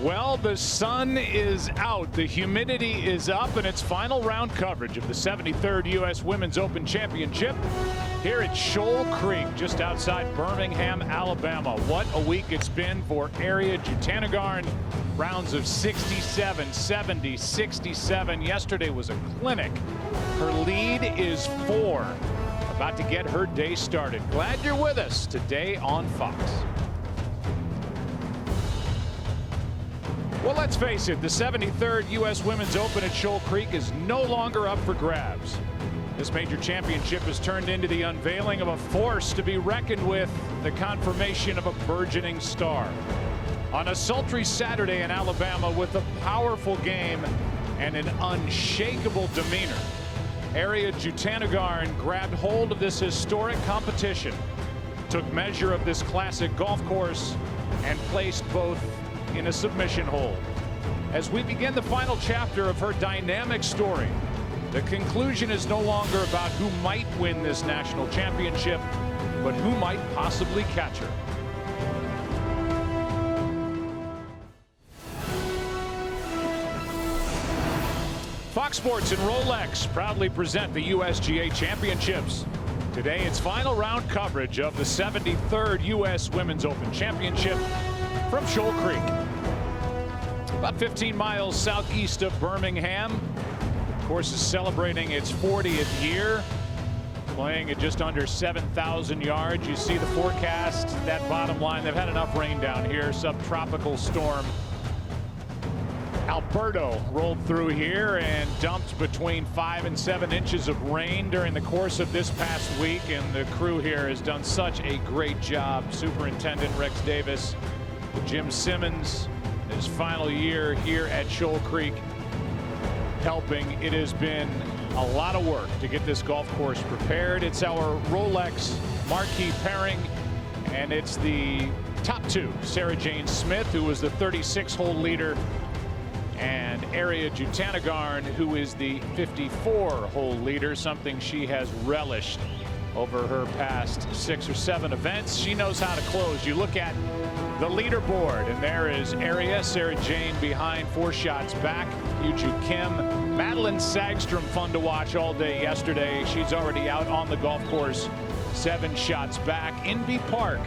Well, the sun is out, the humidity is up, and it's final round coverage of the 73rd U.S. Women's Open Championship here at Shoal Creek, just outside Birmingham, Alabama. What a week it's been for Ariya Jutanugarn. Rounds of 67, 70, 67. Yesterday was a clinic. Her lead is 4. About to get her day started. Glad you're with us today on Fox. Well, let's face it, the 73rd U.S. Women's Open at Shoal Creek is no longer up for grabs. This major championship has turned into the unveiling of a force to be reckoned with, the confirmation of a burgeoning star. On a sultry Saturday in Alabama with a powerful game and an unshakable demeanor, Ariya Jutanugarn grabbed hold of this historic competition, took measure of this classic golf course, and placed both in a submission hold. As we begin the final chapter of her dynamic story, the conclusion is no longer about who might win this national championship, but who might possibly catch her. Fox Sports and Rolex proudly present the USGA Championships. Today, it's final round coverage of the 73rd U.S. Women's Open Championship from Shoal Creek. About 15 miles southeast of Birmingham. The course is celebrating its 40th year, playing at just under 7,000 yards. You see the forecast, that bottom line. They've had enough rain down here. Subtropical storm Alberto rolled through here and dumped between 5 and 7 inches of rain during the course of this past week, and the crew here has done such a great job. Superintendent Rex Davis, Jim Simmons, his final year here at Shoal Creek, helping. It has been a lot of work to get this golf course prepared. It's our Rolex marquee pairing, and it's the top two, Sarah Jane Smith, who was the 36-hole leader, and Ariya Jutanugarn, who is the 54-hole leader, something she has relished over her past 6 or 7 events. She knows how to close. You look at the leaderboard, and there is Ariya, Sarah Jane behind, 4 shots back. Yoo-Joo Kim, Madelyn Sagstrom, fun to watch all day yesterday. She's already out on the golf course, 7 shots back. Inbee Park,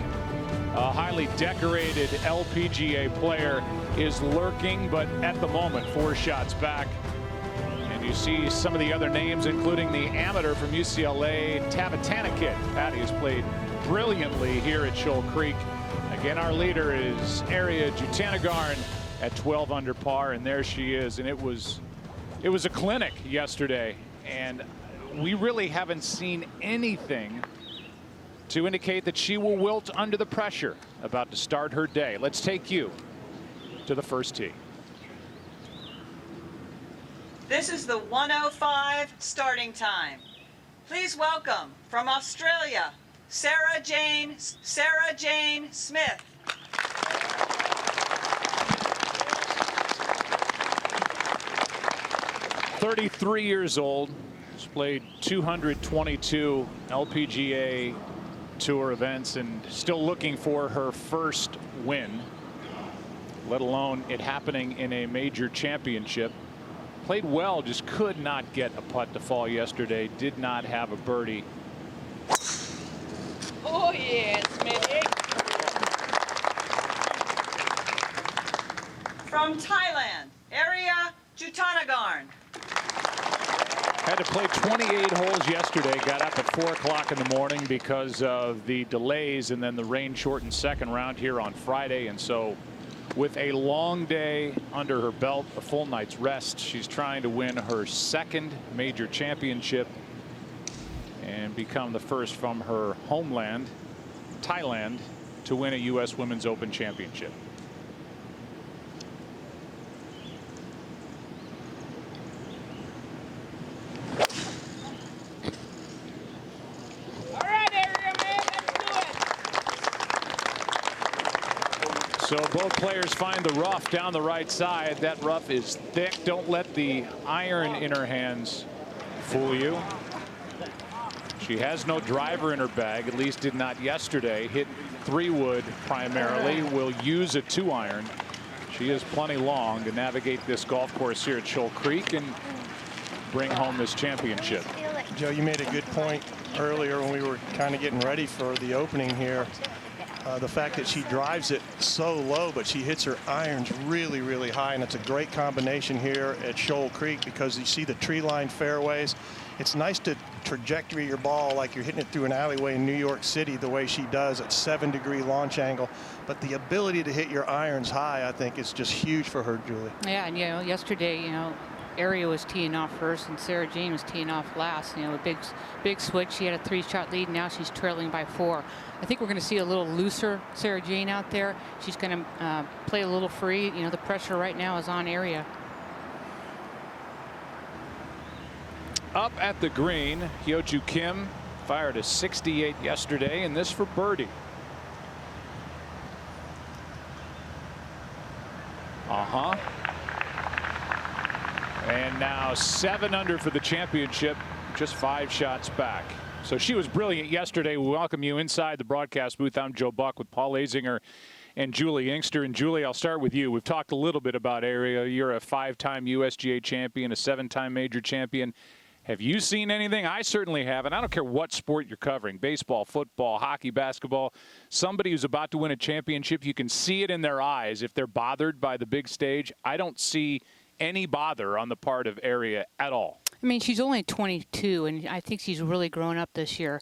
a highly decorated LPGA player, is lurking, but at the moment 4 shots back. And you see some of the other names, including the amateur from UCLA, Tavatanakit. Patty has played brilliantly here at Shoal Creek. Again, our leader is Ariya Jutanugarn at 12 under par, and there she is. And it was a clinic yesterday, and we really haven't seen anything to indicate that she will wilt under the pressure about to start her day. Let's take you to the first tee. This is the 1:05 starting time. Please welcome from Australia, Sarah Jane Smith. "33 years old, has played 222 LPGA Tour events, and still looking for her first win, let alone it happening in a major championship. Played well, just could not get a putt to fall yesterday. Did not have a birdie. Oh yeah, Smithy. From Thailand, Ariya Jutanugarn. Had to play 28 holes yesterday. Got up at 4 o'clock in the morning because of the delays, and then the rain shortened second round here on Friday. And so with a long day under her belt, a full night's rest, she's trying to win her second major championship and become the first from her homeland, Thailand, to win a U.S. Women's Open Championship. So both players find the rough down the right side. That rough is thick. Don't let the iron in her hands fool you. She has no driver in her bag, at least did not yesterday. Hit 3-wood primarily, will use a 2-iron. She is plenty long to navigate this golf course here at Shoal Creek and bring home this championship. Joe, you made a good point earlier when we were kind of getting ready for the opening here. The fact that she drives it so low, but she hits her irons really, really high. And it's a great combination here at Shoal Creek because you see the tree-lined fairways. It's nice to trajectory your ball like you're hitting it through an alleyway in New York City the way she does at 7-degree launch angle. But the ability to hit your irons high, I think, is just huge for her, Julie. Yeah, and yesterday, Aria was teeing off first and Sarah Jane was teeing off last. A big switch. She had a 3-shot lead. Now she's trailing by 4. I think we're going to see a little looser Sarah Jane out there. She's going to play a little free. The pressure right now is on Aria. Up at the green, Hyo-Joo Kim fired a 68 yesterday, and this for birdie. And now 7 under for the championship, just 5 shots back. So she was brilliant yesterday. We welcome you inside the broadcast booth. I'm Joe Buck with Paul Azinger and Julie Inkster. And Julie, I'll start with you. We've talked a little bit about Aria. You're a 5-time USGA champion, a 7-time major champion. Have you seen anything? I certainly haven't. I don't care what sport you're covering, baseball, football, hockey, basketball. Somebody who's about to win a championship, you can see it in their eyes if they're bothered by the big stage. I don't see any bother on the part of Aria at all. I mean, she's only 22, and I think she's really grown up this year.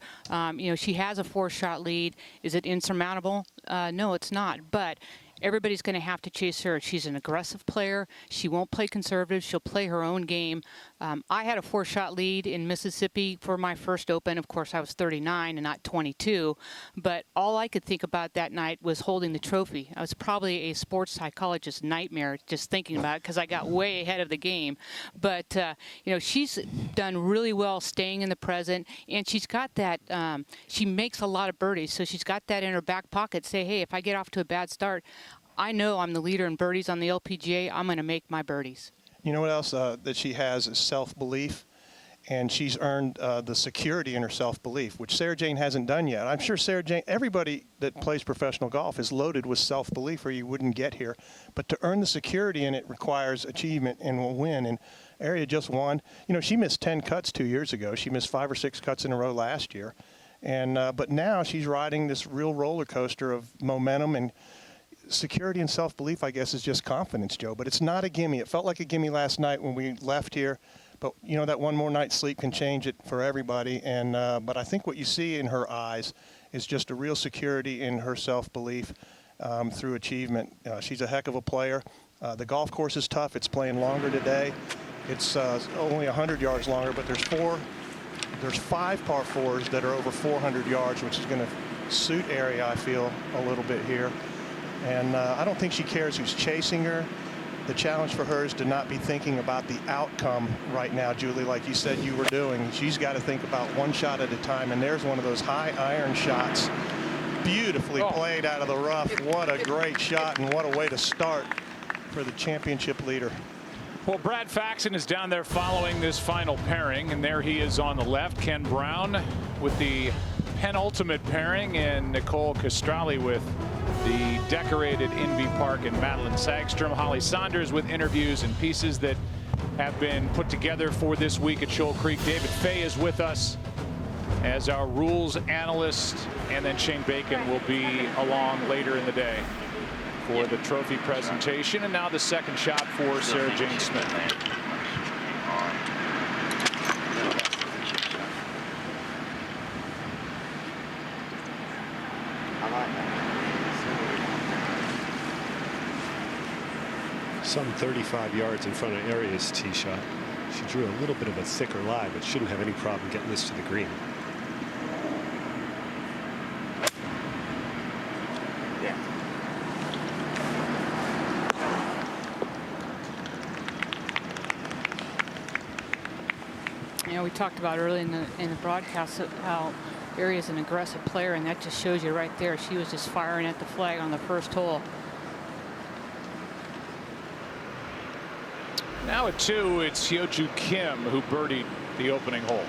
She has a 4-shot lead. Is it insurmountable? No, it's not. But everybody's going to have to chase her. She's an aggressive player. She won't play conservative. She'll play her own game. I had a 4-shot lead in Mississippi for my first Open. Of course, I was 39 and not 22. But all I could think about that night was holding the trophy. I was probably a sports psychologist's nightmare just thinking about it because I got way ahead of the game. But, she's done really well staying in the present. And she's got that, she makes a lot of birdies. So she's got that in her back pocket. Say, hey, if I get off to a bad start, I know I'm the leader in birdies on the LPGA. I'm going to make my birdies. You know what else that she has is self-belief, and she's earned the security in her self-belief, which Sarah Jane hasn't done yet. I'm sure Sarah Jane, everybody that plays professional golf is loaded with self-belief or you wouldn't get here. But to earn the security in it requires achievement and will win. And Aria just won. She missed 10 cuts 2 years ago. She missed 5 or 6 cuts in a row last year. And but now she's riding this real roller coaster of momentum and security and self-belief, I guess, is just confidence, Joe. But it's not a gimme. It felt like a gimme last night when we left here. But, that one more night's sleep can change it for everybody. And but I think what you see in her eyes is just a real security in her self-belief through achievement. She's a heck of a player. The golf course is tough. It's playing longer today. It's only 100 yards longer, but there's 5 par 4s that are over 400 yards, which is going to suit Aria, I feel, a little bit here. And I don't think she cares who's chasing her. The challenge for her is to not be thinking about the outcome right now, Julie, like you said you were doing. She's got to think about one shot at a time, and there's one of those high iron shots. Beautifully played out of the rough. What a great shot, and what a way to start for the championship leader. Well, Brad Faxon is down there following this final pairing, and there he is on the left. Ken Brown with the penultimate pairing, and Nicole Castrali with the decorated Inbee Park and Madeline Sagstrom. Holly Saunders with interviews and pieces that have been put together for this week at Shoal Creek. David Fay is with us as our rules analyst, and then Shane Bacon will be along later in the day for the trophy presentation. And now the second shot for Sarah Jane Smith. Some 35 yards in front of Aria's tee shot. She drew a little bit of a thicker lie, but shouldn't have any problem getting this to the green. We talked about early in the broadcast how Aria's an aggressive player, and that just shows you right there. She was just firing at the flag on the first hole. Now at 2, it's Hyo-Joo Kim who birdied the opening hole.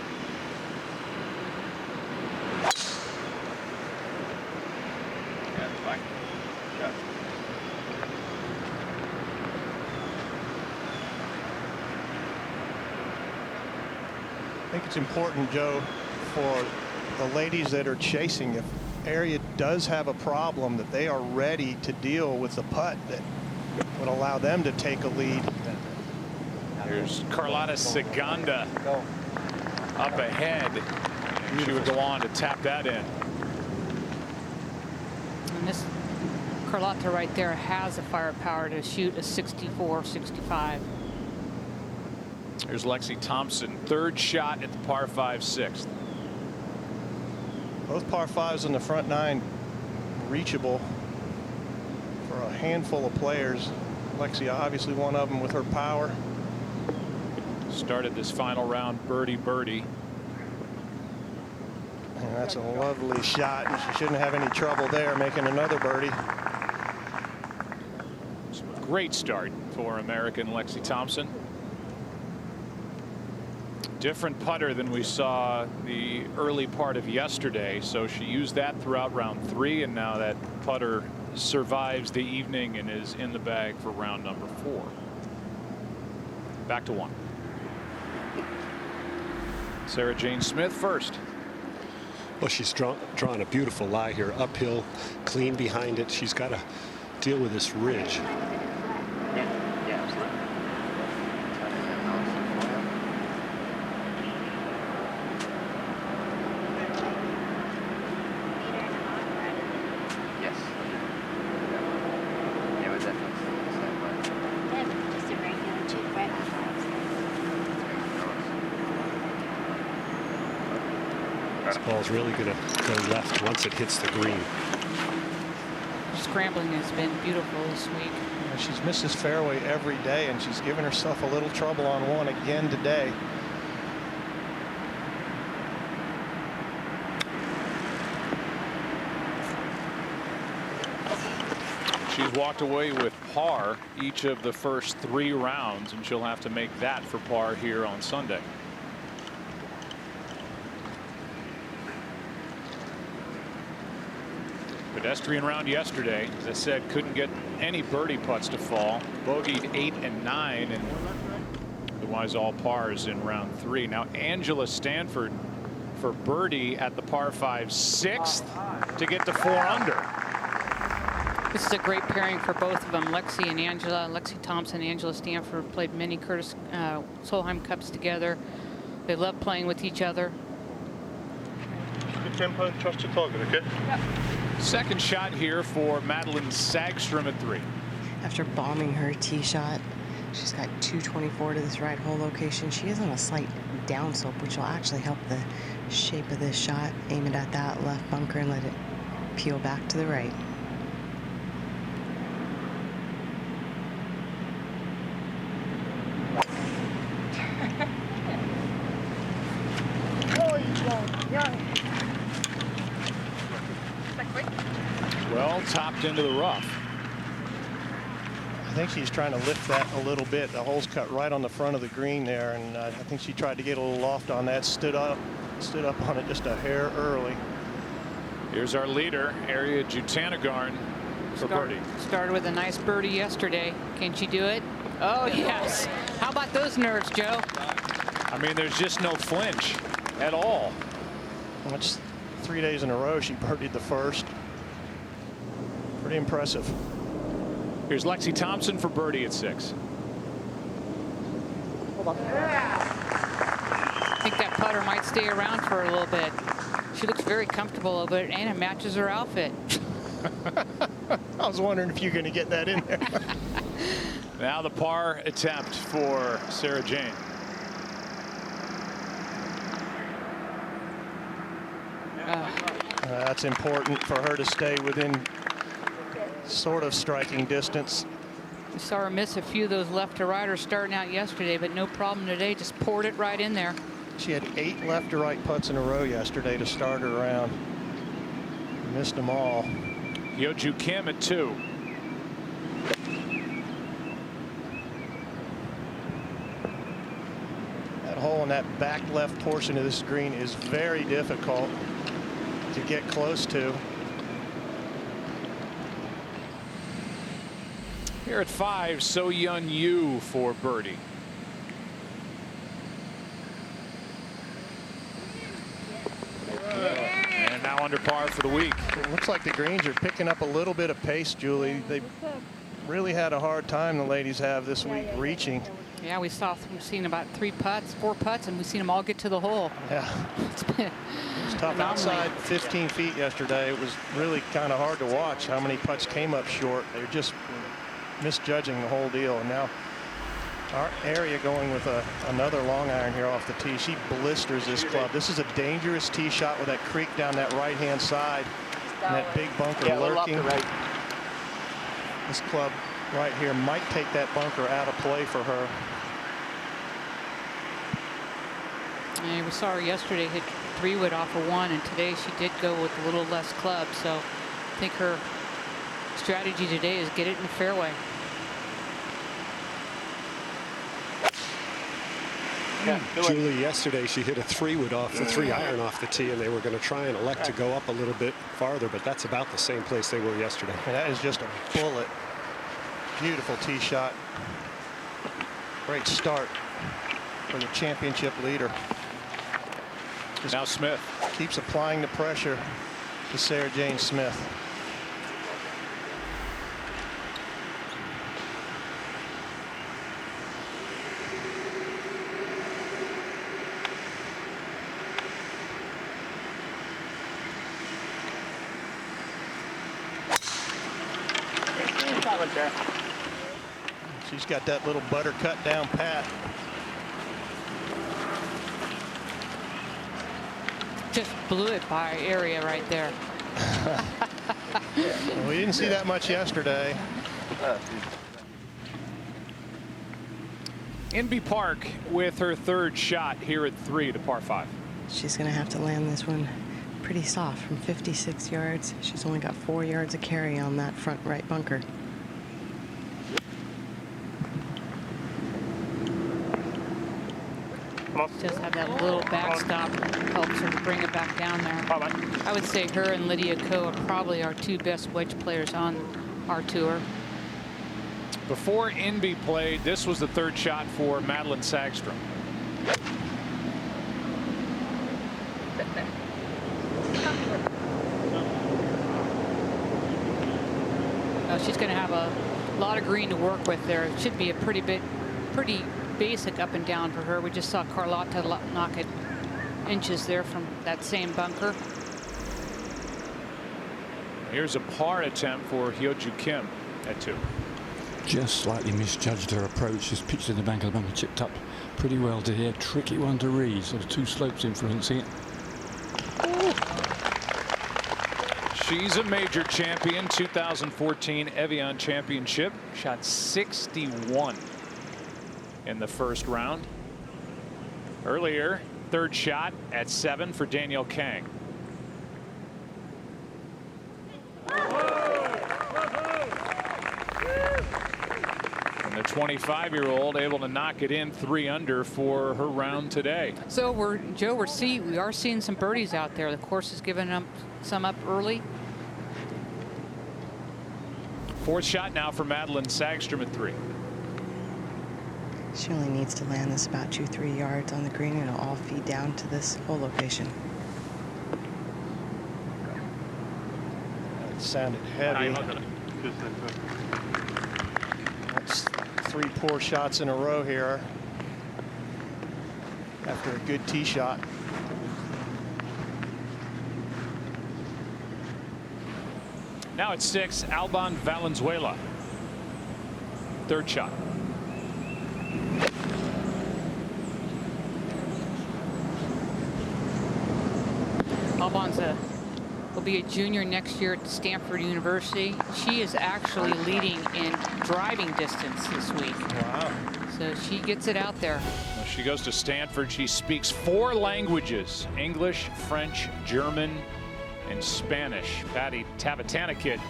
think it's important, Joe, for the ladies that are chasing, if Area does have a problem, that they are ready to deal with the putt that would allow them to take a lead. Here's Carlotta Segunda up ahead. She would go on to tap that in. And this Carlotta right there has the firepower to shoot a 64, 65. Here's Lexi Thompson, third shot at the par 5 6th. Both par 5s in the front 9 reachable for a handful of players. Lexi obviously one of them with her power. Started this final round birdie. And that's a lovely shot, and she shouldn't have any trouble there making another birdie. Great start for American Lexi Thompson. Different putter than we saw the early part of yesterday, so she used that throughout round 3, and now that putter survives the evening and is in the bag for round number 4. Back to 1. Sarah Jane Smith first. Well, she's drawn a beautiful lie here, uphill, clean behind it. She's got to deal with this ridge. This ball's really going to go left once it hits the green. Scrambling has been beautiful this week. Yeah, she's missed this fairway every day, and she's given herself a little trouble on one again today. She's walked away with par each of the first 3 rounds, and she'll have to make that for par here on Sunday. Pedestrian round yesterday, as I said, couldn't get any birdie putts to fall. Bogeyed 8 and 9, and otherwise all pars in round 3. Now Angela Stanford for birdie at the par 5 6th to get to 4 under. This is a great pairing for both of them. Lexi and Angela. Lexi Thompson, Angela Stanford played many Curtis Solheim Cups together. They love playing with each other. Good tempo, trust your target, okay? Yep. Second shot here for Madeline Sagstrom at 3. After bombing her tee shot, she's got 224 to this right hole location. She is on a slight downslope, which will actually help the shape of this shot. Aim it at that left bunker and let it peel back to the right. Well topped into the rough. I think she's trying to lift that a little bit. The hole's cut right on the front of the green there, and I think she tried to get a little loft on that. Stood up on it just a hair early. Here's our leader, Area Jutanagarn, for birdie. Started with a nice birdie yesterday. Can she do it? Oh yes. How about those nerves, Joe? I mean, there's just no flinch at all. That's 3 days in a row she birdied the first. Pretty impressive. Here's Lexi Thompson for birdie at 6. I think that putter might stay around for a little bit. She looks very comfortable over it, and it matches her outfit. I was wondering if you're going to get that in there. Now the par attempt for Sarah Jane. That's important for her to stay within sort of striking distance. We saw her miss a few of those left to righters starting out yesterday, but no problem today. Just poured it right in there. She had 8 left to right putts in a row yesterday to start her round. Missed them all. Yeoju Kim at 2. That hole in that back left portion of this green is very difficult to get close to. Here at 5, So Yun Yu for birdie. under par for the week. It looks like the greens are picking up a little bit of pace, Julie. They really had a hard time, the ladies have this week, reaching. Yeah, we've seen about 4 putts, and we've seen them all get to the hole. Yeah. It's been It was tough. Outside 15 feet yesterday. It was really kind of hard to watch how many putts came up short. They were just misjudging the whole deal. And now our Area going with another long iron here off the tee. She blisters this club. This is a dangerous tee shot with that creek down that right-hand side and that big bunker lurking. This club right here might take that bunker out of play for her. And we saw her yesterday hit 3-wood off of 1, and today she did go with a little less club. So I think her strategy today is get it in the fairway. Julie, yesterday she hit a 3-wood off the 3-iron off the tee, and they were going to try and elect to go up a little bit farther, but that's about the same place they were yesterday. And that is just a bullet. Beautiful tee shot. Great start for the championship leader. Just now Smith keeps applying the pressure to Sarah Jane Smith. She's got that little butter cut down pat. Just blew it by Area right there. Well, we didn't see that much yesterday. Inbee Park with her 3rd shot here at 3 to par 5. She's going to have to land this one pretty soft from 56 yards. She's only got 4 yards of carry on that front right bunker. Just have that little backstop, helps her to bring it back down there. I would say her and Lydia Ko are probably our 2 best wedge players on our tour. Before Inbee played, this was the 3rd shot for Madeline Sagstrom. She's going to have a lot of green to work with there. It should be a pretty basic up and down for her. We just saw Carlotta knock it inches there from that same bunker. Here's a par attempt for Hyo-Joo Kim at 2. Just slightly misjudged her approach. Just pitched in the bank of the bunker, chipped up pretty well to here. Tricky one to read. Sort of 2 slopes influencing it. She's a major champion. 2014 Evian Championship. Shot 61 in the first round. Earlier, 3rd shot at 7 for Danielle Kang. And the 25-year-old able to knock it in 3 under for her round today. So we are seeing some birdies out there. The course is giving them some up early. 4th shot now for Madeline Sagstrom at 3. She only needs to land this about 2-3 yards on the green, and it'll all feed down to this hole location. It sounded heavy. That's 3 poor shots in a row here after a good tee shot. Now at 6, Alban Valenzuela. 3rd shot. Alban's will be a junior next year at Stanford University. She is actually leading in driving distance this week. Wow. So she gets it out there. Well, she goes to Stanford. She speaks 4 languages: English, French, German, and Spanish. Patty Tavatanakit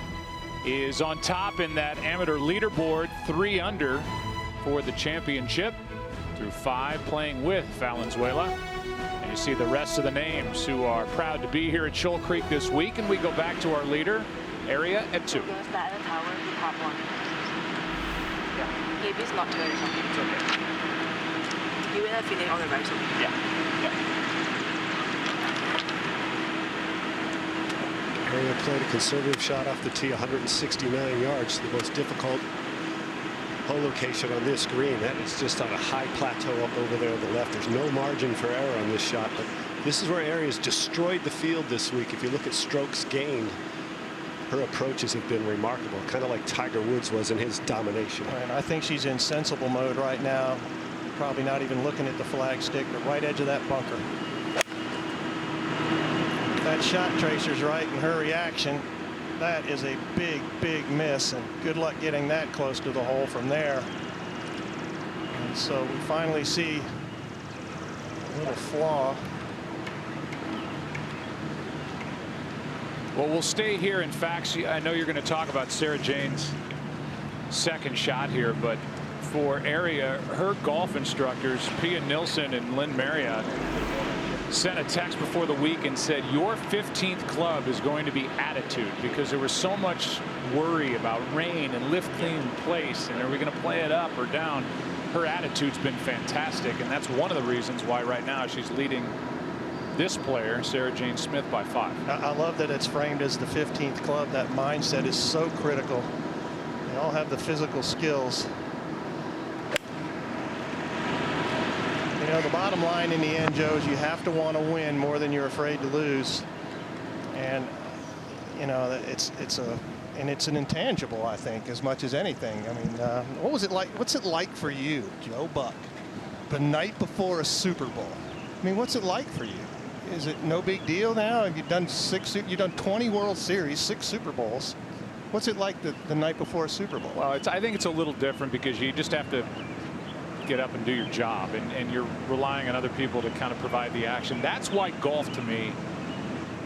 is on top in that amateur leaderboard, 3 under for the championship through 5, playing with Valenzuela. And you see the rest of the names who are proud to be here at Shoal Creek this week. And we go back to our leader, Area at 2. Maybe it's not too early. It's okay. You will finish on the right side. Yeah. Aria played a conservative shot off the tee, 169 yards, the most difficult hole location on this green. That is just on a high plateau up over there on the left. There's no margin for error on this shot, but this is where Aria's destroyed the field this week. If you look at strokes gained, her approaches have been remarkable, kind of like Tiger Woods was in his domination. And I think she's in sensible mode right now. Probably not even looking at the flag stick, but right edge of that bunker. That shot tracer's right in her reaction. That is a big, big miss, and good luck getting that close to the hole from there. And so we finally see a little flaw. Well, we'll stay here. In fact, I know you're going to talk about Sarah Jane's second shot here, but for Aria, her golf instructors, Pia Nilsson and Lynn Marriott, sent a text before the week and said your 15th club is going to be attitude, because there was so much worry about rain and lift clean in place, and are we going to play it up or down? Her attitude's been fantastic, and that's one of the reasons why right now she's leading this player, Sarah Jane Smith, by 5. I love that it's framed as the 15th club. That mindset is so critical. They all have the physical skills. You know, the bottom line in the end, Joe, is you have to want to win more than you're afraid to lose. And, you know, it's an intangible, I think, as much as anything. I mean, what was it like? What's it like for you, Joe Buck, the night before a Super Bowl? I mean, what's it like for you? Is it no big deal now? Have you done you've done 20 World Series, 6 Super Bowls. What's it like the night before a Super Bowl? Well, I think it's a little different because you just have to get up and do your job, and you're relying on other people to kind of provide the action. That's why golf to me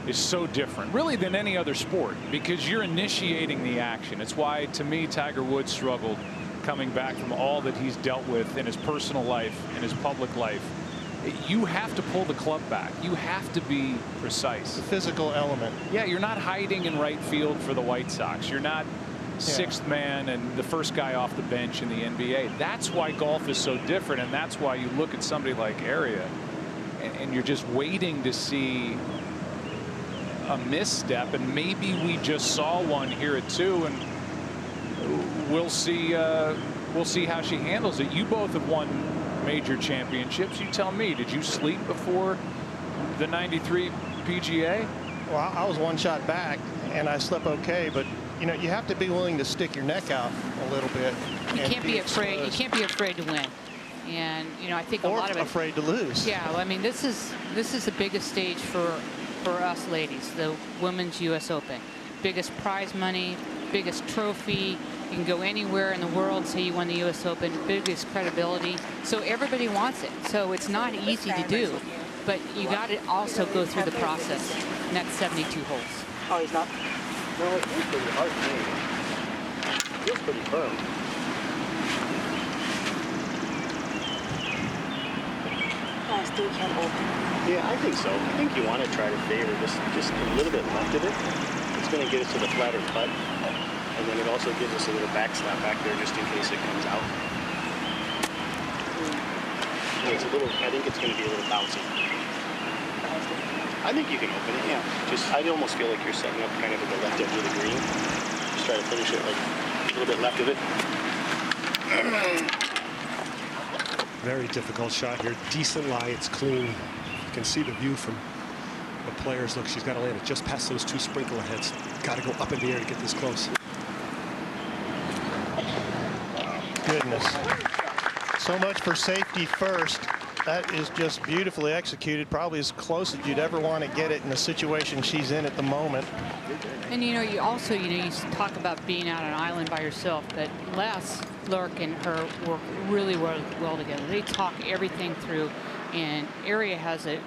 is so different, really, than any other sport, because you're initiating the action. It's why, to me, Tiger Woods struggled coming back from all that he's dealt with in his personal life, in his public life. You have to pull the club back. You have to be precise. The physical element. Yeah, you're not hiding in right field for the White Sox. You're not sixth man and the first guy off the bench in the NBA. That's why golf is so different, and that's why you look at somebody like Aria and you're just waiting to see a misstep, and maybe we just saw one here at 2, and we'll see how she handles it. You both have won major championships. You tell me, did you sleep before the '93 PGA? Well, I was one shot back and I slept okay, but you know, you have to be willing to stick your neck out a little bit. You can't be afraid. You can't be afraid to win. And you know, I think a lot of it. Afraid to lose. Yeah, well, I mean, this is the biggest stage for us ladies, the Women's U.S. Open. Biggest prize money, biggest trophy. You can go anywhere in the world, say you won the U.S. Open, biggest credibility. So everybody wants it. So it's not easy to do, but you got to also go through the process. And that's 72 holes. Oh, he's not? No, it feels pretty hard to me. It feels pretty firm. Oh, still can't open. Yeah, I think so. I think you want to try to favor just a little bit left of it. It's going to get us to the flatter putt. And then it also gives us a little back slap back there just in case it comes out. It's a little, I think it's going to be a little bouncy. I think you can open it, yeah. I almost feel like you're setting up kind of at the left edge of the green. Just try to finish it like a little bit left of it. Very difficult shot here. Decent lie. It's clean. You can see the view from the players. Look, she's got to land it just past those 2 sprinkler heads. Got to go up in the air to get this close. Goodness. So much for safety first. That is just beautifully executed, probably as close as you'd ever want to get it in the situation she's in at the moment. And you know, you also, you talk about being out on an island by yourself, but Les, Lurk, and her work really well together. They talk everything through, and Aria has a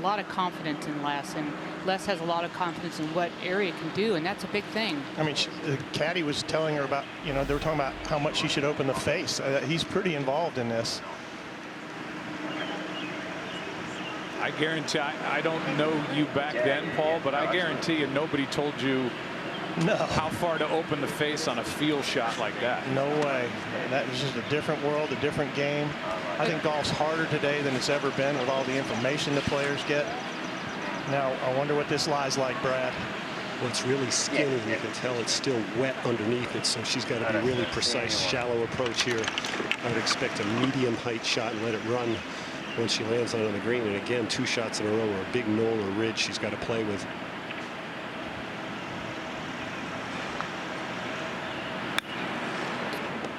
lot of confidence in Les, and Les has a lot of confidence in what Aria can do, and that's a big thing. I mean, the caddy was telling her about, you know, they were talking about how much she should open the face. He's pretty involved in this. I guarantee, I don't know you back then, Paul, but I guarantee you nobody told you how far to open the face on a field shot like that. No way. That is just a different world, a different game. I think golf's harder today than it's ever been with all the information the players get. Now, I wonder what this lie's like, Brad. What's really skinny, you can tell it's still wet underneath it, so she's got to be really precise, shallow approach here. I would expect a medium height shot and let it run when she lands on the green. And again, 2 shots in a row or a big knoll or ridge she's got to play with.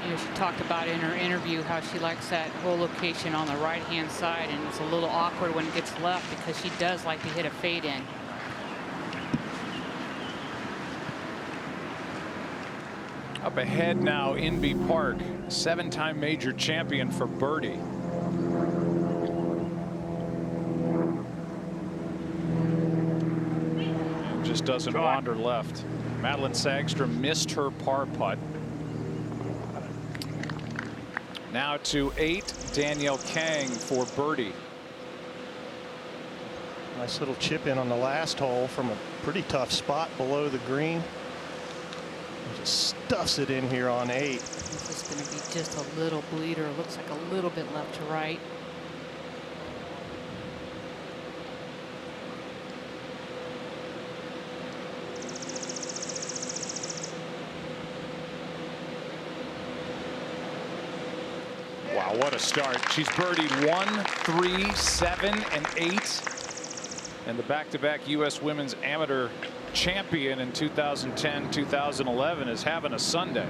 You know, she talked about in her interview how she likes that whole location on the right-hand side, and it's a little awkward when it gets left because she does like to hit a fade in. Up ahead now, Inbee Park, 7-time major champion for birdie. And just doesn't wander left. Madeline Sagstrom missed her par putt. Now to 8, Danielle Kang for birdie. Nice little chip in on the last hole from a pretty tough spot below the green. Just stuffs it in here on 8. This is going to be just a little bleeder. It looks like a little bit left to right. Wow, what a start. She's birdied 1, 3, 7, and 8. And the back-to-back U.S. Women's Amateur champion in 2010-2011 is having a Sunday.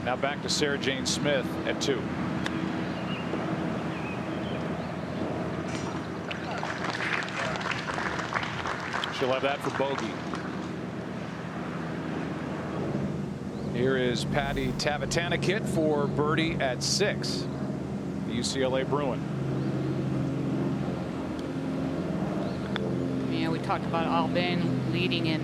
Now back to Sarah Jane Smith at 2. She'll have that for bogey. Here is Patty Tavatanakit for birdie at 6. The UCLA Bruin. Yeah, we talked about Albin leading in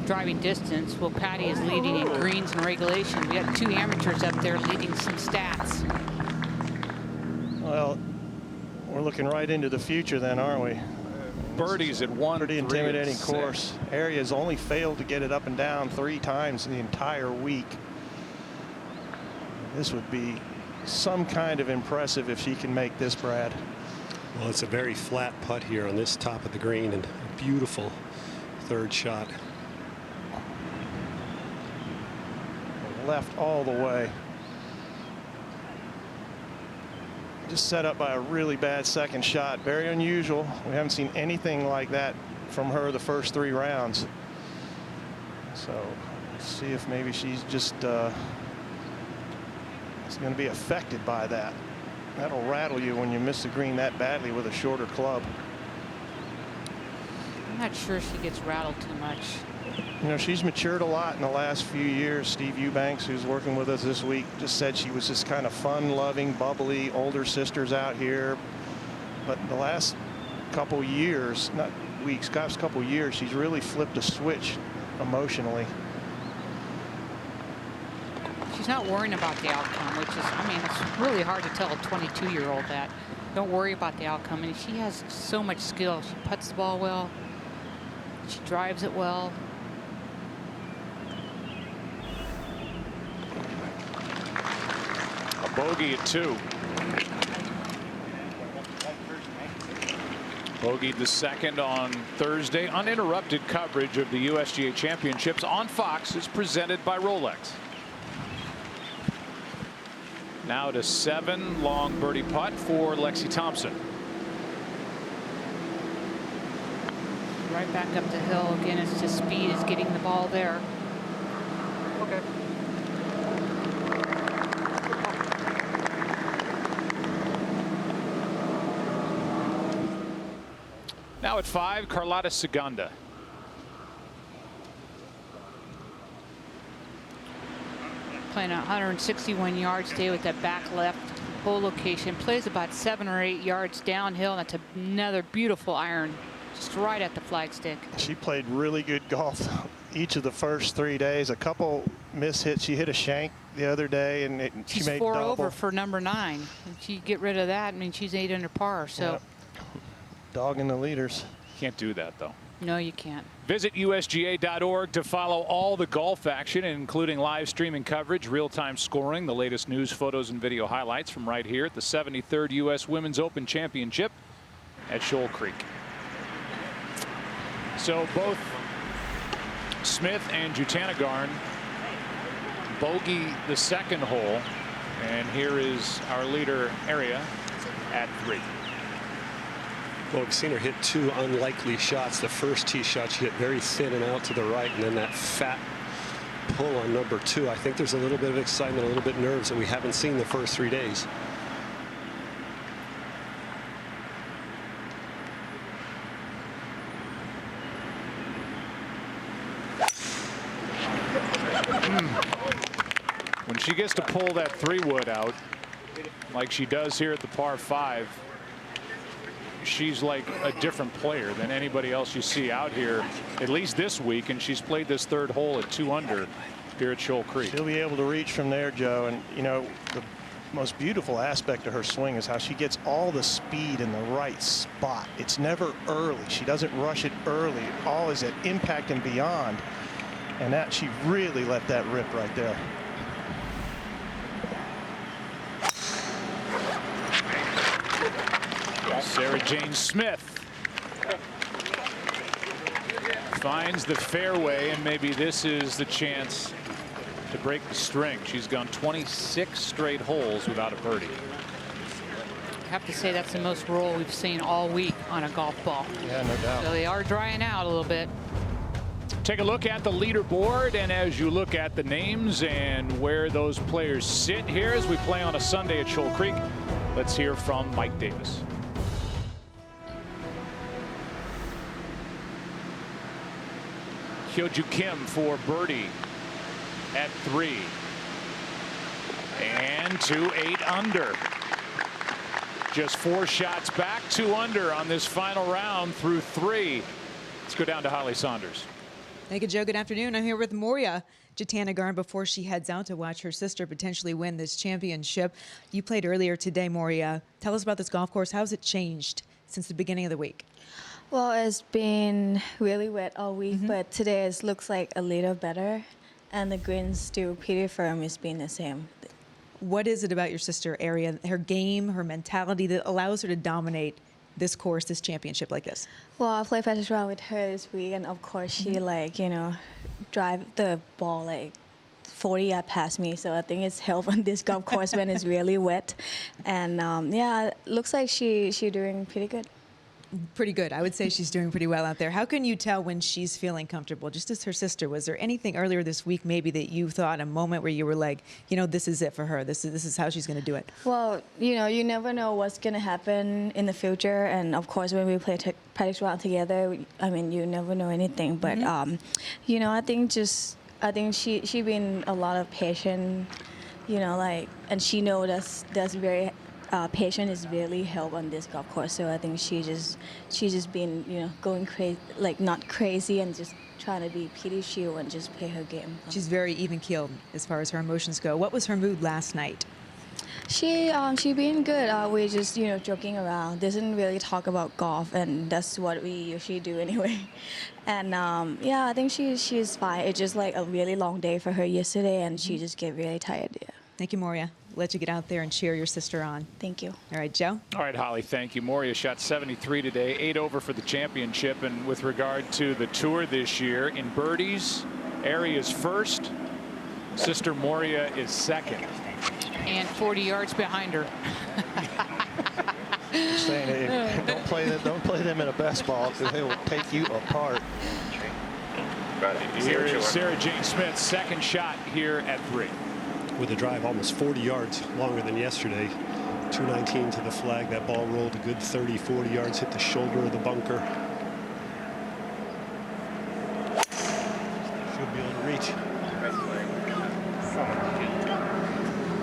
driving distance. Well, Patty is leading in greens and regulation. We got 2 amateurs up there leading some stats. Well, we're looking right into the future then, aren't we? Birdies at 1. Pretty intimidating course. Aria's only failed to get it up and down 3 times in the entire week. This would be some kind of impressive if she can make this, Brad. Well, it's a very flat putt here on this top of the green, and a beautiful 3rd shot. Left all the way. Just set up by a really bad 2nd shot. Very unusual. We haven't seen anything like that from her the first 3 rounds. So let's see if maybe she's just is going to be affected by that. That'll rattle you when you miss the green that badly with a shorter club. I'm not sure she gets rattled too much. You know, she's matured a lot in the last few years. Steve Eubanks, who's working with us this week, just said she was just kind of fun-loving, bubbly, older sisters out here. But the last couple years, not weeks, last couple years, she's really flipped a switch emotionally. She's not worrying about the outcome, which is, I mean, it's really hard to tell a 22-year-old that. Don't worry about the outcome. And she has so much skill. She putts the ball well. She drives it well. A bogey at 2. Bogeyed the 2nd on Thursday. Uninterrupted coverage of the USGA Championships on Fox is presented by Rolex. Now to 7, long birdie putt for Lexi Thompson. Right back up the hill again. It's just speed is getting the ball there. Okay. Now at 5, Carlotta Segunda. Playing 161 yards today with that back left hole location. Plays about 7 or 8 yards downhill. That's another beautiful iron, just right at the flagstick. She played really good golf each of the first 3 days. A couple miss hits. She hit a shank the other day, and she made 4 double. over for number 9. If she get rid of that, I mean, she's 8 under par. So, yep. Dogging the leaders. Can't do that, though. no, you can't. Visit USGA.org to follow all the golf action, including live streaming coverage, real-time scoring, the latest news, photos, and video highlights from right here at the 73rd U.S. Women's Open Championship at Shoal Creek. So both Smith and Jutanagarn bogey the second hole, and here is our leader Aria at 3. Well, we've seen her hit 2 unlikely shots. The first tee shot she hit very thin and out to the right, and then that fat pull on number 2. I think there's a little bit of excitement, a little bit of nerves that we haven't seen the first 3 days. When she gets to pull that 3-wood out, like she does here at the par 5, she's like a different player than anybody else you see out here, at least this week. And she's played this 3rd hole at 2 under here at Shoal Creek. She'll be able to reach from there, Joe. And, you know, the most beautiful aspect of her swing is how she gets all the speed in the right spot. It's never early. She doesn't rush it early. All is at impact and beyond. And that she really let that rip right there. Sarah Jane Smith finds the fairway, and maybe this is the chance to break the string. She's gone 26 straight holes without a birdie. I have to say that's the most roll we've seen all week on a golf ball. Yeah, no doubt. So they are drying out a little bit. Take a look at the leaderboard, and as you look at the names and where those players sit here as we play on a Sunday at Shoal Creek, let's hear from Mike Davis. Hyoju Kim for birdie at 3. And to 8 under. Just 4 shots back, 2 under on this final round through 3. Let's go down to Holly Saunders. Thank you, Joe. Good afternoon. I'm here with Moria Jutanagarn before she heads out to watch her sister potentially win this championship. You played earlier today, Moria. Tell us about this golf course. How's it changed since the beginning of the week? Well, it's been really wet all week, but today it looks like a little better, and the green's still pretty firm. It's been the same. What is it about your sister, Aria, her game, her mentality that allows her to dominate this course, this championship like this? Well, I played practice round with her this week, and of course she drive the ball like 40 yards past me. So I think it's helped on this golf course when it's really wet. And yeah, looks like she's doing pretty good. Pretty good. I would say she's doing pretty well out there. How can you tell when she's feeling comfortable? Just as her sister, was there anything earlier this week maybe that you thought, a moment where you were like, this is it for her. This is how she's going to do it? Well, you never know what's going to happen in the future. And of course, when we play practice round together, you never know anything. But, I think she been a lot of patience, and she knows that's very patient is really help on this golf course. So I think she just been going crazy, like not crazy, and just trying to be pretty chill and just play her game. She's very even keeled as far as her emotions go. What was her mood last night? She been good. We just joking around. Doesn't really talk about golf, and that's what we usually do anyway. And yeah, I think she's fine. It's just like a really long day for her yesterday, and she just get really tired. Yeah. Thank you, Moria. Let you get out there and cheer your sister on. Thank you. All right, Joe. All right, Holly, thank you. Moria shot 73 today, 8 over for the championship. And with regard to the tour this year, in birdies, Aria's first, sister Moria is second. And 40 yards behind her. Saying, don't play them in a best ball because they will take you apart. Here is Sarah Jane Smith's second shot here at 3. With a drive almost 40 yards longer than yesterday. 219 to the flag. That ball rolled a good 30, 40 yards, hit the shoulder of the bunker. Should be able to reach.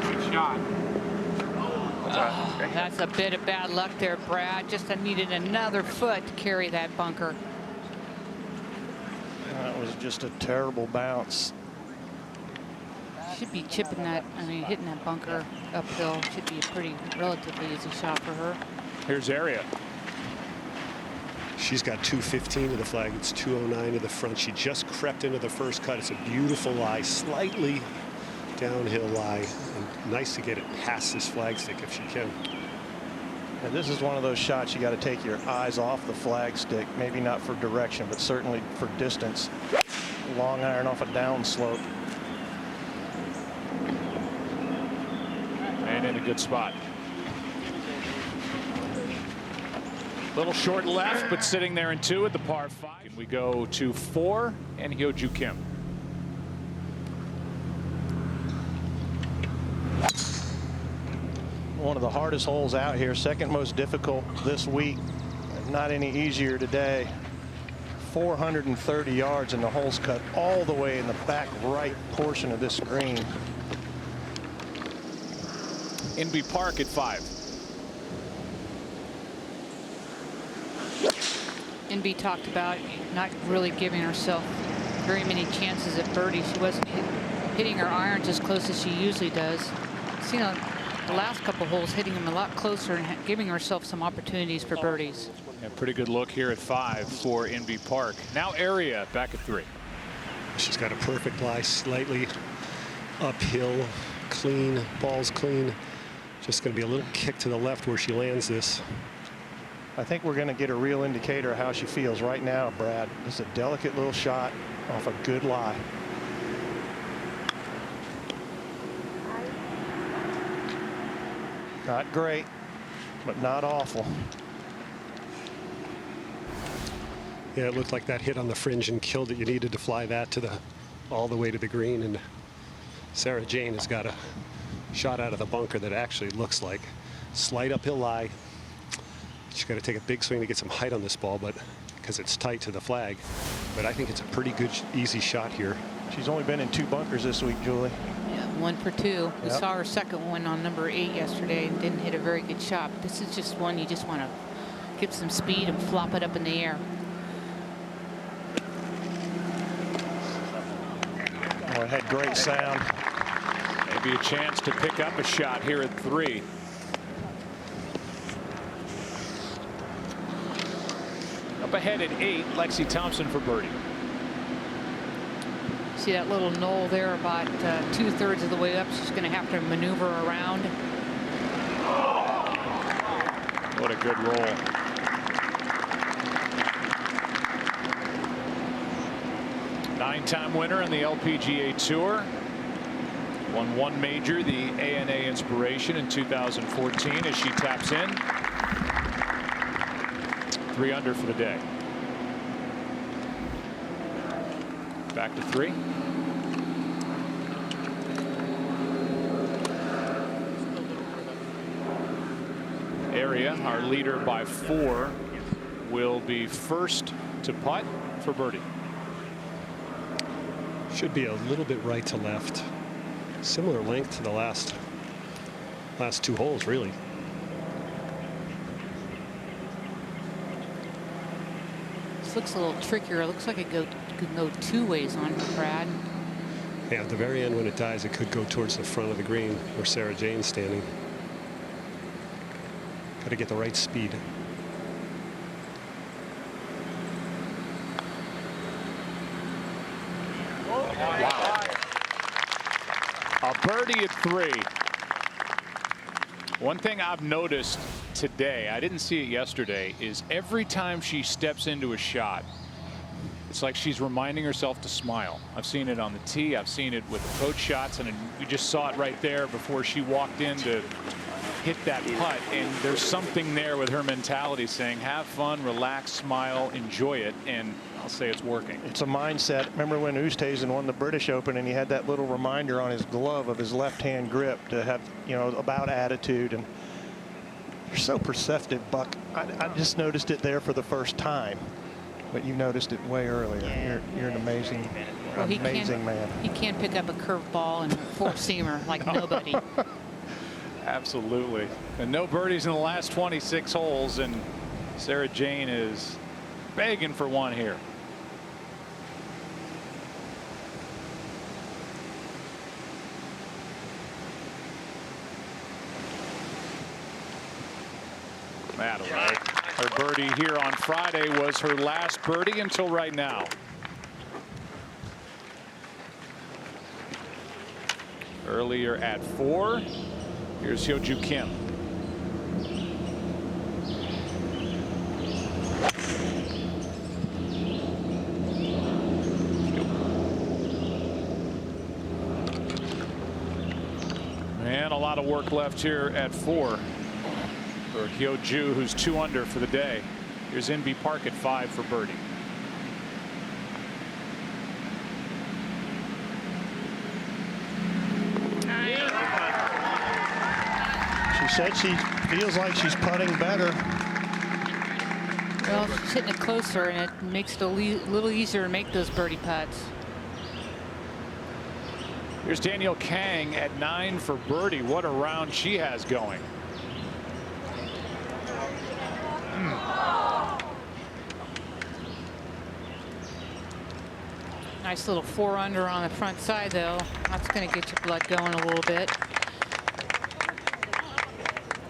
Good shot. That's a bit of bad luck there, Brad. Just needed another foot to carry that bunker. That was just a terrible bounce. Should be chipping that, hitting that bunker uphill should be a pretty relatively easy shot for her. Here's Aria. She's got 215 to the flag. It's 209 to the front. She just crept into the first cut. It's a beautiful lie, slightly downhill lie. And nice to get it past this flag stick if she can. And this is one of those shots you got to take your eyes off the flag stick. Maybe not for direction, but certainly for distance. long iron off a downslope. And in a good spot. Little short left, but sitting there in 2 at the par 5. And we go to 4 and Hyo-Joo Kim. One of the hardest holes out here, second most difficult this week. Not any easier today. 430 yards, and the hole's cut all the way in the back right portion of this green. Inbee Park at 5. Inbee talked about not really giving herself very many chances at birdie. She wasn't hitting her irons as close as she usually does. Seen the last couple holes hitting them a lot closer and giving herself some opportunities for birdies. Yeah, pretty good look here at 5 for Inbee Park. Now Area back at 3. She's got a perfect lie, slightly uphill, clean, ball's clean. Just going to be a little kick to the left where she lands this. I think we're going to get a real indicator of how she feels right now, Brad. It's a delicate little shot off a good lie. Not great, but not awful. Yeah, it looked like that hit on the fringe and killed it. You needed to fly that to all the way to the green, and Sarah Jane has got a shot out of the bunker that actually looks like slight uphill lie. She's got to take a big swing to get some height on this ball, but because it's tight to the flag. But I think it's a pretty good, easy shot here. She's only been in 2 bunkers this week, Julie. Yeah, 1 for 2. We Yep. saw her second one on number 8 yesterday and didn't hit a very good shot. This is just one you just want to get some speed and flop it up in the air. Oh, it had great sound. Maybe a chance to pick up a shot here at 3. Up ahead at 8, Lexi Thompson for birdie. See that little knoll there about 2/3 of the way up. She's going to have to maneuver around. What a good roll. Nine-time winner on the LPGA Tour. Won 1 major, the ANA Inspiration in 2014 as she taps in. 3 under for the day. Back to 3. Area, our leader by 4, will be first to putt for birdie. Should be a little bit right to left. Similar length to the last 2 holes, really. This looks a little trickier. It looks like it could go 2 ways on her, Brad. Yeah, at the very end when it dies, it could go towards the front of the green where Sarah Jane's standing. Got to get the right speed. Wow. A birdie at 3. One thing I've noticed today, I didn't see it yesterday, is every time she steps into a shot, it's like she's reminding herself to smile. I've seen it on the tee. I've seen it with approach shots, and we just saw it right there before she walked in to hit that putt. And there's something there with her mentality saying, have fun, relax, smile, enjoy it. And I'll say it's working. It's a mindset. Remember when Oosthuizen won the British Open and he had that little reminder on his glove of his left-hand grip to have, you know, about attitude. And you're so perceptive, Buck. I just noticed it there for the first time. But you noticed it way earlier. You're an amazing, man. He can't pick up a curved ball and 4-seamer like nobody. Absolutely. And no birdies in the last 26 holes, and Sarah Jane is begging for one here. That'll right. Her birdie here on Friday was her last birdie until right now. Earlier at 4. Here's Hyo-Joo Kim. And a lot of work left here at 4 for Hyo Joo, who's 2 under for the day. Here's Inbee Park at 5 for birdie. She said she feels like she's putting better. Well, she's hitting it closer, and it makes it a little easier to make those birdie putts. Here's Danielle Kang at 9 for birdie. What a round she has going. Nice little 4 under on the front side, though. That's going to get your blood going a little bit.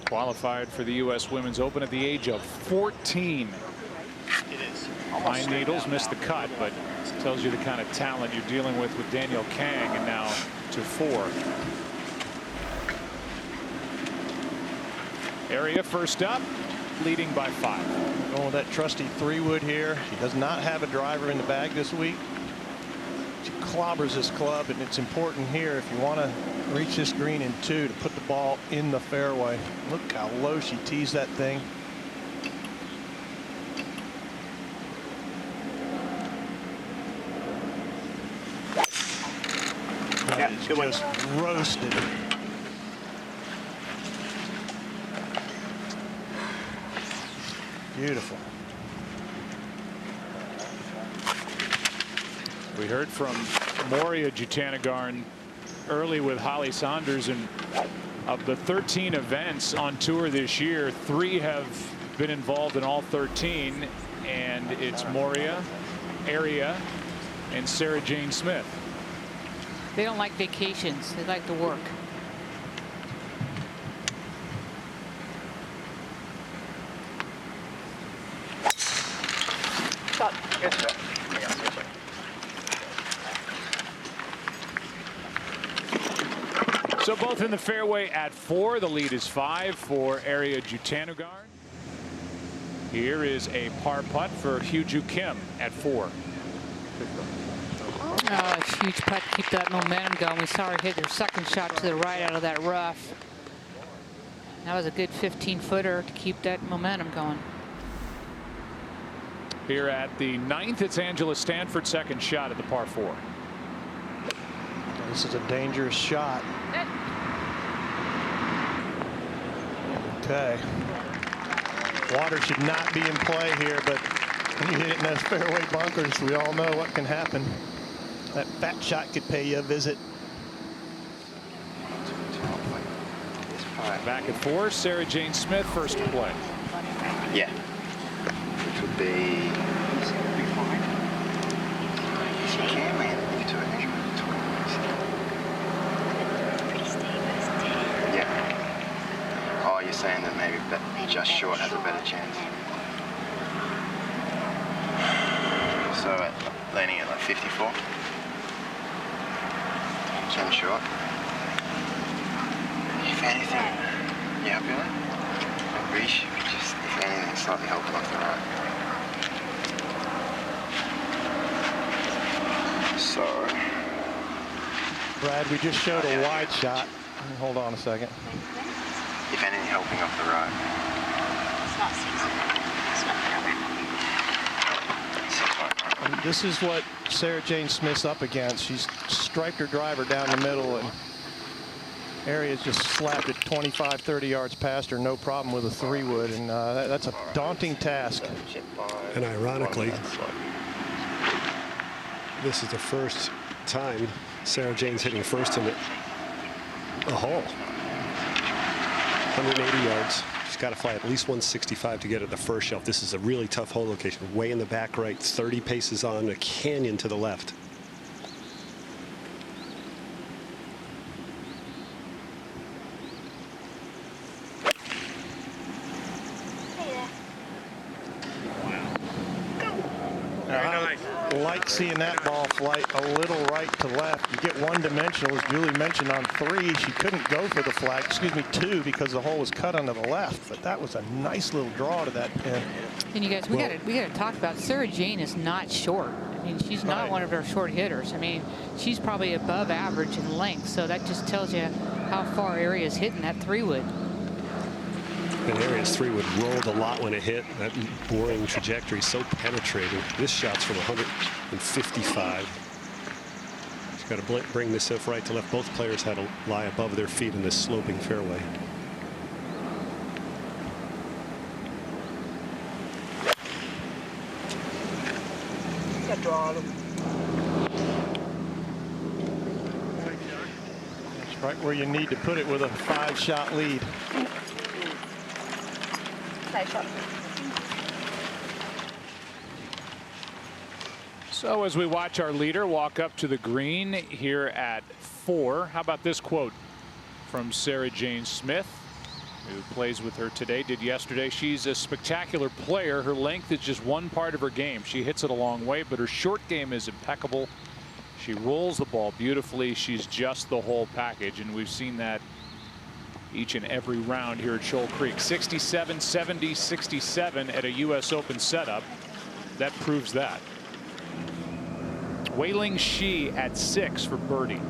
Qualified for the U.S. Women's Open at the age of 14. It is. Pine Needles missed the cut, but tells you the kind of talent you're dealing with Danielle Kang, and now to 4. Area first up, leading by 5. Going with that trusty 3-wood here. She does not have a driver in the bag this week. She clobbers this club, and it's important here if you want to reach this green in 2 to put the ball in the fairway. Look how low she tees that thing. Yeah, good one. Just roasted. Beautiful. We heard from Moria Jutanugarn early with Holly Saunders, and of the 13 events on tour this year, 3 have been involved in all 13, and it's Moria, Aria, and Sarah Jane Smith. They don't like vacations. They like to work. Stop. Good shot. So both in the fairway at 4. The lead is 5 for Aria Jutanugarn. Here is a par putt for Hyo Joo Kim at 4. Oh, it's a huge putt to keep that momentum going. We saw her hit her second shot to the right out of that rough. That was a good 15-footer to keep that momentum going. Here at the 9th, it's Angela Stanford, second shot at the par 4. This is a dangerous shot. Okay. Water should not be in play here, but when you hit it in those fairway bunkers, we all know what can happen. That fat shot could pay you a visit. Back at 4, Sarah Jane Smith, first to play. Yeah. Which would be. She can land it into an inch. Yeah. Oh, you're saying that maybe just short has a better chance. So landing at like 54. And short. If anything, yeah, really. Reach, just if anything, slightly helping off the right. So. Brad, we just showed a wide shot. Hold on a second. If anything, helping off the right. And this is what Sarah Jane Smith's up against. She's striped her driver down the middle, and Aria's just slapped it 25, 30 yards past her, no problem with a 3-wood, and that's a daunting task. And ironically, this is the first time Sarah Jane's hitting first in the hole. 180 yards. She's got to fly at least 165 to get at the first shelf. This is a really tough hole location. Way in the back right, 30 paces on a canyon to the left. I like seeing that ball flight a little right to left. You get one-dimensional, as Julie mentioned, on 3. She couldn't go for the flag, 2, because the hole was cut onto the left. But that was a nice little draw to that pin. And you guys, we got to talk about Sarah Jane is not short. I mean, she's not one of our short hitters. I mean, she's probably above average in length. So that just tells you how far Aria's hitting that 3-wood. And Aria's 3-wood rolled a lot when it hit. That boring trajectory, so penetrating. This shot's from 155. She's got to bring this stuff right to left. Both players had to lie above their feet in this sloping fairway. That's right where you need to put it with a 5-shot lead. So as we watch our leader walk up to the green here at 4, how about this quote from Sarah Jane Smith, who plays with her today, did yesterday. She's a spectacular player. Her length is just one part of her game. She hits it a long way, but her short game is impeccable. She rolls the ball beautifully. She's just the whole package, and we've seen that each and every round here at Shoal Creek. 67, 70, 67 at a U.S. Open setup. That proves that. Wei Ling Shi at 6 for birdie.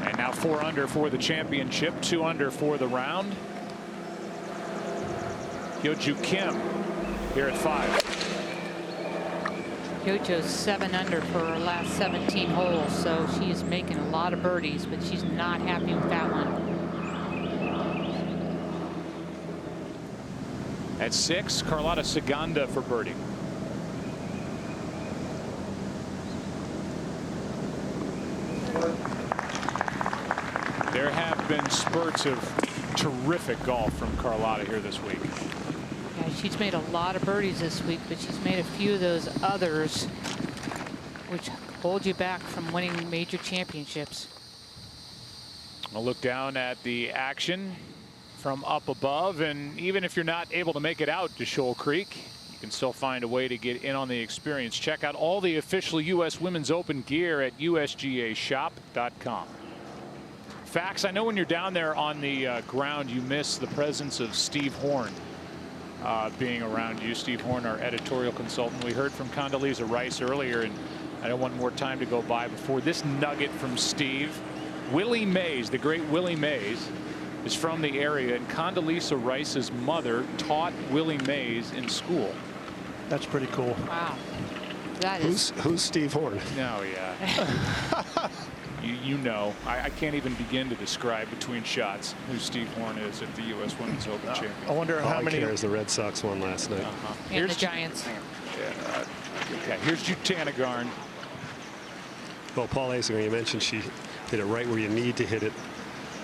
And now 4 under for the championship, 2 under for the round. Hyo-Joo Kim here at 5. Hyo-Joo's 7 under for her last 17 holes, so she's making a lot of birdies, but she's not happy with that one. At 6, Carlota Ciganda for birdie. There have been spurts of terrific golf from Carlota here this week. Yeah, she's made a lot of birdies this week, but she's made a few of those others which hold you back from winning major championships. I'll look down at the action from up above, and even if you're not able to make it out to Shoal Creek, you can still find a way to get in on the experience. Check out all the official U.S. Women's Open gear at usgashop.com. Fax, I know when you're down there on the ground, you miss the presence of Steve Horn being around you. Steve Horn, our editorial consultant. We heard from Condoleezza Rice earlier, and I don't want more time to go by before this nugget from Steve. Willie Mays, the great Willie Mays, is from the area, and Condoleezza Rice's mother taught Willie Mays in school. That's pretty cool. Wow. That is. Who's Steve Horn? No, yeah. you know, I can't even begin to describe between shots who Steve Horn is at the U.S. Women's Open Champion. I wonder how many. Cares the Red Sox won last night. And the Giants. Okay, here's Jutana Garn. Well, Paul Azinger, you mentioned she hit it right where you need to hit it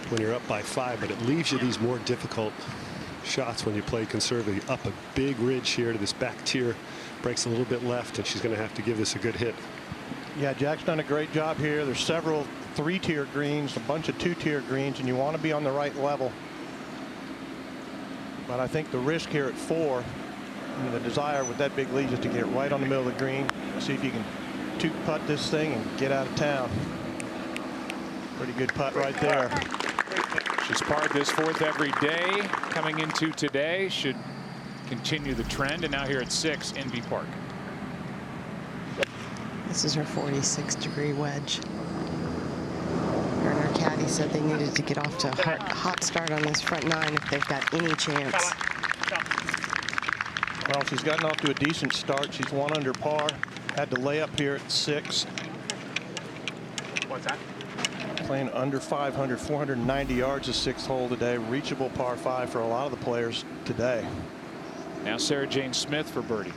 when you're up by 5, but it leaves you these more difficult shots when you play conservatively. Up a big ridge here to this back tier, breaks a little bit left, and she's going to have to give this a good hit. Yeah, Jack's done a great job here. There's several 3-tier greens, a bunch of 2-tier greens, and you want to be on the right level. But I think the risk here at 4, and the desire with that big lead is to get it right on the middle of the green. See if you can 2-putt this thing and get out of town. Pretty good putt right there. She's parred this 4th every day. Coming into today, should continue the trend. And now here at 6, Envy Park. This is her 46-degree wedge. Her and her caddy said they needed to get off to a hot start on this front 9 if they've got any chance. Well, she's gotten off to a decent start. She's 1 under par. Had to lay up here at 6. What's that? Playing under 500, 490 yards, the 6th hole today. Reachable par 5 for a lot of the players today. Now Sarah Jane Smith for birdie.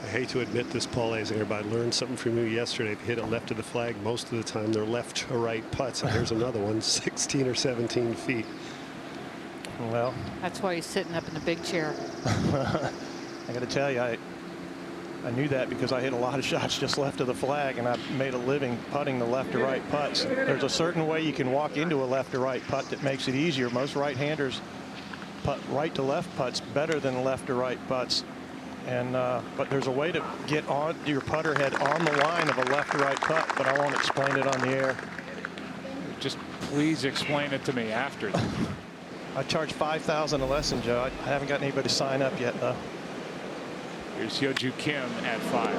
I hate to admit this, Paul Azinger, but I learned something from you yesterday. To hit it left of the flag, most of the time they're left to right putts. And here's another one, 16 or 17 feet. Well, that's why he's sitting up in the big chair. I got to tell you, I knew that because I hit a lot of shots just left of the flag, and I made a living putting the left to right putts. There's a certain way you can walk into a left to right putt that makes it easier. Most right-handers putt right to left putts better than left to right putts. And but there's a way to get on your putter head on the line of a left to right putt, but I won't explain it on the air. Just please explain it to me after. I charge $5,000 a lesson, Joe. I haven't got anybody to sign up yet, though. Here's Hyo-Joo Kim at 5.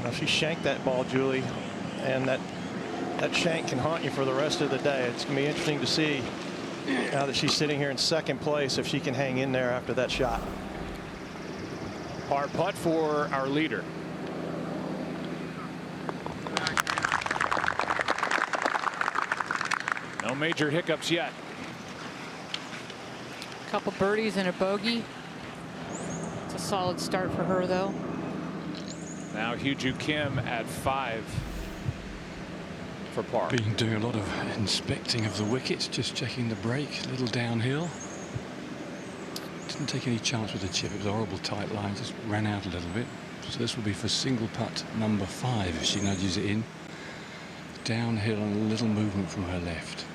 Now she shanked that ball, Julie, and that shank can haunt you for the rest of the day. It's going to be interesting to see now that she's sitting here in second place if she can hang in there after that shot. Par putt for our leader. No major hiccups yet. A couple birdies and a bogey. It's a solid start for her, though. Now Hyo-Joo Kim at 5 for par. Been doing a lot of inspecting of the wickets, just checking the break, a little downhill. Didn't take any chance with the chip. It was a horrible tight line, just ran out a little bit. So this will be for single putt number 5 if she nudges it in. Downhill and a little movement from her left.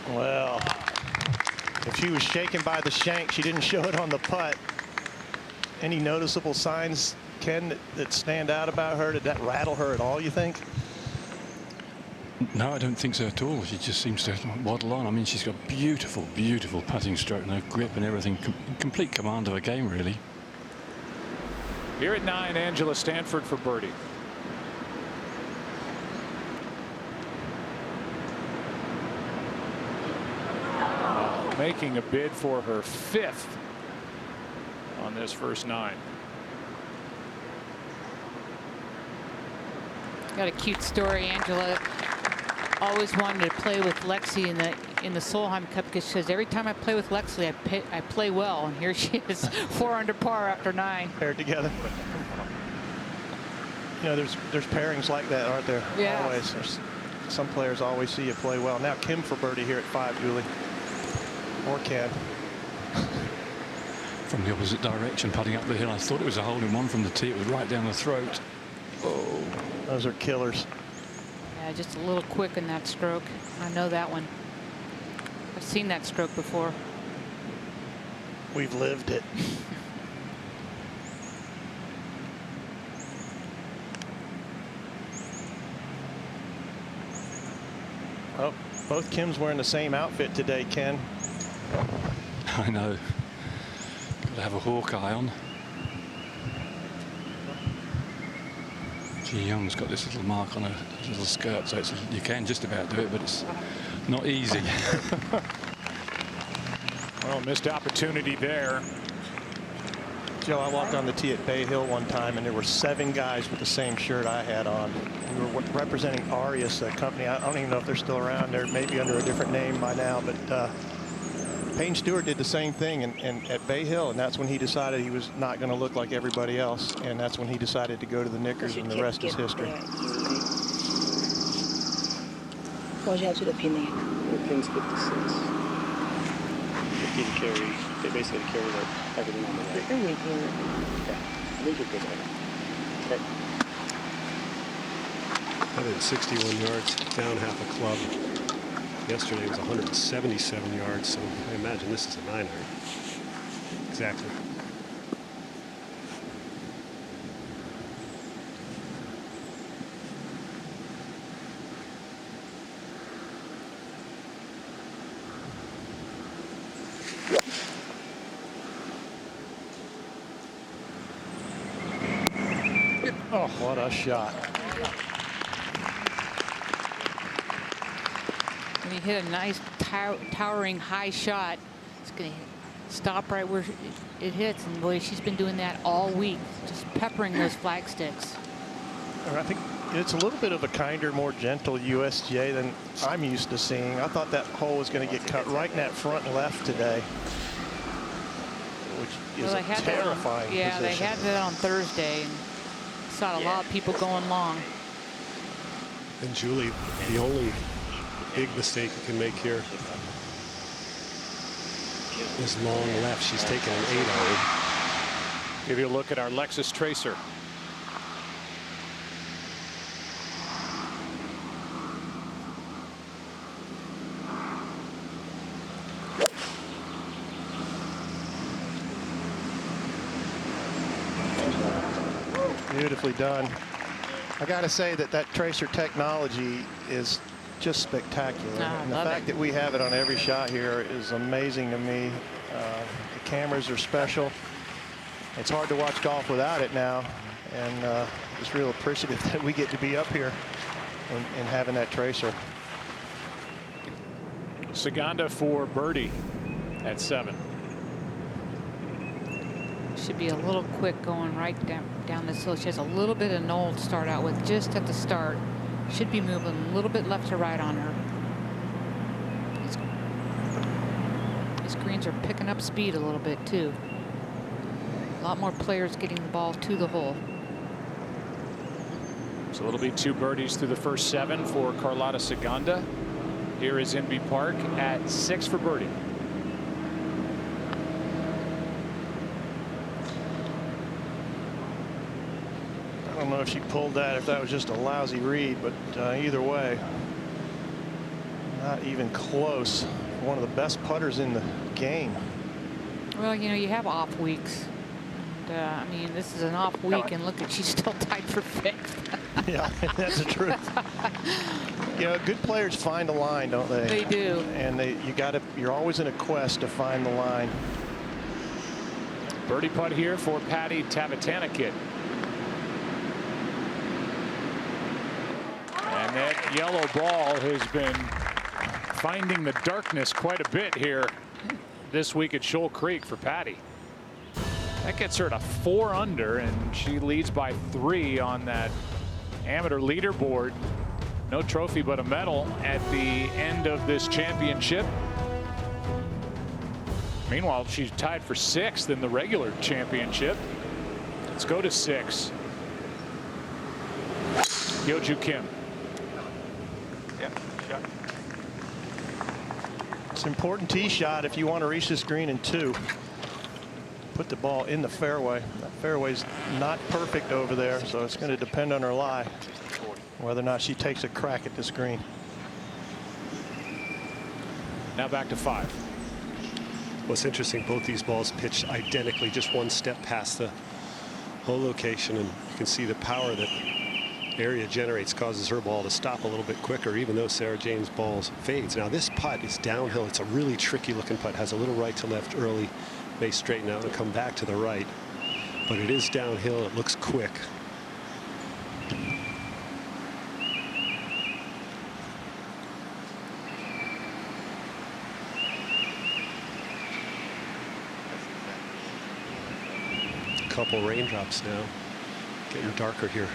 Well, if she was shaken by the shank, she didn't show it on the putt. Any noticeable signs, Ken, that stand out about her? Did that rattle her at all, you think? No, I don't think so at all. She just seems to waddle on. I mean, she's got beautiful, beautiful putting stroke, no grip and everything. Complete command of her game, really. Here at 9, Angela Stanford for birdie. Making a bid for her 5th on this first 9. Got a cute story. Angela always wanted to play with Lexi in the Solheim Cup because she says every time I play with Lexi, I play well, and here she is 4 under par after 9. Paired together. You know, there's pairings like that, aren't there? Yeah. Always. Some players always see you play well. Now Kim for birdie here at 5, Julie. Or Ken. From the opposite direction, putting up the hill. I thought it was a hole-in-one from the tee. It was right down the throat. Oh, those are killers. Yeah, just a little quick in that stroke. I know that one. I've seen that stroke before. We've lived it. Oh, both Kims wearing the same outfit today, Ken. I know. Got to have a Hawkeye on. Ji Young's got this little mark on her little skirt, so you can just about do it, but it's not easy. Well, missed opportunity there. Joe, I walked on the tee at Bay Hill one time, and there were 7 guys with the same shirt I had on. We were representing Arias, a company. I don't even know if they're still around. They're maybe under a different name by now, but Payne Stewart did the same thing at Bay Hill, and that's when he decided he was not going to look like everybody else, and that's when he decided to go to the Knickers, and the rest is history. What you have to the pinning? The pin's 56. 15 carry. They basically carry everything on the right. Yeah, I think you're good at it. Okay. 161 yards, down half a club. Yesterday was 177 yards, so I imagine this is a 9-iron. Exactly. Oh, what a shot. When you hit a nice towering high shot, it's going to stop right where it hits. And boy, she's been doing that all week, just peppering those flag sticks. I think it's a little bit of a kinder, more gentle USGA than I'm used to seeing. I thought that hole was going to get cut right in that front left today, which is a terrifying position. Yeah, they had that on Thursday, and saw a lot of people going long. And Julie, the only big mistake you can make here is long left. She's taken an 8-iron. Give you a look at our Lexus Tracer. Beautifully done. I got to say that Tracer technology is just spectacular. I And the love fact it. that we have it on every shot here is amazing to me. The cameras are special. It's hard to watch golf without it now, and just real appreciative that we get to be up here and having that tracer. Saganda for birdie at 7. Should be a little quick going right down this hill. She has a little bit of knoll to start out with just at the start. Should be moving a little bit left to right on her. These greens are picking up speed a little bit too. A lot more players getting the ball to the hole. So it'll be 2 birdies through the first 7 for Carlota Saganda. Here is Inbee Park at 6 for birdie. I don't know if she pulled that, if that was just a lousy read, but either way, not even close. One of the best putters in the game. Well, you know, you have off weeks. And, I mean, this is an off week, and look, she's still tied for 5th. Yeah, that's the truth. You know, good players find a line, don't they? They do. And you're always in a quest to find the line. Birdie putt here for Patty Tavatanakit. And that yellow ball has been finding the darkness quite a bit here this week at Shoal Creek for Patty. That gets her to 4 under, and she leads by 3 on that amateur leaderboard. No trophy but a medal at the end of this championship. Meanwhile, she's tied for 6th in the regular championship. Let's go to 6. Yeoju Kim. It's an important tee shot if you want to reach this green in 2. Put the ball in the fairway. That fairway's not perfect over there, so it's going to depend on her lie whether or not she takes a crack at this green. Now back to 5. What's interesting, both these balls pitched identically, just 1 step past the hole location, and you can see the power that Area generates causes her ball to stop a little bit quicker, even though Sarah Jane's ball fades. Now this putt is downhill. It's a really tricky looking putt. Has a little right to left early. May straighten out and come back to the right, but it is downhill. It looks quick. A couple raindrops now. Getting darker here.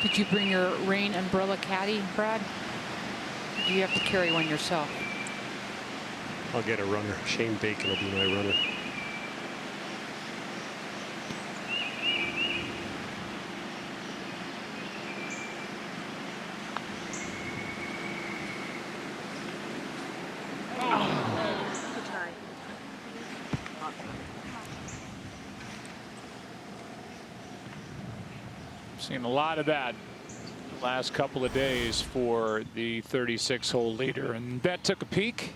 Did you bring your rain umbrella caddy, Brad? Or do you have to carry one yourself? I'll get a runner. Shane Bacon will be my runner. Seen a lot of that the last couple of days for the 36-hole leader, and that took a peek,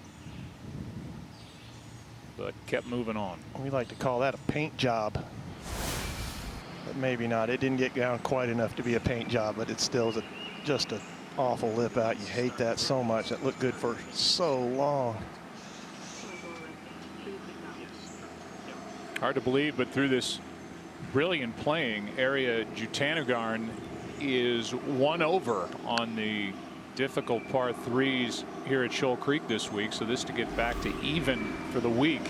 but kept moving on. We like to call that a paint job, but maybe not. It didn't get down quite enough to be a paint job, but it still is just an awful lip out. You hate that so much. It looked good for so long. Hard to believe, but through this brilliant playing, Area Jutanagarn is 1 over on the difficult par 3s here at Shoal Creek this week. So this to get back to even for the week.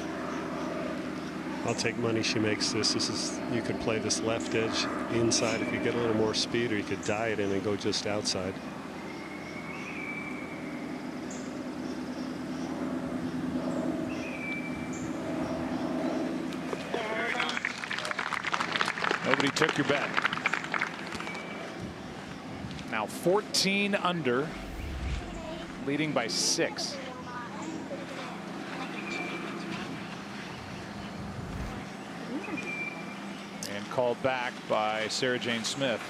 I'll take money she makes this. This is, you could play this left edge inside if you get a little more speed, or you could die it in and go just outside. Nobody took your bet. Now 14 under, leading by 6. And called back by Sarah Jane Smith.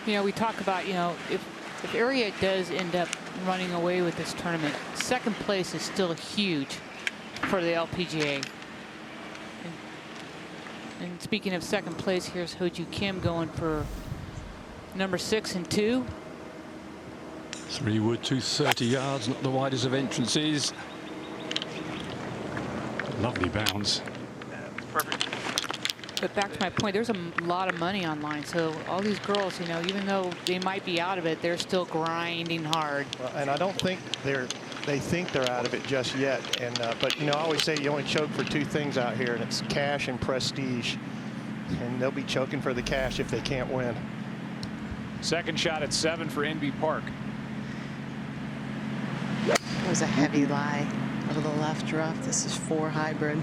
You know, we talk about, you know, if Area does end up running away with this tournament, 2nd place is still huge for the LPGA. And speaking of 2nd place, here's Hoju Kim going for number 6 and 2. 3 wood, 230 yards, not the widest of entrances. Lovely bounce. But back to my point, there's a lot of money online. So all these girls, you know, even though they might be out of it, they're still grinding hard. Well, and I don't think they think they're out of it just yet. And but you know, I always say you only choke for 2 things out here, and it's cash and prestige. And they'll be choking for the cash if they can't win. Second shot at 7 for Inbee Park. It was a heavy lie over the left rough. This is 4 hybrid.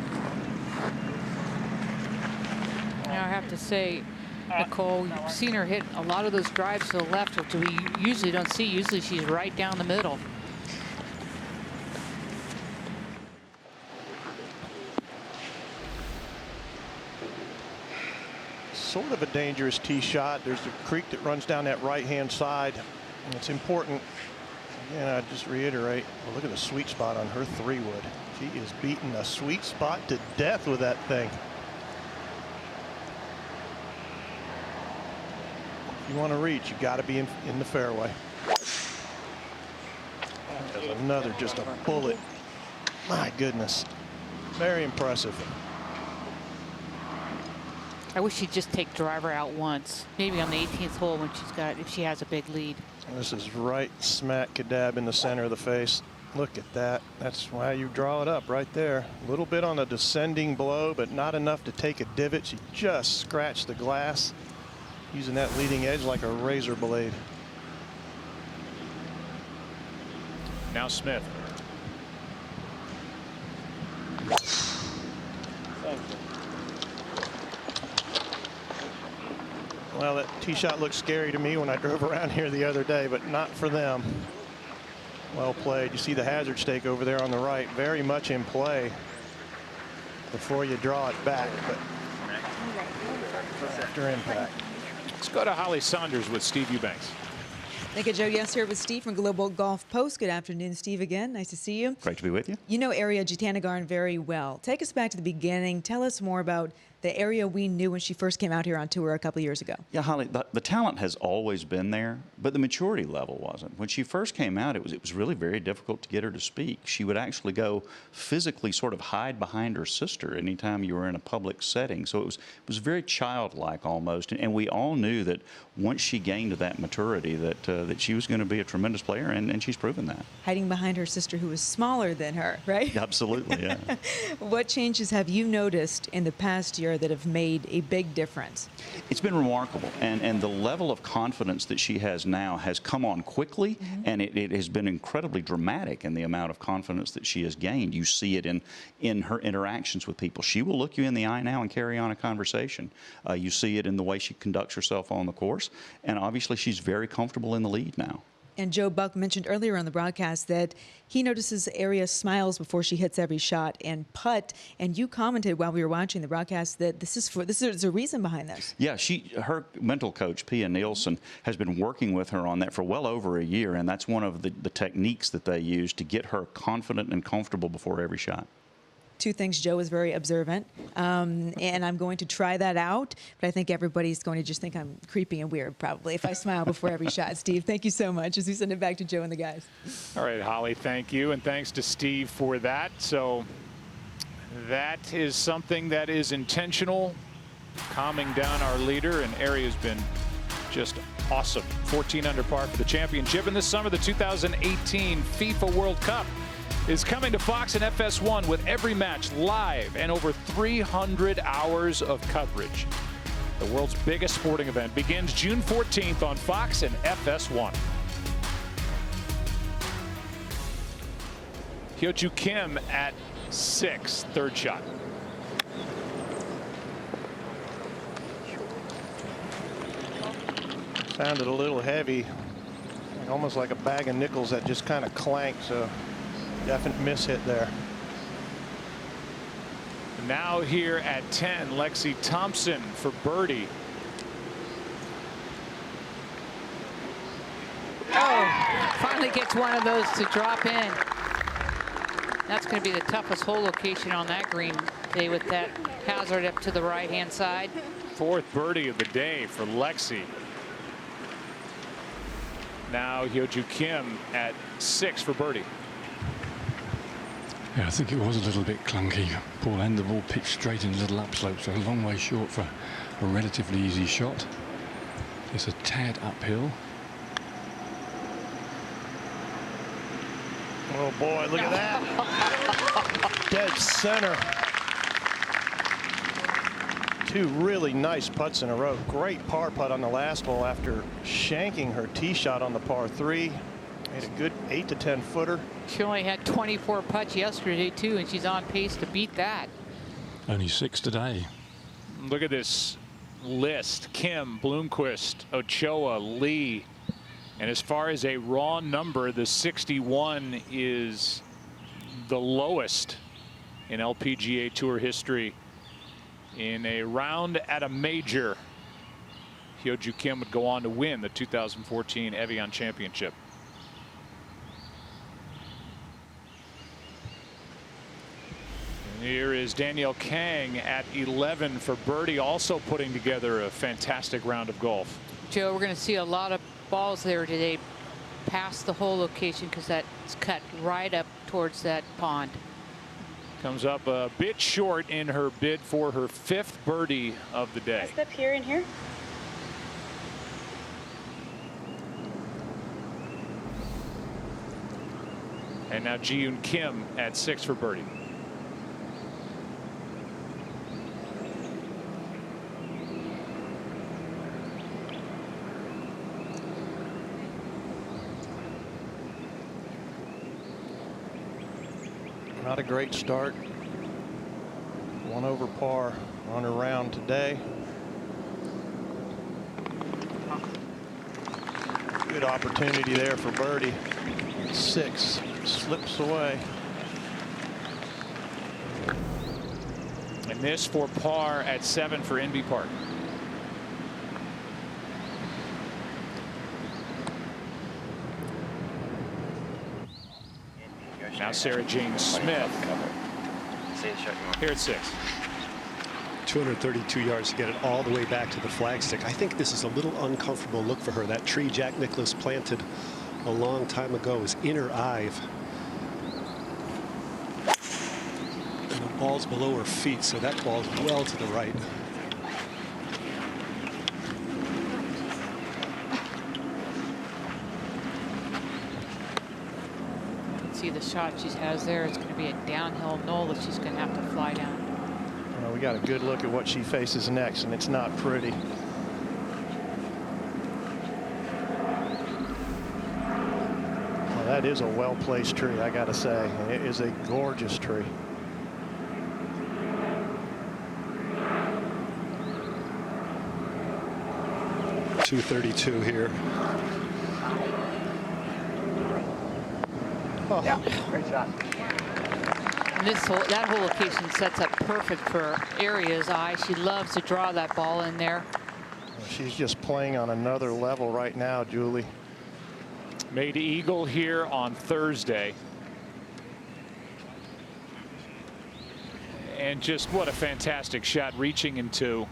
Now I have to say, Nicole, you've seen her hit a lot of those drives to the left, which we usually don't see. Usually she's right down the middle. Sort of a dangerous tee shot. There's a creek that runs down that right-hand side, and it's important. Again, I just reiterate, well, look at the sweet spot on her 3-wood. She is beating a sweet spot to death with that thing. If you want to reach, you got to be in the fairway. There's another, just a bullet. My goodness, very impressive. I wish she'd just take driver out once, maybe on the 18th hole when if she has a big lead. This is right smack dab in the center of the face. Look at that. That's why you draw it up right there. A little bit on a descending blow, but not enough to take a divot. She just scratched the glass, using that leading edge like a razor blade. Now Smith. Well, that tee shot looked scary to me when I drove around here the other day, but not for them. Well played. You see the hazard stake over there on the right, very much in play before you draw it back, but after impact. Let's go to Holly Saunders with Steve Eubanks. Thank you, Joe. Yes, here with Steve from Global Golf Post. Good afternoon, Steve, again. Nice to see you. Great to be with you. You know Ariya Jutanugarn very well. Take us back to the beginning. Tell us more about the Ariya we knew when she first came out here on tour a couple years ago. Yeah, Holly, the talent has always been there, but the maturity level wasn't. When she first came out, it was really very difficult to get her to speak. She would actually go physically sort of hide behind her sister anytime you were in a public setting. So it was very childlike almost, and we all knew that once she gained that maturity that she was going to be a tremendous player, and she's proven that. Hiding behind her sister who was smaller than her, right? Absolutely, yeah. What changes have you noticed in the past year that have made a big difference? It's been remarkable, and the level of confidence that she has now has come on quickly, and it has been incredibly dramatic in the amount of confidence that she has gained. You see it in her interactions with people. She will look you in the eye now and carry on a conversation. You see it in the way she conducts herself on the course, and obviously she's very comfortable in the lead now. And Joe Buck mentioned earlier on the broadcast that he notices Ariya smiles before she hits every shot and putt. And you commented while we were watching the broadcast that this is a reason behind this. Yeah, her mental coach, Pia Nielsen, has been working with her on that for well over a year, and that's one of the techniques that they use to get her confident and comfortable before every shot. 2 things. Joe is very observant, and I'm going to try that out, but I think everybody's going to just think I'm creepy and weird probably if I smile before every shot. Steve, thank you so much as we send it back to Joe and the guys. All right, Holly, thank you, and thanks to Steve for that. So that is something that is intentional, calming down our leader, and Ariya's been just awesome. 14 under par for the championship, and this summer the 2018 FIFA World Cup is coming to Fox and FS1 with every match live and over 300 hours of coverage. The world's biggest sporting event begins June 14th on Fox and FS1. Hyo-Joo Kim at 6, third shot. Sounded a little heavy, almost like a bag of nickels that just kind of clanked, so definite miss hit there. Now here at 10, Lexi Thompson for birdie. Oh, finally gets one of those to drop in. That's going to be the toughest hole location on that green today with that hazard up to the right-hand side. 4th birdie of the day for Lexi. Now Hyo-Joo Kim at 6 for birdie. Yeah, I think it was a little bit clunky. Paul end the ball pitched straight in the little upslope, so a long way short for a relatively easy shot. It's a tad uphill. Oh boy, look at that. Dead center. 2 really nice putts in a row. Great par putt on the last hole after shanking her tee shot on the par 3. Made a good 8 to 10 footer. She only had 24 putts yesterday too, and she's on pace to beat that. Only 6 today. Look at this list: Kim, Bloomquist, Ochoa, Lee. And as far as a raw number, the 61 is the lowest in LPGA Tour history. In a round at a major, Hyo-Joo Kim would go on to win the 2014 Evian Championship. And here is Danielle Kang at 11 for birdie, also putting together a fantastic round of golf. Joe, we're going to see a lot of balls there today past the hole location because that's cut right up towards that pond. Comes up a bit short in her bid for her 5th birdie of the day. Step here and here. And now Ji-Yoon Kim at 6 for birdie. Not a great start. 1 over par on her round today. Good opportunity there for birdie. 6 slips away. And this for par at 7 for Inbee Park. Now Sarah Jane Smith here at 6. 232 yards to get it all the way back to the flagstick. I think this is a little uncomfortable look for her. That tree Jack Nicklaus planted a long time ago is in her eye. And the ball's below her feet, so that ball's well to the right. See the shot she has there. It's going to be a downhill knoll that she's going to have to fly down. We got a good look at what she faces next, and it's not pretty. Well, that is a well-placed tree, I got to say. It is a gorgeous tree. .232 here. Oh. Yeah, great shot. And that whole location sets up perfect for Aria's eye. She loves to draw that ball in there. She's just playing on another level right now, Julie. Made eagle here on Thursday. And just what a fantastic shot, reaching into,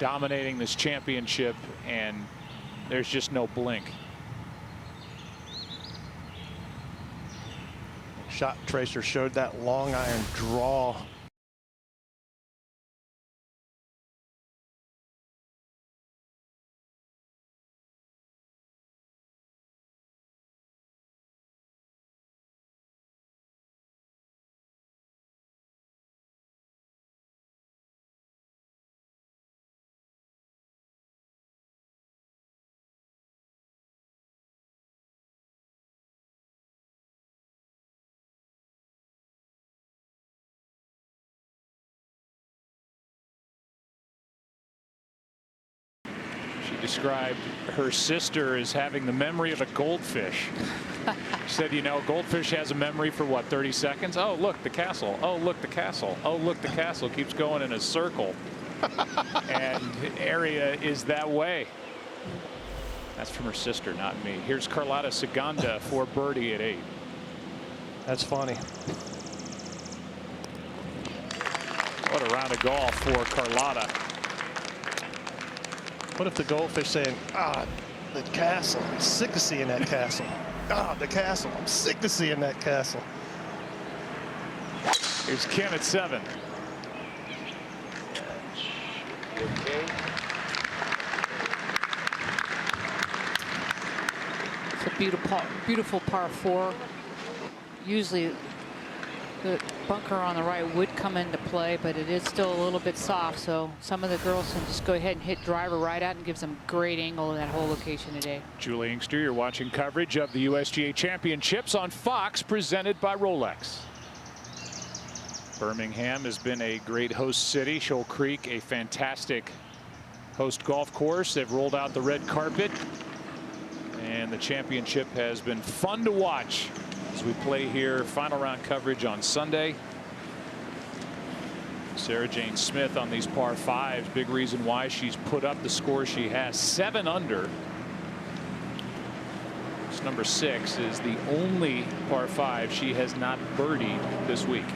dominating this championship, and there's just no blink. Shot tracer showed that long iron draw. Described her sister as having the memory of a goldfish. Said, you know, goldfish has a memory for what, 30 seconds? Oh, look, the castle. Oh, look, the castle. Oh, look, the castle. Keeps going in a circle. And Aria is that way. That's from her sister, not me. Here's Carlota Ciganda for birdie at 8. That's funny. What a round of golf for Carlota. What if the goldfish saying, ah, The castle. I'm sick of seeing that castle. Ah, the castle. I'm sick of seeing that castle. Here's Kim at 7. Okay. It's a beautiful par 4. Usually the bunker on the right would come into play, but it is still a little bit soft, so some of the girls can just go ahead and hit driver right out and gives them great angle in that whole location today. Julie Inkster, you're watching coverage of the USGA Championships on Fox, presented by Rolex. Birmingham has been a great host city. Shoal Creek, a fantastic host golf course. They've rolled out the red carpet, and the championship has been fun to watch as we play here. Final round coverage on Sunday. Sarah Jane Smith on these par 5s. Big reason why she's put up the score she has. 7 under. This number 6 is the only par 5 she has not birdied this week.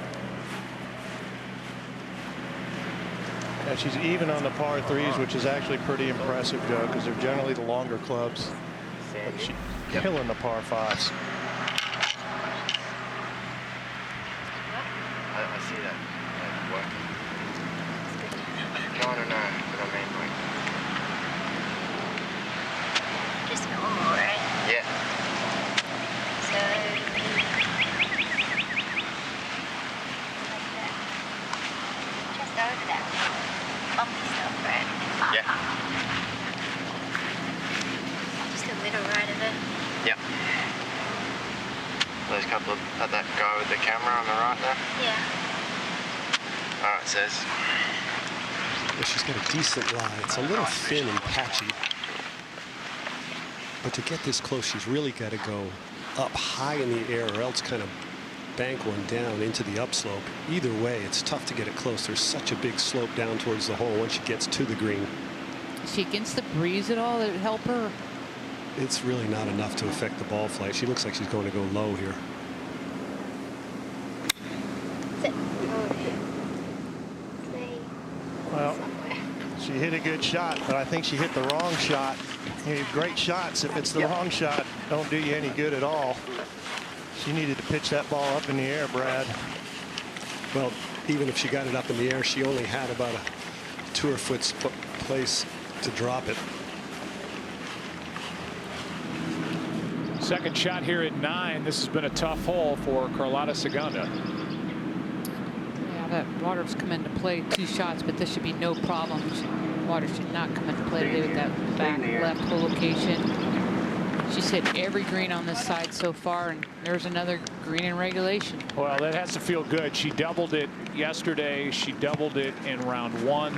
Yeah, she's even on the par 3s, which is actually pretty impressive, Joe, because they're generally the longer clubs. But she's killing the par 5s. I see that. Working. No, but I mean, like. Just normal, right? Yeah. So. Just over that bumpy stuff, right? Yeah. Just a little right of it. Yep. Those couple of that guy with the camera on the right there. Yeah. Oh, it says. Yeah, she's got a decent lie. It's a little thin and patchy. But to get this close, she's really got to go up high in the air, or else kind of bank one down into the upslope. Either way, it's tough to get it close. There's such a big slope down towards the hole once she gets to the green. Is she against the breeze at all that would help her? It's really not enough to affect the ball flight. She looks like she's going to go low here. Well, she hit a good shot, but I think she hit the wrong shot. You have great shots. If it's the wrong shot, don't do you any good at all. She needed to pitch that ball up in the air, Brad. Well, even if she got it up in the air, she only had about a 2 foot place to drop it. Second shot here at 9. This has been a tough hole for Carlota Ciganda. Yeah, that water's come into play 2 shots, but this should be no problem. Water should not come into play today with that back left hole location. She's hit every green on this side so far, and there's another green in regulation. Well, that has to feel good. She doubled it yesterday. She doubled it in round 1.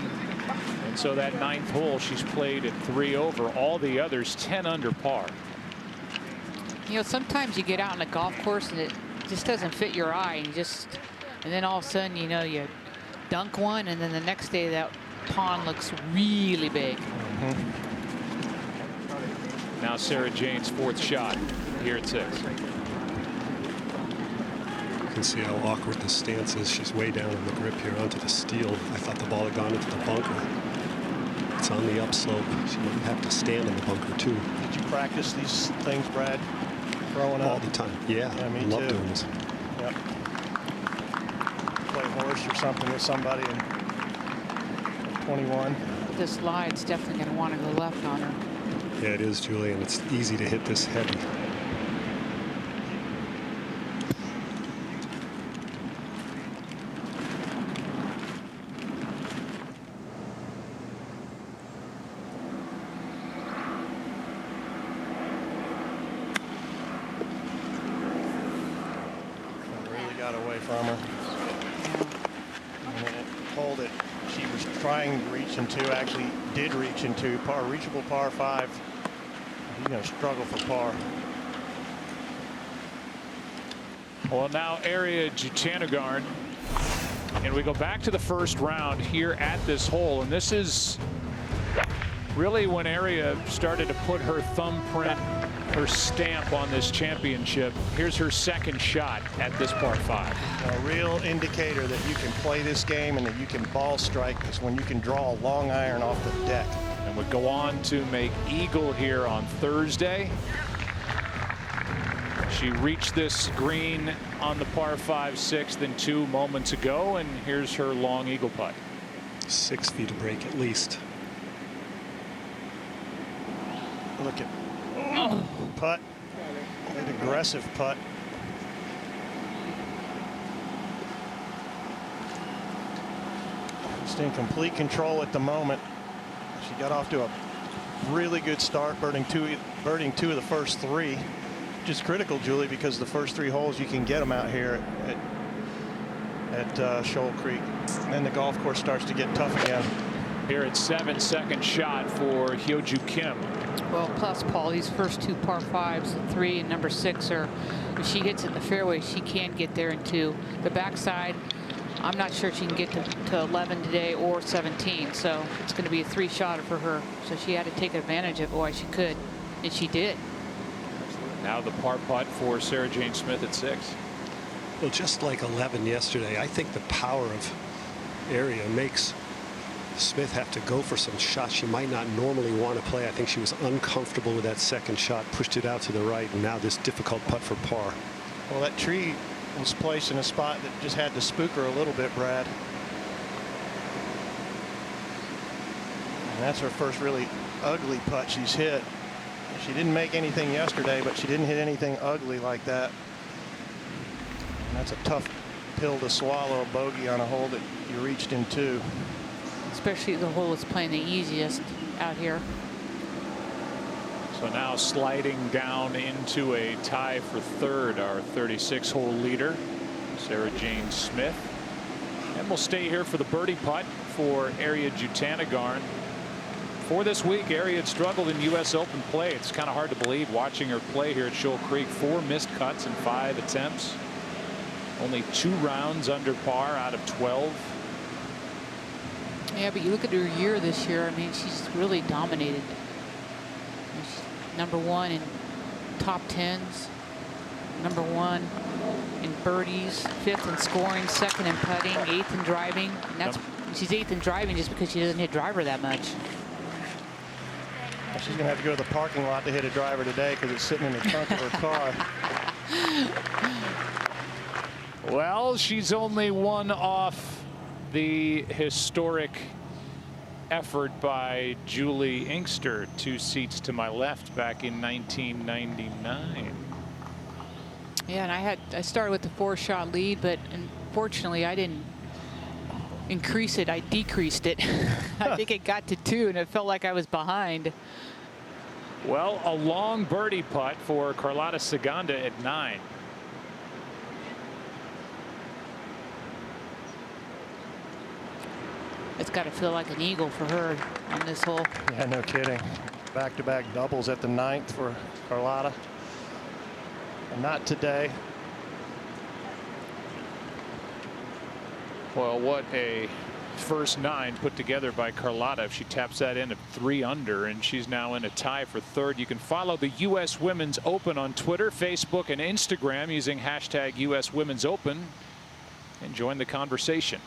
And so that 9th hole, she's played at 3 over. All the others 10 under par. You know, sometimes you get out on a golf course and it just doesn't fit your eye, and then all of a sudden, you know, you dunk one, and then the next day that pond looks really big. Now Sarah Jane's 4th shot here at 6. You can see how awkward the stance is. She's way down in the grip here onto the steel. I thought the ball had gone into the bunker. It's on the upslope. She might have to stand in the bunker too. Did you practice these things, Brad? Throwing all up? the time. Yeah, me love too. doing this. Yep. Play horse or something with somebody in 21. This line's definitely going to want to go left on her. Yeah, it is, Julie, and it's easy to hit this heavy. Really got away from her. And it hole that she was trying to reach into actually did reach into par, reachable par 5. You're going to struggle for par. Well, now Ariya Jutanugarn, and we go back to the first round here at this hole, and this is really when Ariya started to put her thumbprint, her stamp on this championship. Here's her 2nd shot at this par 5. A real indicator that you can play this game and that you can ball strike is when you can draw a long iron off the deck. And and would go on to make eagle here on Thursday. She reached this green on the par 5 6th and 2 moments ago, and here's her long eagle putt. 6 feet of break at least. Look at putt, an aggressive putt. Just in complete control at the moment. She got off to a really good start, birding two of the first 3, which is critical, Julie, because the first 3 holes you can get them out here at Shoal Creek. And then the golf course starts to get tough again. Here at 7, second shot for Hyoju Kim. Well, plus, Paul, these first 2 par 5s, 3 and number 6 are, if she hits it in the fairway, she can get there in 2. The backside, I'm not sure she can get to 11 today or 17, so it's going to be a 3-shotter for her. So she had to take advantage of it while she could, and she did. Now the par putt for Sarah Jane Smith at 6. Well, just like 11 yesterday, I think the power of area makes Smith have to go for some shots she might not normally want to play. I think she was uncomfortable with that second shot, pushed it out to the right, and now this difficult putt for par. Well, that tree was placed in a spot that just had to spook her a little bit, Brad. And that's her first really ugly putt she's hit. She didn't make anything yesterday, but she didn't hit anything ugly like that. And that's a tough pill to swallow, a bogey on a hole that you reached in 2. Especially the hole that's playing the easiest out here. So now sliding down into a tie for 3rd, our 36-hole leader, Sarah Jane Smith. And we'll stay here for the birdie putt for Ariya Jutanugarn. For this week, Ariya had struggled in U.S. Open play. It's kind of hard to believe watching her play here at Shoal Creek. 4 missed cuts in 5 attempts. Only 2 rounds under par out of 12. Yeah, but you look at her year this year, I mean, she's really dominated. She's #1 in top 10s, #1 in birdies, 5th in scoring, 2nd in putting, 8th in driving. And that's she's 8th in driving just because she doesn't hit driver that much. Well, she's going to have to go to the parking lot to hit a driver today because it's sitting in the trunk of her car. Well, she's only one off the historic effort by Julie Inkster, 2 seats to my left back in 1999. Yeah, and I started with the 4-shot lead, but unfortunately I didn't increase it. I decreased it. I think it got to 2, and it felt like I was behind. Well, a long birdie putt for Carlota Ciganda at 9. It's got to feel like an eagle for her on this hole. Yeah, no kidding. Back-to-back doubles at the 9th for Carlota. And not today. Well, what a first 9 put together by Carlota. If she taps that in at 3 under, and she's now in a tie for 3rd. You can follow the U.S. Women's Open on Twitter, Facebook, and Instagram using hashtag U.S. Women's Open and join the conversation.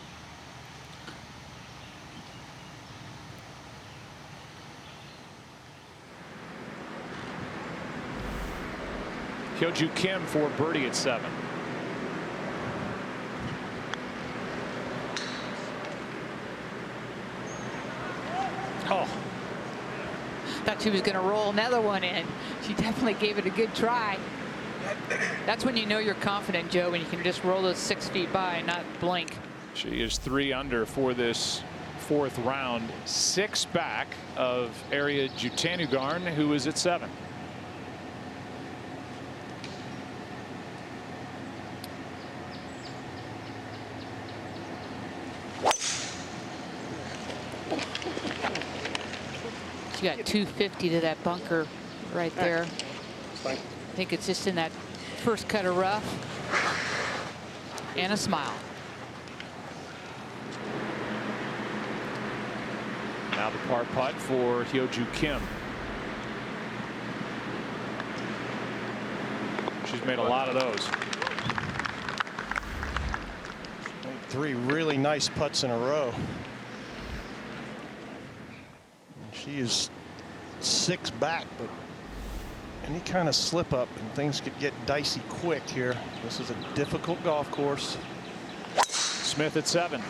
Hyoju Kim for birdie at 7. Oh, thought she was going to roll another one in. She definitely gave it a good try. That's when you know you're confident, Joe, when you can just roll those 6 feet by and not blink. She is 3 under for this 4th round, 6 back of Ariya Jutanugarn, who is at 7. She got 250 to that bunker right there. I think it's just in that first cut of rough. And a smile. Now the par putt for Hyoju Kim. She's made a lot of those. 3 really nice putts in a row. She is 6 back, but any kind of slip up and things could get dicey quick here. This is a difficult golf course. Smith at 7.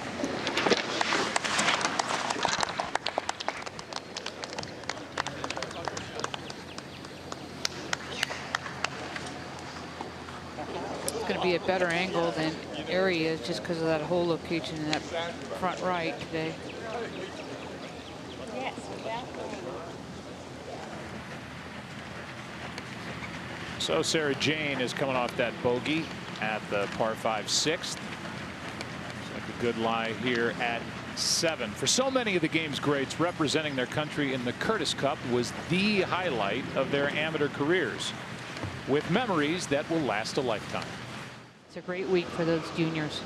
It's going to be a better angle than area just because of that hole location in that front right today. So Sarah Jane is coming off that bogey at the par 5 6th. Looks like a good lie here at 7. For so many of the game's greats, representing their country in the Curtis Cup was the highlight of their amateur careers, with memories that will last a lifetime. It's a great week for those juniors.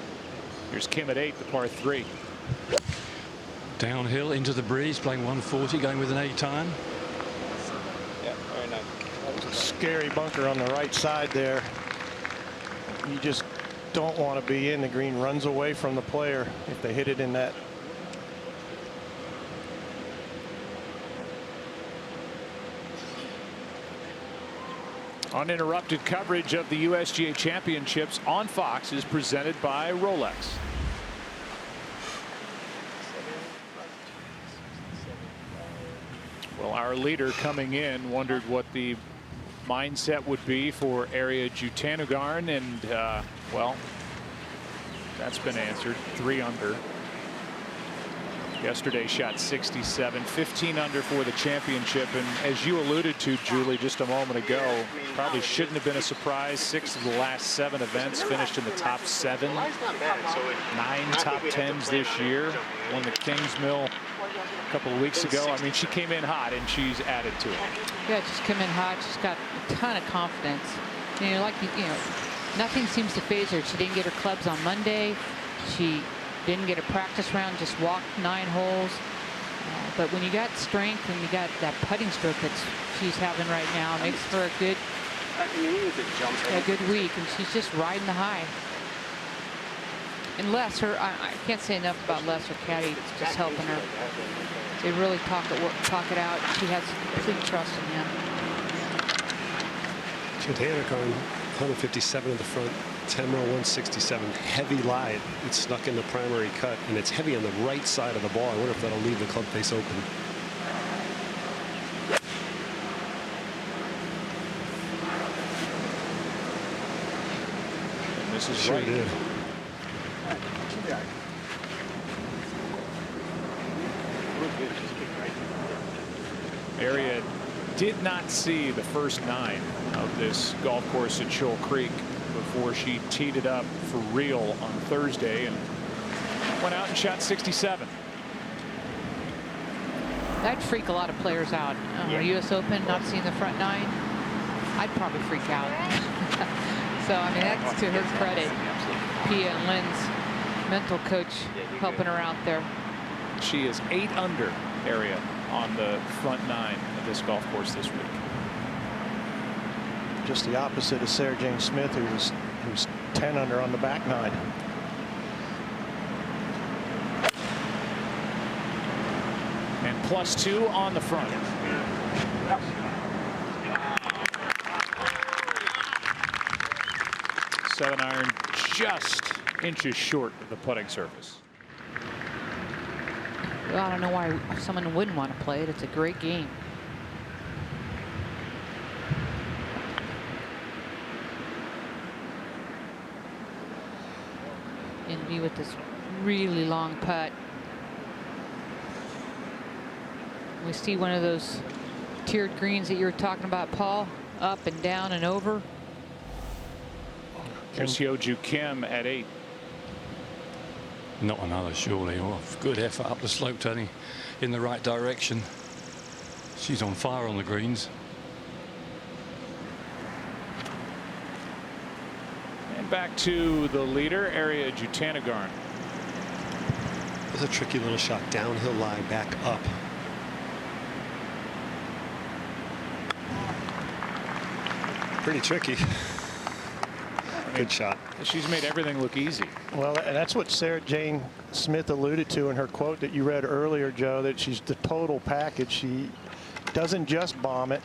Here's Kim at 8, the par 3. Downhill into the breeze, playing 140, going with an 8 iron. Yeah, very nice. That was a scary bunker on the right side there. You just don't want to be in. The green runs away from the player if they hit it in that. Uninterrupted coverage of the USGA Championships on Fox is presented by Rolex. Well, our leader coming in wondered what the mindset would be for Ariya Jutanugarn, and well, that's been answered. 3 under. Yesterday shot 67, 15 under for the championship, and as you alluded to, Julie, just a moment ago, probably shouldn't have been a surprise. 6 of the last 7 events finished in the top 7. 9 top 10s this year. Won the Kingsmill a couple of weeks ago. I mean, she came in hot and she's added to it. Yeah, she's come in hot. She's got a ton of confidence. You know, nothing seems to faze her. She didn't get her clubs on Monday. She didn't get a practice round, just walked 9 holes. But when you got strength and you got that putting stroke that she's having right now, it makes for a good week, and she's just riding the high. And Les, I can't say enough about Les, her caddy, just helping her. They really talk it out. She has complete trust in him. Jutanugarn, 157 in the front, 10 row 167. Heavy lie. It's stuck in the primary cut, and it's heavy on the right side of the ball. I wonder if that'll leave the club face open. And this is sure right. Did. Ariya did not see the first 9 of this golf course at Shoal Creek before she teed it up for real on Thursday and went out and shot 67. That'd freak a lot of players out. US Open, not seeing the front 9, I'd probably freak out. So, I mean, that's to her credit. Pia and Lynn's mental coach helping her out there. She is 8 under, Ariya, on the front 9 of this golf course this week. Just the opposite of Sarah Jane Smith, who's 10 under on the back 9. And +2 on the front. Seven iron just inches short of the putting surface. Well, I don't know why someone wouldn't want to play it. It's a great game. And me with this really long putt. We see one of those tiered greens that you were talking about, Paul, up and down and over. Here's Hyo-Joo Kim at 8. Not another, surely. Oh, good effort up the slope, turning in the right direction. She's on fire on the greens. And back to the leader, Ariya Jutanugarn. It's a tricky little shot. Downhill lie, back up. Pretty tricky. Good shot. She's made everything look easy. Well, and that's what Sarah Jane Smith alluded to in her quote that you read earlier, Joe, that she's the total package. She doesn't just bomb it.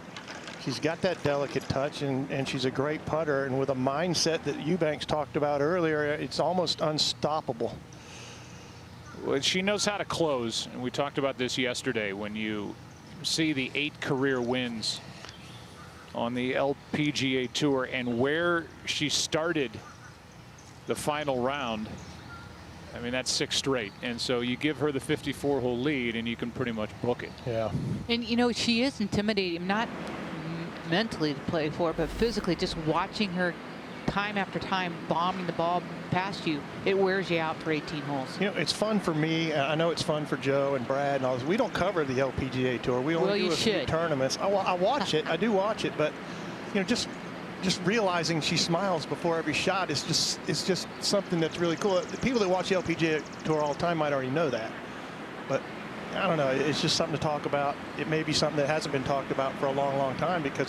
She's got that delicate touch, and she's a great putter. And with a mindset that Eubanks talked about earlier, it's almost unstoppable. Well, she knows how to close, and we talked about this yesterday. When you see the 8 career wins on the LPGA Tour and where she started the final round, I mean, that's 6 straight. And so you give her the 54-hole lead and you can pretty much book it. Yeah. And, you know, she is intimidating, not mentally to play for, but physically, just watching her time after time bombing the ball past you, it wears you out for 18 holes. You know, it's fun for me. I know it's fun for Joe and Brad and all this. We don't cover the LPGA Tour. We only do a few tournaments. I watch it. I do watch it, but you know, just realizing she smiles before every shot is just something that's really cool. The people that watch the LPGA Tour all the time might already know that, but I don't know. It's just something to talk about. It may be something that hasn't been talked about for a long, long time because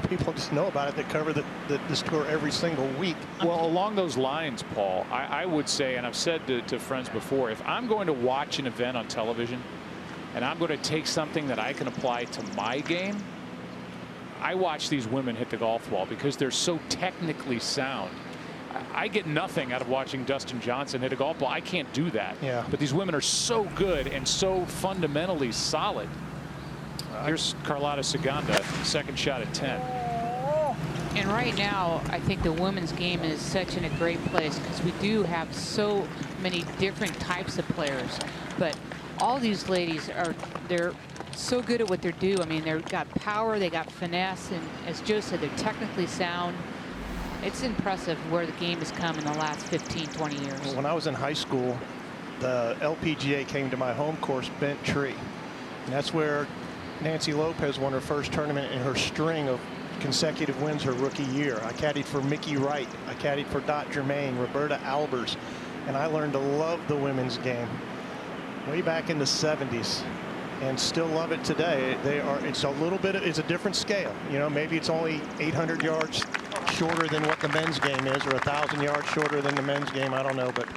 people just know about it. They cover this tour every single week. Well, along those lines, Paul, I would say, and I've said to friends before, if I'm going to watch an event on television and I'm going to take something that I can apply to my game, I watch these women hit the golf ball because they're so technically sound. I get nothing out of watching Dustin Johnson hit a golf ball. I can't do that. Yeah. But these women are so good and so fundamentally solid. Here's Carlota Ciganda, second shot at 10. And right now, I think the women's game is such in a great place because we do have so many different types of players. But all these ladies they're so good at what they do. I mean, they've got power, they got finesse, and as Joe said, they're technically sound. It's impressive where the game has come in the last 15, 20 years. When I was in high school, the LPGA came to my home course, Bent Tree. And that's where Nancy Lopez won her first tournament in her string of consecutive wins her rookie year. I caddied for Mickey Wright. I caddied for Dot Germain, Roberta Albers. And I learned to love the women's game way back in the 70s. And still love it today. It's a different scale. You know, maybe it's only 800 yards shorter than what the men's game is, or 1,000 yards shorter than the men's game. I don't know, but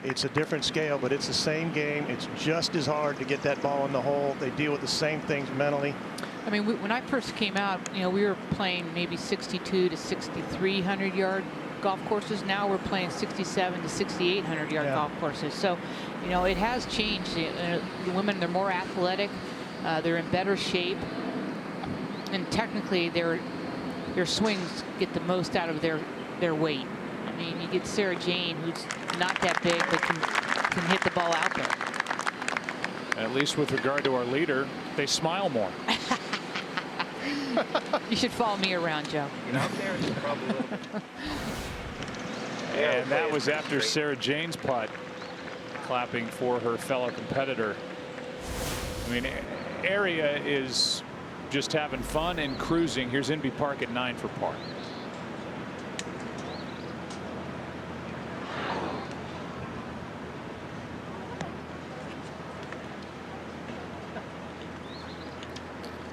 it's a different scale, but it's the same game. It's just as hard to get that ball in the hole. They deal with the same things mentally. I mean, when I first came out, you know, we were playing maybe 62 to 6,300 yard golf courses. Now we're playing 67 to 6,800 yard golf courses. So, you know, it has changed. The women, they're more athletic. They're in better shape. And technically, their swings get the most out of their weight. I mean, you get Sarah Jane, who's not that big, but can hit the ball out there. At least with regard to our leader, they smile more. You should follow me around, Joe. And that was after Sarah Jane's putt, clapping for her fellow competitor. I mean, Area is just having fun and cruising. Here's Inby Park at 9 for par.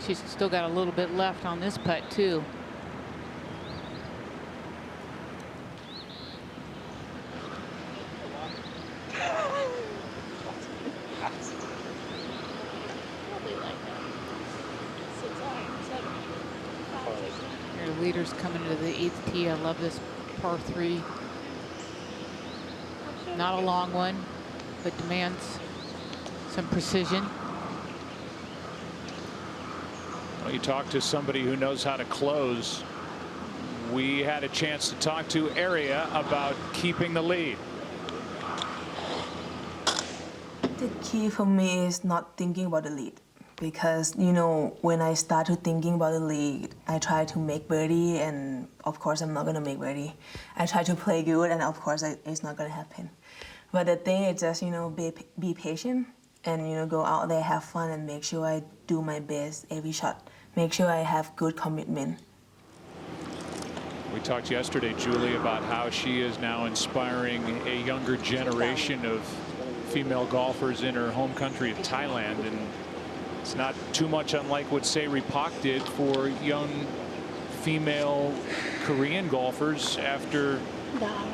She's still got a little bit left on this putt too. Your leader's coming to the 8th tee. I love this par 3. Not a long one, but demands some precision. Well, you talk to somebody who knows how to close. We had a chance to talk to Area about keeping the lead. The key for me is not thinking about the lead, because, you know, when I start to thinking about the lead, I try to make birdie, and of course I'm not going to make birdie. I try to play good, and of course it's not going to happen. But the thing is just, you know, be patient and, you know, go out there, have fun, and make sure I do my best every shot. Make sure I have good commitment. We talked yesterday, Julie, about how she is now inspiring a younger generation of female golfers in her home country of Thailand, and it's not too much unlike what Sae-Ri Pak did for young female Korean golfers after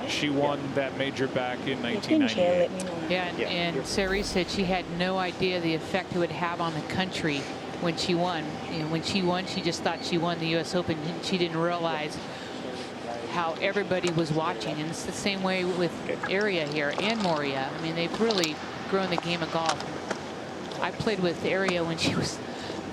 She won that major back in 1998. Yeah, and Sari said she had no idea the effect it would have on the country when she won. You know, when she won, she just thought she won the U.S. Open. She didn't realize how everybody was watching. And it's the same way with Aria here and Moria. I mean, they've really grown the game of golf. I played with Aria when she was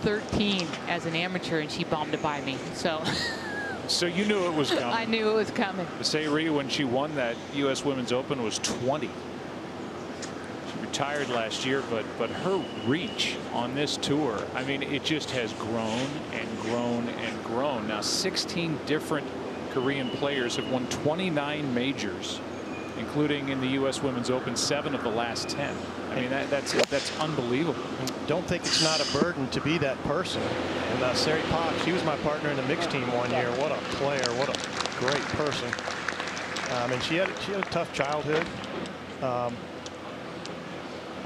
13 as an amateur, and she bombed it by me. So you knew it was coming. I knew it was coming. Sari, when she won that U.S. Women's Open, was 20. She retired last year, but her reach on this tour, I mean, it just has grown and grown and grown. Now 16 different Korean players have won 29 majors, including in the U.S. Women's Open 7 of the last 10. I mean, that's unbelievable. Don't think it's not a burden to be that person. And Sari Pak, she was my partner in the mixed team one year. What a player! What a great person. And she had a tough childhood. I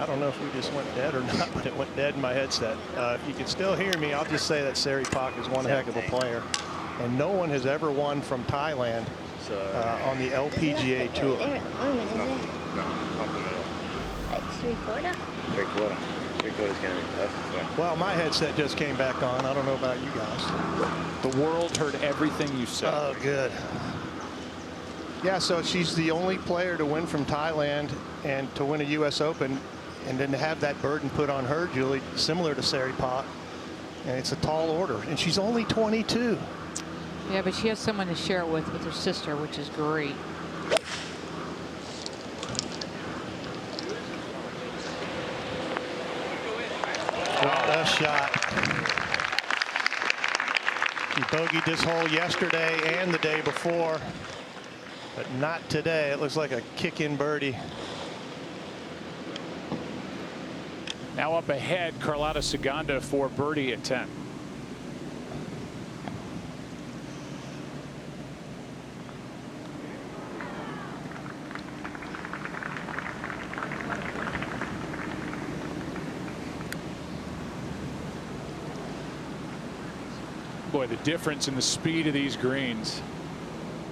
don't know if we just went dead or not, but it went dead in my headset. If you can still hear me, I'll just say that Sari Pak is one heck of a player, and no one has ever won from Thailand on the LPGA Tour. Three-quarter? Three-quarter. Three-quarter's going to be tough. Well, my headset just came back on. I don't know about you guys. The world heard everything you said. Oh, good. Yeah, so she's the only player to win from Thailand and to win a U.S. Open, and then to have that burden put on her, Julie, similar to Sari Pak. And it's a tall order. And she's only 22. Yeah, but she has someone to share it with her sister, which is great. What a shot. She bogeyed this hole yesterday and the day before, but not today. It looks like a kick-in birdie. Now up ahead, Carlota Ciganda for birdie at 10. Boy, the difference in the speed of these greens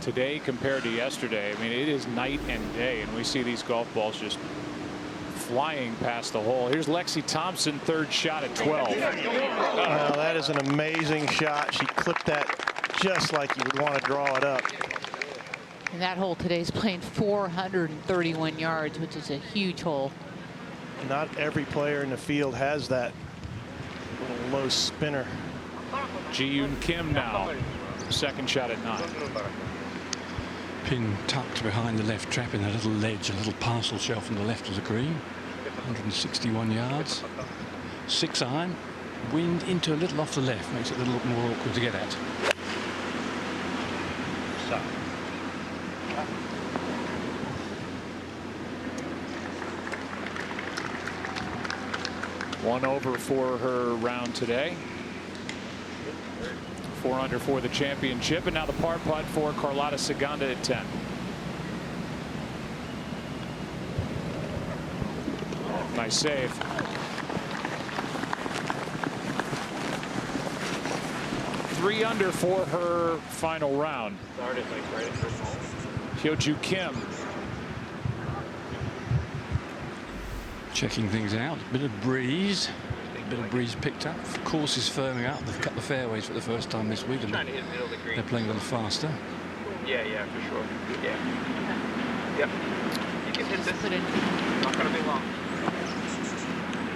today compared to yesterday. I mean, it is night and day, and we see these golf balls just flying past the hole. Here's Lexi Thompson, third shot at 12. Well, that is an amazing shot. She clipped that just like you would want to draw it up. And that hole today is playing 431 yards, which is a huge hole. Not every player in the field has that little low spinner. Ji-Yoon Kim now, second shot at 9. Pin tucked behind the left trap in a little ledge, a little parcel shelf on the left of the green. 161 yards. 6-iron. Wind into a little off the left, makes it a little more awkward to get at. One over for her round today. 4 under for the championship, and now the par putt for Carlota Ciganda at 10. Nice save. Three under for her final round. Hyo-Joo Kim. Checking things out. Bit of breeze. Bit of breeze picked up. Course is firming up. They've cut the fairways for the first time this week, and they're playing a little faster. Yeah, for sure. Yeah. Yep. You can hit this. Not gonna be long.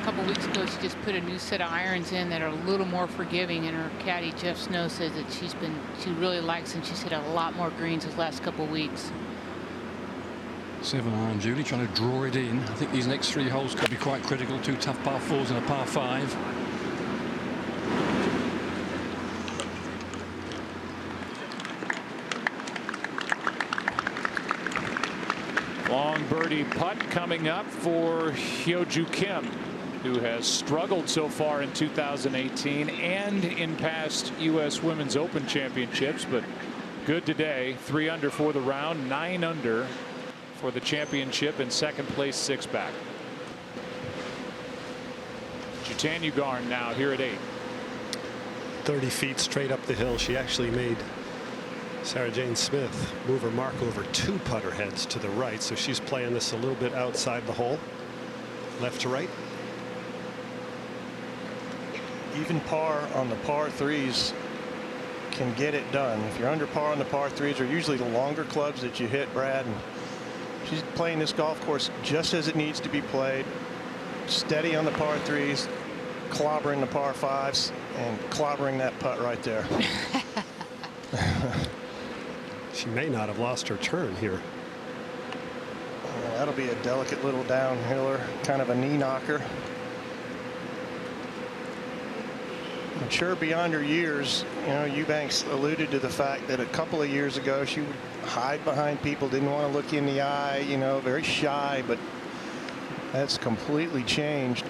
A couple weeks ago, she just put a new set of irons in that are a little more forgiving, and her caddy Jeff Snow says that she really likes them. She's hit a lot more greens these last couple weeks. 7-iron, Julie, trying to draw it in. I think these next 3 holes could be quite critical. 2 tough par 4s and a par 5. Long birdie putt coming up for Hyo-Joo Kim, who has struggled so far in 2018 and in past U.S. Women's Open championships, but good today. 3 under for the round, 9 under for the championship, in second place, 6 back. Jitanya Garn now here at 8. 30 feet straight up the hill. She actually made Sarah Jane Smith move her mark over 2 putter heads to the right, so she's playing this a little bit outside the hole, left to right. Even par on the par 3s can get it done. If you're under par on the par 3s, are usually the longer clubs that you hit, Brad. And she's playing this golf course just as it needs to be played. Steady on the par 3s, clobbering the par 5s, and clobbering that putt right there. She may not have lost her turn here. Yeah, that'll be a delicate little downhiller, kind of a knee knocker. Mature beyond her years. You know, Eubanks alluded to the fact that a couple of years ago she would hide behind people, didn't want to look in the eye, you know, very shy, but that's completely changed.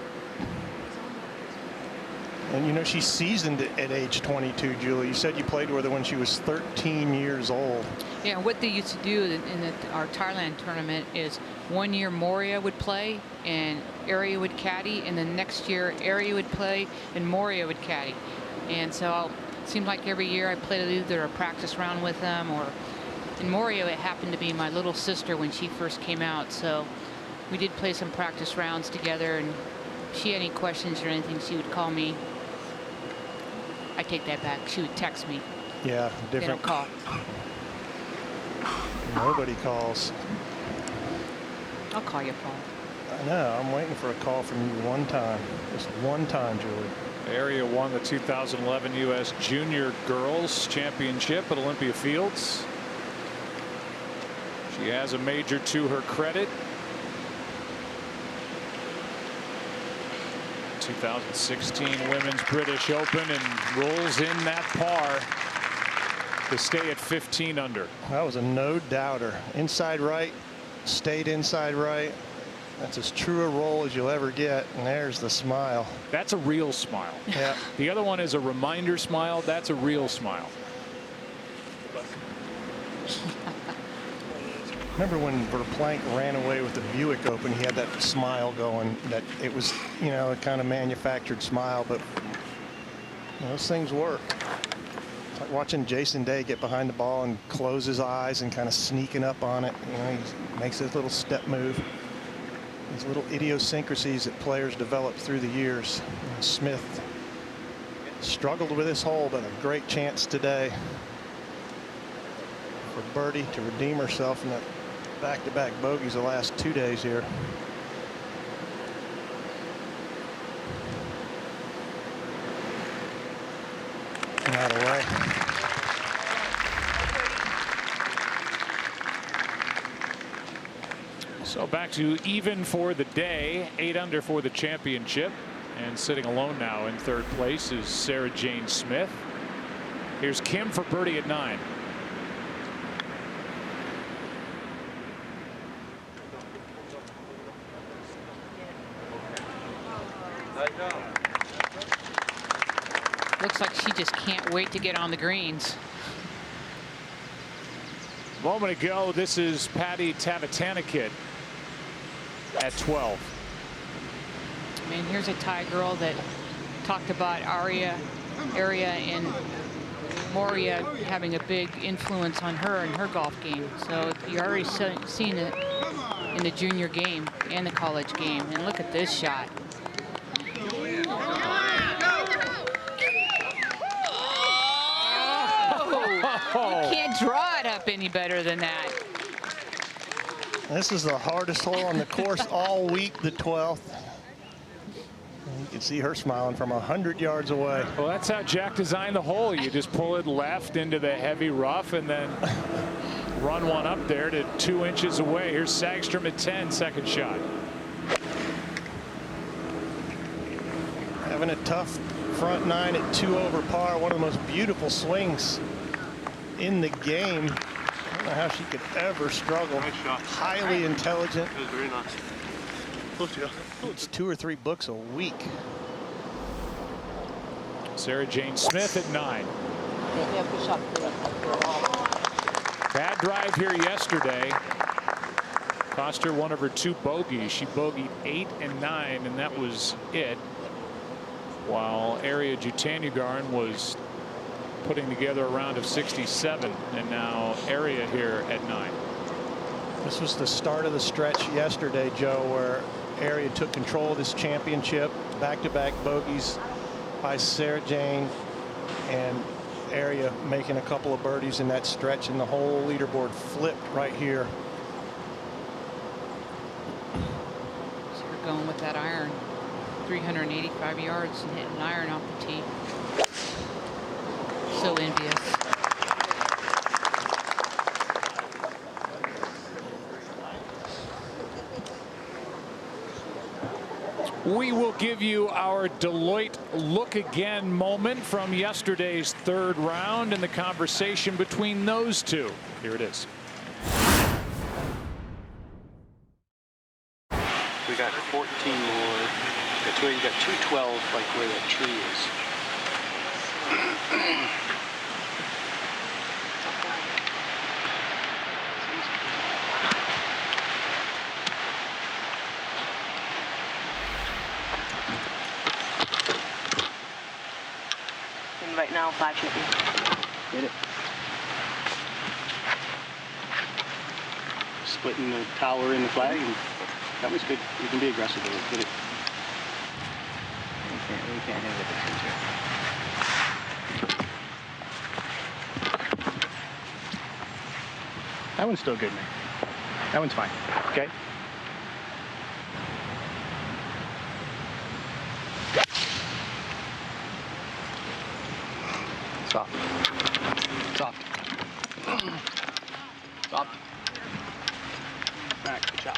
And you know, she's seasoned at age 22, Julie. You said you played with her when she was 13 years old. Yeah, what they used to do in our Thailand tournament is 1 year Moria would play and Aria would caddy, and then next year Aria would play and Moria would caddy. And so it seemed like every year I played either a practice round with them, or in Moria it happened to be my little sister when she first came out. So we did play some practice rounds together, and if she had any questions or anything, she would call me. I take that back. She would text me. Yeah, different. They don't call. Nobody calls. I'll call you, Paul. I know. I'm waiting for a call from you one time. Just one time, Julie. Aria won the 2011 U.S. Junior Girls Championship at Olympia Fields. She has a major to her credit. 2016 Women's British Open, and rolls in that par to stay at 15 under. That was a no doubter. Inside right, stayed inside right. That's as true a roll as you'll ever get. And there's the smile. That's a real smile. Yeah. The other one is a reminder smile. That's a real smile. Remember when Verplank ran away with the Buick Open, he had that smile going, that it was, you know, a kind of manufactured smile, but you know, those things work. It's like watching Jason Day get behind the ball and close his eyes and kind of sneaking up on it. You know, he makes his little step move. These little idiosyncrasies that players develop through the years. And Smith struggled with this hole, but a great chance today for birdie to redeem herself in that back-to-back bogeys the last 2 days here. Out of the way. So back to even for the day, 8 under for the championship, and sitting alone now in third place is Sarah Jane Smith. Here's Kim for birdie at 9. Looks like she just can't wait to get on the greens. A moment ago, this is Patty Tavatanakit at 12. I mean, here's a Thai girl that talked about Aria and Moria having a big influence on her and her golf game. So you're already seeing it in the junior game and the college game. And look at this shot. You can't draw it up any better than that. This is the hardest hole on the course all week, the 12th. You can see her smiling from 100 yards away. Well, that's how Jack designed the hole. You just pull it left into the heavy rough and then run one up there to 2 inches away. Here's Sagstrom at 10, second shot. Having a tough front 9 at 2 over par. One of the most beautiful swings in the game. I don't know how she could ever struggle. Nice shot. Highly intelligent. That was very nice. Close to go. It's 2 or 3 books a week. Sarah Jane Smith at 9. Bad drive here yesterday. Cost her one of her 2 bogeys. She bogeyed 8 and 9, and that was it. While Aria Jutanugarn was putting together a round of 67, and now Aria here at 9. This was the start of the stretch yesterday, Joe, where Aria took control of this championship. Back-to-back bogeys by Sarah Jane, and Aria making a couple of birdies in that stretch, and the whole leaderboard flipped right here. So we're going with that iron, 385 yards, and hitting an iron off the tee. So envious. We will give you our Deloitte look again moment from yesterday's third round and the conversation between those two. Here it is. We got 14 more. That's where you got 212, like where that tree is. And right now, 5 chipping. Hit it. Splitting the tower and the flag, and that was good. You can be aggressive with it. Hit it. We can't hit it with the two. That one's still good, man. That one's fine. Okay. Soft. Soft. Soft. Back. Good job.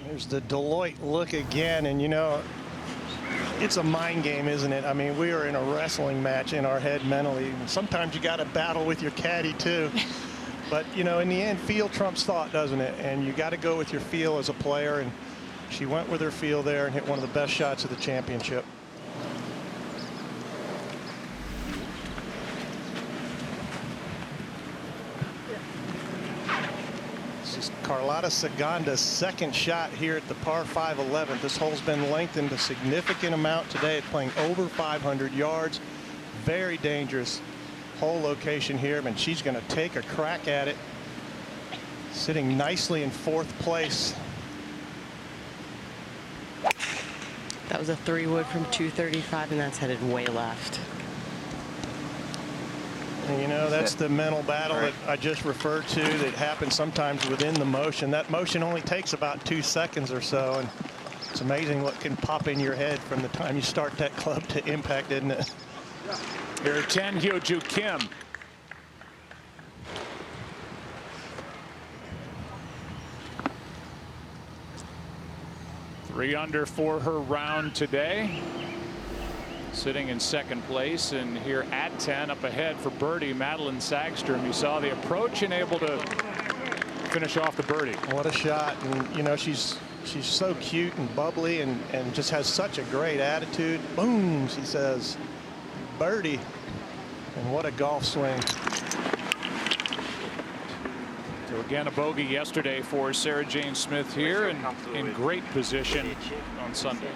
There's the Deloitte look again, and you know, it's a mind game, isn't it? I mean, we are in a wrestling match in our head mentally. Sometimes you got to battle with your caddy too. But you know, in the end, feel trumps thought, doesn't it? And you got to go with your feel as a player, and she went with her feel there and hit one of the best shots of the championship. This is Carlota Segonda's second shot here at the par 5 11th. This hole's been lengthened a significant amount today. It's playing over 500 yards. Very dangerous hole location here, and she's going to take a crack at it. Sitting nicely in 4th place. That was a 3-wood from 235, and that's headed way left. And you know, that's the mental battle that I just referred to that happens sometimes within the motion. That motion only takes about 2 seconds or so, and it's amazing what can pop in your head from the time you start that club to impact, isn't it? Here at 10, Hyo-Joo Kim. Three under for her round today. Sitting in 2nd place, and here at 10 up ahead for birdie, Madeline Sagstrom. You saw the approach and able to finish off the birdie. What a shot. And you know, she's so cute and bubbly and just has such a great attitude. Boom, she says, birdie. And what a golf swing. So again, a bogey yesterday for Sarah Jane Smith here, and in great position on Sunday.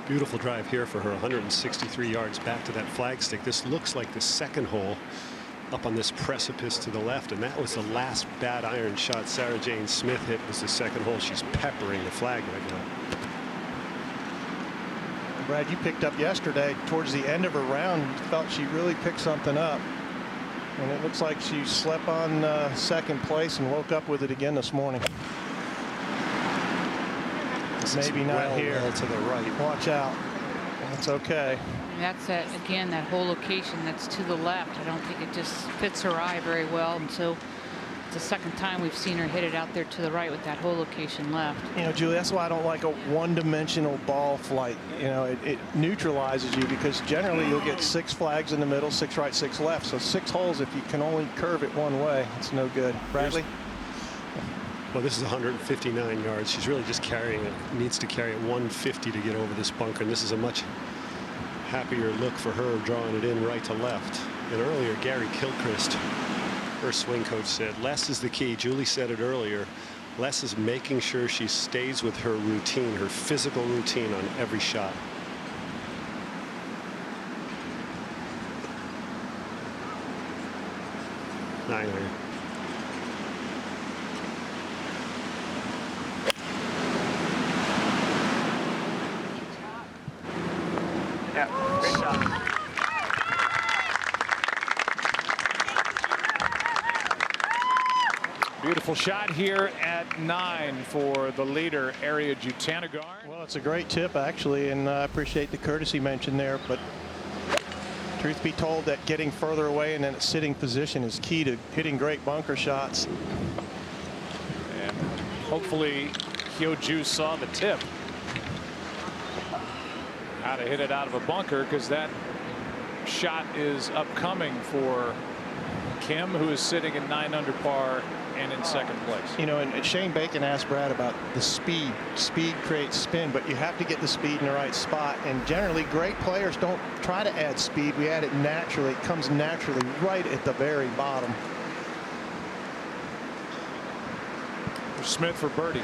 Beautiful drive here for her, 163 yards back to that flagstick. This looks like the second hole up on this precipice to the left, and that was the last bad iron shot Sarah Jane Smith hit, was the second hole. She's peppering the flag right now. Brad, you picked up yesterday towards the end of her round. You felt she really picked something up, and it looks like she slept on 2nd place and woke up with it again this morning. Maybe not here. To the right. Watch out. That's okay. And that's that again, that whole location that's to the left. I don't think it just fits her eye very well, and so it's the second time we've seen her hit it out there to the right with that whole location left. You know, Julie, that's why I don't like a one-dimensional ball flight. You know, it neutralizes you, because generally you'll get 6 flags in the middle, 6 right, 6 left. So 6 holes, if you can only curve it one way, it's no good. Bradley? Well, this is 159 yards. She's really just carrying it. Needs to carry it 150 to get over this bunker. And this is a much happier look for her, drawing it in right to left. And earlier, Gary Kilchrist, her swing coach, said less is the key. Julie said it earlier. Les is making sure she stays with her routine, her physical routine on every shot. Nine iron. Yeah, great shot. Beautiful shot here at 9 for the leader, Ariya Jutanugarn. Well, it's a great tip, actually, and I appreciate the courtesy mention there. But truth be told, that getting further away and then a sitting position is key to hitting great bunker shots. And hopefully Hyo-Ju saw the tip. How to hit it out of a bunker, because that shot is upcoming for Kim, who is sitting at 9 under par and in second place. You know, and Shane Bacon asked Brad about the speed. Speed creates spin, but you have to get the speed in the right spot. And generally, great players don't try to add speed. We add it naturally. It comes naturally right at the very bottom. Smith for birdie.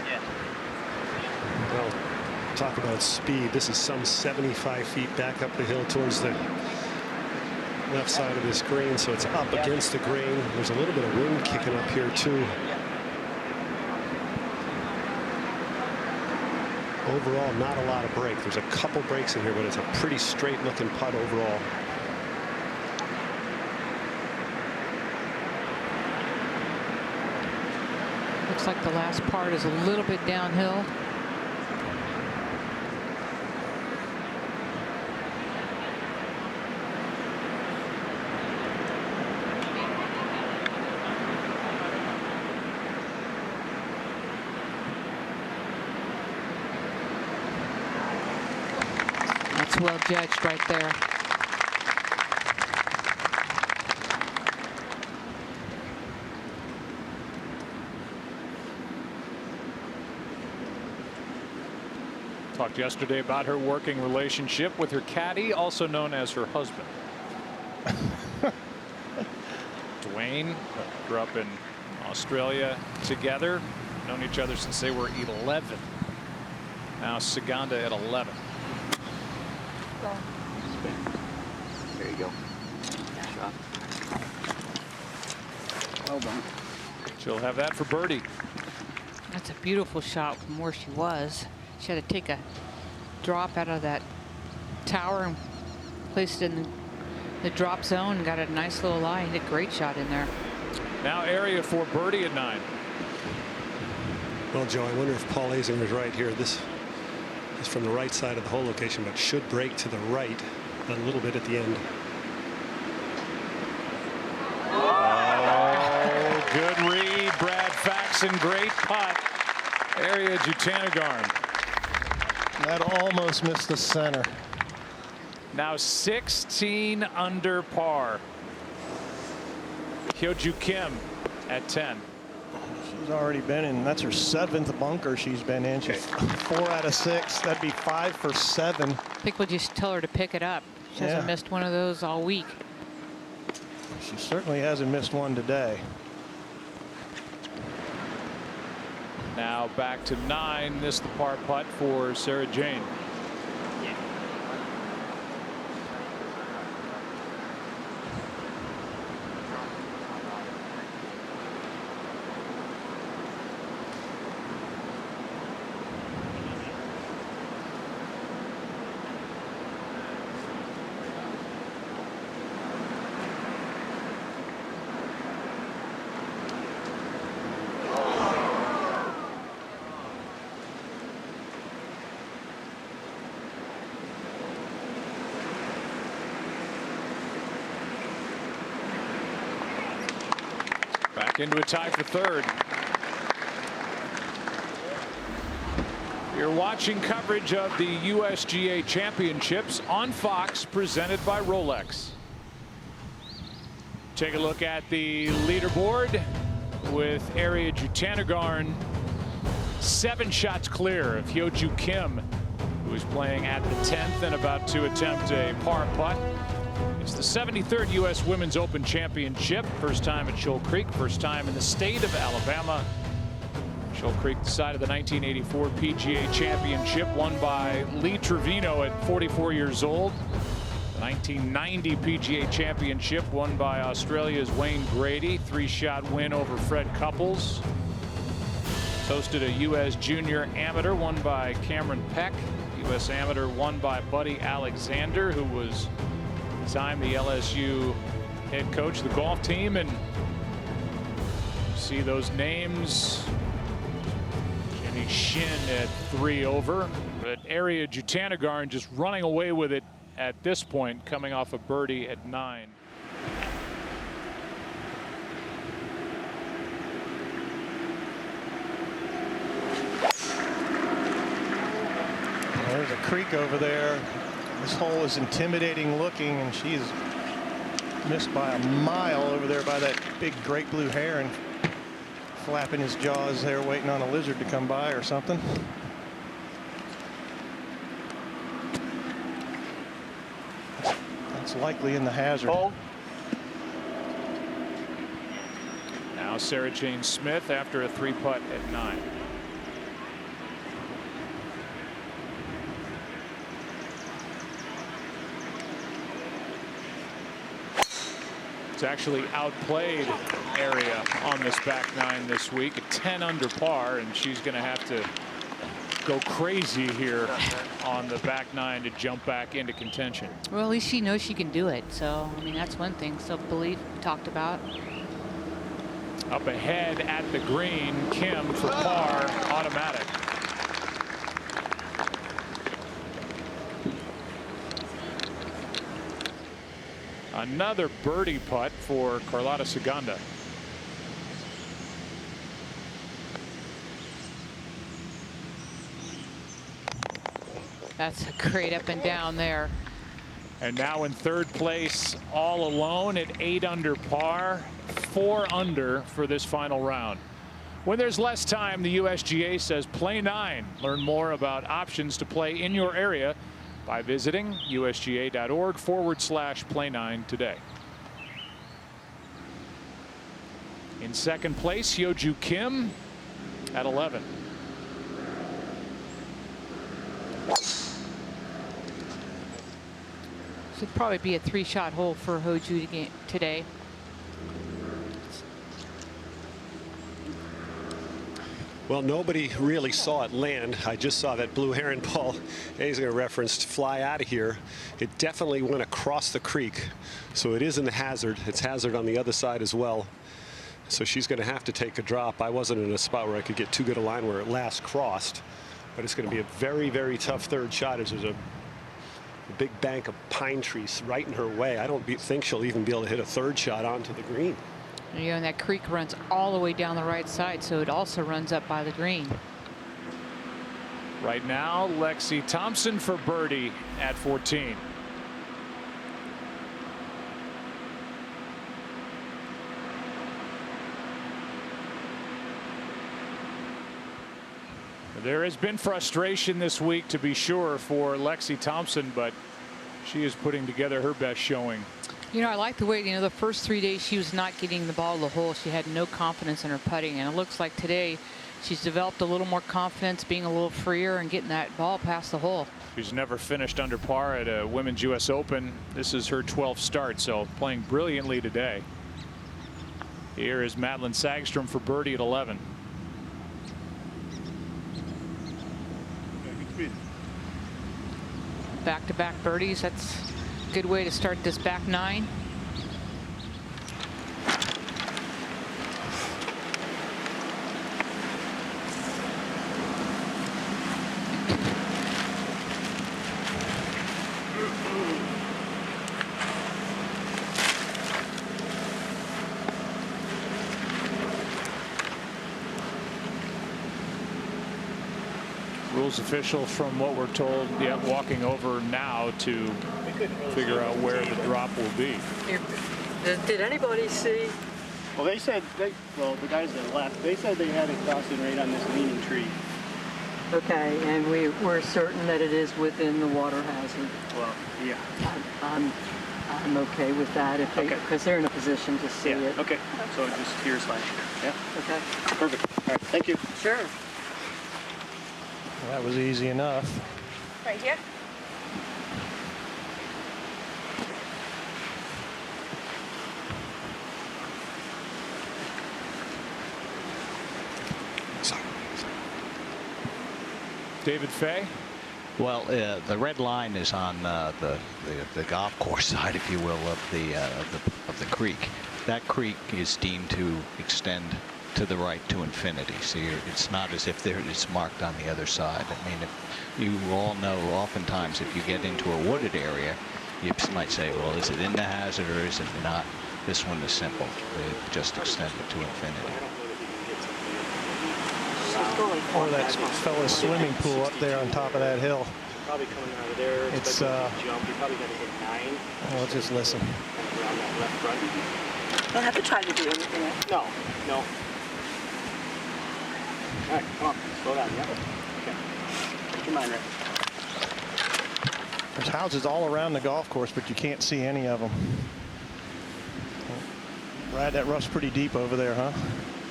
Well, talk about speed. This is some 75 feet back up the hill towards the left side of this green, so it's up against the green. There's a little bit of wind kicking up here too. Overall, not a lot of break. There's a couple breaks in here, but it's a pretty straight looking putt overall. Looks like the last part is a little bit downhill. Well judged right there. Talked yesterday about her working relationship with her caddy, also known as her husband. Dwayne grew up in Australia together, known each other since they were 11. Now Saganda at 11. There you go. Shot. Well done. She'll have that for birdie. That's a beautiful shot from where she was. She had to take a drop out of that tower and place it in the drop zone and got a nice little lie. Hit a great shot in there. Now Ariya for birdie at 9. Well, Joe, I wonder if Paul Azinger is right here. This is from the right side of the hole location, but should break to the right a little bit at the end. Oh, good read, Brad Faxon. Great putt. Ariya Jutanugarn. That almost missed the center. Now 16 under par. Hyo-Ju Kim at 10. She's already been in. That's her 7th bunker she's been in. She's 4 out of 6. That'd be 5 for 7. I think we'll just tell her to pick it up. She hasn't missed one of those all week. She certainly hasn't missed one today. Now back to 9. Missed the par putt for Sarah Jane. Back into a tie for 3rd. You're watching coverage of the USGA Championships on Fox, presented by Rolex. Take a look at the leaderboard with Ariya Jutanugarn 7 shots clear of Hyo-Ju Kim, who is playing at the 10th and about to attempt a par putt. It's the 73rd U.S. Women's Open Championship. First time at Shoal Creek, first time in the state of Alabama. Shoal Creek decided the 1984 PGA Championship, won by Lee Trevino at 44 years old. The 1990 PGA Championship, won by Australia's Wayne Brady, 3-shot win over Fred Couples. Hosted a U.S. Junior Amateur, won by Cameron Peck. U.S. Amateur won by Buddy Alexander, who was at the time the LSU head coach of the golf team. And see those names. Jenny Shin at 3 over. But Ariya Jutanugarn just running away with it at this point, coming off a birdie at 9. There's a creek over there. This hole is intimidating looking, and she's missed by a mile over there by that big great blue heron flapping his jaws there, waiting on a lizard to come by or something. That's likely in the hazard. Now Sarah Jane Smith after a 3-putt at 9. It's actually outplayed Ariya on this back 9 this week, a 10 under par, and she's going to have to go crazy here on the back 9 to jump back into contention. Well, at least she knows she can do it. So, I mean, that's one thing. Self-belief we talked about. Up ahead at the green, Kim for par, automatic. Another birdie putt for Carlota Ciganda. That's a great up and down there. And now in 3rd place, all alone at 8 under par, 4 under for this final round. When there's less time, the USGA says play 9. Learn more about options to play in your area by visiting usga.org/play9 today. In 2nd place, Hyoju Kim at 11. Should probably be a 3-shot hole for Hyoju today. Well, nobody really saw it land. I just saw that blue heron Paul Azinger referenced fly out of here. It definitely went across the creek, so it is in the hazard. It's hazard on the other side as well. So she's going to have to take a drop. I wasn't in a spot where I could get too good a line where it last crossed, but it's going to be a very, very tough 3rd shot as there's a big bank of pine trees right in her way. I don't think she'll even be able to hit a 3rd shot onto the green. You know, and that creek runs all the way down the right side, so it also runs up by the green. Right now, Lexi Thompson for birdie at 14. There has been frustration this week, to be sure, for Lexi Thompson, but she is putting together her best showing. You know, I like the way, you know, the first 3 days she was not getting the ball to the hole. She had no confidence in her putting, and it looks like today she's developed a little more confidence, being a little freer and getting that ball past the hole. She's never finished under par at a Women's U.S. Open. This is her 12th start, so playing brilliantly today. Here is Madeline Sagstrom for birdie at 11. Back-to-back birdies. That's a good way to start this back 9. Rules official, from what we're told, walking over now to figure out where the drop will be. Did anybody see? Well, they said, well, the guys that left, they said they had it crossing right on this leaning tree. Okay, and we're certain that it is within the water hazard. Well, yeah. I'm okay with that if they, because they're in a position to see it. Okay. So just here's fine. Yeah. Okay. Perfect. All right. Thank you. Sure. That was easy enough. Right here? David Fay. Well, the red line is on the golf course side, if you will, of the creek. That creek is deemed to extend to the right to infinity. So it's not as if it's marked on the other side. I mean, if you all know, oftentimes if you get into a wooded area, you might say, well, is it in the hazard or is it not? This one is simple. They just extend it to infinity. Or that fellow's swimming pool up there on top of that hill. Probably coming out of there. It's jump. You probably got to hit 9. Well, just listen. Around that left front. Don't have to try to do anything. No, no. All right, come on, slow down. Yeah. Okay. Keep your mind right. There's houses all around the golf course, but you can't see any of them. Brad, that rough's pretty deep over there, huh?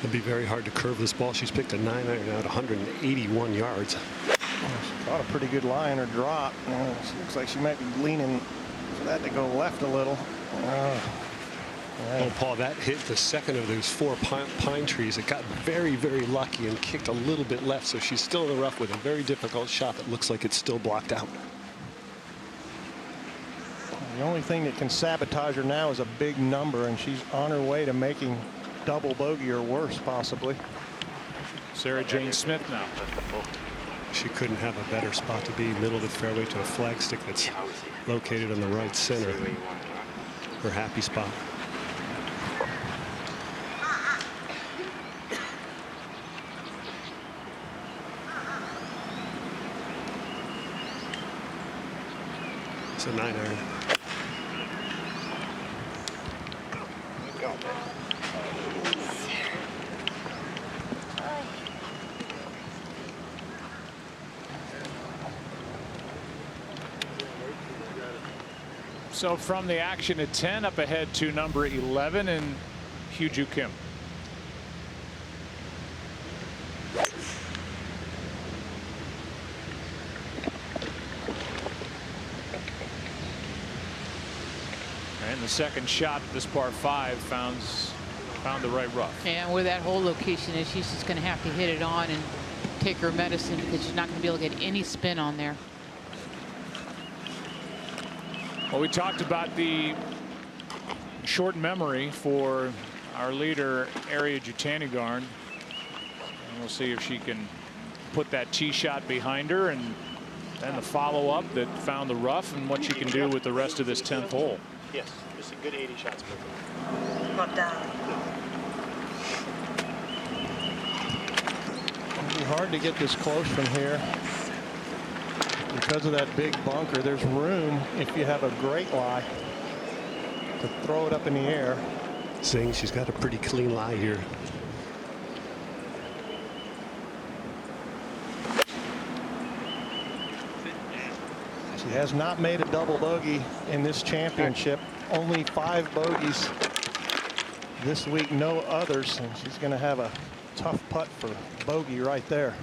It'll be very hard to curve this ball. She's picked a 9-iron out 181 yards. She's got a pretty good lie in her drop. She looks like she might be leaning for that to go left a little. Oh, Paul, that hit the second of those 4 pine trees. It got very, very lucky and kicked a little bit left, so she's still in the rough with a very difficult shot that looks like it's still blocked out. The only thing that can sabotage her now is a big number, and she's on her way to making double bogey or worse, possibly. Sarah Jane Smith now. She couldn't have a better spot to be, middle of the fairway to a flagstick that's located in the right center. Her happy spot. It's a 9-iron. So from the action at 10, up ahead to number 11 and Hyo-Joo Kim. And the second shot at this par 5 found the right rough. And where that hole location is, she's just going to have to hit it on and take her medicine because she's not going to be able to get any spin on there. Well, we talked about the short memory for our leader, Ariya Jutanugarn. And we'll see if she can put that tee shot behind her and then the follow-up that found the rough and what she can do with the rest of this 10th hole. Yes, just a good 80 shots per hole. Not down. It'll be hard to get this close from here. Because of that big bunker, there's room, if you have a great lie, to throw it up in the air. Saying she's got a pretty clean lie here. She has not made a double bogey in this championship. Only 5 bogeys this week, no others, and she's going to have a tough putt for bogey right there.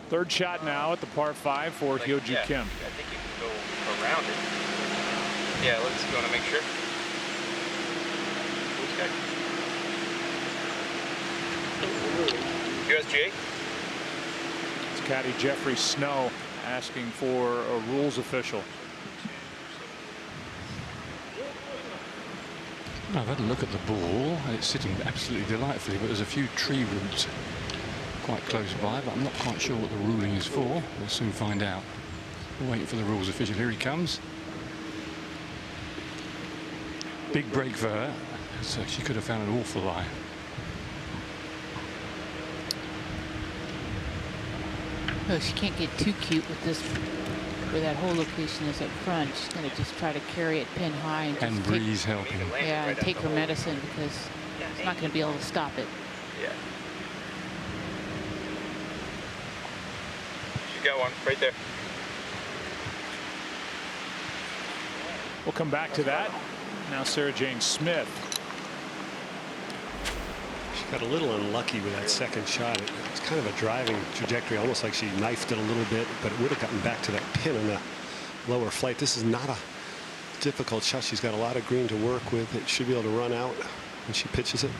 Third shot now at the par 5 for Hyo-Joo Kim. I think you can go around it. Yeah, let's go to make sure. USGA. It's caddy Jeffrey Snow asking for a rules official. I've had a look at the ball and it's sitting absolutely delightfully, but there's a few tree roots quite close by, but I'm not quite sure what the ruling is for. We'll soon find out. We're waiting for the rules official. Here he comes. Big break for her. So she could have found an awful lie. Oh, she can't get too cute with this, where that whole location is up front. She's going to just try to carry it pin high and Breeze helping. Yeah, and take her medicine because she's not going to be able to stop it. Yeah. She's got one right there. We'll come back to that. Now Sarah-Jane Smith. She got a little unlucky with that second shot. It's kind of a driving trajectory, almost like she knifed it a little bit, but it would have gotten back to that pin in the lower flight. This is not a difficult shot. She's got a lot of green to work with. It should be able to run out when she pitches it.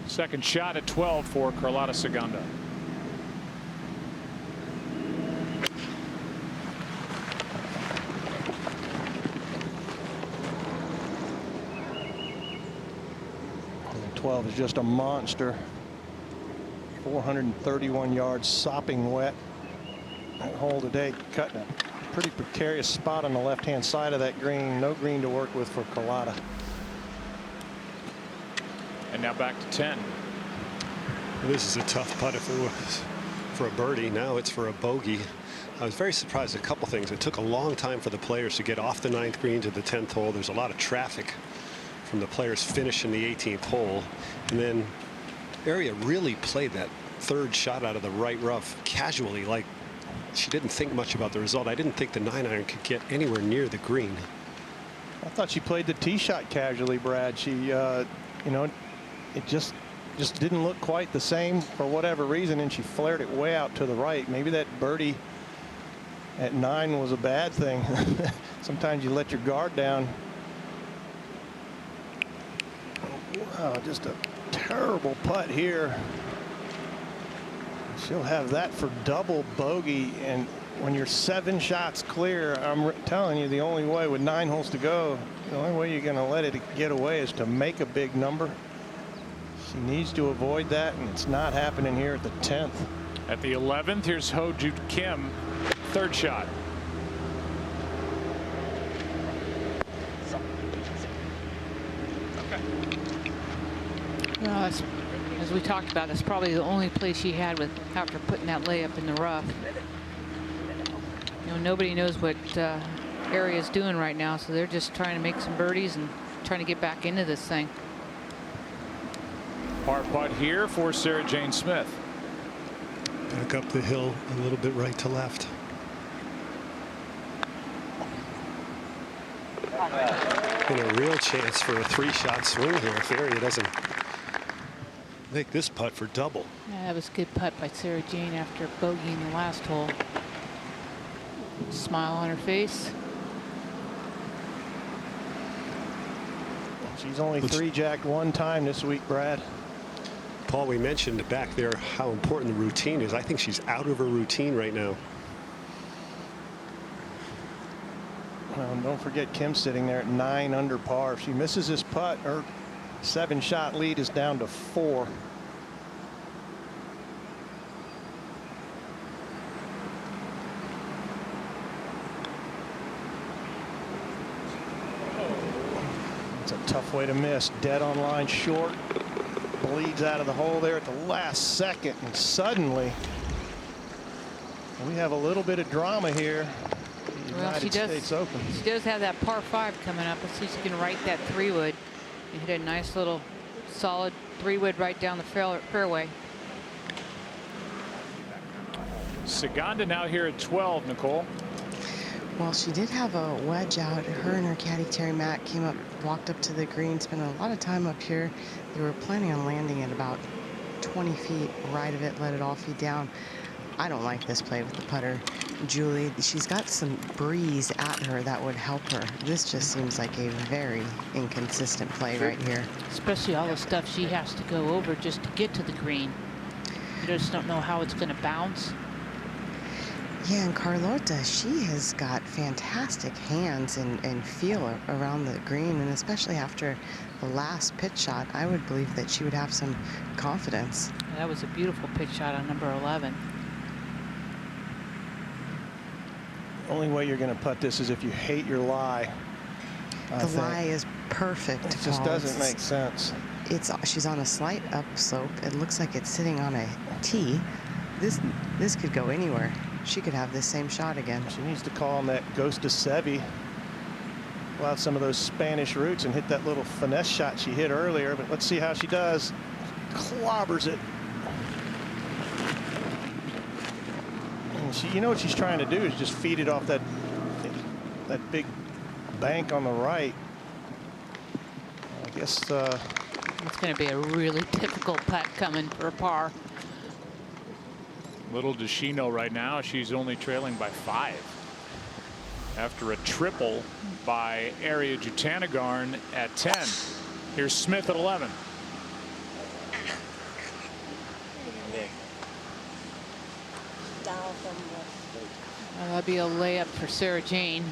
Second shot at 12 for Carlota Ciganda. And 12 is just a monster. 431 yards, sopping wet. That hole today cutting a pretty precarious spot on the left-hand side of that green. No green to work with for Carlota. And now back to 10. This is a tough putt if it was for a birdie. Now it's for a bogey. I was very surprised at a couple things. It took a long time for the players to get off the 9th green to the 10th hole. There's a lot of traffic from the players finishing the 18th hole. And then Ariya really played that third shot out of the right rough casually, like she didn't think much about the result. I didn't think the 9-iron could get anywhere near the green. I thought she played the tee shot casually, Brad. She, you know, it just didn't look quite the same for whatever reason, and she flared it way out to the right. Maybe that birdie at 9 was a bad thing. Sometimes you let your guard down. Wow, just a terrible putt here. She'll have that for double bogey, and when you're 7 shots clear, I'm telling you, the only way with 9 holes to go, the only way you're going to let it get away is to make a big number. She needs to avoid that, and it's not happening here at the 10th. At the 11th, here's Ho Joo Kim, third shot. Well, as we talked about, it's probably the only play she had with after putting that layup in the rough. You know, nobody knows what Ariya's doing right now, so they're just trying to make some birdies and trying to get back into this thing. Par putt here for Sarah-Jane Smith. Back up the hill a little bit right to left. And a real chance for a 3-shot swing here if Ariya doesn't make this putt for double. Yeah, that was a good putt by Sarah-Jane after bogeying the last hole. Smile on her face. She's only 3-jacked 1 time this week, Brad. Paul, we mentioned back there how important the routine is. I think she's out of her routine right now. Well, don't forget Kim sitting there at 9 under par. If she misses this putt, her 7-shot lead is down to 4. It's a tough way to miss. Dead on line short. Bleeds out of the hole there at the last second, and suddenly we have a little bit of drama here. Well, she does have that par 5 coming up. Let's see if she can right that 3-wood and hit a nice little solid 3-wood right down the fairway. Ciganda now here at 12, Nicole. Well, she did have a wedge out. Her and her caddy, Terry Mack, came up, walked up to the green, spent a lot of time up here. They were planning on landing at about 20 feet right of it, let it all feed down. I don't like this play with the putter. Julie, she's got some breeze at her that would help her. This just seems like a very inconsistent play right here. Especially all the stuff she has to go over just to get to the green. You just don't know how it's going to bounce. Yeah, and Carlota, she has got fantastic hands and feel around the green, and especially after the last pitch shot, I would believe that she would have some confidence. That was a beautiful pitch shot on number 11. The only way you're going to putt this is if you hate your lie. The lie is perfect. It just doesn't make sense. She's on a slight upslope. It looks like it's sitting on a tee. This could go anywhere. She could have this same shot again. She needs to call on that Ghost of Sevi. Pull out some of those Spanish roots and hit that little finesse shot she hit earlier. But let's see how she does. Clobbers it. And she, you know what she's trying to do is just feed it off that big bank on the right. I guess it's going to be a really difficult putt coming for par. Little does she know right now, she's only trailing by 5 after a triple by Ariya Jutanugarn at 10. Here's Smith at 11. That'll be a layup for Sarah Jane.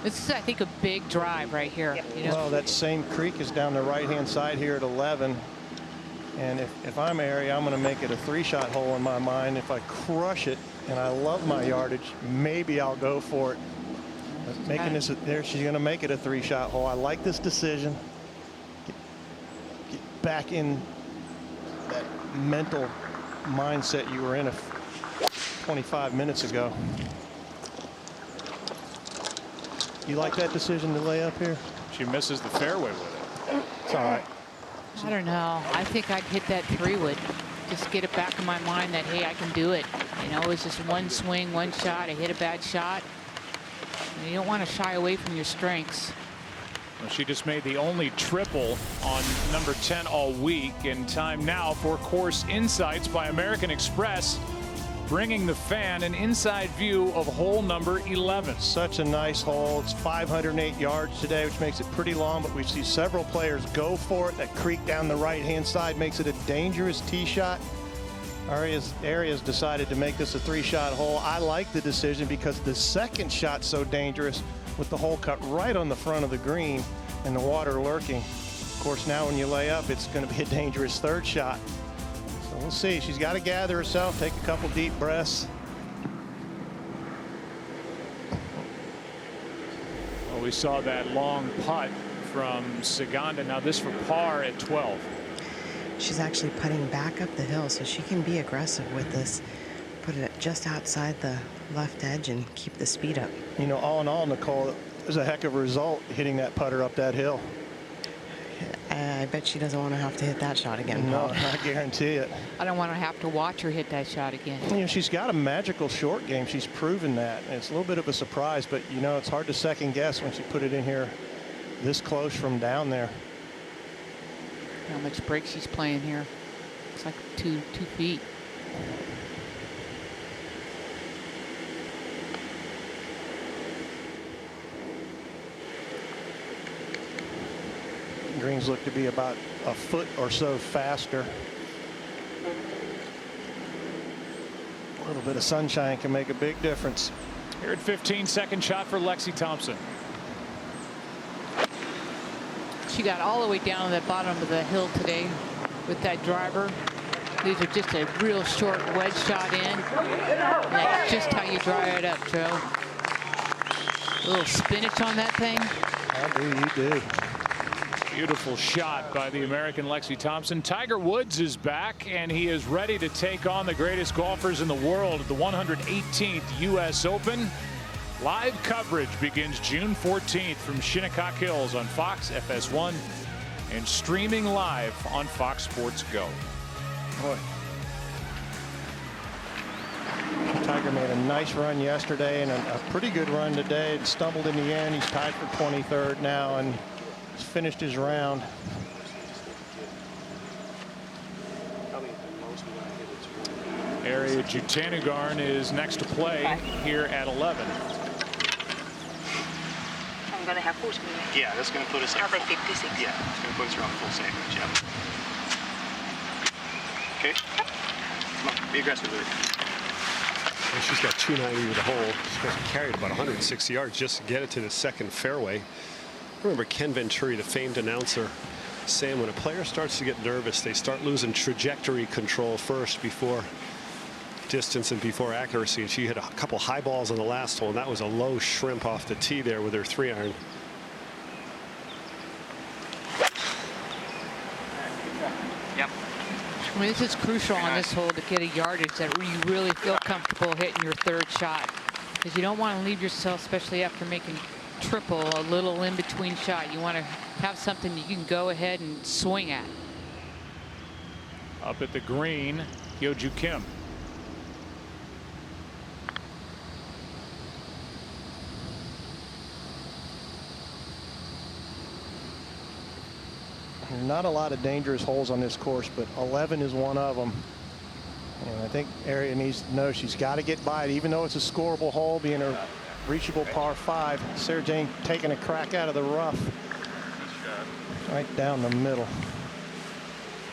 This is, I think, a big drive right here. You know? Well, that same creek is down the right-hand side here at 11. And if I'm Ariya, I'm going to make it a 3-shot hole in my mind. If I crush it, and I love my yardage, maybe I'll go for it. But making this there, she's going to make it a 3-shot hole. I like this decision. Get back in that mental mindset you were in 25 minutes ago. You like that decision to lay up here? She misses the fairway with it. It's all right. I don't know. I think I'd hit that 3-wood. Just get it back in my mind that, hey, I can do it. You know, it's just one swing, one shot. I hit a bad shot. You don't want to shy away from your strengths. Well, she just made the only triple on number 10 all week. And time now for Course Insights by American Express, bringing the fan an inside view of hole number 11. Such a nice hole. It's 508 yards today, which makes it pretty long, but we see several players go for it. That creek down the right-hand side makes it a dangerous tee shot. Ariya's decided to make this a 3-shot hole. I like the decision because the second shot's so dangerous with the hole cut right on the front of the green and the water lurking. Of course, now when you lay up, it's going to be a dangerous 3rd shot. So we'll see. She's got to gather herself, take a couple deep breaths. Well, we saw that long putt from Saganda. Now this for par at 12. She's actually putting back up the hill, so she can be aggressive with this. Put it just outside the left edge and keep the speed up. You know, all in all, Nicole, it was a heck of a result hitting that putter up that hill. I bet she doesn't want to have to hit that shot again. No, I guarantee it. I don't want to have to watch her hit that shot again. You know, she's got a magical short game. She's proven that. And it's a little bit of a surprise, but, you know, it's hard to second guess when she put it in here this close from down there. How much break she's playing here. It's like two feet. Greens look to be about a foot or so faster. A little bit of sunshine can make a big difference. Here at 15, second shot for Lexi Thompson. She got all the way down to the bottom of the hill today with that driver. These are just a real short wedge shot in. And that's just how you dry it up, Joe. A little spinach on that thing. How do you do? Beautiful shot by the American Lexi Thompson. Tiger Woods is back, and he is ready to take on the greatest golfers in the world at the 118th U.S. Open. Live coverage begins June 14th from Shinnecock Hills on Fox FS1 and streaming live on Fox Sports Go. Boy. Tiger made a nice run yesterday and a pretty good run today. It stumbled in the end. He's tied for 23rd now and he's finished his round. Ariya Jutanugarn is next to play here at 11. I'm going to have full speed. Yeah, that's going to put us at 56. Yeah, it's going to put us around full sand range. Yep. Okay. Come on, be aggressive with it. Well, she's got 290 with the hole. She's supposed to carry it about 160 yards just to get it to the second fairway. I remember Ken Venturi, the famed announcer, saying when a player starts to get nervous, they start losing trajectory control first before distance and before accuracy. And she hit a couple high balls on the last hole, and that was a low shrimp off the tee there with her 3-iron. Yep. I mean, this is crucial on this hole to get a yardage that you really feel comfortable hitting your third shot, because you don't want to leave yourself, especially after making triple, a little in between shot. You want to have something you can go ahead and swing at. Up at the green, Hyo-Joo Kim. Not a lot of dangerous holes on this course, but 11 is one of them. And I think Ariya needs to know she's got to get by it, even though it's a scoreable hole, being a reachable par 5. Sarah Jane taking a crack out of the rough. Right down the middle.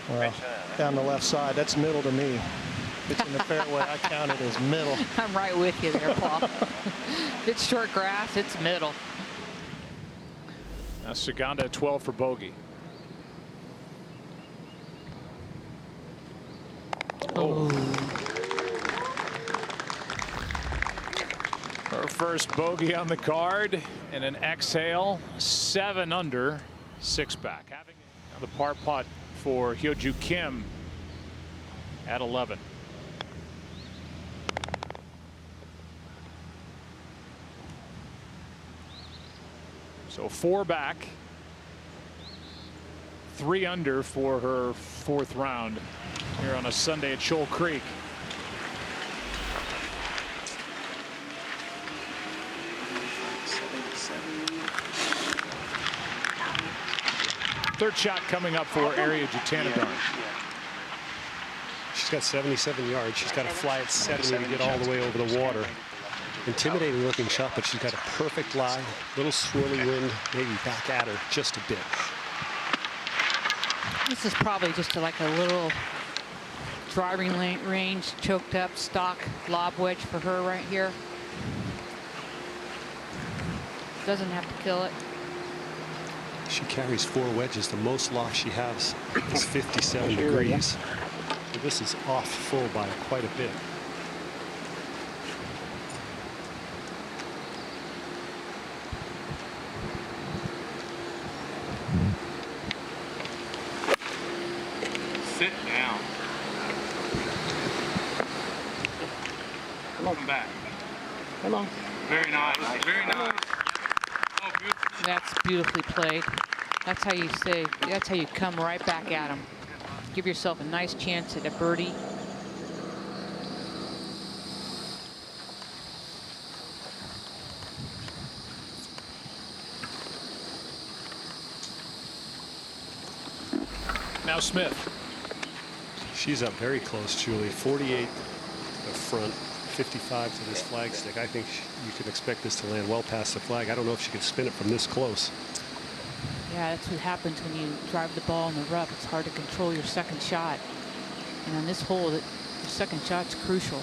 Well, down the left side. That's middle to me. If it's in the fairway, I count it as middle. I'm right with you there, Paul. If it's short grass, it's middle. Now Saganda 12 for bogey. Oh. Her first bogey on the card and an exhale. 7 under, 6 back. Having the par putt for Hyo-Joo Kim at 11. So 4 back. 3 under for her 4th round here on a Sunday at Shoal Creek. Third shot coming up for Ariya Jutanugarn. She's got 77 yards. She's got to fly at 70 to get all the way over the water. Intimidating looking shot, but she's got a perfect lie. Little swirly wind, maybe back at her just a bit. This is probably just like a little driving range, choked up stock lob wedge for her right here. Doesn't have to kill it. She carries 4 wedges. The most loft she has is 57 degrees. So this is off full by quite a bit. Sit down. Come back. Come on. Very nice. Very nice. Oh, beautiful. That's beautifully played. That's how you say, that's how you come right back at them. Give yourself a nice chance at a birdie. Now Smith. She's up very close, Julie. 48 up front, 55 to this flag stick. I think you can expect this to land well past the flag. I don't know if she can spin it from this close. Yeah, that's what happens when you drive the ball in the rough. It's hard to control your second shot. And on this hole, your second shot's crucial.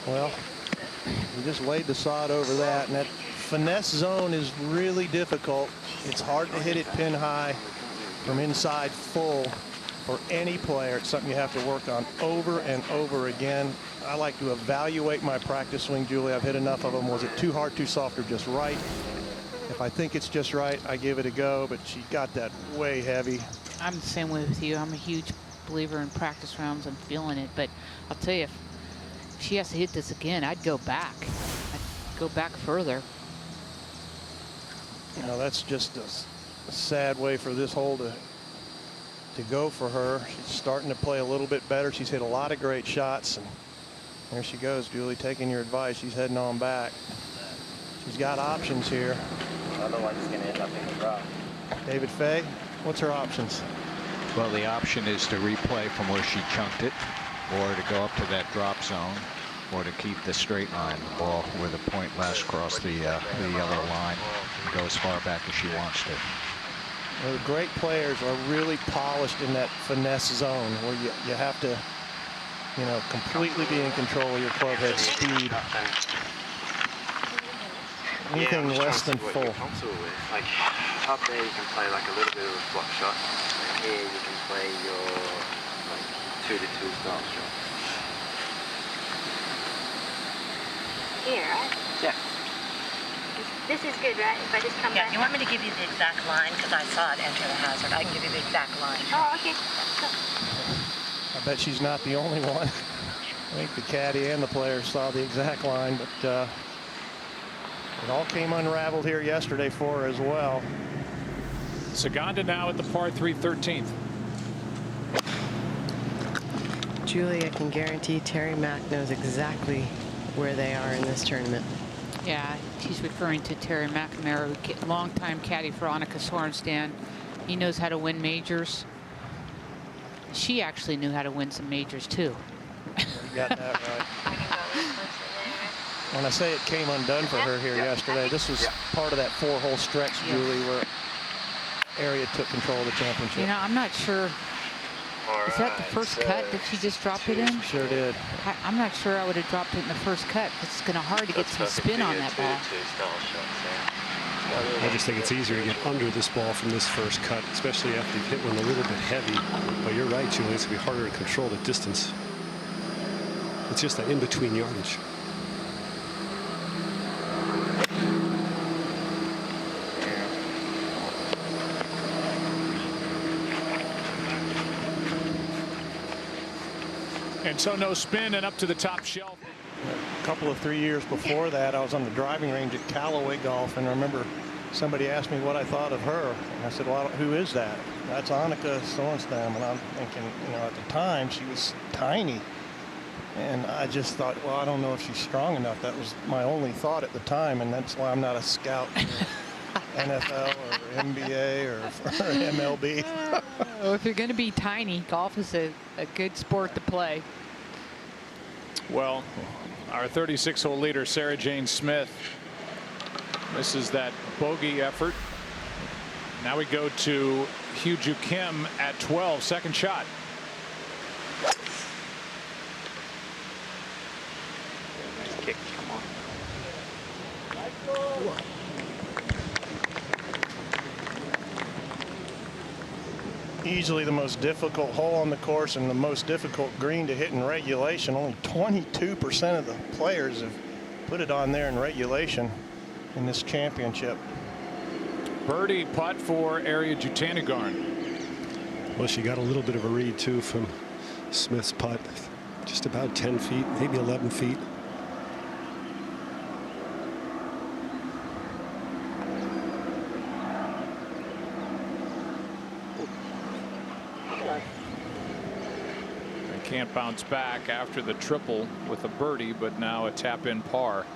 Well, we just laid the sod over that, and that finesse zone is really difficult. It's hard to hit it pin high from inside full for any player. It's something you have to work on over and over again. I like to evaluate my practice swing, Julie. I've hit enough of them. Was it too hard, too soft, or just right? If I think it's just right, I give it a go, but she got that way heavy. I'm the same way with you. I'm a huge believer in practice rounds. I'm feeling it, but I'll tell you, if she has to hit this again, I'd go back. I'd go back further. You know, that's just a sad way for this hole to go for her. She's starting to play a little bit better. She's hit a lot of great shots, and there she goes, Julie, taking your advice. She's heading on back. She's got options here. Otherwise, it's going to end up in the draw. David Fay, what's her options? Well, the option is to replay from where she chunked it, or to go up to that drop zone, or to keep the straight line, the ball where the point last crossed the yellow line, and go as far back as she wants to. Well, the great players are really polished in that finesse zone where you have to, you know, completely be in control of your club head speed. Anything less than full. Like up there, you can play like a little bit of a flop shot, and here you can play your like 2-2 style shot. Here, right? Yeah. This is good, right? If I just come back. You want me to give you the exact line? Because I saw it enter the hazard. I can give you the exact line. Oh, okay. I bet she's not the only one. I think the caddy and the players saw the exact line, but it all came unraveled here yesterday for her as well. Saganda now at the par 3 13th. Julie, I can guarantee Terry Mack knows exactly where they are in this tournament. Yeah, he's referring to Terry McNamara, longtime caddy for Annika Sorenstam. He knows how to win majors. She actually knew how to win some majors too. You got that right. When I say it came undone for her here yesterday, this was part of that 4-hole stretch, Julie, where Area took control of the championship. You know, I'm not sure. Is that the first cut that she just dropped it in? Sure did. I'm not sure I would have dropped it in the first cut. It's going to hard to get some spin on that ball. I just think it's easier to get under this ball from this first cut, especially after you've hit one a little bit heavy. But you're right, Julie, it's going to be harder to control the distance. It's just that in-between yardage. And so no spin and up to the top shelf. A couple of 3 years before that, I was on the driving range at Callaway Golf, and I remember somebody asked me what I thought of her. And I said, well, who is that? That's Annika Sorenstam. And I'm thinking, you know, at the time, she was tiny. And I just thought, well, I don't know if she's strong enough. That was my only thought at the time, and that's why I'm not a scout for NFL or NBA or MLB. Well, if you're going to be tiny, golf is a good sport to play. Well, our 36-hole leader, Sarah Jane Smith, misses that bogey effort. Now we go to Hugh Joo Kim at 12, second shot. Nice kick. Come on. Easily the most difficult hole on the course and the most difficult green to hit in regulation. Only 22% of the players have put it on there in regulation in this championship. Birdie putt for Ariya Jutanugarn. Well, she got a little bit of a read, too, from Smith's putt. Just about 10 feet, maybe 11 feet. Can't bounce back after the triple with a birdie, but now a tap-in par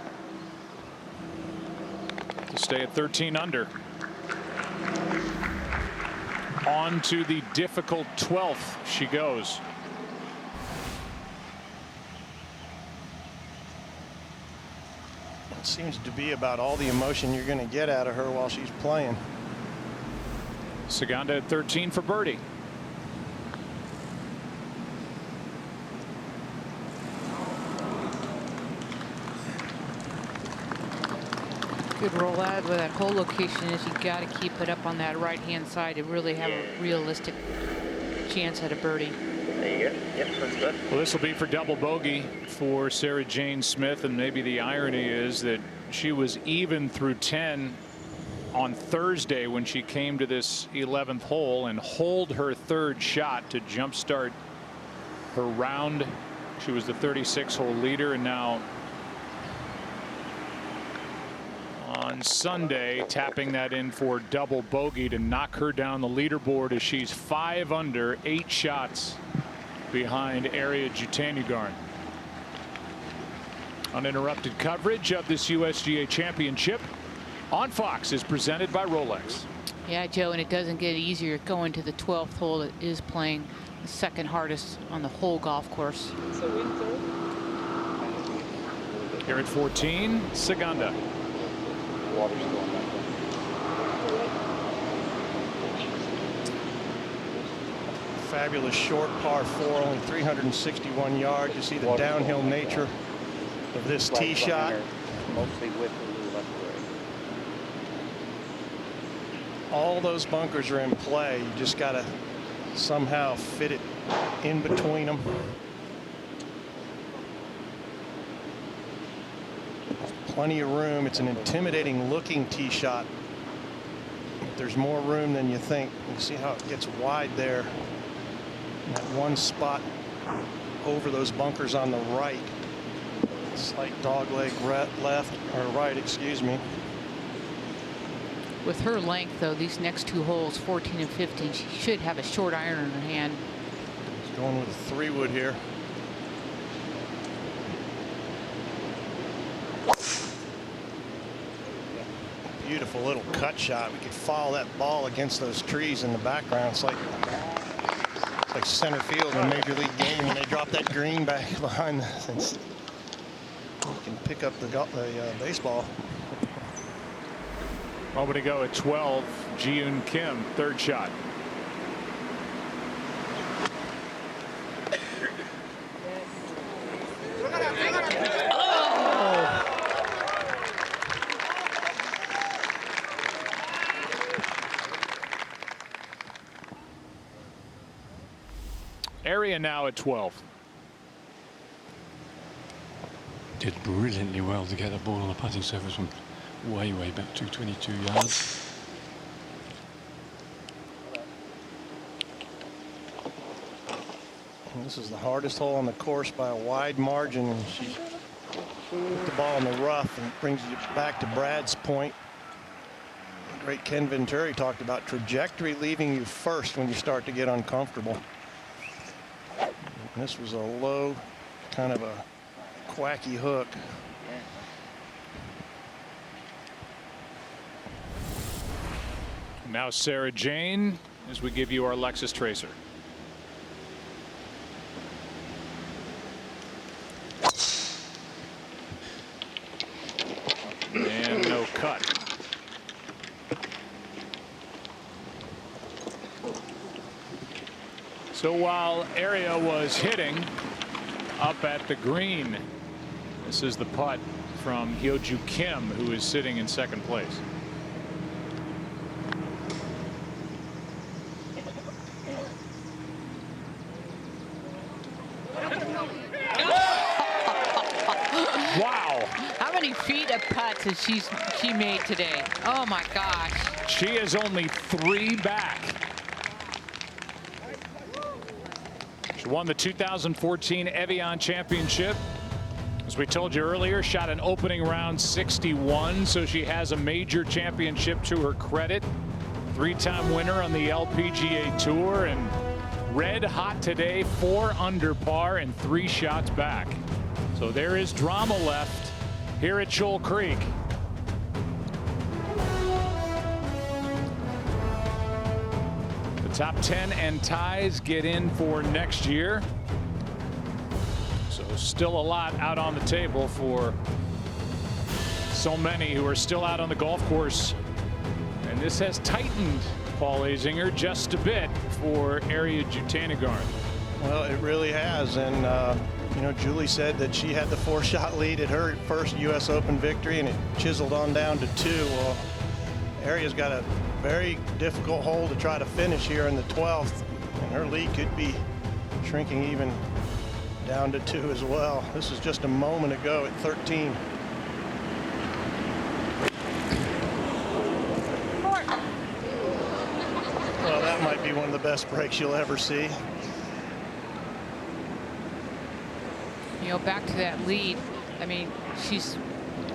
to stay at 13 under. On to the difficult 12th she goes. It seems to be about all the emotion you're going to get out of her while she's playing. Saganda at 13 for birdie. Good roll out where that whole location is. You got to keep it up on that right hand side to really have a realistic chance at a birdie. There you go. Yep, that's good. Well, this will be for double bogey for Sarah Jane Smith, and maybe the irony is that she was even through 10 on Thursday when she came to this 11th hole and holed her third shot to jumpstart her round. She was the 36-hole leader, and now on Sunday tapping that in for double bogey to knock her down the leaderboard as she's 5 under, 8 shots behind Ariya Jutanugarn. Uninterrupted coverage of this USGA championship on Fox is presented by Rolex. Yeah, Joe, and it doesn't get easier going to the 12th hole. It is playing the second hardest on the whole golf course. Here at 14, Saganda. Water's going back there. Fabulous short par 4, only 361 yards. You see the downhill nature of this tee shot. Mostly with the left way. All those bunkers are in play. You just got to somehow fit it in between them. plenty of room. It's an intimidating looking tee shot. There's more room than you think. You see how it gets wide there. In that one spot over those bunkers on the right. Slight dogleg left or right, excuse me. With her length, though, these next two holes, 14 and 15, she should have a short iron in her hand. She's going with a 3-wood here. Beautiful little cut shot. We could follow that ball against those trees in the background. It's like center field in a major league game when they drop that green back behind. You can pick up the baseball. Moment to go at 12. Ji-Yoon Kim, third shot. Area now at 12. Did brilliantly well to get the ball on the putting surface from way back, 222 yards. And this is the hardest hole on the course by a wide margin. She put the ball in the rough and brings you back to Brad's point. The great Ken Venturi talked about trajectory leaving you first when you start to get uncomfortable. And this was a low, kind of a quacky hook. Now Sarah Jane as we give you our Lexus Tracer. And no cut. So while Area was hitting up at the green, this is the putt from Hyo-Joo Kim, who is sitting in second place. Wow. How many feet of putts has she made today? Oh my gosh. She is only 3 back. She won the 2014 Evian Championship. As we told you earlier, shot an opening round 61, so she has a major championship to her credit. 3-time winner on the LPGA Tour, and red hot today, 4 under par and 3 shots back. So there is drama left here at Shoal Creek. The top 10 and ties get in for next year. So still a lot out on the table for so many who are still out on the golf course. And this has tightened, Paul Azinger, just a bit for Ariya Jutanugarn. Well, it really has. And, you know, Julie said that she had the 4-shot lead at her first U.S. Open victory, and it chiseled on down to 2. Well, Ariya's got a very difficult hole to try to finish here in the 12th, and her lead could be shrinking even down to 2 as well. This is just a moment ago at 13. Well, that might be one of the best breaks you'll ever see. You know, back to that lead. I mean, she's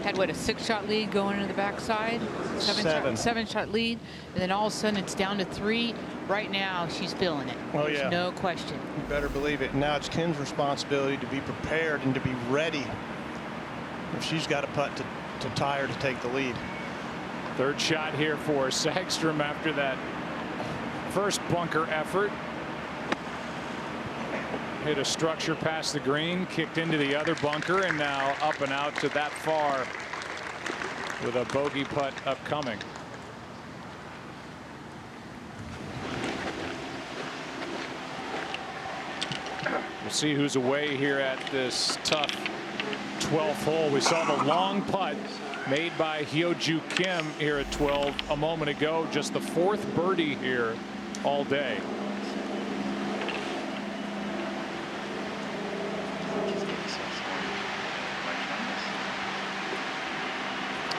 had, what, a 6-shot lead going into the backside? 7-shot lead. And then all of a sudden it's down to 3. Right now, she's feeling it. Well, There's yeah. no question. You better believe it. Now it's Ken's responsibility to be prepared and to be ready if she's got a putt to tie her to take the lead. Third shot here for Sagstrom after that first bunker effort. Hit a structure past the green, kicked into the other bunker, and now up and out to that far with a bogey putt upcoming. We'll see who's away here at this tough 12th hole. We saw the long putt made by Hyo-Joo Kim here at 12 a moment ago. Just the 4th birdie here all day.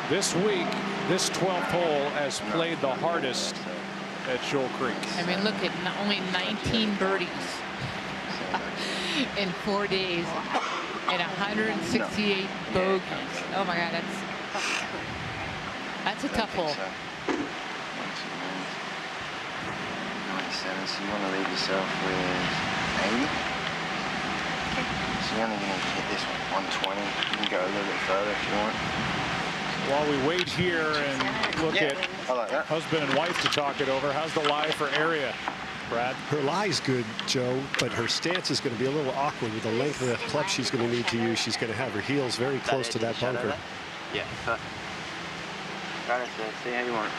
This week, this 12th hole has played the hardest at Shoal Creek. I mean, look at only 19 birdies in 4 days and 168 bogeys. Oh my God, that's a tough hole. 97, so you want to leave yourself with 80. So you're only going to hit this one 120. You can go a little bit further if you want. While we wait here and look at husband and wife to talk it over, how's the lie for Area, Brad? Her lie's good, Joe, but her stance is going to be a little awkward with the length of the club she's going to need to use. She's going to have her heels very close to that bunker. Yeah, but try to see how you want.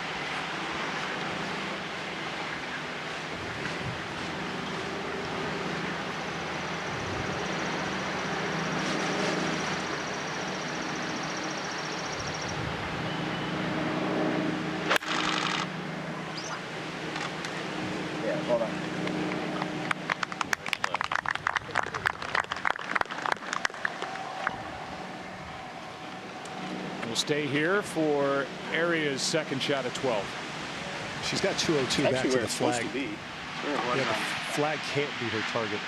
Hold on. We'll stay here for Area's second shot at 12. She's got 202 back to the flag. To be. Yeah, the flag can't be her target.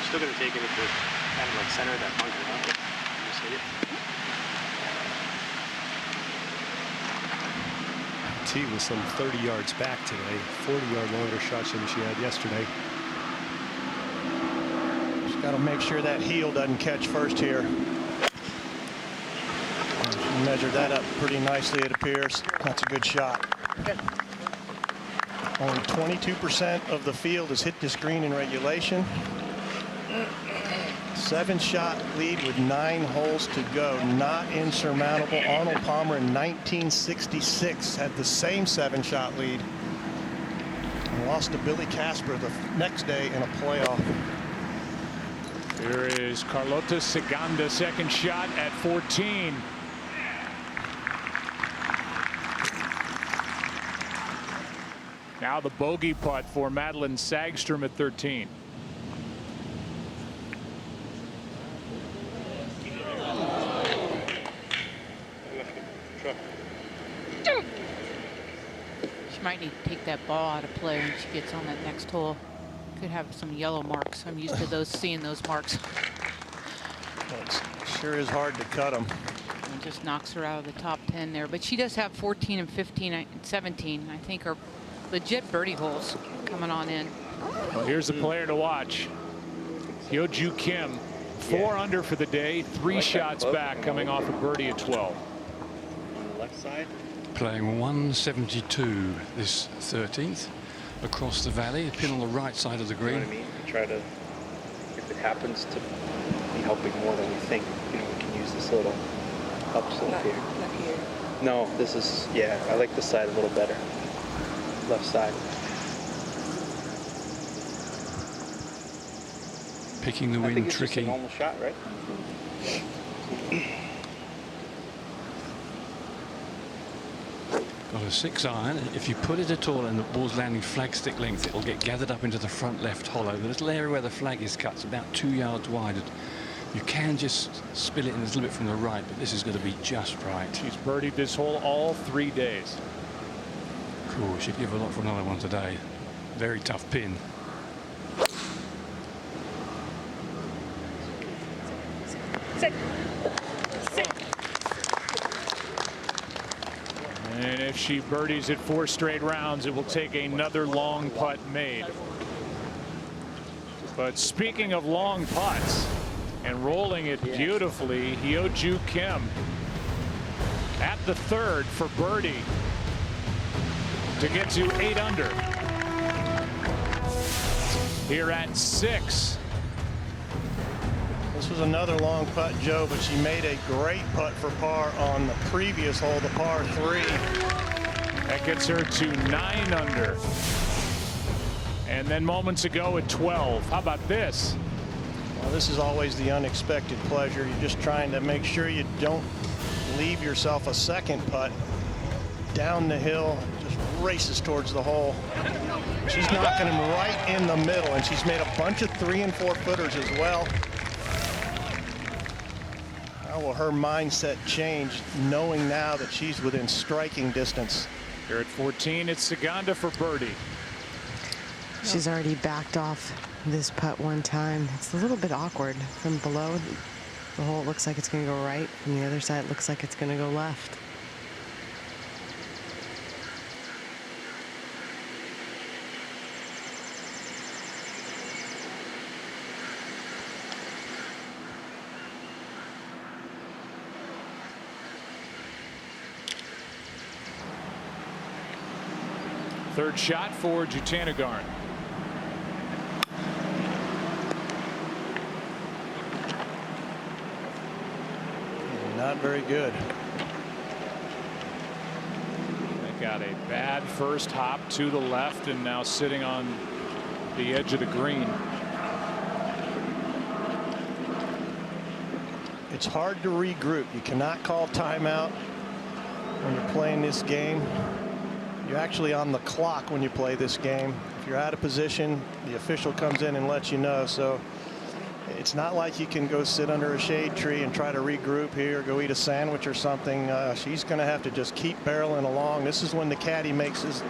Still going to take it at the kind of like center of that bunker, huh? You see it? T was some 30 yards back today, 40-yard longer shots than she had yesterday. She's got to make sure that heel doesn't catch first here. She measured that up pretty nicely, it appears. That's a good shot. Only 22% of the field has hit this green in regulation. 7-shot lead with 9 holes to go. Not insurmountable. Arnold Palmer in 1966 had the same 7-shot lead and lost to Billy Casper the next day in a playoff. Here is Carlota Ciganda, second shot at 14. Now the bogey putt for Madeline Sagstrom at 13. She might need to take that ball out of play when she gets on that next hole. Could have some yellow marks. I'm used to those, seeing those marks. It sure is hard to cut them. And just knocks her out of the top 10 there. But she does have 14 and 15 and 17. I think are legit birdie holes coming on in. Well, here's a player to watch. Hyo-Joo Kim, 4 under for the day, 3 shots back, coming off a birdie at 12. On the left side. Playing 172 this 13th across the valley, a pin on the right side of the green. You know what I mean? We try to, if it happens to be helping more than we think, you know, we can use this little upslope here. Not here. No, this is, yeah, I like this side a little better. Left side. Picking the I think wind, it's just a tricky. normal shot, right? Got a 6-iron. If you put it at all and the ball's landing flag stick length, it'll get gathered up into the front left hollow. The little area where the flag is cut is about 2 yards wide. You can just spill it in a little bit from the right, but this is going to be just right. She's birdied this hole all 3 days. Cool. She'd give a lot for another one today. Very tough pin. And if she birdies it 4 straight rounds, it will take another long putt made. But speaking of long putts and rolling it beautifully, Hyo-Joo Kim at the 3rd for birdie to get to 8 under. Here at 6. This was another long putt, Joe, but she made a great putt for par on the previous hole, the par 3. That gets her to 9 under. And then moments ago at 12. How about this? Well, this is always the unexpected pleasure. You're just trying to make sure you don't leave yourself a second putt. Down the hill, just races towards the hole. She's knocking him right in the middle, and she's made a bunch of 3- and 4-footers as well. Now will her mindset change, knowing now that she's within striking distance? Here at 14, it's Saganda for birdie. She's already backed off this putt one time. It's a little bit awkward from below. The hole looks like it's going to go right. From the other side, it looks like it's going to go left. Third shot for Jutanugarn. Not very good. They got a bad first hop to the left and now sitting on the edge of the green. It's hard to regroup. You cannot call timeout when you're playing this game. You're actually on the clock when you play this game. If you're out of position, the official comes in and lets you know. So it's not like you can go sit under a shade tree and try to regroup here, go eat a sandwich or something. She's going to have to just keep barreling along. This is when the caddy makes his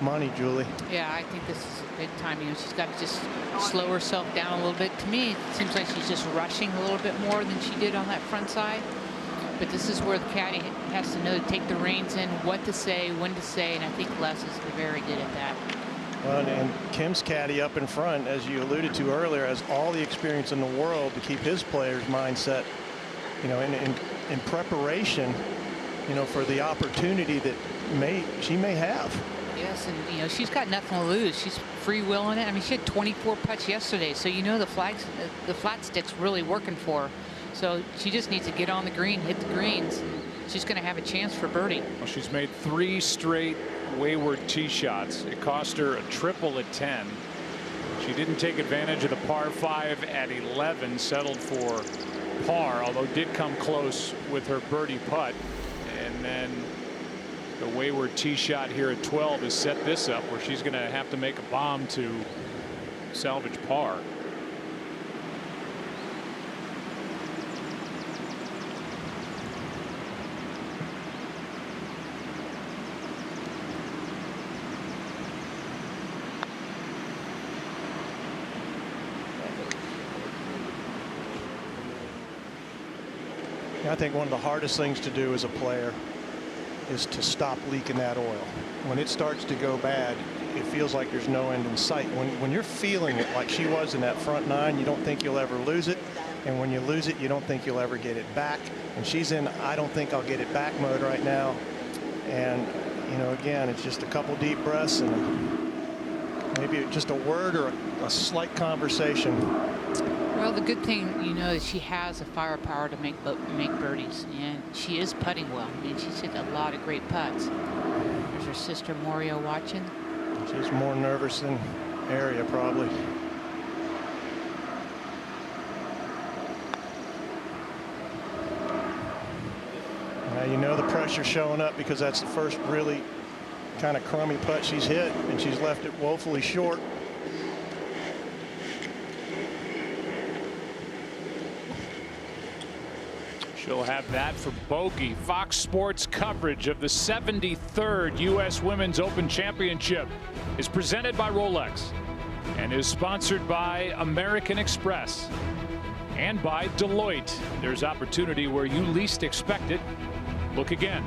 money, Julie. Yeah, I think this is a big time. You know, she's got to just slow herself down a little bit. To me, it seems like she's just rushing a little bit more than she did on that front side. But this is where the caddy has to know to take the reins in, what to say, when to say, and I think Les is very good at that. Well, and Kim's caddy up in front, as you alluded to earlier, has all the experience in the world to keep his players' mindset, you know, in preparation, you know, for the opportunity that she may have. Yes, and you know she's got nothing to lose. She's freewheeling it. I mean, she had 24 putts yesterday, so you know the flat stick's really working for her. So she just needs to get on the green, hit the greens, and she's going to have a chance for birdie. Well, she's made 3 straight wayward tee shots. It cost her a triple at 10. She didn't take advantage of the par 5 at 11, settled for par, although did come close with her birdie putt. And then the wayward tee shot here at 12 has set this up where she's going to have to make a bomb to salvage par. I think one of the hardest things to do as a player is to stop leaking that oil. When it starts to go bad, it feels like there's no end in sight. When you're feeling it like she was in that front 9, you don't think you'll ever lose it. And when you lose it, you don't think you'll ever get it back. And she's in I don't think I'll get it back mode right now. And, you know, again, it's just a couple deep breaths and maybe just a word or a slight conversation. Well, the good thing, you know, is she has the firepower to make birdies, and she is putting well. I mean, she's hit a lot of great putts. There's her sister Moria watching. She's more nervous than Aria, probably. Now you know the pressure showing up because that's the first really kind of crummy putt she's hit, and she's left it woefully short. She'll have that for bogey. Fox Sports coverage of the 73rd U.S. Women's Open Championship is presented by Rolex and is sponsored by American Express and by Deloitte. There's opportunity where you least expect it. Look again.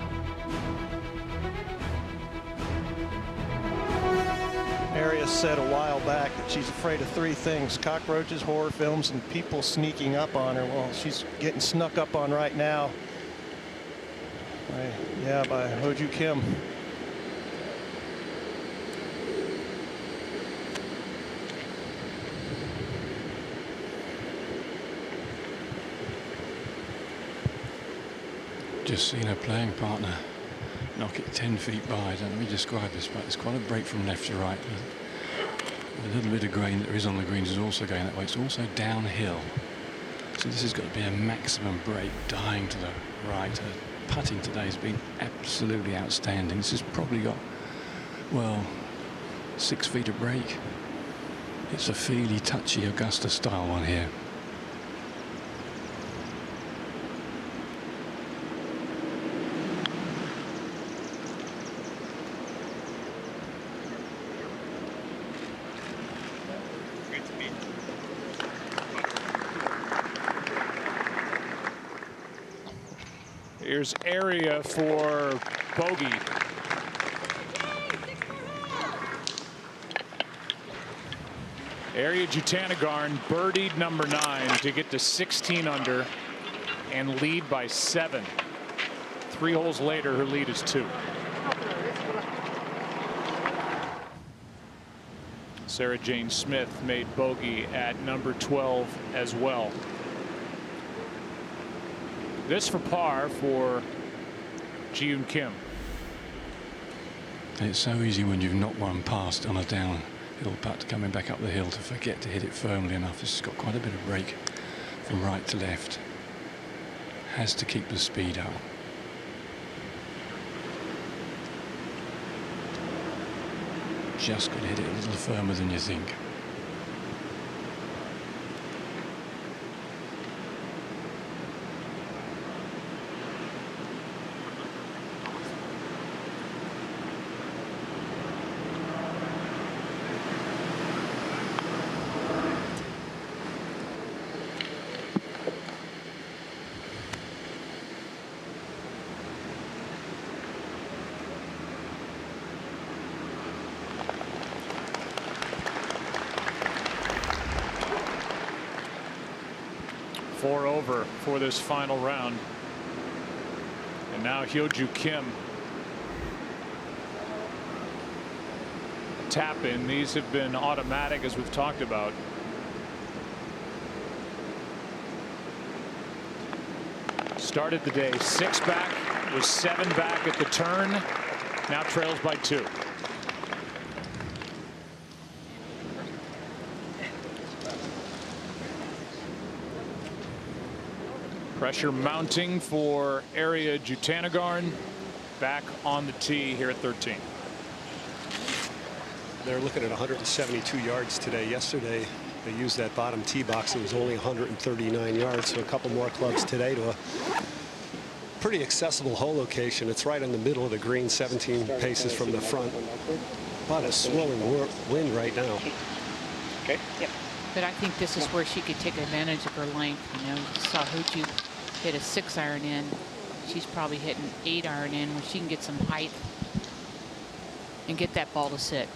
Aria said a while back that she's afraid of 3 things: cockroaches, horror films, and people sneaking up on her. Well, she's getting snuck up on right now by Ho-Joo Kim. Just seen her playing partner knock it 10 feet wide. Let me describe this, but it's quite a break from left to right. A little bit of grain that is on the greens is also going that way. It's also downhill. So this has got to be a maximum break, dying to the right. Her putting today has been absolutely outstanding. This has probably got, well, 6 feet of break. It's a feely, touchy Augusta style one here. Here's Area for bogey. Area Jutanugarn birdied number 9 to get to 16 under and lead by 7. 3 holes later, her lead is 2. Sarah Jane Smith made bogey at number 12 as well. This for par for Ji-Yoon Kim. It's so easy when you've knocked one past on a downhill putt coming back up the hill to forget to hit it firmly enough. This has got quite a bit of break from right to left. Has to keep the speed up. Just got to hit it a little firmer than you think. Four over for this final round. And now Hyo-Joo Kim. Tap in. These have been automatic, as we've talked about. Started the day 6 back, was 7 back at the turn. Now trails by 2. Pressure mounting for Area Jutanugarn. Back on the tee here at 13. They're looking at 172 yards today. Yesterday, they used that bottom tee box. It was only 139 yards. So a couple more clubs today to a pretty accessible hole location. It's right in the middle of the green, 17 paces from the front. About a swirling wind right now. Okay. Yep. But I think this is where she could take advantage of her length. You know, you saw Hyo-Joo hit a 6-iron in. She's probably hitting 8-iron in where she can get some height and get that ball to sit.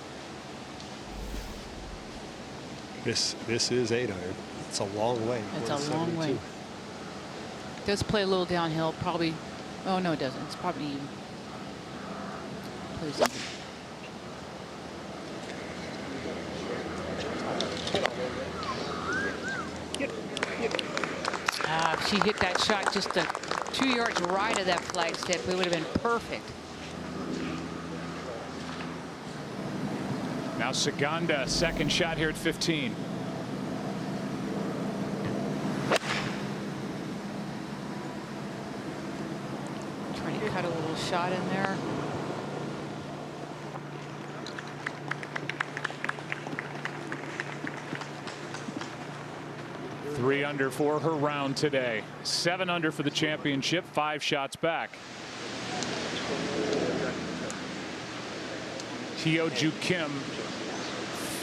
This is 8-iron. It's a long way. It's a long way. Does play a little downhill, probably. Oh no, it doesn't. It's probably even. Plays even. If she hit that shot just 2 yards right of that flagstick, it would have been perfect. Now Saganda, second shot here at 15. Trying to cut a little shot in there. Three under for her round today. 7 under for the championship. 5 shots back. Hyo-Joo Kim,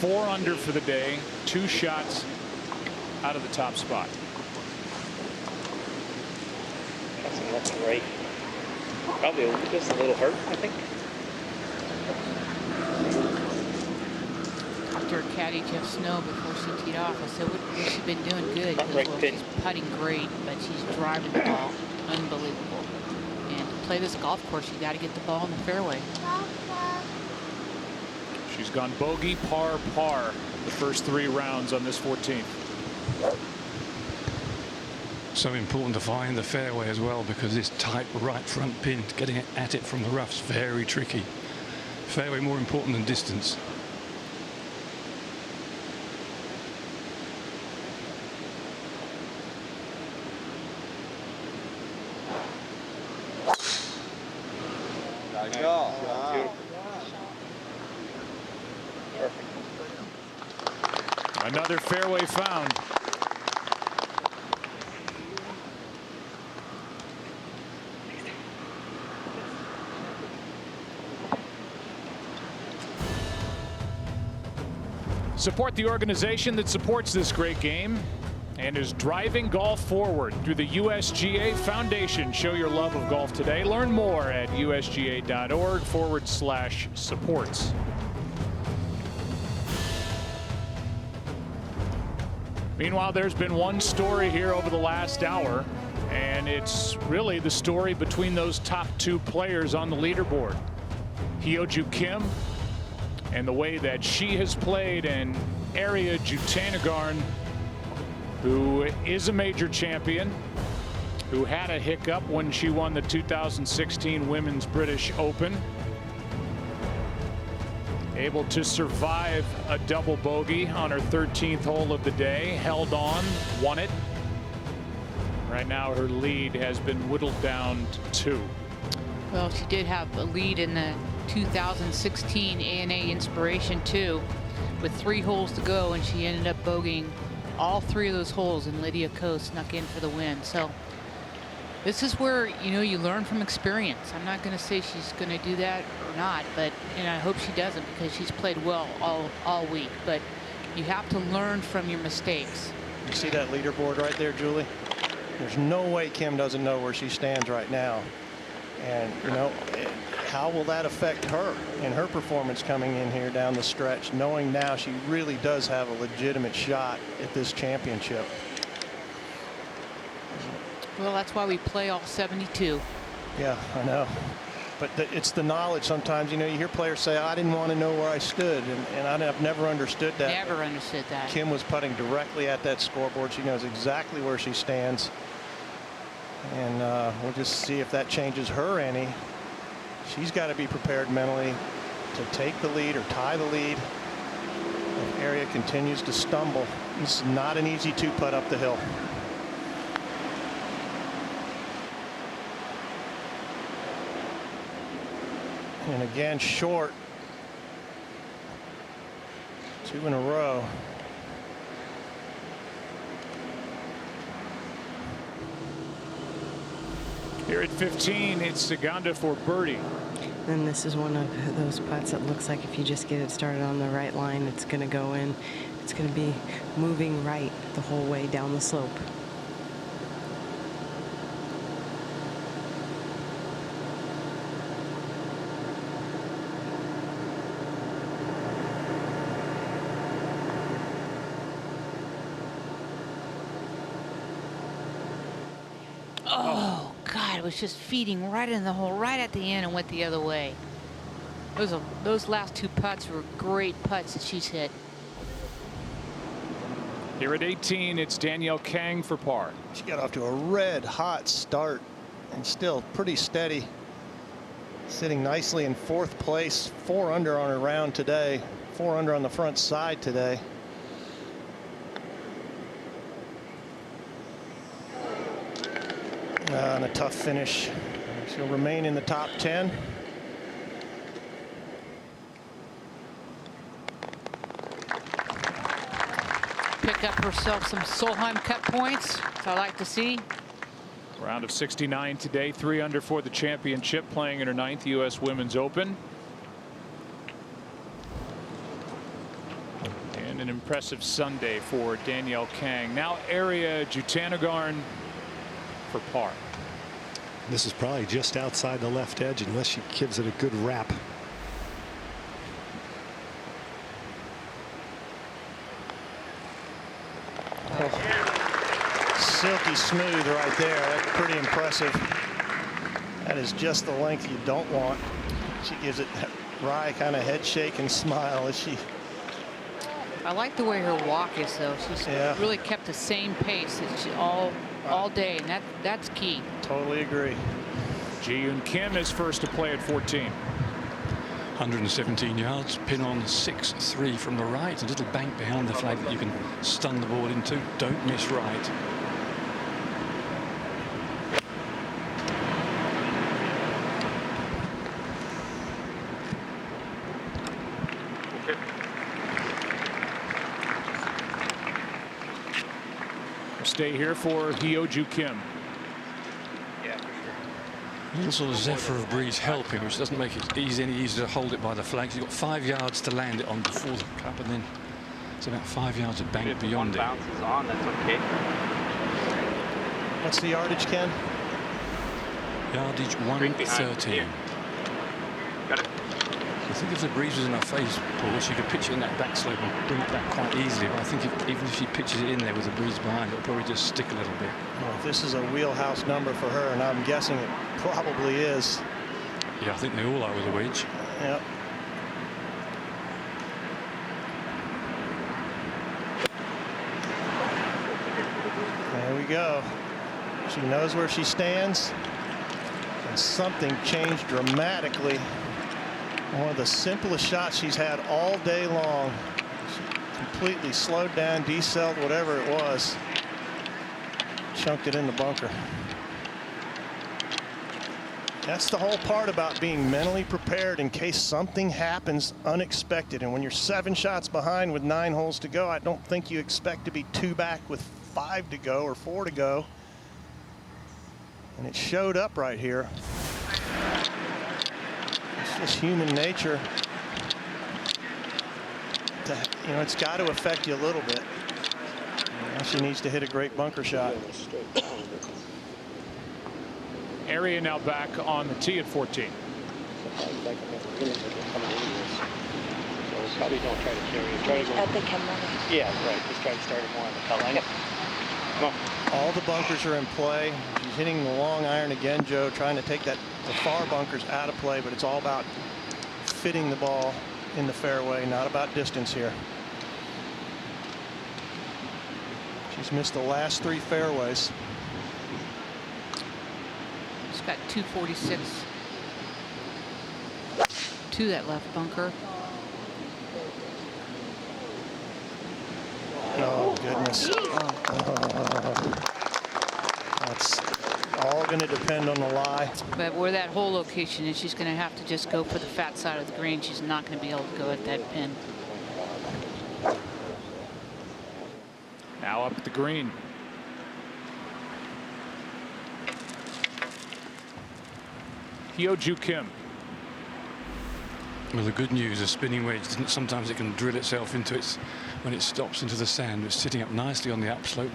4 under for the day. 2 shots out of the top spot. Passing left and right. Probably just a little hurt, I think. Talked to her caddy, Jeff Snow, before she teed off. I said, what's she been doing good? He goes, well, she's putting great, but she's driving the ball unbelievable. And to play this golf course, you got to get the ball in the fairway. She's gone bogey, par, par the first 3 rounds on this 14th. So important to find the fairway as well, because this tight right front pin, getting at it from the rough's very tricky. Fairway more important than distance. Another fairway found. Support the organization that supports this great game. and is driving golf forward through the USGA Foundation. Show your love of golf today. Learn more at usga.org/supports. Meanwhile, there's been one story here over the last hour, and it's really the story between those top two players on the leaderboard. Hyo-Joo Kim and the way that she has played, and Ariya Jutanugarn, who is a major champion, who had a hiccup when she won the 2016 Women's British Open. Able to survive a double bogey on her 13th hole of the day, held on, won it. Right now her lead has been whittled down to 2. Well, she did have a lead in the 2016 ANA Inspiration 2 with 3 holes to go, and she ended up bogeying all 3 of those holes, and Lydia Ko snuck in for the win. So this is where, you know, you learn from experience. I'm not going to say she's going to do that or not, but and I hope she doesn't, because she's played well all week. But you have to learn from your mistakes. You see that leaderboard right there, Julie? There's no way Kim doesn't know where she stands right now. And, you know, how will that affect her in her performance coming in here down the stretch, knowing now she really does have a legitimate shot at this championship? Well, that's why we play all 72. Yeah, I know. But it's the knowledge sometimes. You know, you hear players say, I didn't want to know where I stood. And I've never understood that. Never understood that. Kim was putting directly at that scoreboard. She knows exactly where she stands. And we'll just see if that changes her any. She's got to be prepared mentally to take the lead or tie the lead. If Ariya continues to stumble, this is not an easy 2-putt up the hill. And again, short. 2 in a row. Here at 15, it's Saganda for birdie. And this is one of those putts that looks like if you just get it started on the right line, it's going to go in. It's going to be moving right the whole way down the slope. Oh, God, it was just feeding right in the hole, right at the end, and went the other way. Those last 2 putts were great putts that she's hit. Here at 18, it's Danielle Kang for par. She got off to a red hot start and still pretty steady. Sitting nicely in 4th place, 4 under on her round today, 4 under on the front side today. And a tough finish. She'll remain in the top 10. Pick up herself some Solheim Cup points, which I like to see. Round of 69 today, 3 under for the championship, playing in her 9th U.S. Women's Open. And an impressive Sunday for Danielle Kang. Now Ariya Jutanugarn for par. This is probably just outside the left edge unless she gives it a good wrap. Silky smooth right there. That's pretty impressive. That is just the length you don't want. She gives it that wry kind of head shake and smile as she. I like the way her walk is, though. She's really kept the same pace all day, and that's key. Totally agree. Ji-Yoon Kim is first to play at 14. 117 yards, pin on 6-3 from the right. A little bank behind the flag that you can stun the board into. Don't miss right. Stay here for Hyo-Joo Kim. A little sort of zephyr of breeze helping, which doesn't make it any easier to hold it by the flags. You've got 5 yards to land it on before the cup, and then It's about 5 yards of bank beyond it. Bounces on, that's okay. What's the yardage, Ken? Yardage 113. Got it. I think if the breeze was in her face, Paul, she could pitch it in that backslope and bring it back quite easily. But I think even if she pitches it in there with the breeze behind, it'll probably just stick a little bit. Well, if this is a wheelhouse number for her, and I'm guessing it probably is. Yeah, I think they all are with a wedge. Yep. There we go. She knows where she stands. And something changed dramatically. One of the simplest shots she's had all day long. She completely slowed down, decelled, whatever it was. Chunked it in the bunker. That's the whole part about being mentally prepared in case something happens unexpected. And when you're 7 shots behind with 9 holes to go, I don't think you expect to be 2 back with 5 to go or 4 to go. And it showed up right here. It's just human nature. It's got to affect you a little bit. Now she needs to hit a great bunker shot. Area now back on the tee at 14. Probably don't try to carry it. Try to go. At the camera. Yeah, right. Just try to start it more on the cut line. Yep. Come on. All the bunkers are in play. She's hitting the long iron again, Joe, trying to take the far bunkers out of play, but it's all about fitting the ball in the fairway, not about distance here. She's missed the last 3 fairways. She's got 246 to that left bunker. Oh, goodness. That's all going to depend on the lie. But where that hole location is, she's going to have to just go for the fat side of the green. She's not going to be able to go at that pin. Now up at the green. Hyo-Joo Kim. Well, the good news, a spinning wedge, sometimes it can drill itself into its, when it stops into the sand. It's sitting up nicely on the upslope.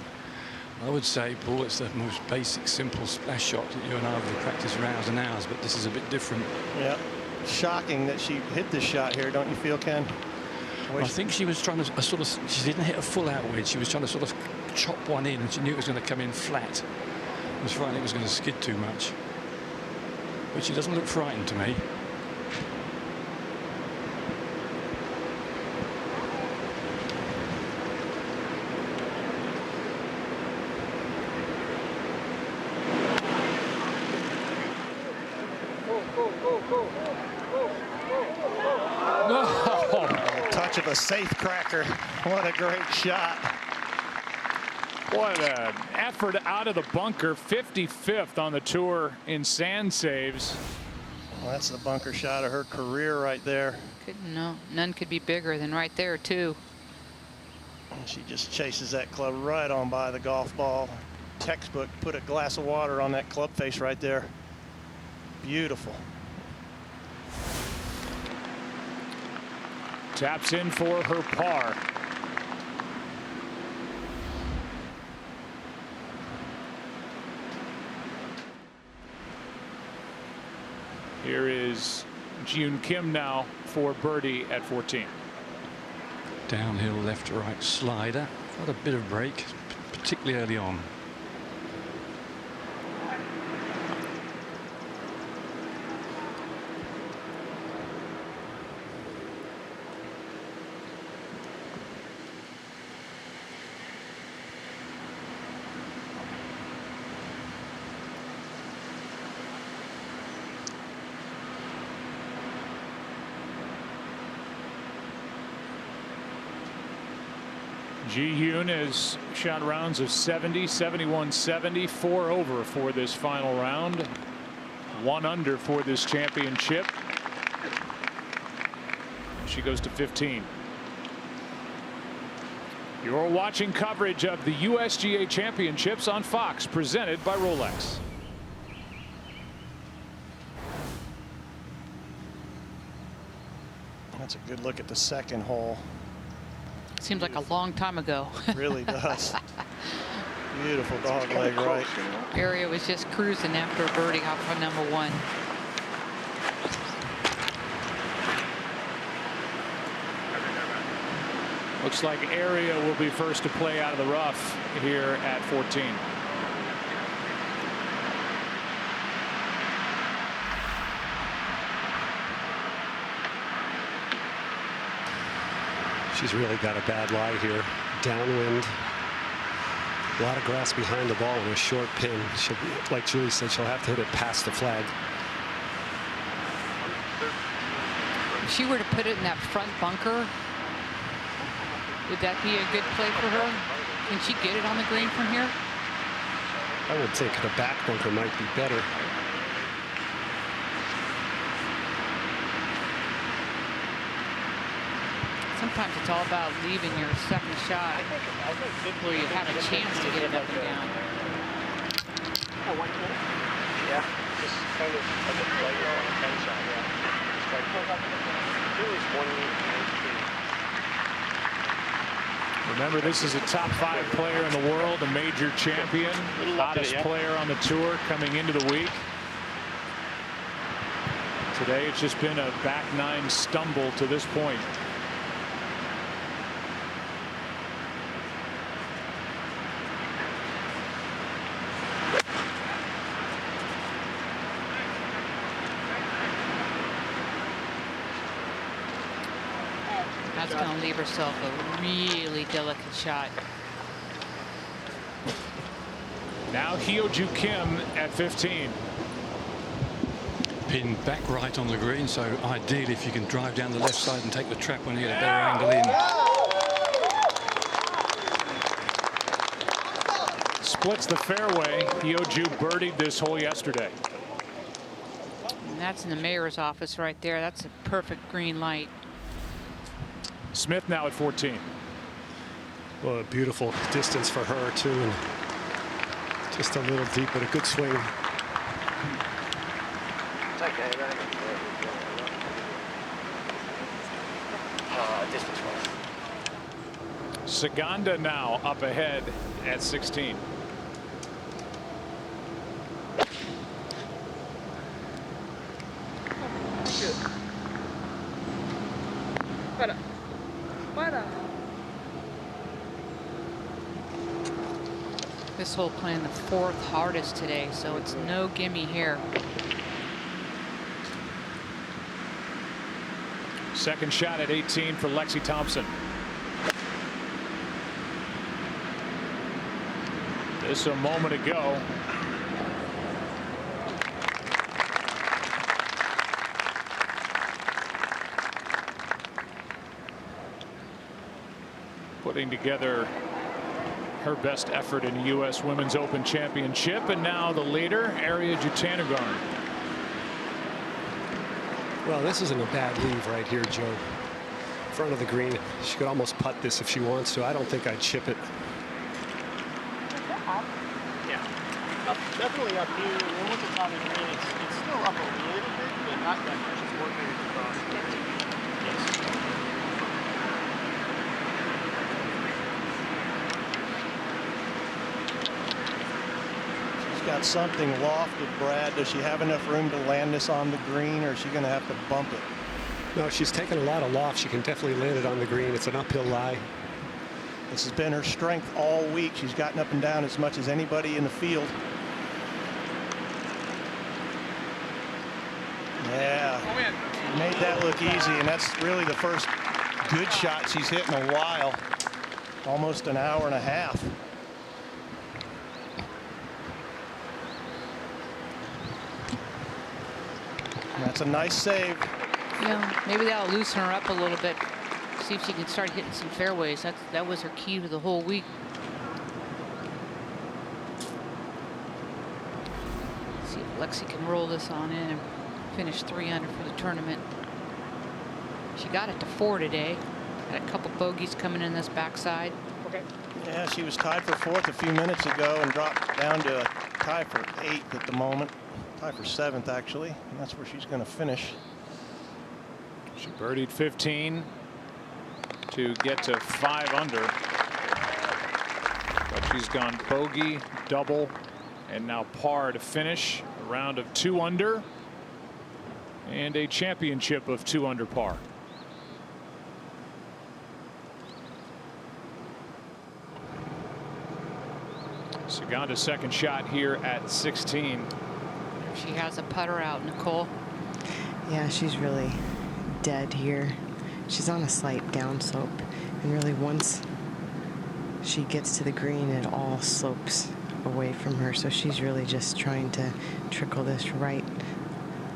I would say, Paul, it's the most basic, simple splash shot that you and I have practiced for hours and hours, but this is a bit different. Yeah. Shocking that she hit this shot here, don't you feel, Ken? Well, I think she was trying to she didn't hit a full out wedge. She was trying to sort of chop one in, and she knew it was going to come in flat. I was frightened it was going to skid too much. But she doesn't look frightened to me. Touch of a safe cracker. What a great shot. What an effort out of the bunker. 55th on the tour in sand saves. Well, that's the bunker shot of her career right there. None could be bigger than right there, too. And she just chases that club right on by the golf ball. Textbook, put a glass of water on that club face right there. Beautiful. Taps in for her par. Here is Ji-Yoon Kim now for birdie at 14. Downhill left to right slider. Got a bit of break, particularly early on. Ji-Yoon has shot rounds of 70, 71, 70, 4 over for this final round. 1 under for this championship. She goes to 15. You're watching coverage of the USGA Championships on Fox, presented by Rolex. That's a good look at the second hole. Seems like a long time ago. Really does. Beautiful dog leg right. Aria was just cruising after a birdie off of number 1. Looks like Aria will be first to play out of the rough here at 14. She's really got a bad lie here. Downwind. A lot of grass behind the ball and a short pin. She'll, like Julie said, she'll have to hit it past the flag. If she were to put it in that front bunker, would that be a good play for her? Can she get it on the green from here? I would think the back bunker might be better. Sometimes it's all about leaving your second shot where you have a chance to get it up and down. Yeah, just kind of a bit lighter on a 10 shot, yeah. Just try to do at least 1 inch. Remember, this is a top 5 player in the world, a major champion, hottest player on the tour coming into the week. Today, it's just been a back 9 stumble to this point. That's going to leave herself a really delicate shot. Now Hyo-Joo Kim at 15. Pin back right on the green, so ideally if you can drive down the left side and take the trap when you get a better angle in. Splits the fairway. Hyo-Joo birdied this hole yesterday. And that's in the mayor's office right there. That's a perfect green light. Smith now at 14. Well, a beautiful distance for her, too. And just a little deep, but a good swing. It's okay, right? Distance wise. Saganda now up ahead at 16. This hole playing the 4th hardest today, so it's no gimme here. Second shot at 18 for Lexi Thompson. This a moment ago. Putting together her best effort in the U.S. Women's Open Championship, and now the leader, Aria Jutanugarn. Well, this isn't a bad leave right here, Joe. Front of the green. She could almost putt this if she wants to. I don't think I'd chip it. Yeah, definitely up here. And once it's on the green, it's still up a little bit, but not that much. It's working across. Yes. Got something lofted, Brad. Does she have enough room to land this on the green, or is she going to have to bump it? No, she's taken a lot of loft. She can definitely land it on the green. It's an uphill lie. This has been her strength all week. She's gotten up and down as much as anybody in the field. Yeah, she made that look easy, and that's really the first good shot she's hit in a while. Almost an hour and a half. That's a nice save. Yeah, maybe that'll loosen her up a little bit. See if she can start hitting some fairways. That was her key to the whole week. See if Lexi can roll this on in and finish 3 under for the tournament. She got it to 4 today. Had a couple bogeys coming in this backside. Okay. Yeah, she was tied for 4th a few minutes ago and dropped down to a tie for 8th at the moment. Tie for 7th, actually. And that's where she's going to finish. She birdied 15. to get to 5 under. But she's gone bogey, double, and now par to finish a round of 2 under and a championship of 2 under par. Saganda's second shot here at 16. She has a putter out, Nicole. Yeah, she's really dead here. She's on a slight downslope, and really once she gets to the green, it all slopes away from her. So she's really just trying to trickle this right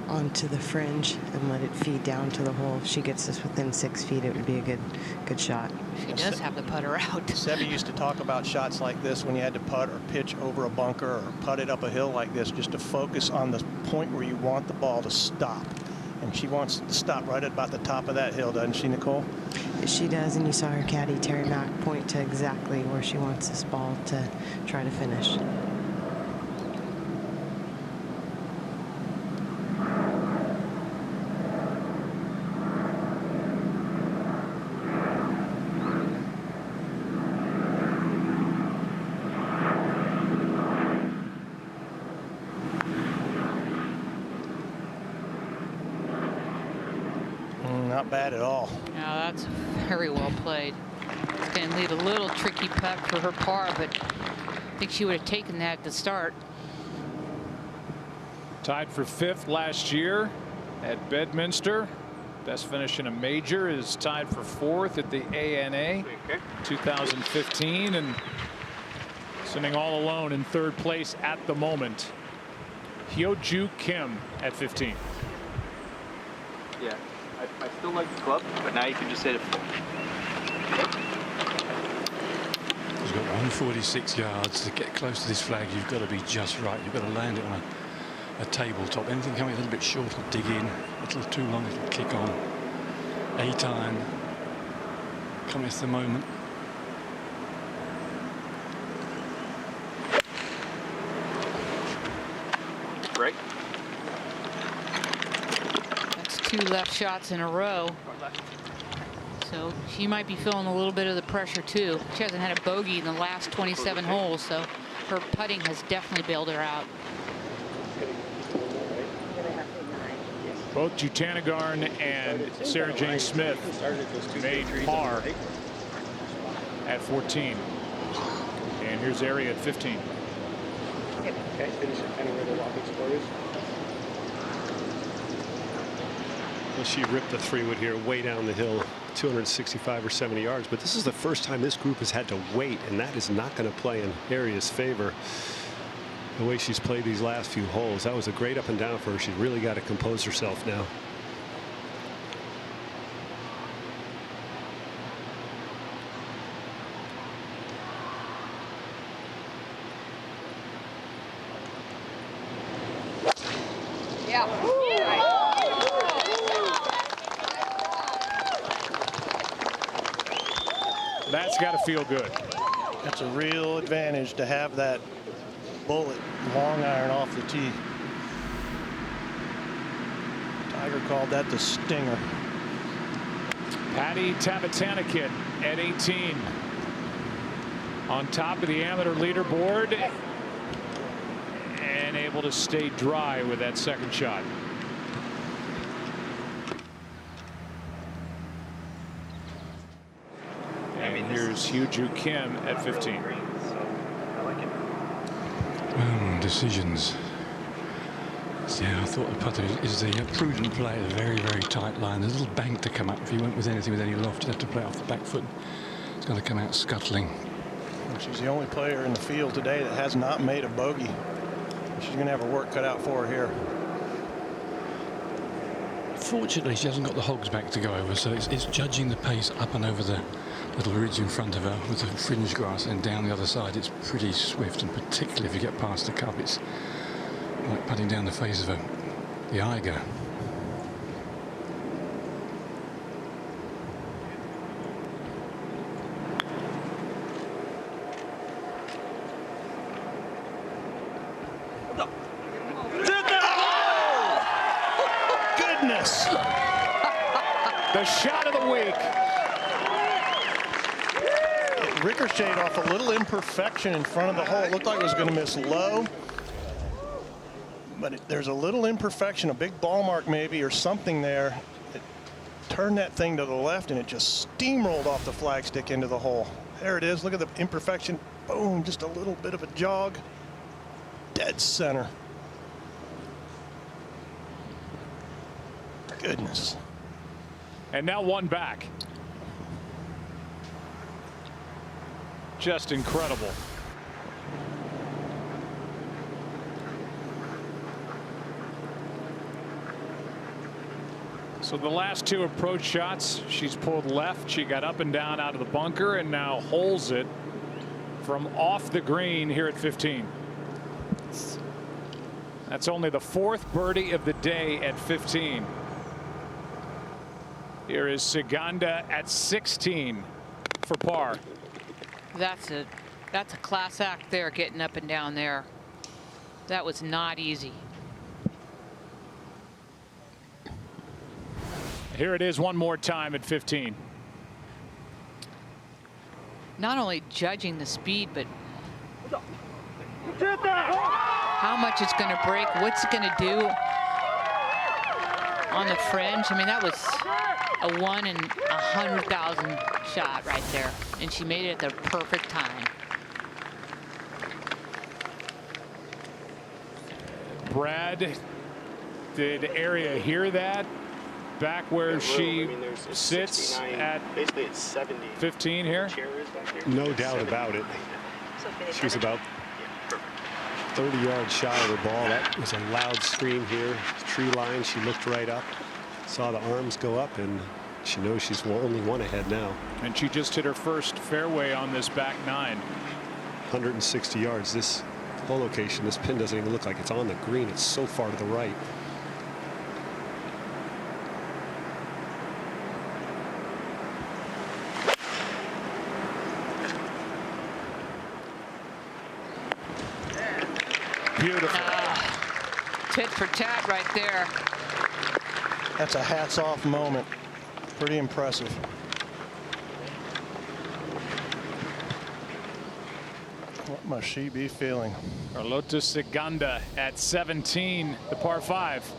onto the fringe and let it feed down to the hole. If she gets this within 6 feet, it would be a good shot. She does have the putter out. Seve used to talk about shots like this when you had to putt or pitch over a bunker or putt it up a hill like this, just to focus on the point where you want the ball to stop. And she wants to stop right at about the top of that hill, doesn't she, Nicole? She does, and you saw her caddy, Terry Mack, point to exactly where she wants this ball to try to finish. Not bad at all. Now that's very well played. It's going to lead a little tricky putt for her par, but I think she would have taken that at the start. Tied for 5th last year at Bedminster. Best finish in a major is tied for 4th at the ANA 2015, and sitting all alone in 3rd place at the moment. Hyo-Joo Kim at 15. Yeah, I still like the club, but now you can just hit it. She's got 146 yards to get close to this flag. You've got to be just right. You've got to land it on a tabletop. Anything coming a little bit short will dig in. A little too long, it'll kick on. A-time cometh the moment. Great. That's 2 left shots in a row. So she might be feeling a little bit of the pressure too. She hasn't had a bogey in the last 27 holes, so her putting has definitely bailed her out. Both Jutanugarn and Sarah Jane Smith made par at 14. And here's Ari at 15. Okay, finish it kind of where the walking score is. Well, she ripped the 3-wood here way down the hill, 265 or 70 yards. But this is the first time this group has had to wait, and that is not going to play in Aria's favor. The way she's played these last few holes, that was a great up and down for her. She's really got to compose herself now. That's got to feel good. That's a real advantage to have that bullet long iron off the tee. Tiger called that the stinger. Patty Tavatanakit at 18 on top of the amateur leaderboard and able to stay dry with that second shot. And here's Hyo-Joo Kim at 15. Decisions. Yeah, I thought the putter is the prudent play, a very, very tight line. There's a little bank to come up. If you went with anything with any loft, you'd have to play off the back foot. It's going to come out scuttling. She's the only player in the field today that has not made a bogey. She's going to have her work cut out for her here. Fortunately, she hasn't got the hogs back to go over, so it's judging the pace up and over the little ridge in front of her with the fringe grass, and down the other side it's pretty swift, and particularly if you get past the cup, it's like putting down the face of the Eiger. Goodness. The shot of the week. ricocheted off a little imperfection in front of the hole. It looked like it was going to miss low. But there's a little imperfection, a big ball mark maybe, or something there. It turned that thing to the left, and it just steamrolled off the flagstick into the hole. There it is. Look at the imperfection. Boom, just a little bit of a jog. Dead center. Goodness. And now one back. Just incredible. So the last two approach shots, she's pulled left. She got up and down out of the bunker and now holds it from off the green here at 15. That's only the 4th birdie of the day at 15. Here is Suganda at 16 for par. That's a class act there, getting up and down there. That was not easy. Here it is one more time at 15. Not only judging the speed, but how much it's going to break, what's it going to do on the fringe. I mean, that was a 1 in 100,000 shot right there, and she made it at the perfect time. Brad, did Aria hear that? Back where she sits at basically it's 70. 15 here. No doubt about it. She was about 30 yards shy of her ball. That was a loud scream here. Tree line. She looked right up, saw the arms go up, and she knows she's only one ahead now. And she just hit her first fairway on this back 9. 160 yards. This hole location, this pin doesn't even look like it's on the green. It's so far to the right. Beautiful. Tit for tat right there. That's a hats off moment. Pretty impressive. What must she be feeling? Carlota Suganda at 17, the par 5.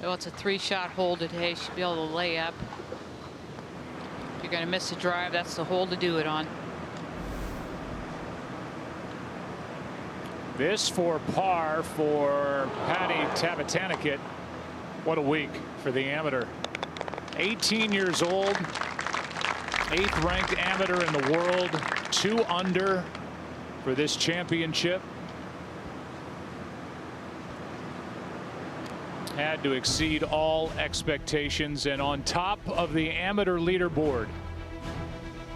Well, it's a 3-shot hole today. She'll be able to lay up. If you're going to miss a drive, that's the hole to do it on. This for par for Patty Tavatanakit. What a week for the amateur. 18 years old, 8th ranked amateur in the world, 2 under for this championship. Had to exceed all expectations, and on top of the amateur leaderboard,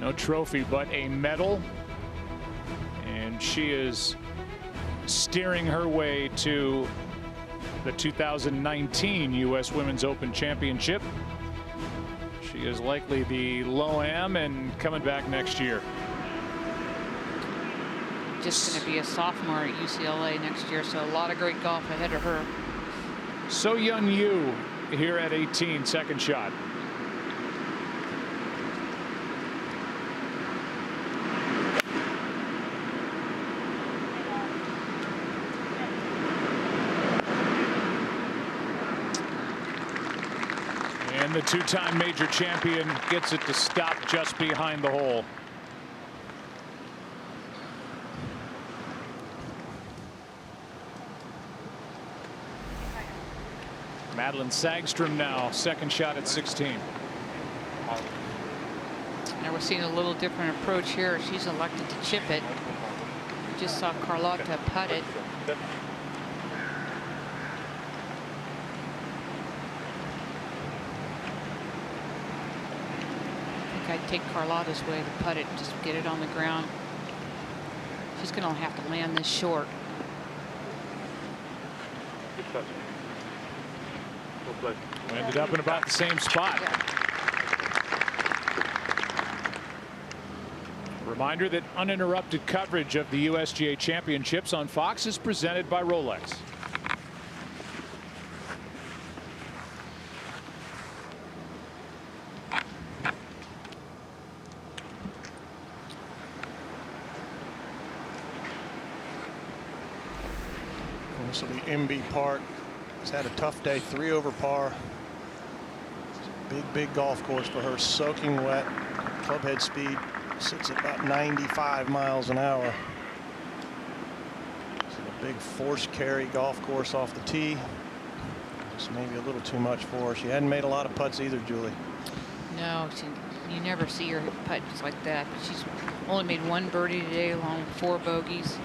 no trophy but a medal, and she is steering her way to the 2019 U.S. Women's Open Championship. She is likely the low-am and coming back next year. Just going to be a sophomore at UCLA next year, so a lot of great golf ahead of her. So Young Yu here at 18, second shot. And the 2-time major champion gets it to stop just behind the hole. Madeline Sagstrom now, second shot at 16. Now we're seeing a little different approach here. She's elected to chip it. We just saw Carlota putt it. I think I'd take Carlotta's way to putt it, just get it on the ground. She's going to have to land this short. We ended up in about the same spot. Reminder that uninterrupted coverage of the USGA Championships on Fox is presented by Rolex. This will be MB Park. He's had a tough day, 3 over par. Big golf course for her, soaking wet. Club head speed sits at about 95 miles an hour. It's a big force carry golf course off the tee. Just maybe a little too much for her. She hadn't made a lot of putts either, Julie. No, you never see her putt just like that. She's only made 1 birdie today, along with 4 bogeys.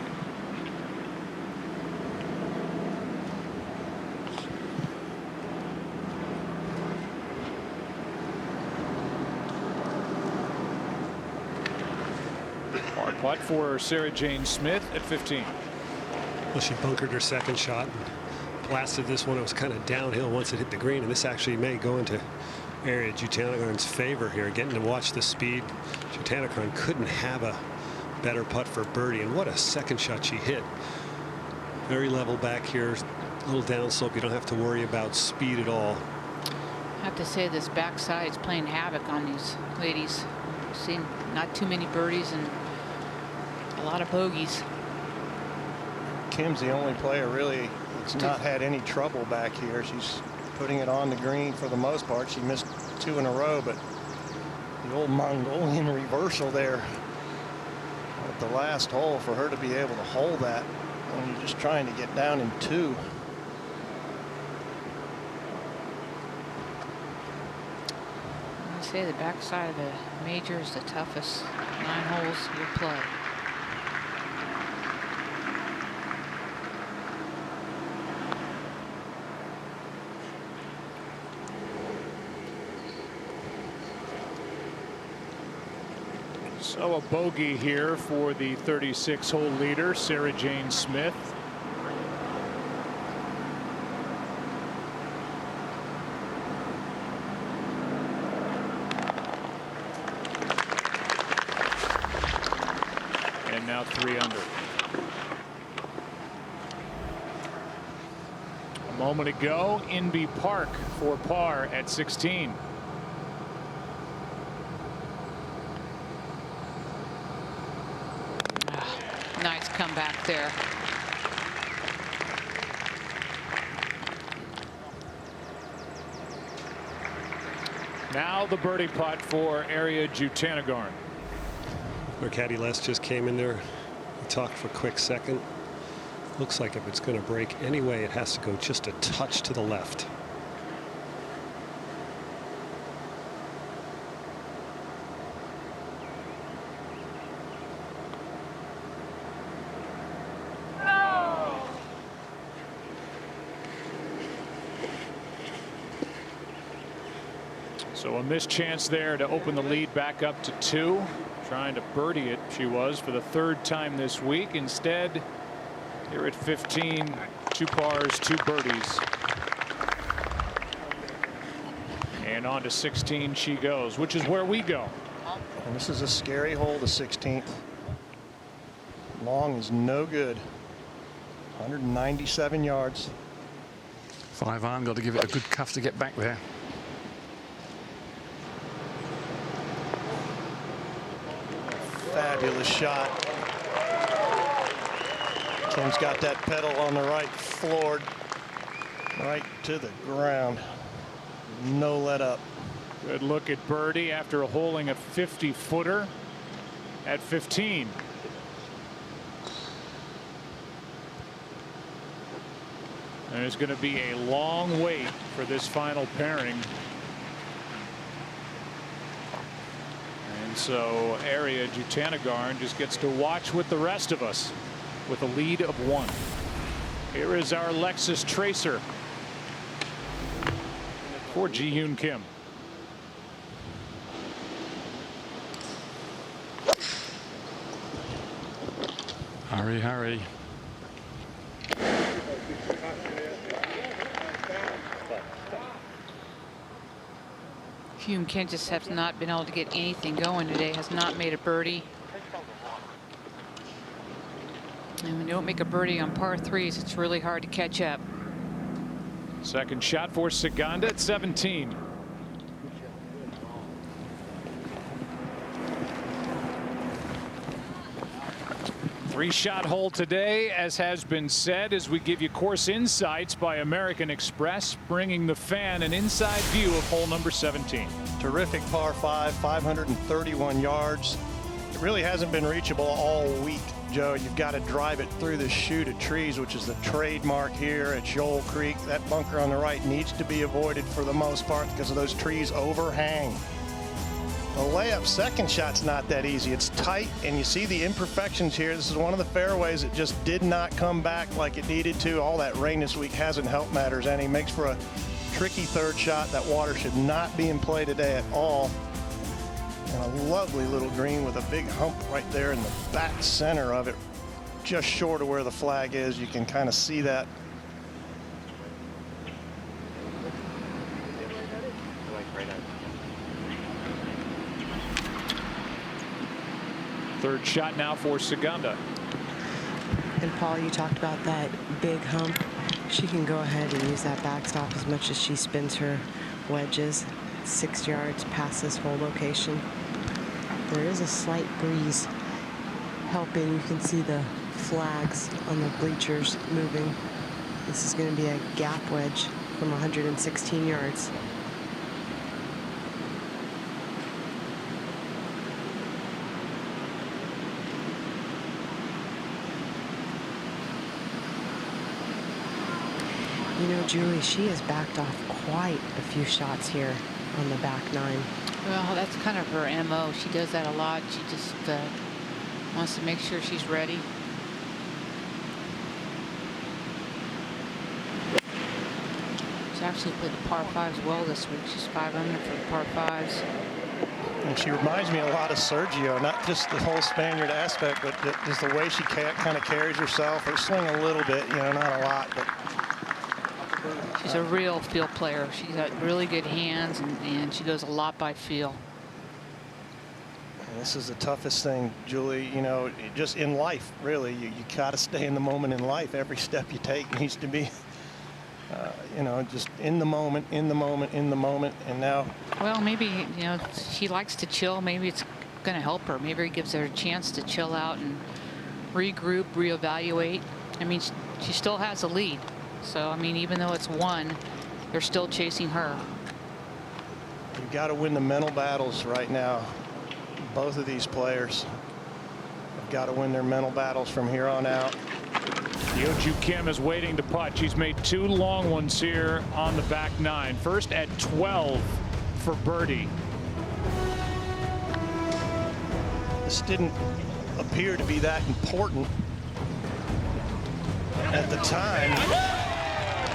Hard putt for Sarah Jane Smith at 15. Well, she bunkered her second shot and blasted this one. It was kind of downhill once it hit the green, and this actually may go into Ariya Jutanugarn's favor here. Getting to watch the speed. Jutanugarn couldn't have a better putt for birdie, and what a second shot she hit. Very level back here, a little downslope. You don't have to worry about speed at all. I have to say this backside is playing havoc on these ladies. I've seen not too many birdies and a lot of bogeys. Kim's the only player really that's not had any trouble back here. She's putting it on the green for the most part. She missed 2 in a row, but the old Mongolian reversal there at the last hole, for her to be able to hold that when you're just trying to get down in 2. I say the backside of the major is the toughest 9 holes you'll play. So a bogey here for the 36-hole leader, Sarah Jane Smith. And now 3 under. A moment ago, Inbee Park for par at 16. Nice comeback there. Now the birdie putt for Ariya Jutanugarn. Our caddy Les just came in there. He talked for a quick second. Looks like if it's going to break anyway, it has to go just a touch to the left. So a missed chance there to open the lead back up to 2. Trying to birdie it, she was, for the 3rd time this week. Instead, here at 15, 2 pars, 2 birdies. And on to 16 she goes, which is where we go. And this is a scary hole, the 16th. Long is no good. 197 yards. 5 iron, got to give it a good cuff to get back there. Fabulous shot. Kim's got that pedal on the right, floored right to the ground. No let up. Good look at birdie after holing a 50-footer at 15. And it's going to be a long wait for this final pairing. And so Ariya Jutanugarn just gets to watch with the rest of us with a lead of 1. Here is our Lexus Tracer for Ji-Hyun Kim. Hurry, hurry. Hyun Kim just has not been able to get anything going today. Has not made a birdie. And when you don't make a birdie on par 3s, it's really hard to catch up. Second shot for Saganda at 17. Three-shot hole today, as has been said, as we give you course insights by American Express, bringing the fan an inside view of hole number 17. Terrific par 5, 531 yards. It really hasn't been reachable all week, Joe. You've got to drive it through the chute of trees, which is the trademark here at Shoal Creek. That bunker on the right needs to be avoided for the most part because of those trees overhang. The layup second shot's not that easy. It's tight, and you see the imperfections here. This is one of the fairways that just did not come back like it needed to. All that rain this week hasn't helped matters any. Makes for a tricky third shot. That water should not be in play today at all. And a lovely little green with a big hump right there in the back center of it, just short of where the flag is. You can kind of see that. Third shot now for Segunda. And Paul, you talked about that big hump. She can go ahead and use that backstop as much as she spins her wedges. 6 yards past this hole location. There is a slight breeze helping. You can see the flags on the bleachers moving. This is going to be a gap wedge from 116 yards. You know, Julie, she has backed off quite a few shots here on the back nine. Well, that's kind of her MO. She does that a lot. She just wants to make sure she's ready. She's actually played the par 5s well this week. She's 5 under for the par 5s. And she reminds me a lot of Sergio, not just the whole Spaniard aspect, but just the way she kind of carries herself. Her swing a little bit, you know, not a lot, but she's a real field player. She's got really good hands, and she goes a lot by feel. And this is the toughest thing, Julie, you know, just in life, really. You got to stay in the moment in life. Every step you take needs to be, you know, just in the moment, in the moment, in the moment. And now, well, maybe, you know, she likes to chill. Maybe it's going to help her. Maybe it gives her a chance to chill out and regroup, reevaluate. I mean, she still has a lead. So, I mean, even though it's one, they're still chasing her. You've got to win the mental battles right now. Both of these players have got to win their mental battles from here on out. Yeoju Kim is waiting to putt. She's made 2 long ones here on the back nine. First at 12 for birdie. This didn't appear to be that important at the time,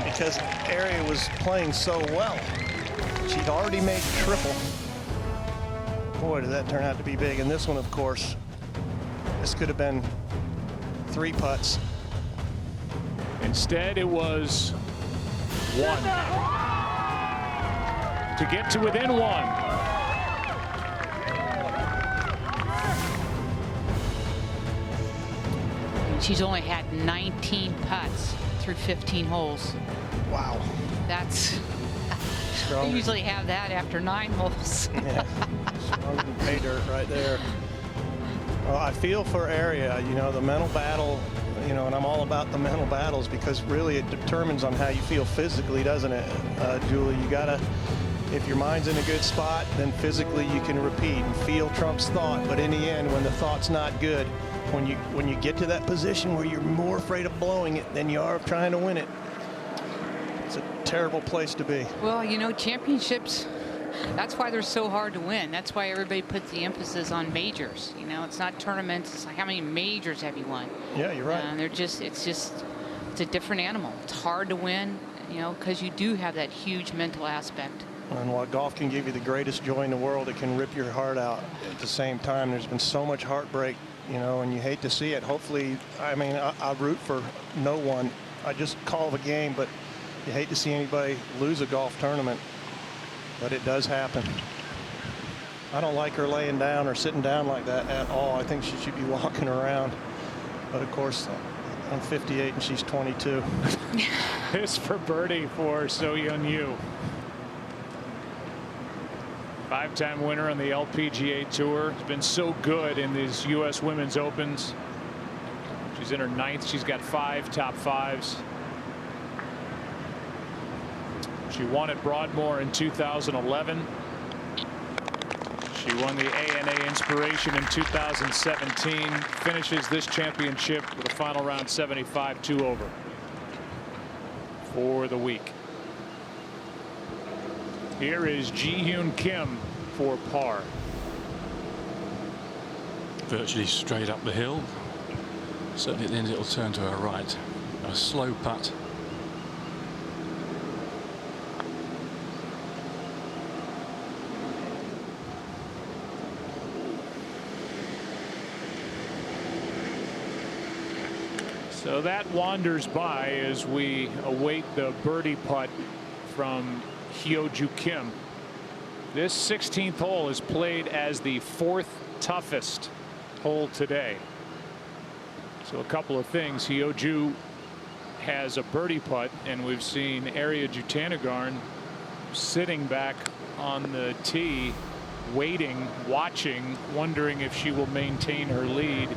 because Aria was playing so well. She'd already made triple. Boy, did that turn out to be big. And this one, of course, this could have been 3 putts. Instead, it was 1. To get to within 1. She's only had 19 putts through 15 holes. Wow. That's you usually have that after 9 holes. Yeah. Stronger than pay dirt right there. Well, I feel for Aria, you know, the mental battle, you know, and I'm all about the mental battles because really it determines on how you feel physically, doesn't it, Julie? You gotta, if your mind's in a good spot, then physically you can repeat and feel trumps thought. But in the end, when the thought's not good, when you get to that position where you're more afraid of blowing it than you are of trying to win it, it's a terrible place to be. Well, you know, championships, that's why they're so hard to win. That's why everybody puts the emphasis on majors. You know, it's not tournaments. It's like, how many majors have you won? Yeah, you're right. It's a different animal. It's hard to win, you know, because you do have that huge mental aspect. And while golf can give you the greatest joy in the world, it can rip your heart out at the same time. There's been so much heartbreak, you know, and you hate to see it. Hopefully, I mean, I root for no one. I just call the game, but you hate to see anybody lose a golf tournament. But it does happen. I don't like her laying down or sitting down like that at all. I think she should be walking around. But of course, I'm 58 and she's 22. This for birdie for So-Yeon Ryu. 5-time winner on the LPGA Tour. Has been so good in these U.S. Women's Opens. She's in her 9th. She's got 5 top 5s. She won at Broadmoor in 2011. She won the ANA Inspiration in 2017. Finishes this championship with a final round 75 2-over for the week. Here is Ji-Hyun Kim for par. Virtually straight up the hill. Certainly at the end it'll turn to her right. A slow putt. So that wanders by as we await the birdie putt from Hyo-Joo Kim. This 16th hole is played as the 4th toughest hole today. So a couple of things. Hyo-Joo has a birdie putt, and we've seen Ariya Jutanugarn sitting back on the tee, waiting, watching, wondering if she will maintain her lead.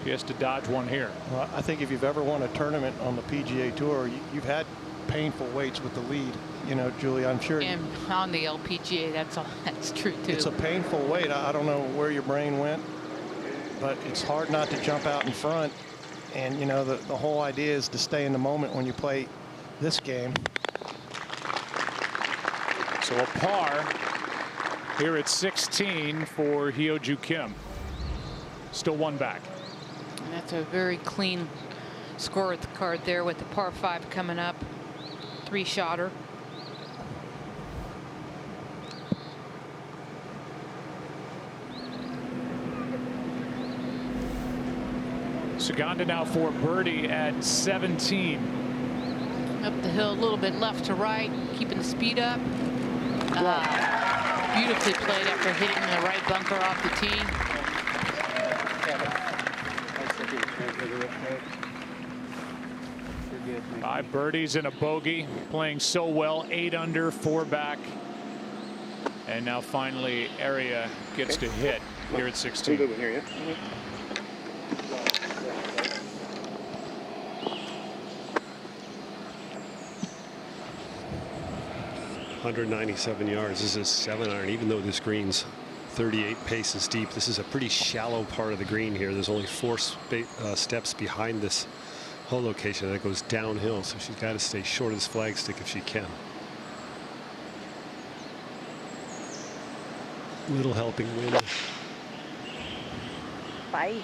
She has to dodge one here. Well, I think if you've ever won a tournament on the PGA Tour, you've had painful waits with the lead. You know, Julie, I'm sure. And on the LPGA, that's true too. It's a painful wait. I don't know where your brain went, but it's hard not to jump out in front. And you know, the whole idea is to stay in the moment when you play this game. So a par here at 16 for Hyo-Joo Kim. Still one back. And that's a very clean score at the card there with the par 5 coming up. 3-shotter. Saganda now for birdie at 17. Up the hill a little bit left to right, keeping the speed up. Beautifully played after hitting the right bunker off the tee. 5 birdies and a bogey, playing so well. 8 under, 4 back. And now finally Ariya gets to hit here at 16. Good one here, yeah? 197 yards. This is 7-iron, even though this green's 38 paces deep. This is a pretty shallow part of the green here. There's only 4 steps behind this hole location, and it goes downhill, so she's got to stay short of this flagstick if she can. Little helping wind. Bye.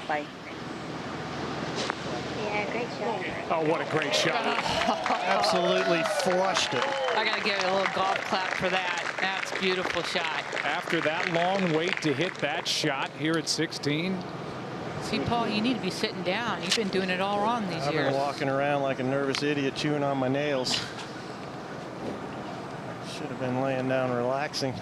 Bye. Yeah, great shot. Oh, what a great shot. Absolutely flushed it. I got to give you a little golf clap for that. That's a beautiful shot. After that long wait to hit that shot here at 16. See, Paul, you need to be sitting down. You've been doing it all wrong these I've years. been walking around like a nervous idiot chewing on my nails. Should have been laying down relaxing.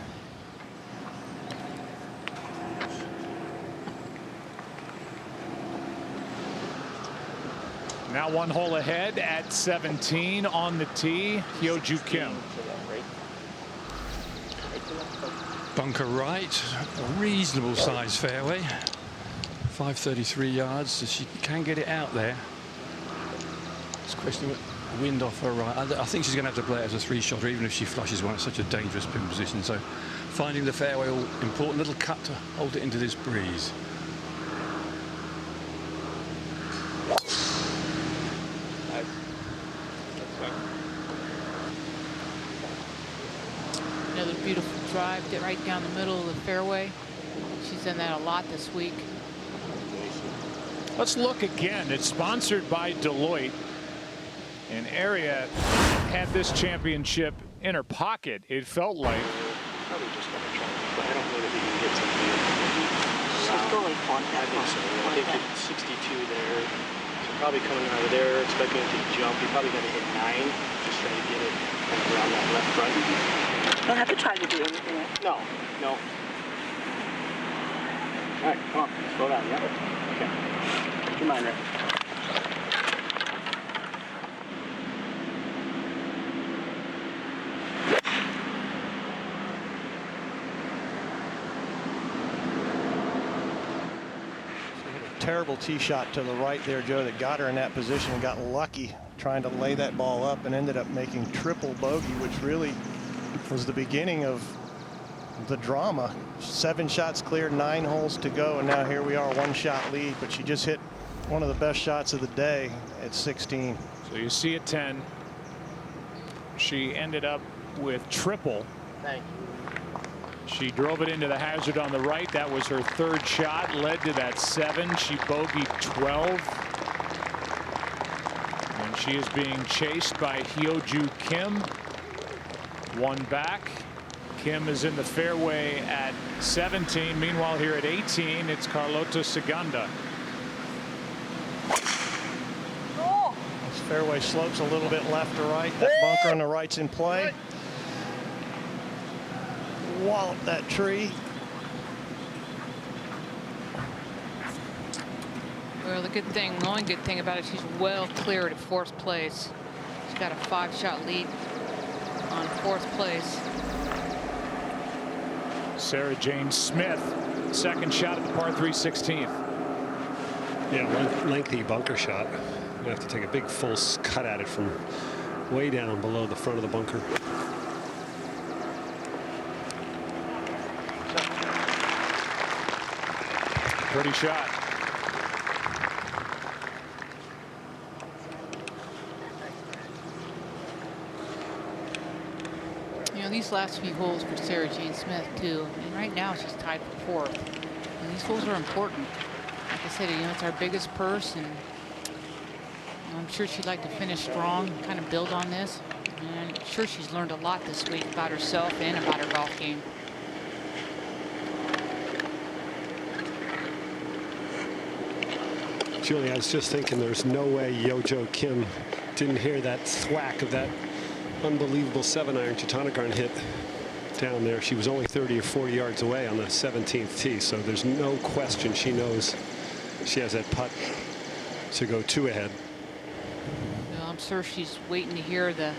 Now 1 hole ahead at 17 on the tee. Hyo-Joo Kim. Bunker right, a reasonable size fairway. 533 yards, so she can get it out there. It's a question of wind off her right. I think she's going to have to play it as a 3-shotter, even if she flushes one. It's such a dangerous pin position. So finding the fairway, all important little cut to hold it into this breeze. Another beautiful drive right down the middle of the fairway. She's done that a lot this week. Let's look again. It's sponsored by Deloitte. And Ariya had this championship in her pocket, it felt like. Probably just going to try, but I don't know that he can get something. She's going for I think so. I think it's 62 there. So probably coming out of there, expecting it to jump. You're probably going to hit 9. Just trying to get it kind of around that left front. You don't have to try to do anything. No, no. All right, come on, slow down, yeah? Okay. Put your mind right. terrible tee shot to the right there, Joe, that got her in that position and got lucky trying to lay that ball up and ended up making triple bogey, which really was the beginning of the drama. 7 shots cleared, 9 holes to go, and now here we are, 1-shot lead, but she just hit one of the best shots of the day at 16. So you see at 10, she ended up with triple. Thank you. She drove it into the hazard on the right. That was her 3rd shot, led to that 7. She bogeyed 12. And she is being chased by Hyo-Joo Kim. 1 back. Kim is in the fairway at 17. Meanwhile, here at 18, it's Carlota Ciganda. This fairway slopes a little bit left to right. That bunker on the right's in play. Wallop that tree. Well, the only good thing about it, she's well cleared of 4th place. She's got a 5-shot lead on 4th place. Sarah Jane Smith, 2nd shot at the par 3 16th. Yeah, lengthy bunker shot. You have to take a big full cut at it from way down below the front of the bunker. Pretty shot. You know, these last few holes for Sarah Jane Smith too, and right now she's tied for 4th. And these holes are important. Like I said, you know, it's our biggest purse, and I'm sure she'd like to finish strong, kind of build on this. And I'm sure she's learned a lot this week about herself and about her golf game. Julie, I was just thinking there's no way Hyo-Joo Kim didn't hear that thwack of that unbelievable 7-iron Jutanugarn hit down there. She was only 30 or 40 yards away on the 17th tee, so there's no question she knows she has that putt to go 2 ahead. Well, I'm sure she's waiting to hear the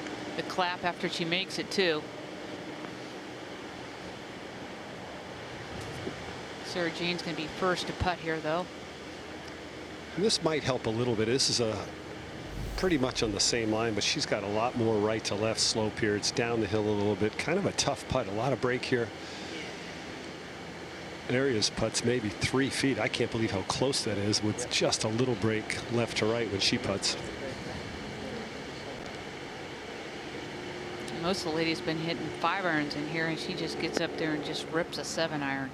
clap after she makes it too. Sarah Jane's going to be first to putt here, though. And this might help a little bit. This is pretty much on the same line, but she's got a lot more right to left slope here. It's down the hill a little bit. Kind of a tough putt. A lot of break here. Aria's putts maybe 3 feet. I can't believe how close that is with just a little break left to right when she putts. Most of the ladies been hitting 5-irons in here, and she just gets up there and just rips a 7-iron.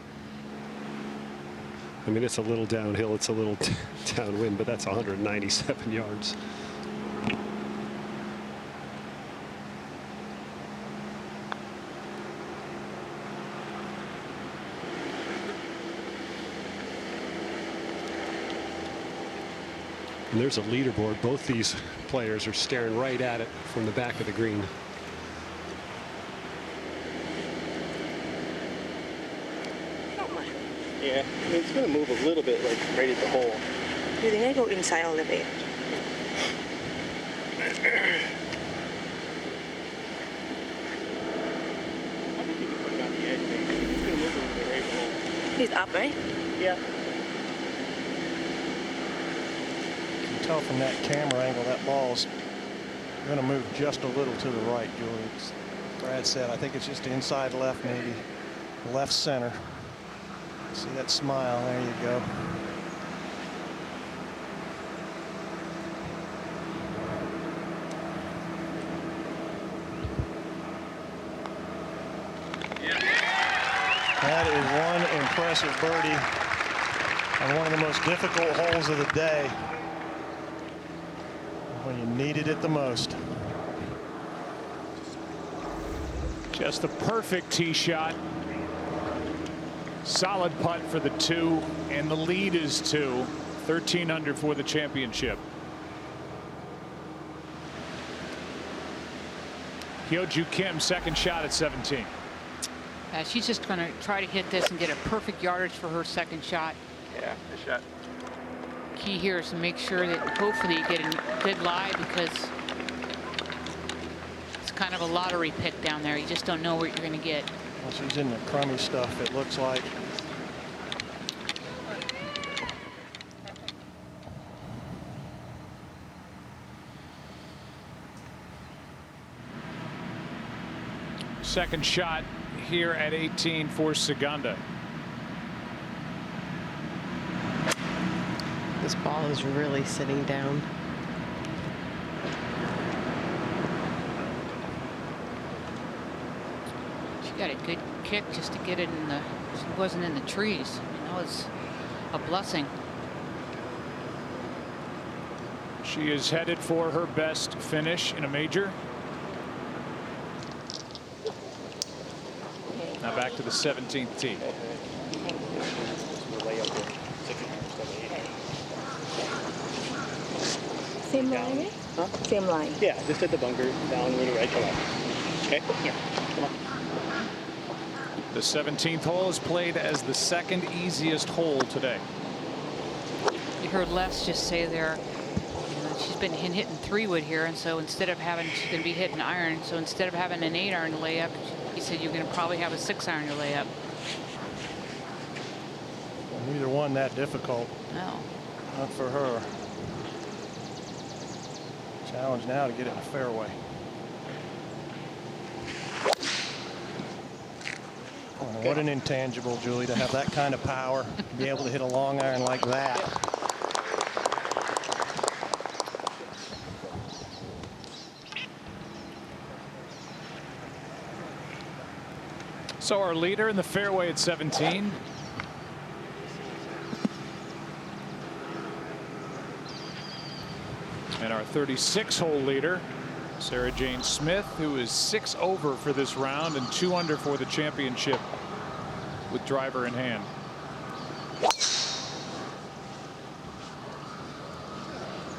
I mean, it's a little downhill, it's a little downwind, but that's 197 yards. And there's a leaderboard. Both these players are staring right at it from the back of the green. Yeah, I mean, it's going to move a little bit, like right at the hole. You think I go inside all the way? He's up, right? Yeah. You can tell from that camera angle that ball's going to move just a little to the right, Julie. As Brad said, I think it's just inside left, maybe left center. See that smile? There you go. That is one impressive birdie on one of the most difficult holes of the day when you needed it the most. Just the perfect tee shot. Solid putt for the 2, and the lead is 2. 13 under for the championship. Hyo-Joo Kim, second shot at 17. She's just going to try to hit this and get a perfect yardage for her second shot. Yeah, good shot. Key here is to make sure that hopefully you get a good lie, because it's kind of a lottery pick down there. You just don't know what you're going to get. Well, she's in the crummy stuff, it looks like. Second shot here at 18 for Segunda. This ball is really sitting down. She got a good kick just to get it in the. She wasn't in the trees. I mean, that was a blessing. She is headed for her best finish in a major. Now back to the 17th tee. Same line, eh? Huh? Same line. Yeah, just hit the bunker, down, really right, come up. Okay? Yeah. Come on. The 17th hole is played as the second easiest hole today. You heard Les just say there, you know, she's been hitting 3-wood here, and so instead of having, she's going to be hitting iron. So instead of having an 8-iron to lay up, he said you're going to probably have a 6-iron to lay up. Neither one that difficult. No. Not for her. Challenge now to get it in the fairway. Oh, what an intangible, Julie, to have that kind of power, be able to hit a long iron like that. So our leader in the fairway at 17. And our 36-hole leader, Sarah Jane Smith, who is 6 over for this round and 2 under for the championship with driver in hand.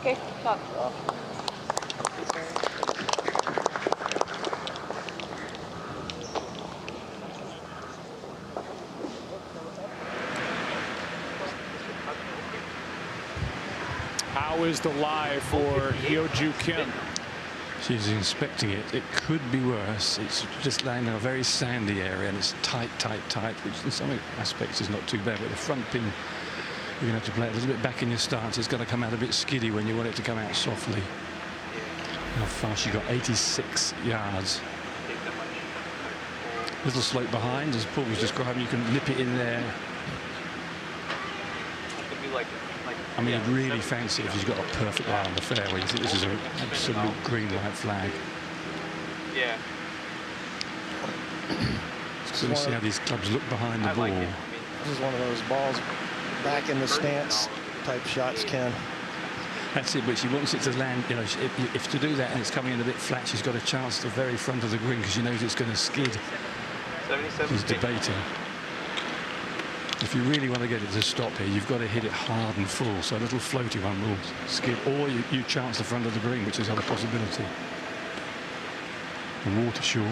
Okay, stop. How is the lie for Hyo-Joo Kim? She's inspecting it. It could be worse. It's just laying in a very sandy area, and it's tight, which in some aspects is not too bad. But the front pin, you're going to have to play it a little bit back in your stance. It's going to come out a bit skiddy when you want it to come out softly. How far she got? 86 yards. Little slope behind, as Paul was describing. You can nip it in there. I mean, I'd really fancy if she's got a perfect line on the fairway. You think this is an absolute green light flag. Yeah. So we see how these clubs look behind the ball. This is one of those balls back in the stance type shots, Ken. That's it, but she wants it to land, you know, if to do that and it's coming in a bit flat, she's got a chance at the very front of the green because she knows it's going to skid. She's debating. If you really want to get it to stop here, you've got to hit it hard and full, so a little floaty one will skid, or you chance the front of the green, which is another possibility. The water short.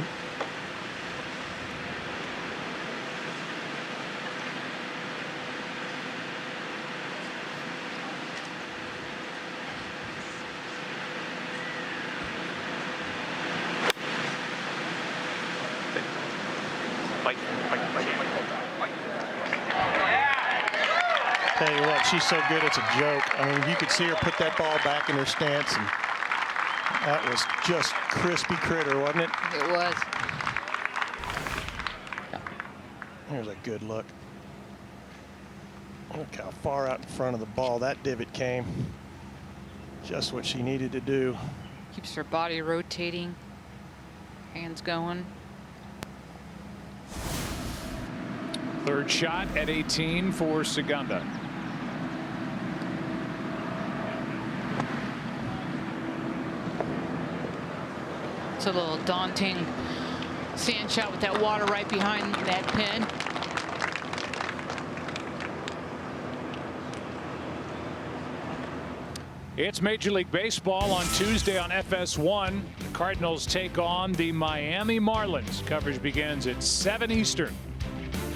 Tell you what, she's so good, it's a joke. I mean, you could see her put that ball back in her stance, and that was just crispy critter, wasn't it? It was. Here's a good look. Look how far out in front of the ball that divot came. Just what she needed to do. Keeps her body rotating, hands going. Third shot at 18 for Segunda. It's a little daunting sand shot with that water right behind that pin. It's Major League Baseball on Tuesday on FS1. The Cardinals take on the Miami Marlins. Coverage begins at 7 Eastern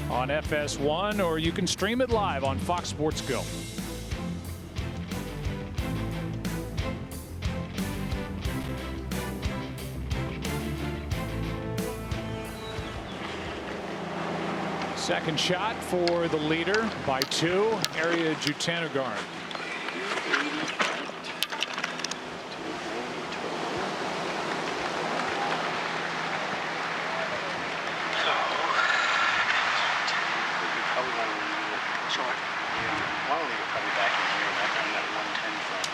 on FS1, or you can stream it live on Fox Sports Go. Second shot for the leader by 2, Ariya Jutanugarn. Short. Yeah. I'll leave it probably back in here, back on that 110 front.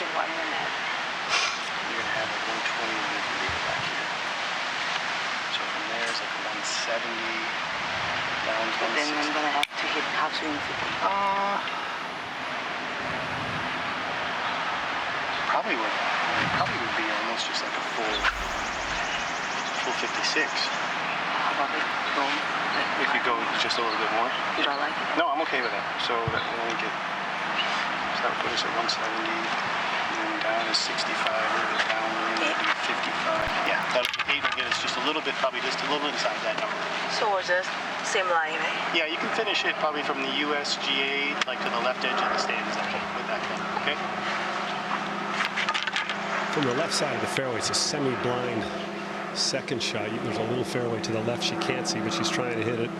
Then what in that? You're going to have a 120 and you can leave it back here. So from there is like a 170 down to 160. Then I'm going to have to hit half swing 50. Probably would be almost just like a full 56. How about it? Boom. If you go just a little bit more. You don't like it? No, I'm okay with that. So that will only get, so that would put us at 170, and then down is 65, a little bit down, and then 55. Yeah, that 8 will get us just a little bit, probably just a little bit inside that number. So we're just same line, right? Yeah, you can finish it probably from the USGA, like to the left edge of the stands with that thing, okay? From the left side of the fairway, it's a semi-blind second shot. There's a little fairway to the left she can't see, but she's trying to hit it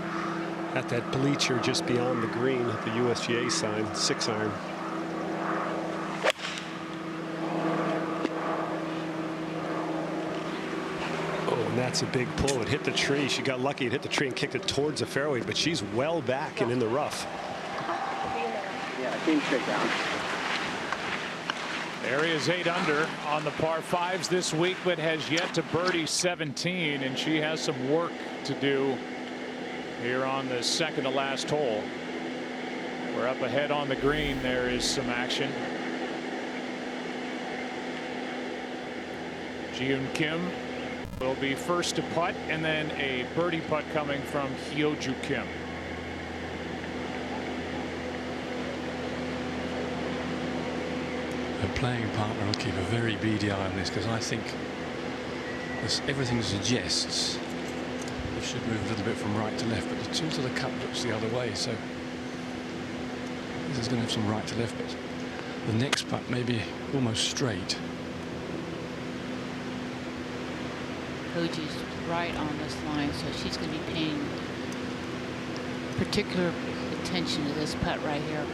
at that bleacher just beyond the green, the USGA sign, 6-iron. Oh, and that's a big pull. It hit the tree. She got lucky. It hit the tree and kicked it towards the fairway, but she's well back and in the rough. Yeah, came straight down. Aria's 8 under on the par 5s this week, but has yet to birdie 17, and she has some work to do here on the second to last hole. We're up ahead on the green. There is some action. Ji-Yoon Kim will be first to putt, and then a birdie putt coming from Hyo-Joo Kim. Her playing partner will keep a very beady eye on this, because I think everything suggests it should move a little bit from right to left, but the tilt of the cup looks the other way, so this is going to have some right to left, but the next putt may be almost straight. Hoji's right on this line, so she's going to be paying particular attention to this putt right here.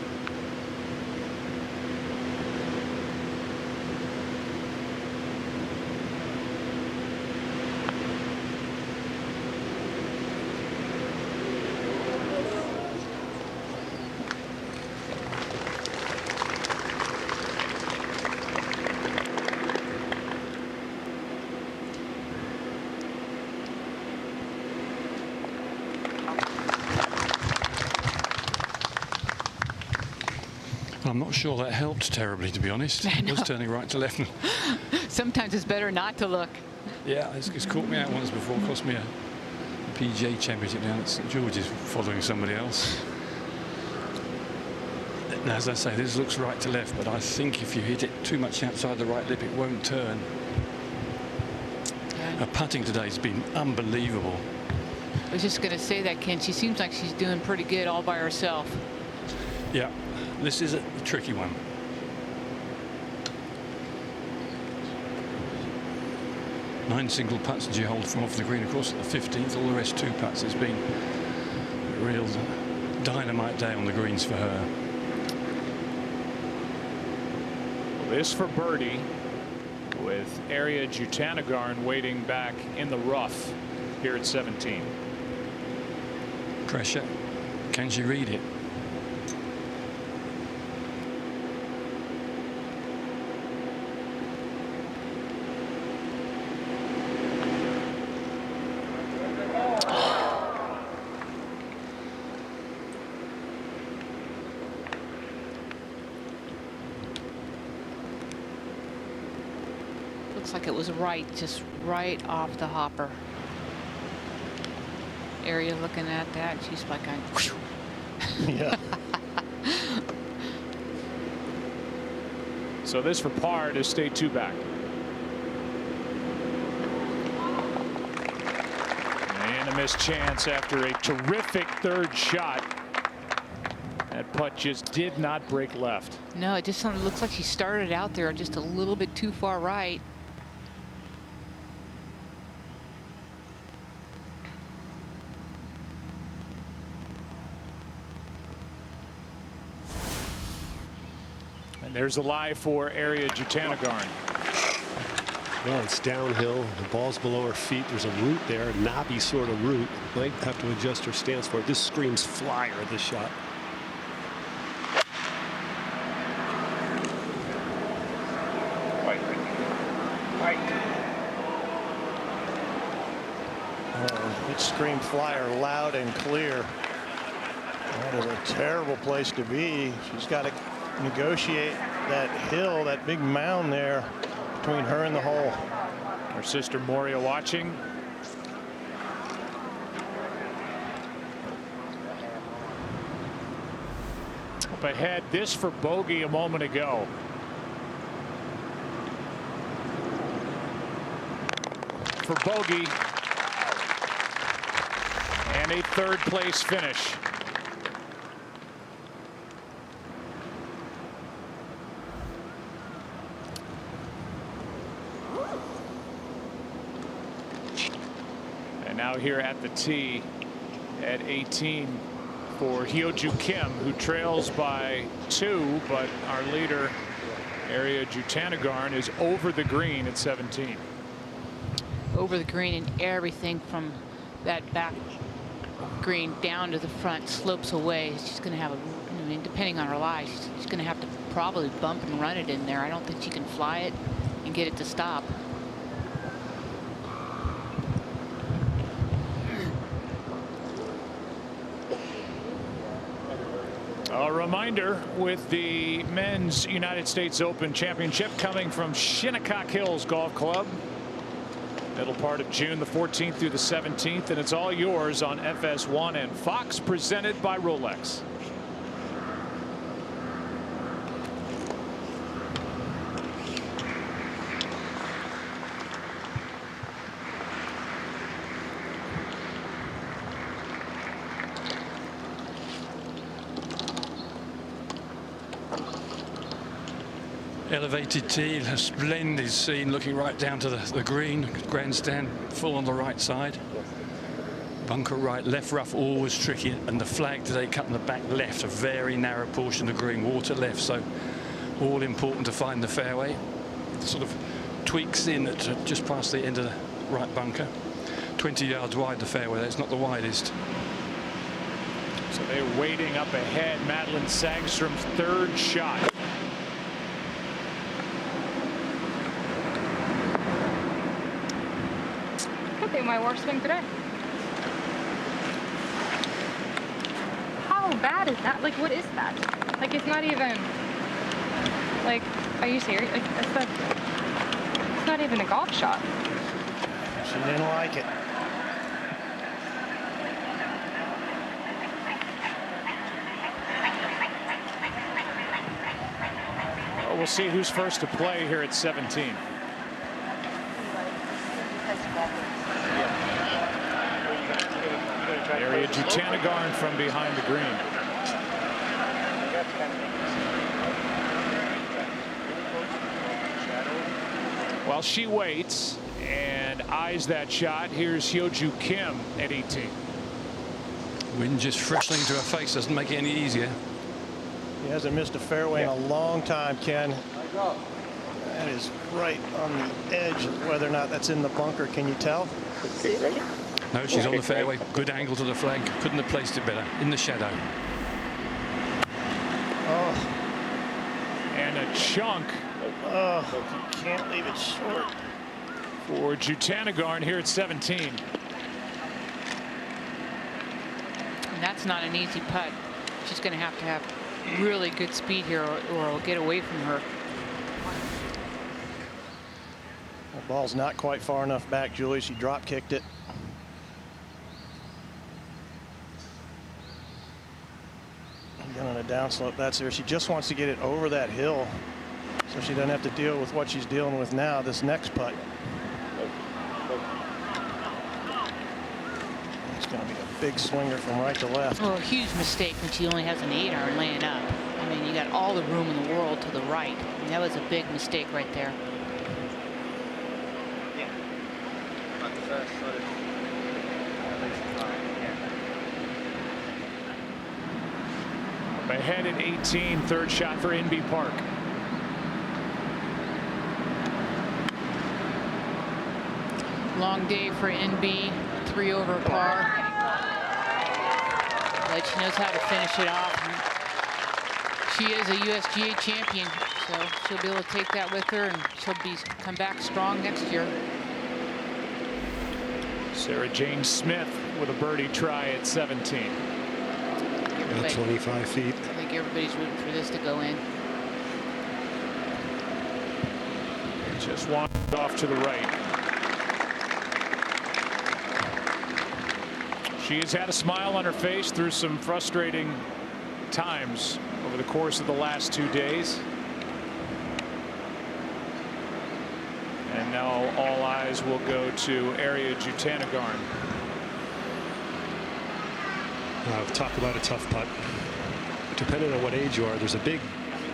I'm not sure that helped terribly, to be honest. It was turning right to left. Sometimes it's better not to look. Yeah, it's caught me out once before. Cost me a PGA Championship down at St George's following somebody else. And as I say, this looks right to left, but I think if you hit it too much outside the right lip, it won't turn. Her putting today has been unbelievable. I was just going to say that, Ken. She seems like she's doing pretty good all by herself. Yeah, this is a tricky one. Nine single putts and she holds from off the green. Of course, at the 15th, all the rest 2 putts. It's been a real dynamite day on the greens for her. This for birdie, with Ariya Jutanugarn waiting back in the rough here at 17. Pressure. Can she read it? Looks like it was right, just right off the hopper. Ariya looking at that, she's like, yeah. So this for par to stay 2 back. And a missed chance after a terrific third shot. That putt just did not break left. no, it just looks like she started out there just a little bit too far right. And there's a lie for Ariya Jutanugarn. Well, it's downhill. The ball's below her feet. There's a root there, a knobby sort of root. Might have to adjust her stance for it. This screams flyer, this shot. It screamed flyer loud and clear. That is a terrible place to be. She's got to negotiate that hill, that big mound there between her and the hole. Her sister Moria watching. Up ahead, this for bogey a moment ago. For bogey. And a third place finish. And now here at the tee at 18 for Hyo-Joo Kim, who trails by 2, but our leader Ariya Jutanugarn is over the green at 17. Over the green, and everything from that back green down to the front slopes away. She's going to have I mean, depending on her lie, she's going to have to probably bump and run it in there. I don't think she can fly it and get it to stop. A reminder, with the Men's United States Open Championship coming from Shinnecock Hills Golf Club. Middle part of June the 14th through the 17th, and it's all yours on FS1 and Fox, presented by Rolex. Elevated tee, a splendid scene looking right down to the green. Grandstand full on the right side. Bunker right, left rough always tricky, and the flag today cut in the back left, a very narrow portion of green, water left, so all important to find the fairway. Sort of tweaks in at just past the end of the right bunker. 20 yards wide the fairway, that's not the widest. So they're waiting up ahead. Madeline Sagstrom's third shot. My worst swing today. How bad is that? Like, what is that? Like, it's not even. Like, are you serious? Like, it's not even a golf shot. She didn't like it. Well, we'll see who's first to play here at 17. Ariya Jutanugarn from behind the green. While she waits and eyes that shot, here's Hyo-Joo Kim at 18. Wind just freshening to her face doesn't make it any easier. He hasn't missed a fairway in a long time, Ken. That is right on the edge of whether or not that's in the bunker. Can you tell? No, she's on the fairway. Good angle to the flag. Couldn't have placed it better. In the shadow. Oh. And a chunk. Oh, you can't leave it short. For Jutanugarn here at 17. And that's not an easy putt. She's going to have really good speed here, or it'll get away from her. The ball's not quite far enough back, Julie. She drop kicked it. Again on a downslope, that's there. She just wants to get it over that hill so she doesn't have to deal with what she's dealing with now, this next putt. It's going to be a big swinger from right to left. Oh, a huge mistake when she only has an 8-iron laying up. I mean, you got all the room in the world to the right. I mean, that was a big mistake right there. Ahead at 18, third shot for Inbee Park. Long day for NB, 3 over par. But she knows how to finish it off. She is a USGA champion, so she'll be able to take that with her, and she'll come back strong next year. Sarah Jane Smith with a birdie try at 17. About 25 feet. I think everybody's rooting for this to go in. Just wandered off to the right. She has had a smile on her face through some frustrating times over the course of the last 2 days. And now all eyes will go to Ariya Jutanugarn. Talk about a tough putt. Depending on what age you are, there's a big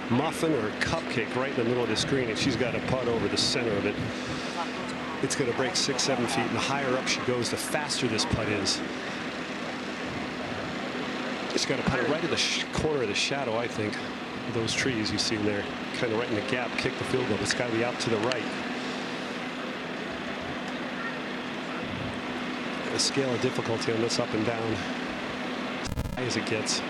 muffin or cupcake right in the middle of the screen, and she's got a putt over the center of it. It's going to break 6-7 feet, and the higher up she goes, the faster this putt is. She's got to put it right in the corner of the shadow, I think. Those trees you see there, kind of right in the gap, kick the field goal. It's got to be out to the right. The scale of difficulty on this up and down, as high as it gets.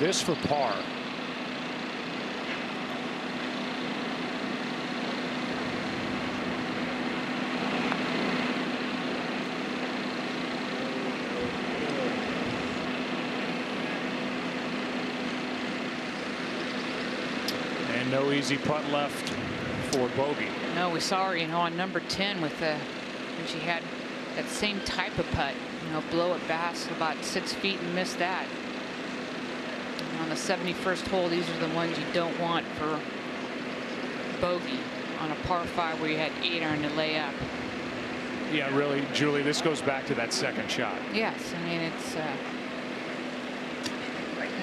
This for par. And no easy putt left for bogey. No, we saw her, on number 10 with when she had that same type of putt, blow it past about 6 feet and miss that. And on the 71st hole, these are the ones you don't want for bogey on a par 5 where you had 8 iron to lay up. Yeah, really, Julie, this goes back to that second shot. Yes, I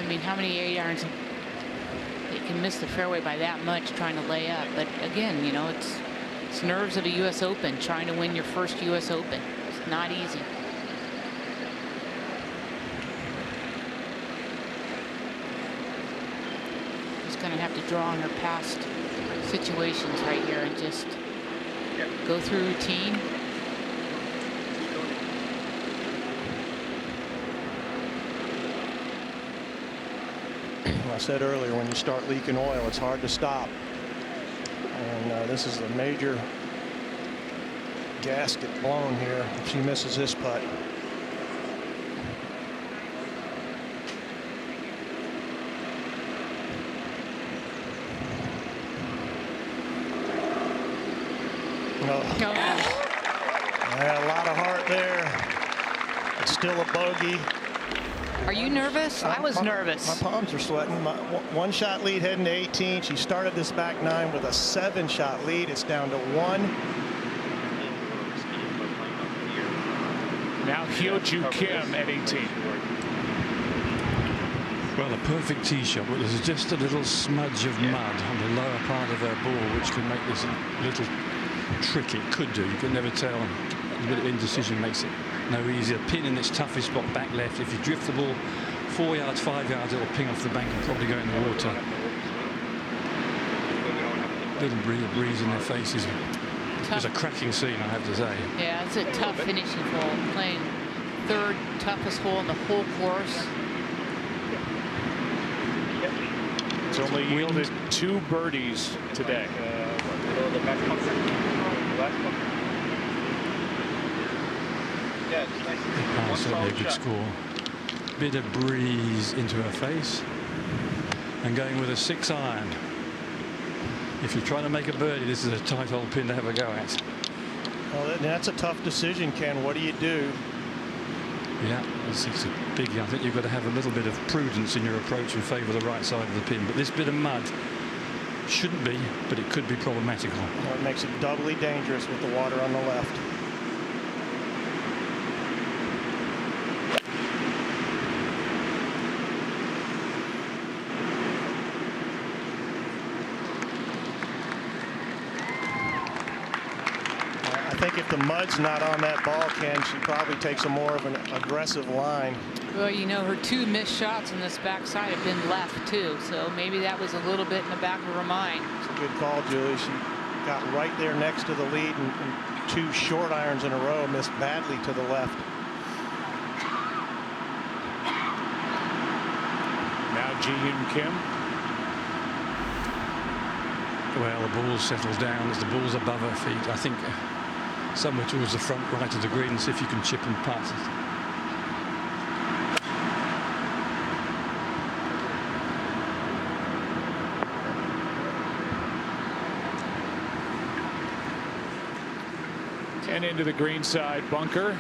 mean, how many 8 irons? You can miss the fairway by that much trying to lay up. But again, it's nerves of a U.S. Open, trying to win your first U.S. Open. It's not easy. Just going to have to draw on her past situations right here and just go through routine. I said earlier, when you start leaking oil, it's hard to stop. And this is a major gasket blown here if she misses this putt. Yeah, a lot of heart there. It's still a bogey. Are you nervous? I was nervous. My palms are sweating. My one-shot lead heading to 18. She started this back 9 with a 7-shot lead. It's down to 1. Now Hyo-Joo Kim at 18. Well, a perfect tee shot, but there's just a little smudge of mud on the lower part of her ball, which can make this a little tricky. It could do. You could never tell. A bit of indecision makes it no easier. Pin in its toughest spot, back left. If you drift the ball 4 yards, 5 yards, it'll ping off the bank and probably go in the water. Little breeze in their faces. It was a cracking scene, I have to say. Yeah, it's a tough finishing hole. Playing 3rd toughest hole in the whole course. It's only yielded 2 birdies today. Certainly a good score. Bit of breeze into her face. And going with a 6 iron. If you're trying to make a birdie, this is a tight old pin to have a go at. Well, that's a tough decision, Ken. What do you do? Yeah, it's a biggie. I think you've got to have a little bit of prudence in your approach and favour the right side of the pin. But this bit of mud shouldn't be, but it could be problematical. Well, it makes it doubly dangerous with the water on the left. I think if the mud's not on that ball, Ken, she probably takes a more of an aggressive line. Well, you know, her 2 missed shots on this backside have been left too, so maybe that was a little bit in the back of her mind. It's a good call, Julie. She got right there next to the lead, and 2 short irons in a row, missed badly to the left. Now Ji-Hyun Kim. Well, the ball settles down as the ball's above her feet. I think somewhere towards the front right of the green, see if you can chip and putt. And into the green side bunker.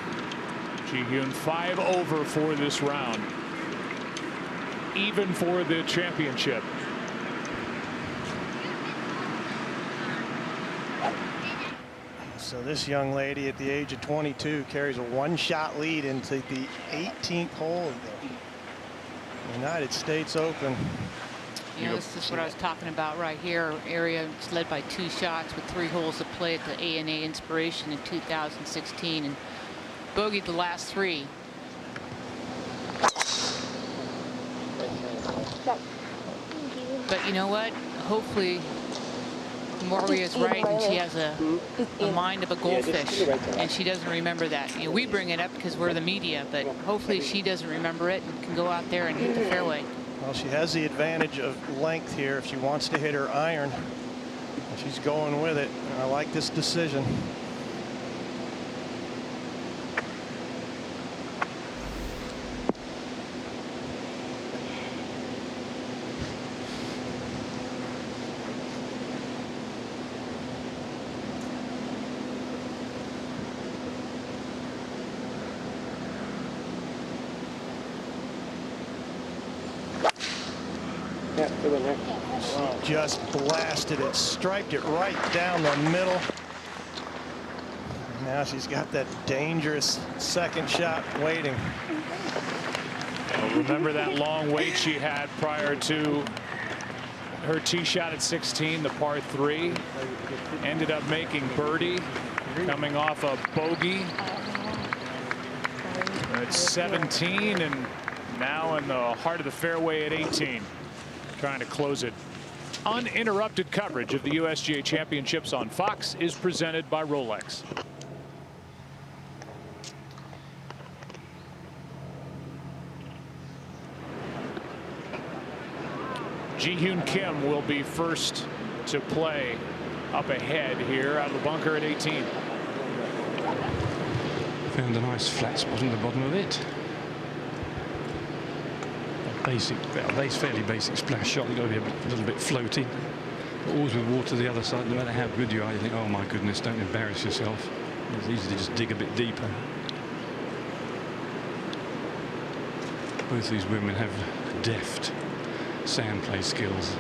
Ji-Hyun 5 over for this round. Even for the championship. So this young lady at the age of 22 carries a 1-shot lead into the 18th hole of the United States Open. You know, this is what I was talking about right here. Area is led by 2 shots with 3 holes to play at the ANA Inspiration in 2016 and bogeyed the last 3. But you know what? Hopefully Moria's right, and she has a mind of a goldfish, and she doesn't remember that. You know, we bring it up because we're the media, but hopefully she doesn't remember it and can go out there and hit the fairway. Well, she has the advantage of length here if she wants to hit her iron. And she's going with it. And I like this decision. Just blasted it, striped it right down the middle. Now she's got that dangerous second shot waiting. Well, remember that long wait she had prior to her tee shot at 16, the par 3. Ended up making birdie, coming off a bogey at 17, and now in the heart of the fairway at 18, trying to close it. Uninterrupted coverage of the USGA Championships on Fox is presented by Rolex. Ji-Hyun Kim will be first to play up ahead here out of the bunker at 18. Found a nice flat spot in the bottom of it. Fairly basic splash shot. You've got to be a little bit floaty. But always with water the other side, no matter how good you are, you think, oh my goodness, don't embarrass yourself. It's easy to just dig a bit deeper. Both these women have deft sand play skills.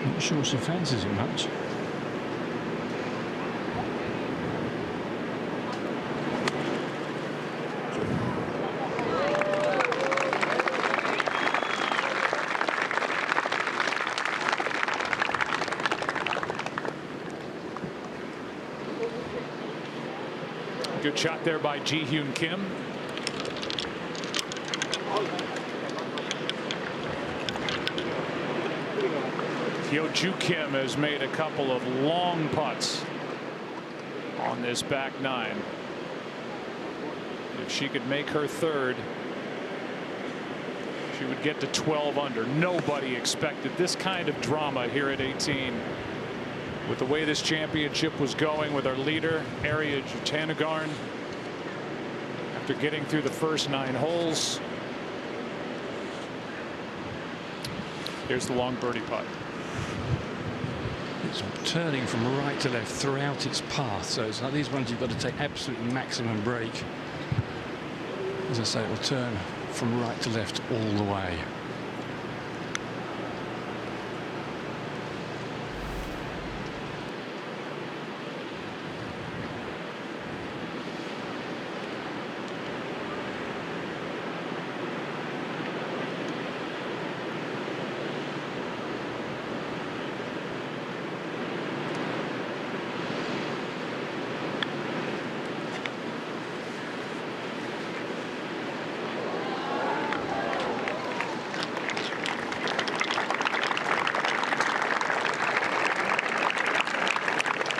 Not sure she fancies it much. Good shot there by Ji-Hyun Kim. Hyo-Joo Kim has made a couple of long putts on this back 9. If she could make her 3rd, she would get to 12 under. Nobody expected this kind of drama here at 18. With the way this championship was going, with our leader, Ariya Jutanugarn, after getting through the first 9 holes. Here's the long birdie putt. It's turning from right to left throughout its path, so it's like these ones you've got to take absolute maximum break. As I say, it will turn from right to left all the way.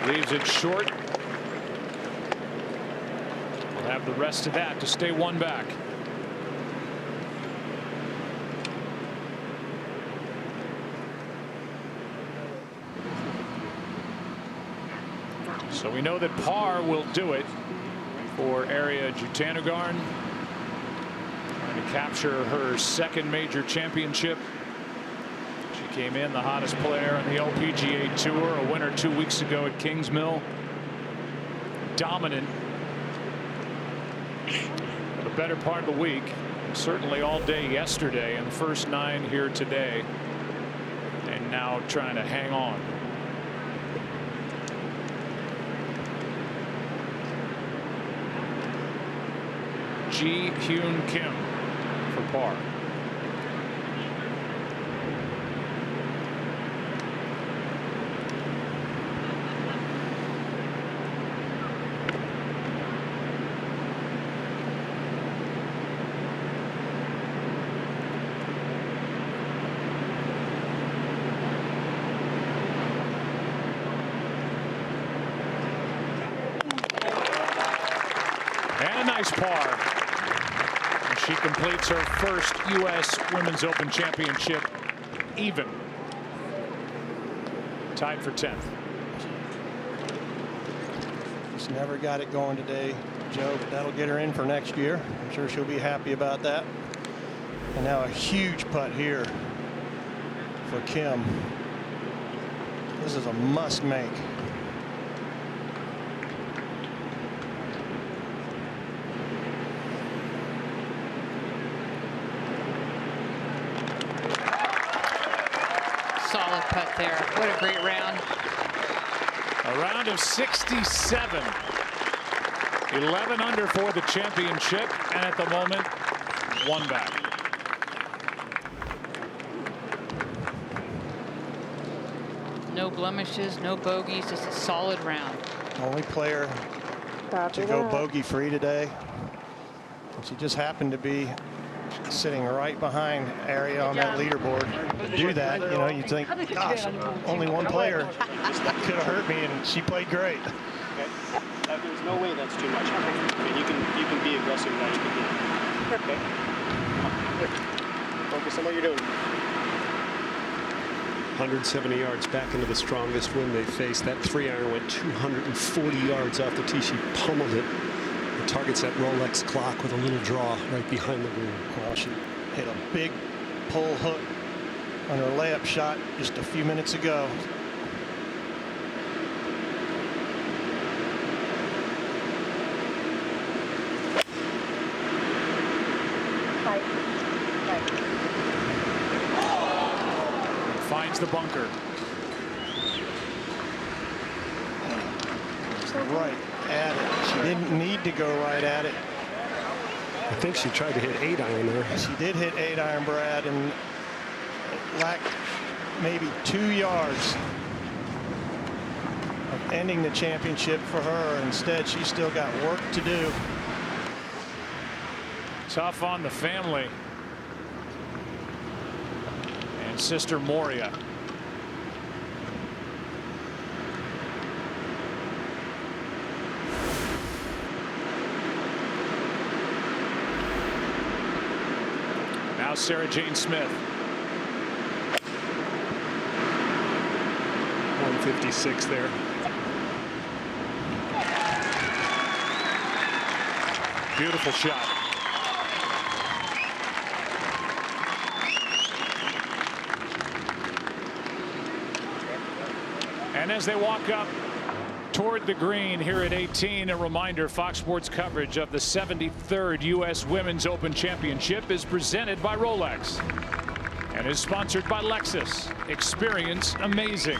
Leaves it short. We'll have the rest of that to stay one back. So we know that par will do it for Ariya Jutanugarn, trying to capture her second major championship. She came in the hottest player on the LPGA Tour, a winner 2 weeks ago at Kingsmill. Dominant for the better part of the week, certainly all day yesterday, and the first 9 here today, and now trying to hang on. Ji Hyun Kim for par. And a nice par. She completes her first U.S. Women's Open Championship even. Tied for 10th. Just never got it going today, Joe, but that'll get her in for next year. I'm sure she'll be happy about that. And now a huge putt here for Kim. This is a must make. Solid putt there. What a great round. A round of 67. 11 under for the championship, and at the moment, 1 back. No blemishes, no bogeys, just a solid round. Only player to go bogey free today. And she just happened to be sitting right behind Ariya on that leaderboard. To do that, you know, you think, gosh, only one player could have hurt me, and she played great. Okay. There's no way that's too much. I mean, you can be aggressive now. You can do it. Okay. Focus on what you're doing. 170 yards back into the strongest wind they faced. That 3-iron went 240 yards off the tee. She pummeled it. The target's that Rolex clock with a little draw right behind the green. Well, she hit a big pull hook on her layup shot just a few minutes ago. Finds the bunker. Right at it. She didn't need to go right at it. I think she tried to hit 8-iron there. She did hit 8-iron, Brad, and it lacked maybe 2 yards of ending the championship for her. Instead, she's still got work to do. Tough on the family. And sister Moria. Now Sarah Jane Smith. 156 there. Beautiful shot. And as they walk up toward the green here at 18. A reminder, Fox Sports coverage of the 73rd U.S. Women's Open Championship is presented by Rolex and is sponsored by Lexus. Experience amazing.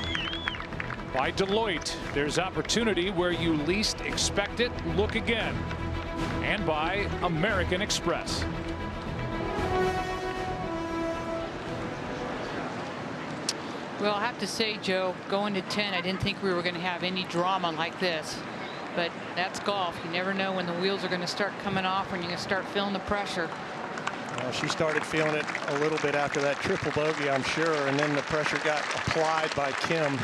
By Deloitte, there's opportunity where you least expect it. Look again. And by American Express. Well, I have to say, Joe, going to 10, I didn't think we were going to have any drama like this. But that's golf. You never know when the wheels are going to start coming off, when you're going to start feeling the pressure. Well, she started feeling it a little bit after that triple bogey, I'm sure, and then the pressure got applied by Kim,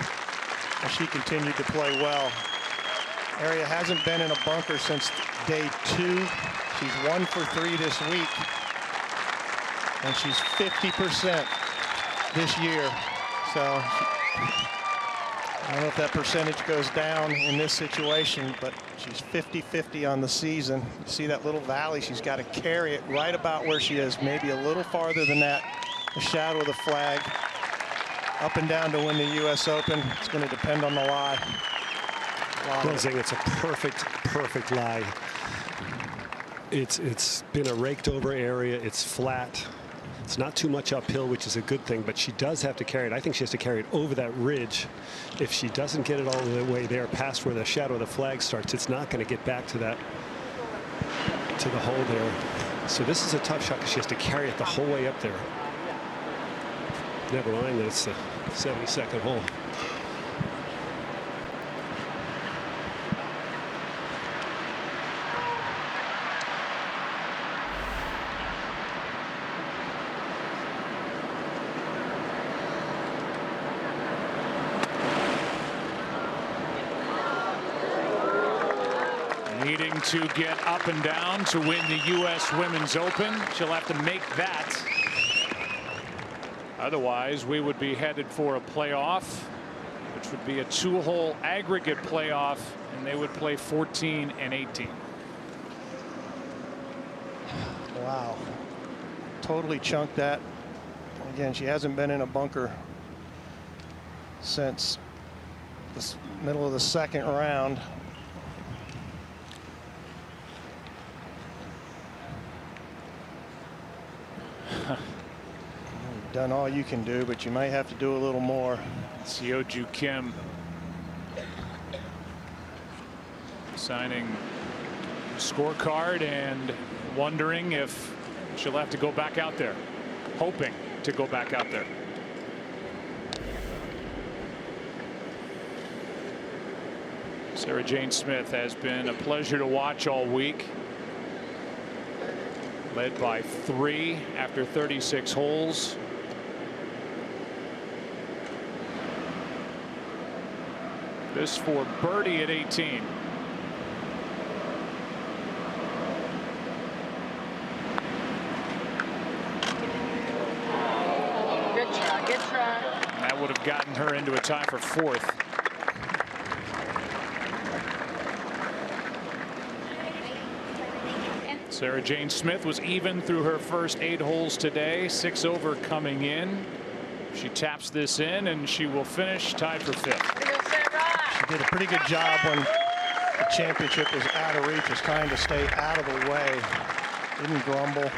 and she continued to play well. Ariya hasn't been in a bunker since day 2. She's 1 for 3 this week, and she's 50% this year. So I don't know if that percentage goes down in this situation, but she's 50-50 on the season. You see that little valley? She's got to carry it right about where she is, maybe a little farther than that. The shadow of the flag. Up and down to win the U.S. Open. It's going to depend on the lie. Well, it's a perfect lie. It's been a raked over area. It's flat. It's not too much uphill, which is a good thing, but she does have to carry it. I think she has to carry it over that ridge. If she doesn't get it all the way there past where the shadow of the flag starts, it's not going to get back to the hole there. So this is a tough shot because she has to carry it the whole way up there. Never mind that it's the 72nd hole. Needing to get up and down to win the U.S. Women's Open. She'll have to make that. Otherwise, we would be headed for a playoff, which would be a 2-hole aggregate playoff, and they would play 14 and 18. Wow. Totally chunked that. Again, she hasn't been in a bunker since the middle of the 2nd round. You've done all you can do, but you might have to do a little more. Seoju Kim signing a scorecard and wondering if she'll have to go back out there, hoping to go back out there. Sarah Jane Smith has been a pleasure to watch all week. Led by 3 after 36 holes. This for birdie at 18. Good try, good try. And that would have gotten her into a tie for 4th. Sarah Jane Smith was even through her first 8 holes today. 6 over coming in. She taps this in and she will finish tied for 5th. She did a pretty good job when the championship was out of reach, was trying to stay out of the way. Didn't grumble.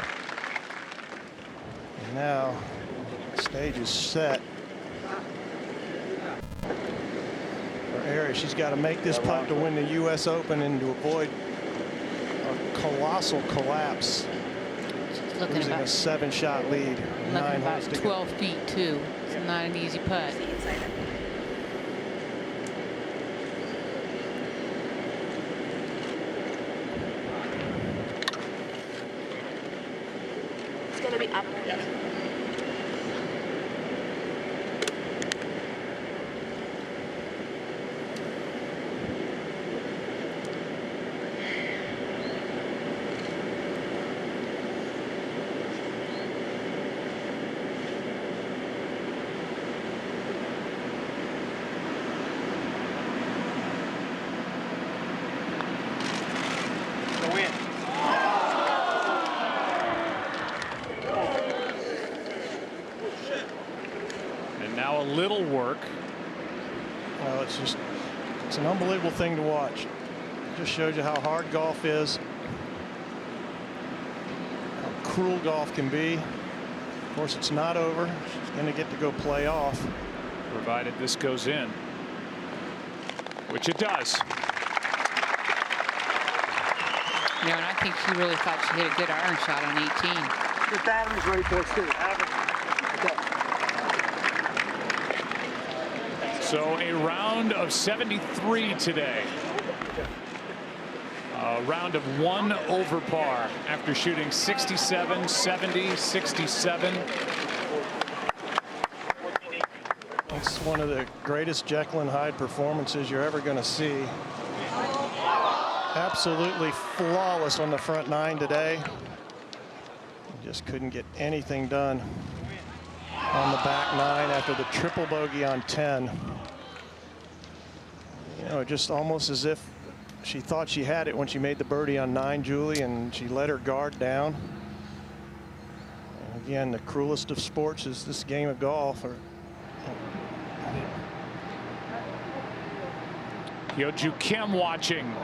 And now the stage is set for Ariya. She's got to make this putt to win the U.S. Open and to avoid a colossal collapse. Losing a 7-shot lead. 9 holes to go. 12 feet too. It's not an easy putt. It's gonna be up. Little work. Well, it's just It's an unbelievable thing to watch. It just shows you how hard golf is, how cruel golf can be. Of course, it's not over. She's going to get to go play off. Provided this goes in, which it does. Yeah, and I think she really thought she hit a good iron shot on 18. The battery's ready for us too. So a round of 73 today. A round of 1 over par after shooting 67, 70, 67. It's one of the greatest Jekyll and Hyde performances you're ever going to see. Absolutely flawless on the front 9 today. Just couldn't get anything done on the back 9 after the triple bogey on 10. You know, just almost as if she thought she had it when she made the birdie on 9, Julie, and she let her guard down. And again, the cruelest of sports is this game of golf. Hyo-Joo Kim watching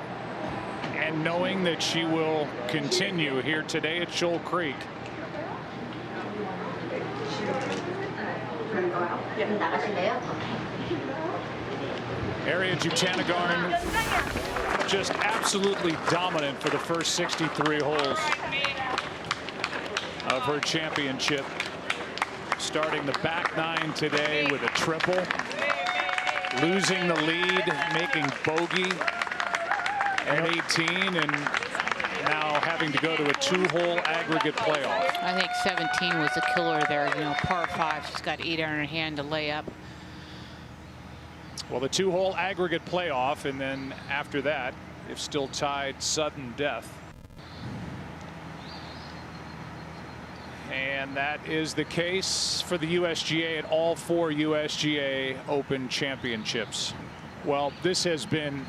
and knowing that she will continue here today at Shoal Creek. Ariya Jutanugarn just absolutely dominant for the first 63 holes of her championship. Starting the back 9 today with a triple. Losing the lead, making bogey at 18, and now having to go to a 2-hole aggregate playoff. I think 17 was a killer there. You know, par 5. She's got 8 iron in her hand to lay up. Well, the 2-hole aggregate playoff, and then after that, if still tied, sudden death. And that is the case for the USGA at all 4 USGA Open Championships. Well, this has been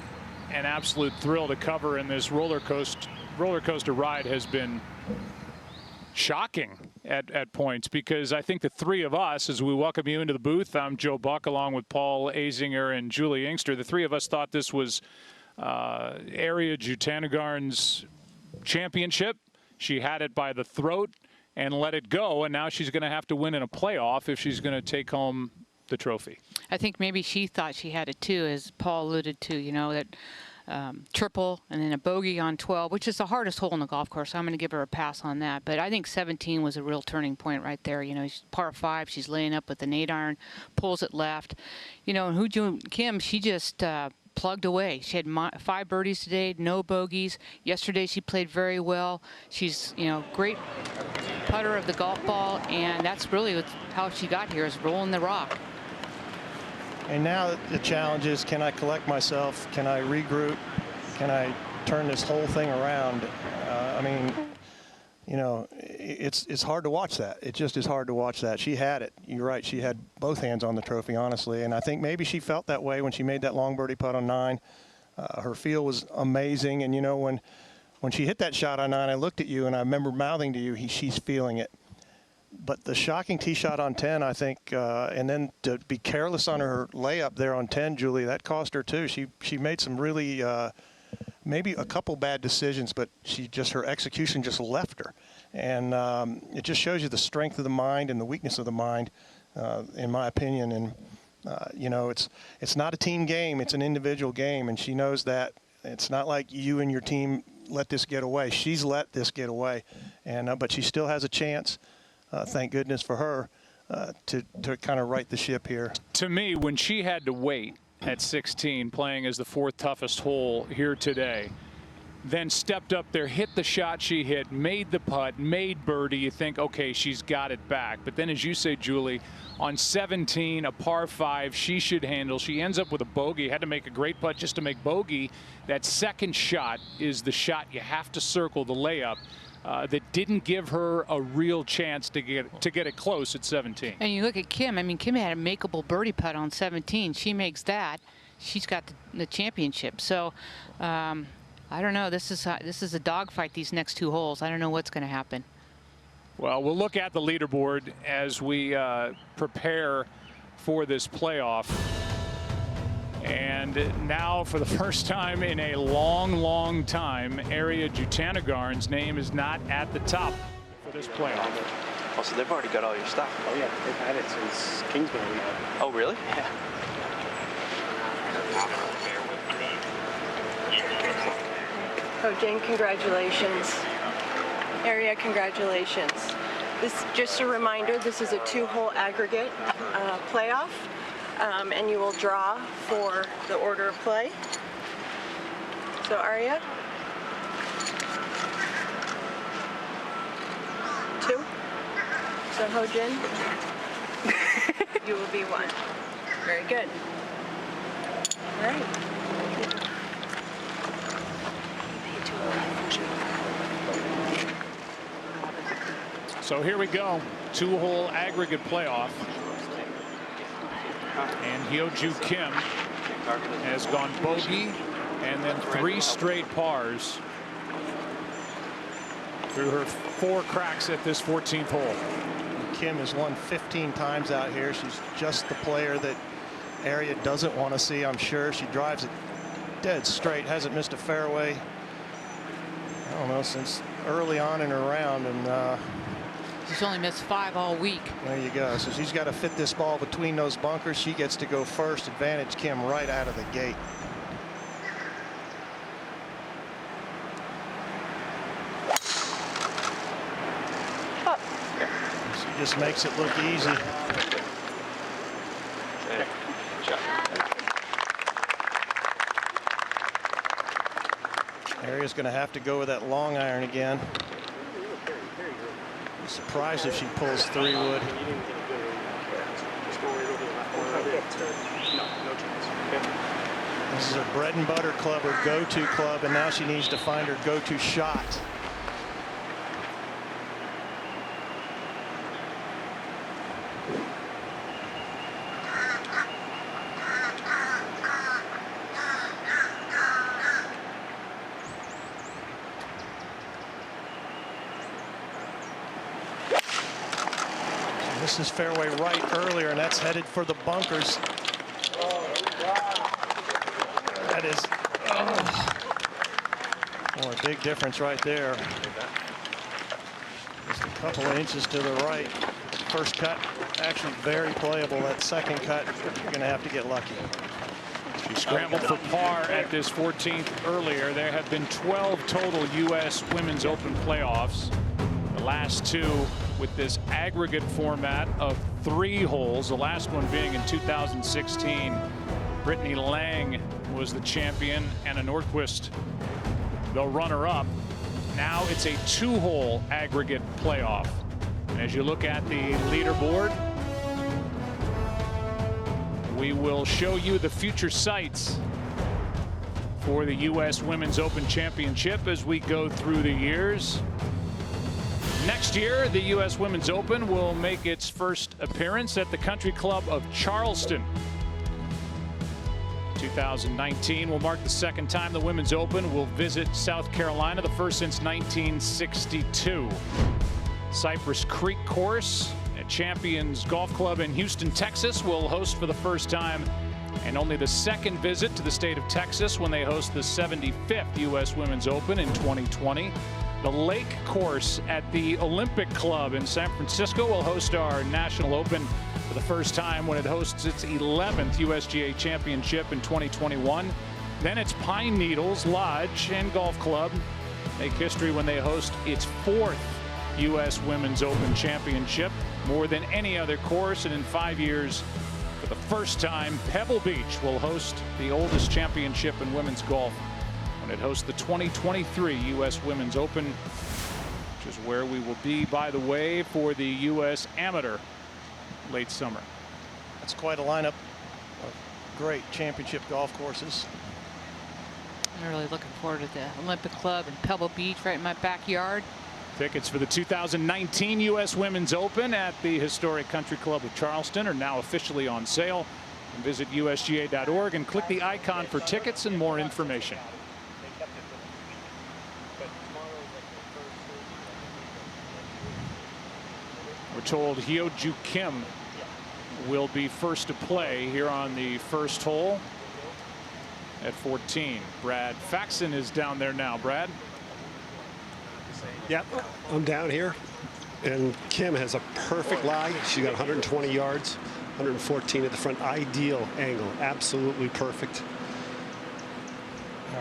an absolute thrill to cover, and this roller coaster ride has been shocking at points, because I think the 3 of us, as we welcome you into the booth, I'm Joe Buck along with Paul Azinger and Julie Inkster. The 3 of us thought this was Ariya Jutanugarn's championship. She had it by the throat and let it go, and now she's going to have to win in a playoff if she's going to take home the trophy. I think maybe she thought she had it too, as Paul alluded to, you know, that triple and then a bogey on 12, which is the hardest hole in the golf course. So I'm going to give her a pass on that. But I think 17 was a real turning point right there. You know, par 5, she's laying up with an 8 iron, pulls it left. You know, and Hyo-Joo Kim, she just plugged away. She had 5 birdies today, no bogeys. Yesterday she played very well. She's, you know, great putter of the golf ball, and that's really how she got here, is rolling the rock. And now the challenge is, can I collect myself? Can I regroup? Can I turn this whole thing around? I mean, you know, it's hard to watch that. It just is hard to watch that. She had it. You're right. She had both hands on the trophy, honestly. And I think maybe she felt that way when she made that long birdie putt on 9. Her feel was amazing. And, you know, when she hit that shot on 9, I looked at you and I remember mouthing to you, she's feeling it. But the shocking tee shot on 10, I think, and then to be careless on her layup there on 10, Julie, that cost her too. She made some really, maybe a couple bad decisions, but her execution just left her. And it just shows you the strength of the mind and the weakness of the mind, in my opinion. And, you know, it's not a team game. It's an individual game. And she knows that. It's not like you and your team let this get away. She's let this get away. And but she still has a chance. Thank goodness for her, to kind of right the ship here. To me, when she had to wait at 16, playing as the 4th toughest hole here today, then stepped up there, hit the shot she hit, made the putt, made birdie, you think, okay, she's got it back. But then, as you say, Julie, on 17, a par 5, she should handle. She ends up with a bogey, had to make a great putt just to make bogey. That second shot is the shot you have to circle, the layup. That didn't give her a real chance to get it close at 17. And you look at Kim. I mean, Kim had a makeable birdie putt on 17. She makes that, she's got the championship. So I don't know. This is a dogfight, these next 2 holes. I don't know what's going to happen. Well, we'll look at the leaderboard as we prepare for this playoff. And And now, for the first time in a long time, Ariya Jutanugarn's name is not at the top for this playoff. Oh, so they've already got all your stuff? Oh, yeah. They've had it since Kingsbury. Oh, really? Yeah. Oh, Jane, congratulations. Ariya, congratulations. This, just a reminder, this is a 2-hole aggregate playoff, and you will draw for the order of play. So, Ariya? 2. So, Ho-Jin, you will be 1. Very good. All right. So here we go, 2-hole aggregate playoff. And Hyo-Joo Kim has gone bogey and then 3 straight pars through her 4 cracks at this 14th hole. Kim has won 15 times out here. She's just the player that Ariya doesn't want to see, I'm sure. She drives it dead straight, hasn't missed a fairway, I don't know, since early on in her round. And she's only missed 5 all week. There you go. So she's got to fit this ball between those bunkers. She gets to go first. Advantage Kim right out of the gate. She just makes it look easy. Ariya's going to have to go with that long iron again. Surprised if she pulls 3 wood. This is her bread and butter club, her go-to club, and now she needs to find her go-to shot. This is fairway right earlier, and that's headed for the bunkers. That is, oh, a big difference right there. Just a couple of inches to the right. First cut, actually very playable. That second cut, you're going to have to get lucky. She scrambled for par at this 14th earlier. There have been 12 total U.S. Women's Open playoffs. The last 2 with this aggregate format of 3 holes, the last one being in 2016. Brittany Lang was the champion, Anna Nordquist the runner-up. Now it's a 2-hole aggregate playoff. And as you look at the leaderboard, we will show you the future sites for the U.S. Women's Open Championship as we go through the years. Next year, the U.S. Women's Open will make its first appearance at the Country Club of Charleston. 2019 will mark the 2nd time the Women's Open will visit South Carolina, the first since 1962. Cypress Creek course at Champions Golf Club in Houston, Texas will host for the first time, and only the 2nd visit to the state of Texas when they host the 75th U.S. Women's Open in 2020. The Lake course at the Olympic Club in San Francisco will host our National Open for the first time when it hosts its 11th USGA Championship in 2021. Then it's Pine Needles Lodge and Golf Club make history when they host its 4th U.S. Women's Open Championship, more than any other course. And in 5 years, for the first time, Pebble Beach will host the oldest championship in women's golf when it hosts the 2023 U.S. Women's Open, which is where we will be, by the way, for the U.S. Amateur late summer. That's quite a lineup of great championship golf courses. I'm really looking forward to the Olympic Club and Pebble Beach right in my backyard. Tickets for the 2019 U.S. Women's Open at the historic Country Club of Charleston are now officially on sale. And visit usga.org and click the icon for tickets and more information. We're told Hyo-Joo Kim will be first to play here on the first hole. at 14. Brad Faxon is down there now. Brad? Yep, I'm down here. And Kim has a perfect lie. She got 120 yards, 114 at the front. Ideal angle, absolutely perfect.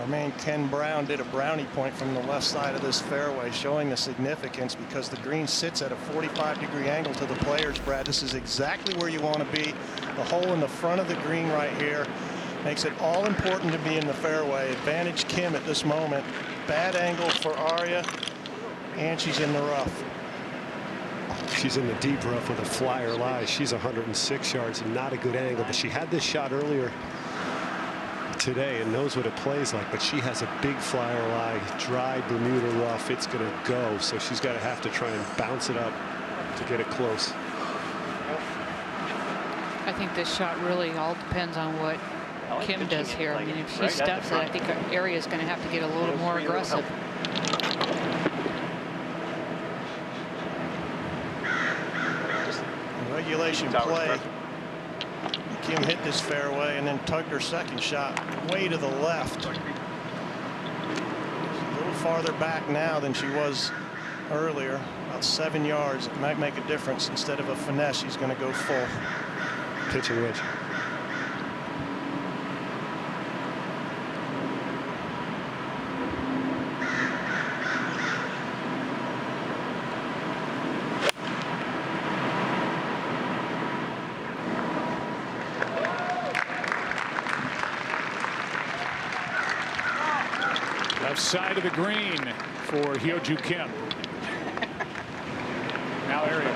Our man Ken Brown did a brownie point from the left side of this fairway, showing the significance because the green sits at a 45-degree angle to the players. Brad, this is exactly where you want to be. The hole in the front of the green right here makes it all important to be in the fairway. Advantage Kim at this moment. Bad angle for Aria, and she's in the rough. She's in the deep rough with a flyer lie. She's 106 yards, not a good angle, but she had this shot earlier today and knows what it plays like, but she has a big flyer lie, dry Bermuda rough. It's going to go, so she's got to have to try and bounce it up to get it close. I think this shot really all depends on what Kim does here. I mean, if she stuffs it, I think Aria's going to have to get a little more aggressive. Regulation play. Kim hit this fairway and then tugged her second shot way to the left. She's a little farther back now than she was earlier, about 7 yards. It might make a difference. Instead of a finesse, she's going to go full. Pitching wedge. Side of the green for Hyo-Joo Kim. Now Aria.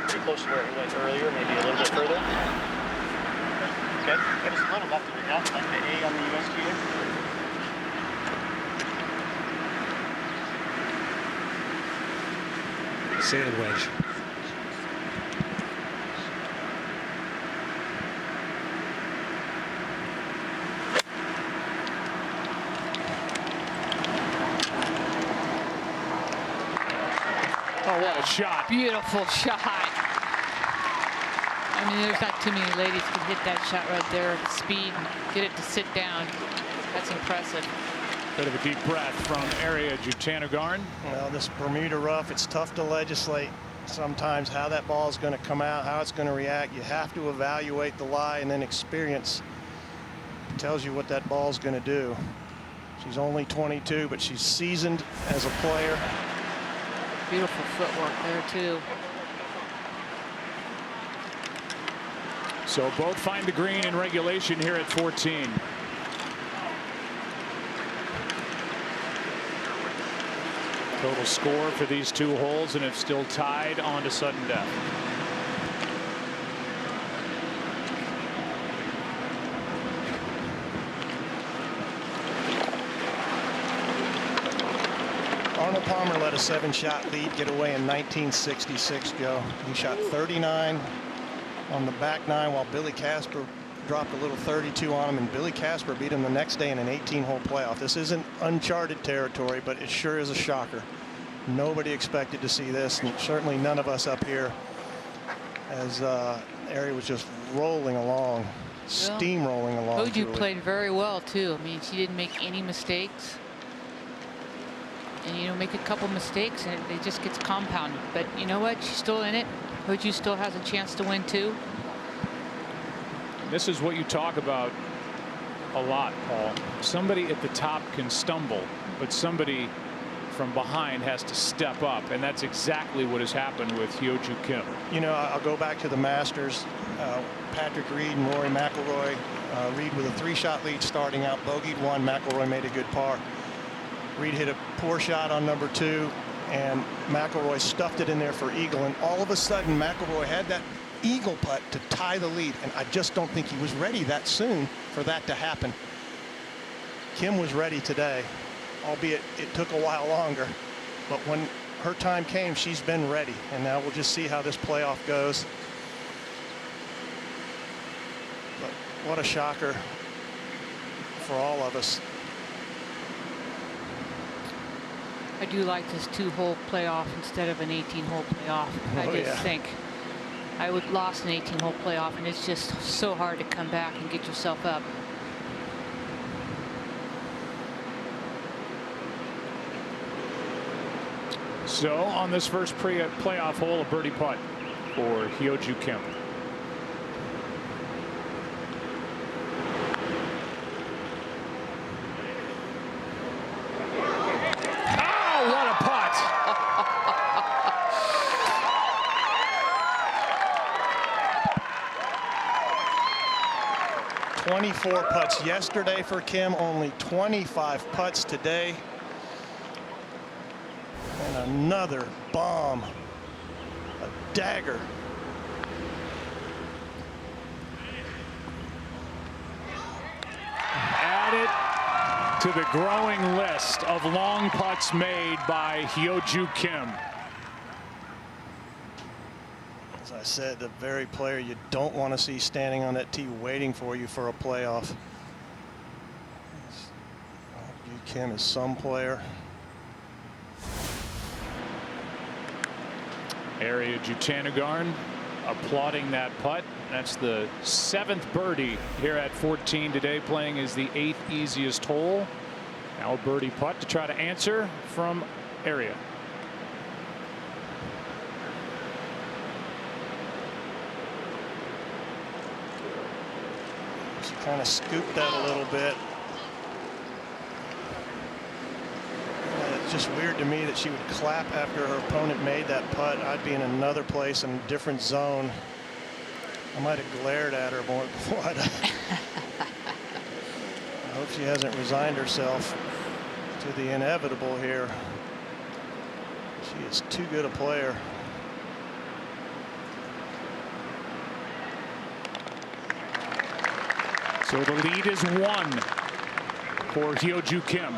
Pretty close to where it went earlier, maybe a little bit further. Okay, get us a little left of it now, like the A on the USGA. Sand wedge. Shot. Beautiful shot. I mean, there's not too many ladies can hit that shot right there at speed and get it to sit down. That's impressive. Bit of a deep breath from Aria Jutanugarn. Well, this Bermuda rough, it's tough to legislate sometimes how that ball is going to come out, how it's going to react. You have to evaluate the lie, and then experience tells you what that ball is going to do. She's only 22, but she's seasoned as a player. Beautiful footwork there, too. So both find the green in regulation here at 14. Total score for these two holes, and it's still tied on to sudden death. Arnold Palmer let a 7-shot lead get away in 1966, Joe. He shot 39 on the back nine while Billy Casper dropped a little 32 on him, and Billy Casper beat him the next day in an 18-hole playoff. This isn't uncharted territory, but it sure is a shocker. Nobody expected to see this, and certainly none of us up here, as Aria was just rolling along, steamrolling along. Hyo-Joo played very well, too. I mean, she didn't make any mistakes. And, you know, make a couple mistakes and it just gets compounded. But you know what? She's still in it. Hyo-Joo still has a chance to win, too. This is what you talk about a lot, Paul. Somebody at the top can stumble, but somebody from behind has to step up, and that's exactly what has happened with Hyo-Joo Kim. You know, I'll go back to the Masters. Patrick Reed and Rory McIlroy. Reed with a 3-shot lead starting out. Bogeyed one. McIlroy made a good par. Reed hit a poor shot on number 2, and McIlroy stuffed it in there for eagle, and all of a sudden McIlroy had that eagle putt to tie the lead, and I just don't think he was ready that soon for that to happen. Kim was ready today, albeit it took a while longer, but when her time came, she's been ready, and now we'll just see how this playoff goes. But what a shocker for all of us. I do like this 2-hole playoff instead of an 18-hole playoff. I just think I would lost an 18-hole playoff, and it's just so hard to come back and get yourself up. So on this first playoff hole, a birdie putt for Hyo-Joo Kim. Oh, what a putt! 24 putts yesterday for Kim, only 25 putts today. And another bomb, a dagger. Add it to the growing list of long putts made by Hyo-Joo Kim. As I said, the very player you don't want to see standing on that tee waiting for you for a playoff. Hyo-Joo Kim is some player. Ariya Jutanugarn applauding that putt. That's the 7th birdie here at 14 today, playing as the 8th easiest hole. Now a birdie putt to try to answer from Ariya. She kind of scooped that a little bit. It's just weird to me that she would clap after her opponent made that putt. I'd be in another place in a different zone. I might have glared at her more before I hope she hasn't resigned herself to the inevitable here. She is too good a player. So the lead is 1 for Hyo-Joo Kim.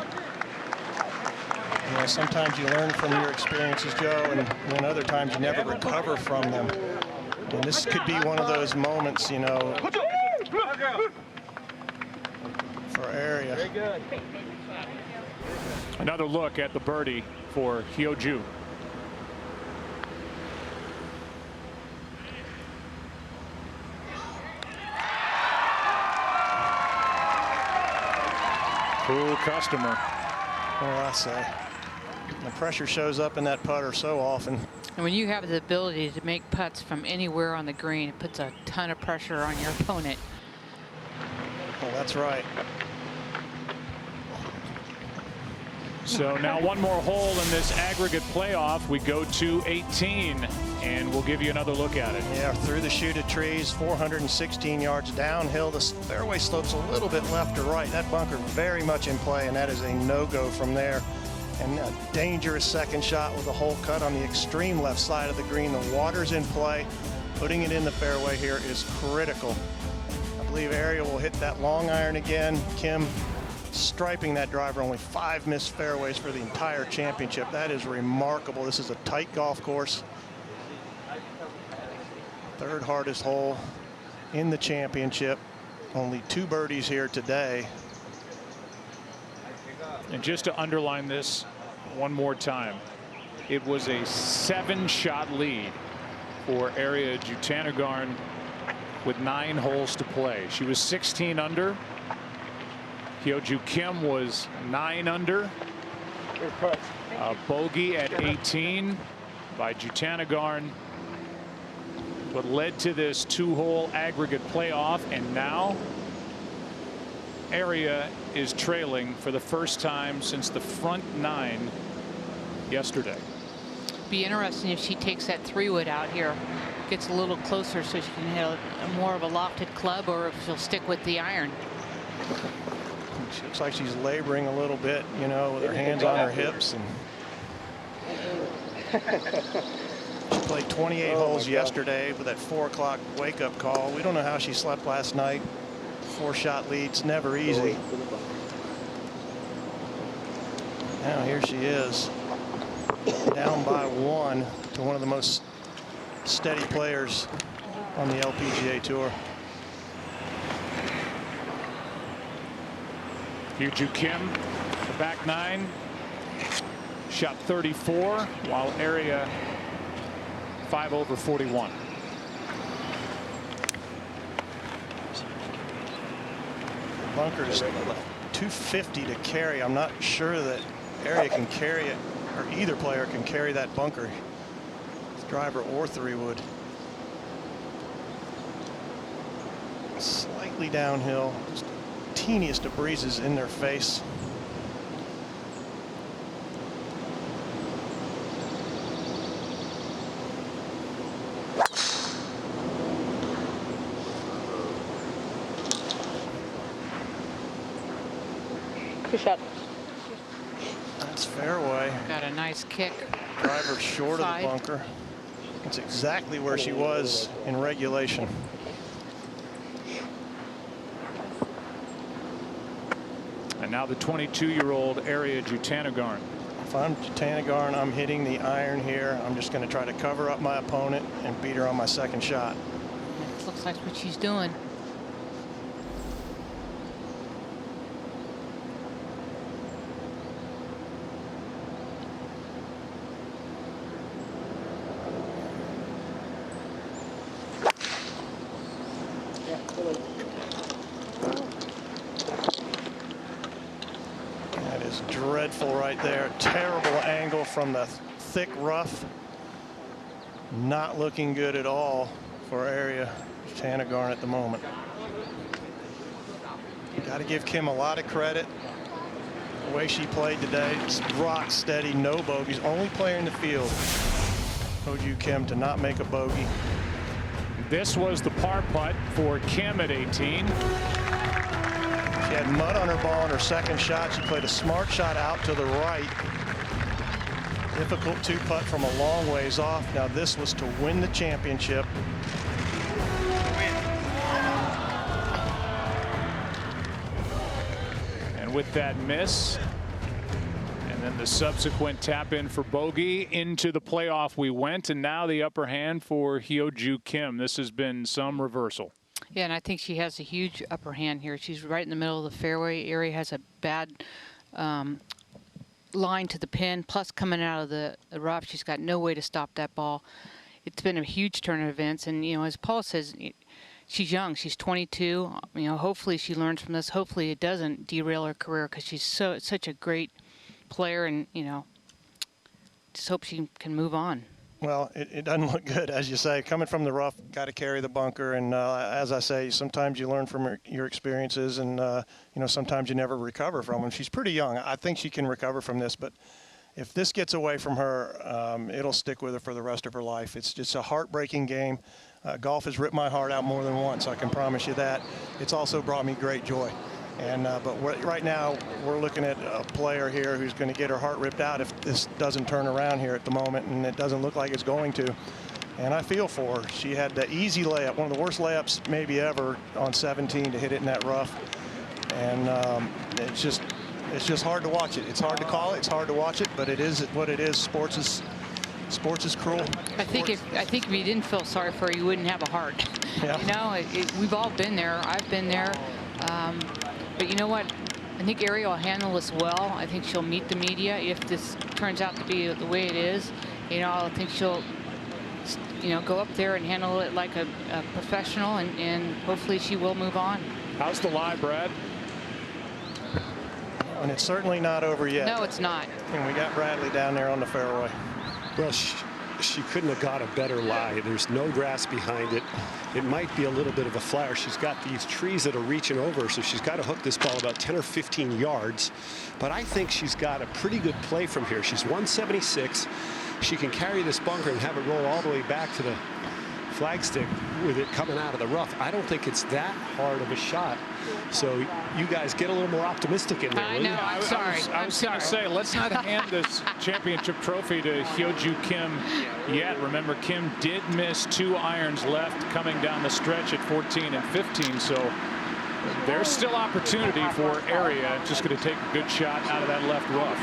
You know, sometimes you learn from your experiences, Joe, and then other times you never recover from them. And this could be one of those moments, you know, for Ariya. Very good. Another look at the birdie for Hyo-Joo. Cool customer. What I say. The pressure shows up in that putter so often. And when you have the ability to make putts from anywhere on the green, it puts a ton of pressure on your opponent. Well, that's right. So now one more hole in this aggregate playoff. We go to 18, and we'll give you another look at it. Yeah, through the chute of trees, 416 yards downhill. The fairway slopes a little bit left or right. That bunker very much in play, and that is a no-go from there. And a dangerous second shot with a hole cut on the extreme left side of the green. The water's in play. Putting it in the fairway here is critical. I believe Ariya will hit that long iron again. Kim striping that driver, only 5 missed fairways for the entire championship. That is remarkable. This is a tight golf course. 3rd hardest hole in the championship. Only 2 birdies here today. And just to underline this one more time, it was a 7-shot lead for Ariya Jutanugarn with 9 holes to play. She was 16 under. Hyo-Joo Kim was 9 under. A bogey at 18 by Jutanugarn. What led to this 2-hole aggregate playoff, and now Ariya is trailing for the first time since the front 9 yesterday. Be interesting if she takes that 3-wood out here, gets a little closer so she can hit a more of a lofted club, or if she'll stick with the iron. She looks like she's laboring a little bit, you know, with her hands on her hips. And she played 28 holes yesterday with that 4 o'clock wake-up call. We don't know how she slept last night. 4-shot leads, never easy. Now here she is, down by 1 to one of the most steady players on the LPGA Tour. Hyo-Joo Kim, the back 9, shot 34, while Ariya 5 over 41. Bunker's 250 to carry. I'm not sure that Ariya can carry it or either player can carry that bunker, driver or 3-wood. Slightly downhill, just teeniest of breezes in their face. Good shot. That's fairway. Got a nice kick. Driver short Side. of the bunker. That's exactly where she was in regulation. And now the 22-year-old Ariya Jutanugarn. If I'm Jutanugarn, I'm hitting the iron here. I'm just going to try to cover up my opponent and beat her on my second shot. It looks like what she's doing. That is dreadful right there. Terrible angle from the thick rough. Not looking good at all for Ariya Jutanugarn at the moment. Got to give Kim a lot of credit. The way she played today, just rock steady, no bogeys. Only player in the field, Ho Joo Kim, to not make a bogey. This was the par putt for Kim at 18. She had mud on her ball on her second shot. She played a smart shot out to the right. Difficult 2-putt from a long ways off. Now this was to win the championship. And with that miss, and then the subsequent tap in for bogey, into the playoff we went, and now the upper hand for Hyo Joo Kim. This has been some reversal. Yeah, and I think she has a huge upper hand here. She's right in the middle of the fairway. Ariya has a bad line to the pin, plus coming out of the rough, she's got no way to stop that ball. It's been a huge turn of events, and you know, as Paul says, she's young. She's 22. You know, hopefully she learns from this. Hopefully it doesn't derail her career, because she's such a great player, and you know, just hope she can move on. Well, it doesn't look good, as you say. Coming from the rough, got to carry the bunker. And as I say, sometimes you learn from your experiences, and you know, sometimes you never recover from them. She's pretty young. I think she can recover from this, but if this gets away from her, it'll stick with her for the rest of her life. It's just a heartbreaking game. Golf has ripped my heart out more than once, I can promise you that. It's also brought me great joy. And but right now we're looking at a player here who's going to get her heart ripped out if this doesn't turn around here at the moment, and it doesn't look like it's going to. And I feel for her. She had the easy layup, one of the worst layups maybe ever on 17, to hit it in that rough. And it's just hard to watch it. It's hard to call it. It's hard to watch it, but it is what it is. Sports is cruel. I think if you didn't feel sorry for her, you wouldn't have a heart. Yeah. You know, we've all been there. I've been there. But you know what? I think Ariya will handle this well. I think she'll meet the media if this turns out to be the way it is. You know, I think she'll, you know, go up there and handle it like a professional, and hopefully she will move on. How's the lie, Brad? And it's certainly not over yet. No, it's not. And we got Bradley down there on the fairway. Well, she couldn't have got a better lie. There's no grass behind it. It might be a little bit of a flare. She's got these trees that are reaching over, so she's got to hook this ball about 10 or 15 yards. But I think she's got a pretty good play from here. She's 176. She can carry this bunker and have it roll all the way back to the flagstick with it coming out of the rough. I don't think it's that hard of a shot. So you guys get a little more optimistic in there. I know. I'm sorry. I was going to say, let's not hand this championship trophy to Hyo Joo Kim yet. Remember, Kim did miss 2 irons left coming down the stretch at 14 and 15. So there's still opportunity for Ariya. Just going to take a good shot out of that left rough.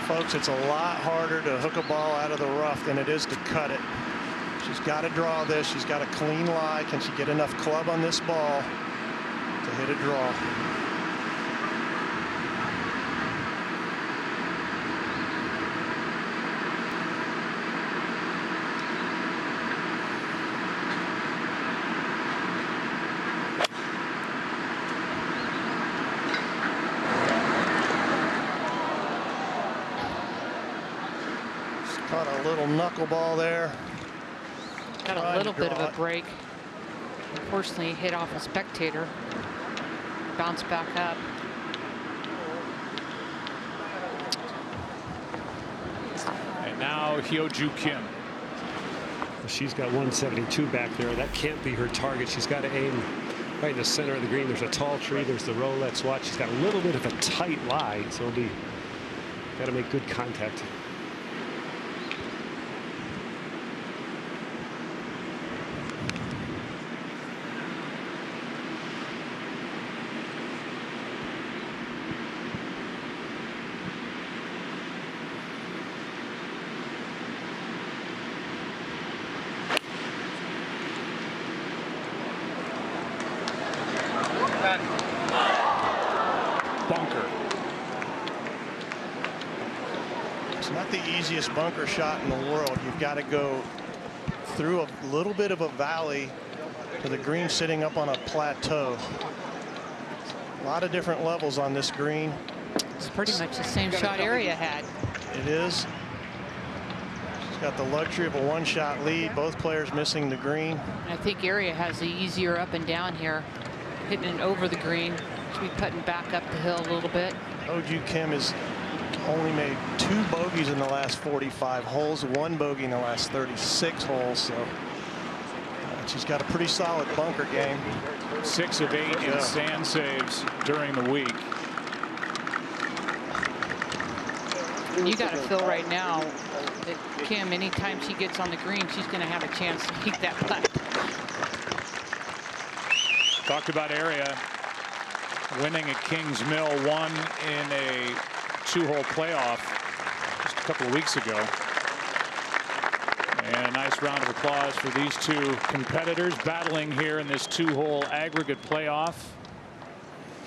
Folks, it's a lot harder to hook a ball out of the rough than it is to cut it. She's got to draw this. She's got a clean lie. Can she get enough club on this ball to hit a draw? A little knuckleball there. Got a little bit of a break. Unfortunately, hit off a spectator. Bounce back up. And now Hyo-Joo Kim. She's got 172 back there. That can't be her target. She's got to aim right in the center of the green. There's a tall tree. There's the Rolex watch. She's got a little bit of a tight lie, so it'll be got to make good contact. Bunker. It's not the easiest bunker shot in the world. You've got to go through a little bit of a valley to the green sitting up on a plateau. A lot of different levels on this green. It's pretty much the same shot Area had. It is. She's got the luxury of a one-shot lead. Both players missing the green. I think Area has the easier up and down here, hitting it over the green. Should be putting back up the hill a little bit. Hyo-Joo Kim has only made 2 bogeys in the last 45 holes, 1 bogey in the last 36 holes. So she's got a pretty solid bunker game. 6 of 8 in sand saves during the week. And you got to feel right now that Kim, anytime she gets on the green, she's going to have a chance to keep that putt. Talked about Area winning at Kings Mill, won in a 2-hole playoff just a couple of weeks ago. And a nice round of applause for these 2 competitors battling here in this 2-hole aggregate playoff.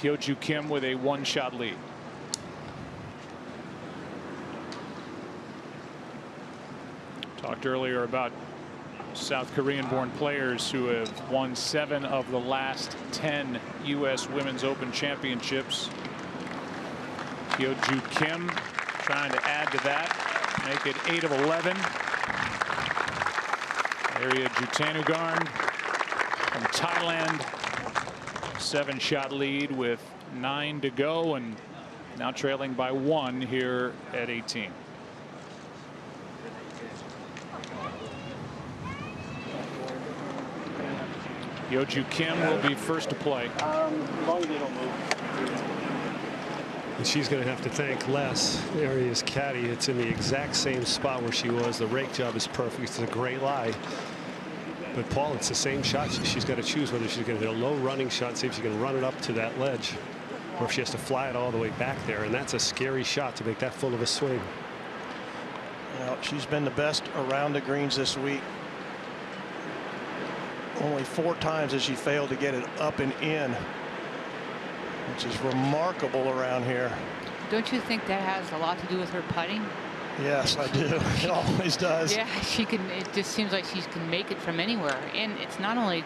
Hyo-Joo Kim with a 1-shot lead. Talked earlier about South Korean-born players who have won 7 of the last 10 U.S. Women's Open Championships. Hyo-Joo Kim trying to add to that, make it 8 of 11. Arya Jutanugarn from Thailand, 7-shot lead with 9 to go, and now trailing by 1 here at 18. Hyo-Joo Kim will be first to play. And she's going to have to thank Les, Aria's caddy. It's in the exact same spot where she was. The rake job is perfect. It's a great lie. But Paul, it's the same shot. She's got to choose whether she's going to hit a low running shot, see if she can run it up to that ledge, or if she has to fly it all the way back there. And that's a scary shot to make that full of a swing. Well, she's been the best around the greens this week. Only 4 times has she failed to get it up and in, which is remarkable around here. Don't you think that has a lot to do with her putting? Yes, I do. It always does. Yeah, she can. It just seems like she can make it from anywhere. And it's not only,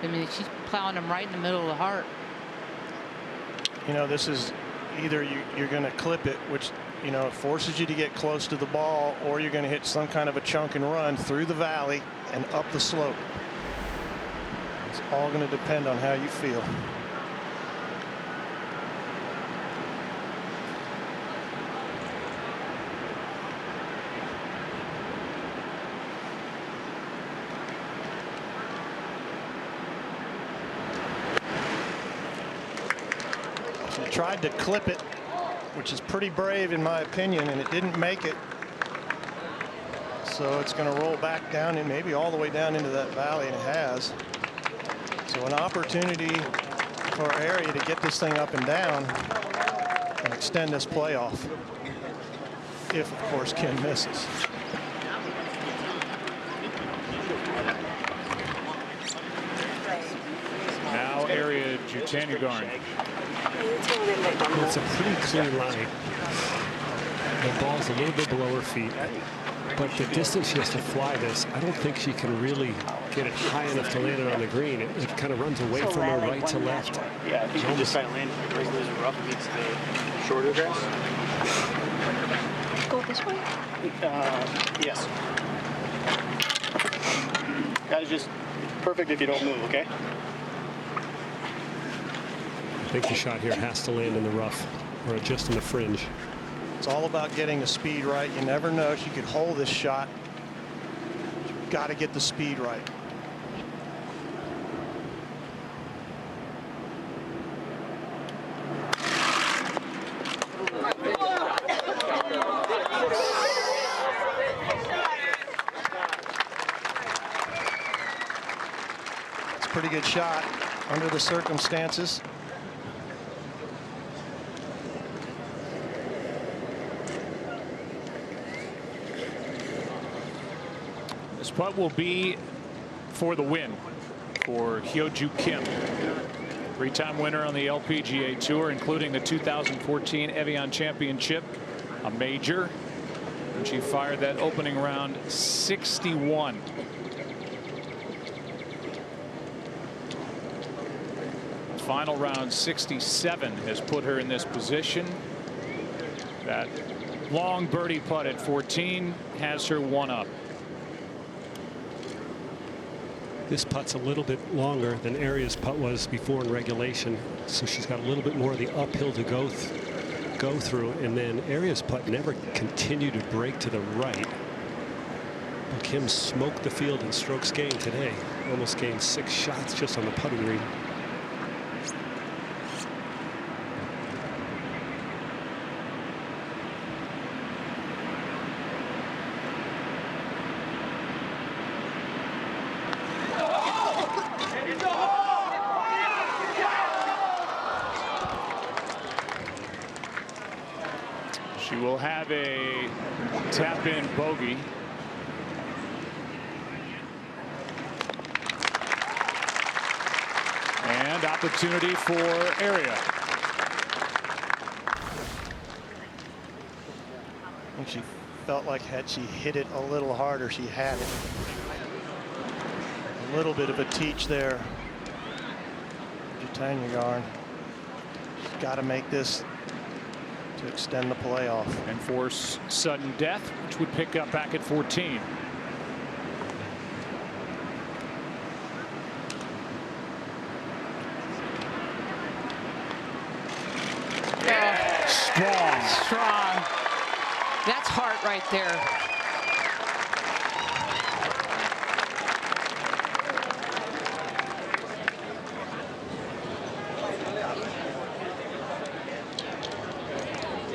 I mean, she's plowing them right in the middle of the heart. You know, this is either you're going to clip it, which, you know, it forces you to get close to the ball, or you're going to hit some kind of a chunk and run through the valley and up the slope. It's all going to depend on how you feel. She tried to clip it, which is pretty brave in my opinion, and it didn't make it. So it's going to roll back down and maybe all the way down into that valley, and it has. So an opportunity for Arya to get this thing up and down and extend this playoff, if of course Kim misses. Now Arya Jutanugarn. It's a pretty clean line. The ball's a little bit below her feet, but the distance she has to fly this, I don't think she can really get it high enough to land it on the green. It kind of runs away from her right to left. Yeah, I think you just try to land it regular as rough against the shorter grass. go this way? Yes. Guys, just perfect if you don't move, okay? I think the shot here has to land in the rough or just in the fringe. It's all about getting the speed right. You never know. She could hold this shot. You've got to get the speed right. It's a pretty good shot under the circumstances. This putt will be for the win for Hyo-Joo Kim. Three-time winner on the LPGA Tour, including the 2014 Evian Championship, a major. And she fired that opening round 61. Final round 67 has put her in this position. That long birdie putt at 14 has her one up. This putt's a little bit longer than Aria's putt was before in regulation, so she's got a little bit more of the uphill to go through, and then Aria's putt never continued to break to the right. But Kim smoked the field in strokes gained today. Almost gained 6 shots just on the putting green. She will have a tap-in bogey. And opportunity for Aria. I think she felt like had she hit it a little harder, she had it. A little bit of a teach there. Jutanugarn. She's got to make this to extend the playoff and force sudden death, which would pick up back at 14. Strong. That's heart right there.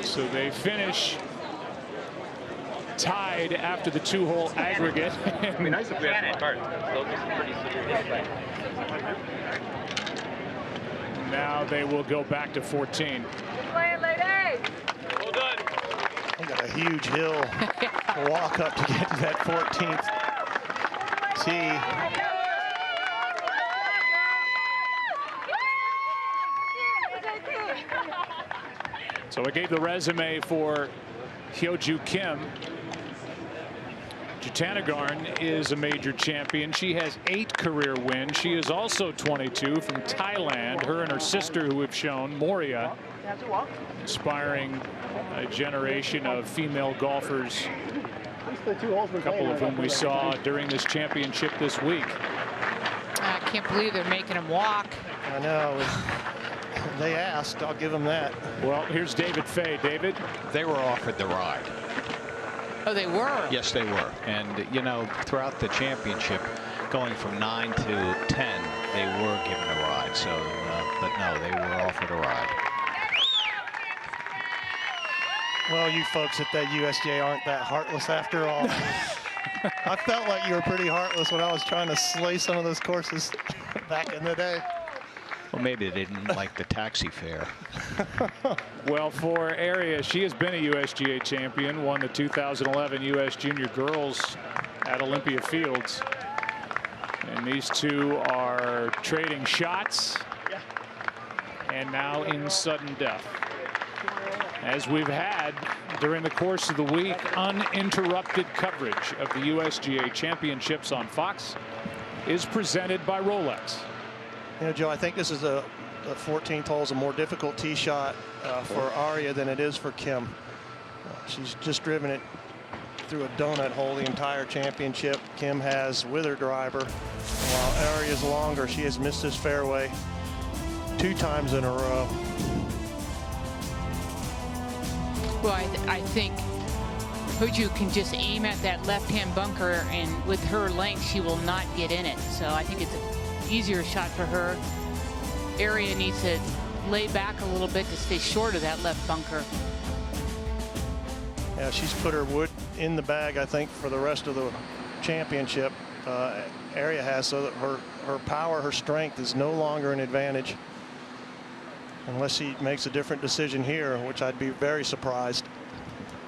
So they finish tied after the 2-hole aggregate. It'd be nice if we had some cards. They'll get some pretty severe. Now they will go back to 14. Play it, lady. Well done. They got a huge hill to walk up to get to that 14th tee. So I gave the resume for Hyo-Joo Kim. Jutanugarn is a major champion. She has 8 career wins. She is also 22 from Thailand. Her and her sister, who have shown, Moria, inspiring a generation of female golfers, a couple of whom we saw during this championship this week. I can't believe they're making him walk. I know. They asked. I'll give them that. Well, here's David Fay. David? They were offered the ride. Oh, they were? Yes, they were. And, you know, throughout the championship, going from 9 to 10, they were given a ride. So, but no, they were offered a ride. Well, you folks at that USGA aren't that heartless after all. I felt like you were pretty heartless when I was trying to slay some of those courses back in the day. Well, maybe they didn't like the taxi fare. Well, for Aria, she has been a USGA champion, won the 2011 U.S. Junior Girls at Olympia Fields. And these two are trading shots and now in sudden death. As we've had during the course of the week, uninterrupted coverage of the USGA championships on Fox is presented by Rolex. You know, Joe, I think this is the 14th hole is a more difficult tee shot for Aria than it is for Kim. She's just driven it through a donut hole the entire championship. Kim has with her driver. While Aria's longer, she has missed this fairway 2 times in a row. Well, I think Hoju can just aim at that left-hand bunker, and with her length, she will not get in it. So I think it's an easier shot for her. Aria needs to lay back a little bit to stay short of that left bunker. Yeah, she's put her wood in the bag, I think, for the rest of the championship. Aria has, so that her power, her strength is no longer an advantage. Unless he makes a different decision here, which I'd be very surprised.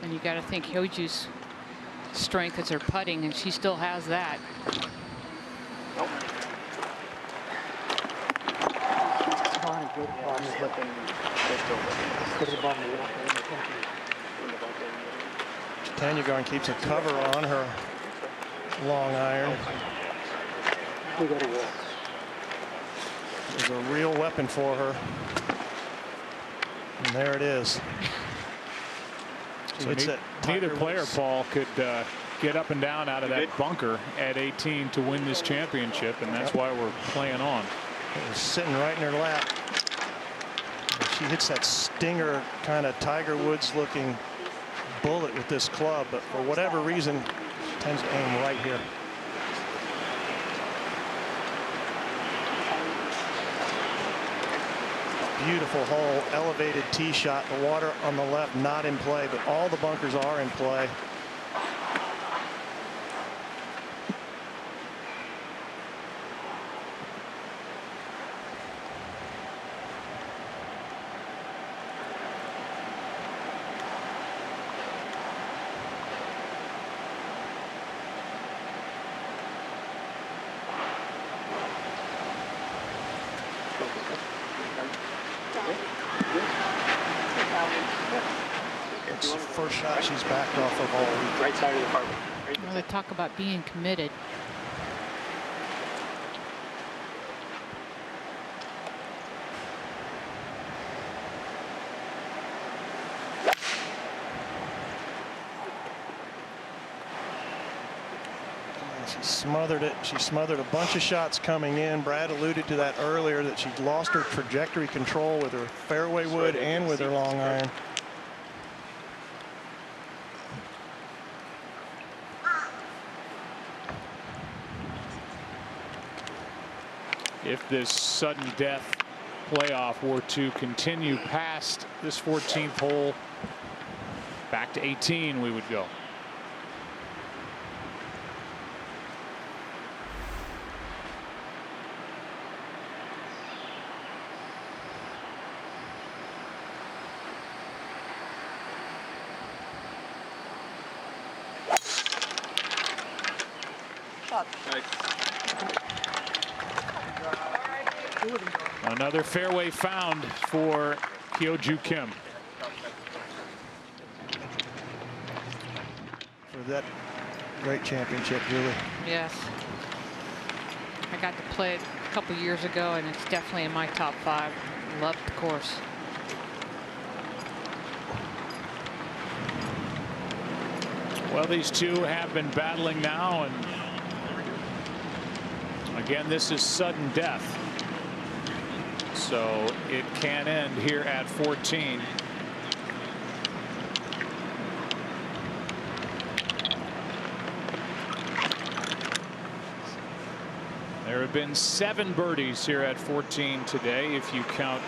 And you got to think Hoju's strength is her putting, and she still has that. Jutanugarn keeps a cover on her long iron. It's a real weapon for her. And there it is. So neither player, Paul, could get up and down out of that bunker at 18 to win this championship, and that's why we're playing on. It was sitting right in her lap. She hits that stinger kind of Tiger Woods looking bullet with this club, but for whatever reason tends to aim right here. Beautiful hole, elevated tee shot. The water on the left not in play, but all the bunkers are in play. It's the first shot she's backed off of all week. Right side of the carbon. Well, they talk about being committed. She smothered it. She smothered a bunch of shots coming in. Brad alluded to that earlier, that she lost her trajectory control with her fairway wood and with her long iron. If this sudden death playoff were to continue past this 14th hole, back to 18 we would go. Another fairway found for Hyo-Joo Kim. For that great championship, Julie. Yes. I got to play it a couple years ago, and it's definitely in my top 5. Loved the course. Well, these two have been battling now, and again, this is sudden death. So it can end here at 14. There have been 7 birdies here at 14 today, if you count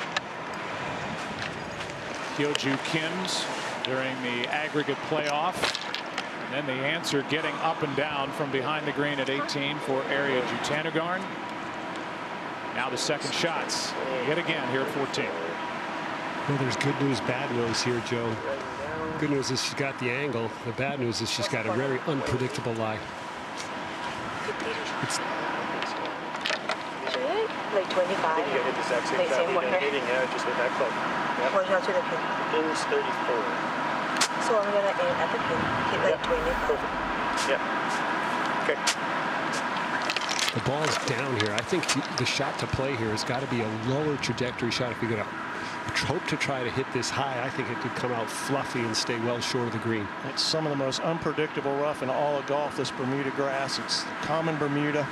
Hyo-Joo Kim's during the aggregate playoff. And then the answer getting up and down from behind the green at 18 for Aria Jutanugarn. Now the second shots yet again here at 14. Well, there's good news, bad news here, Joe. Good news is she's got the angle. The bad news is she's got a very unpredictable lie. It's like 25. I think you hit the exact same shot you've been hitting, just with that club. Yep. What shot to the pin? Pin's 34. So I'm gonna aim at the pin. Hit like 25. Yeah. Okay. The ball's down here. I think the shot to play here has got to be a lower trajectory shot if you're going to hope to try to hit this high. I think it could come out fluffy and stay well short of the green. It's some of the most unpredictable rough in all of golf, this Bermuda grass. It's common Bermuda.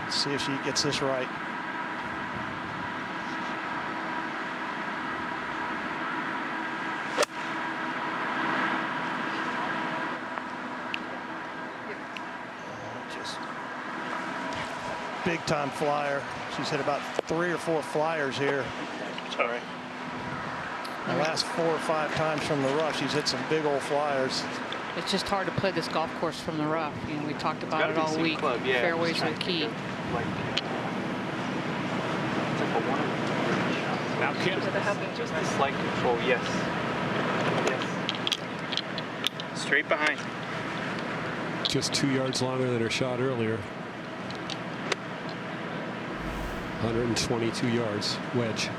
Let's see if she gets this right. Big time flyer. She's hit about 3 or 4 flyers here. Sorry. The last 4 or 5 times from the rough, she's hit some big old flyers. It's just hard to play this golf course from the rough. You know, we talked about it all week. Yeah, fairways are key. Now Kim. Just a slight control, yes. Yes. Straight behind. Just 2 yards longer than her shot earlier. 122 yards, wedge.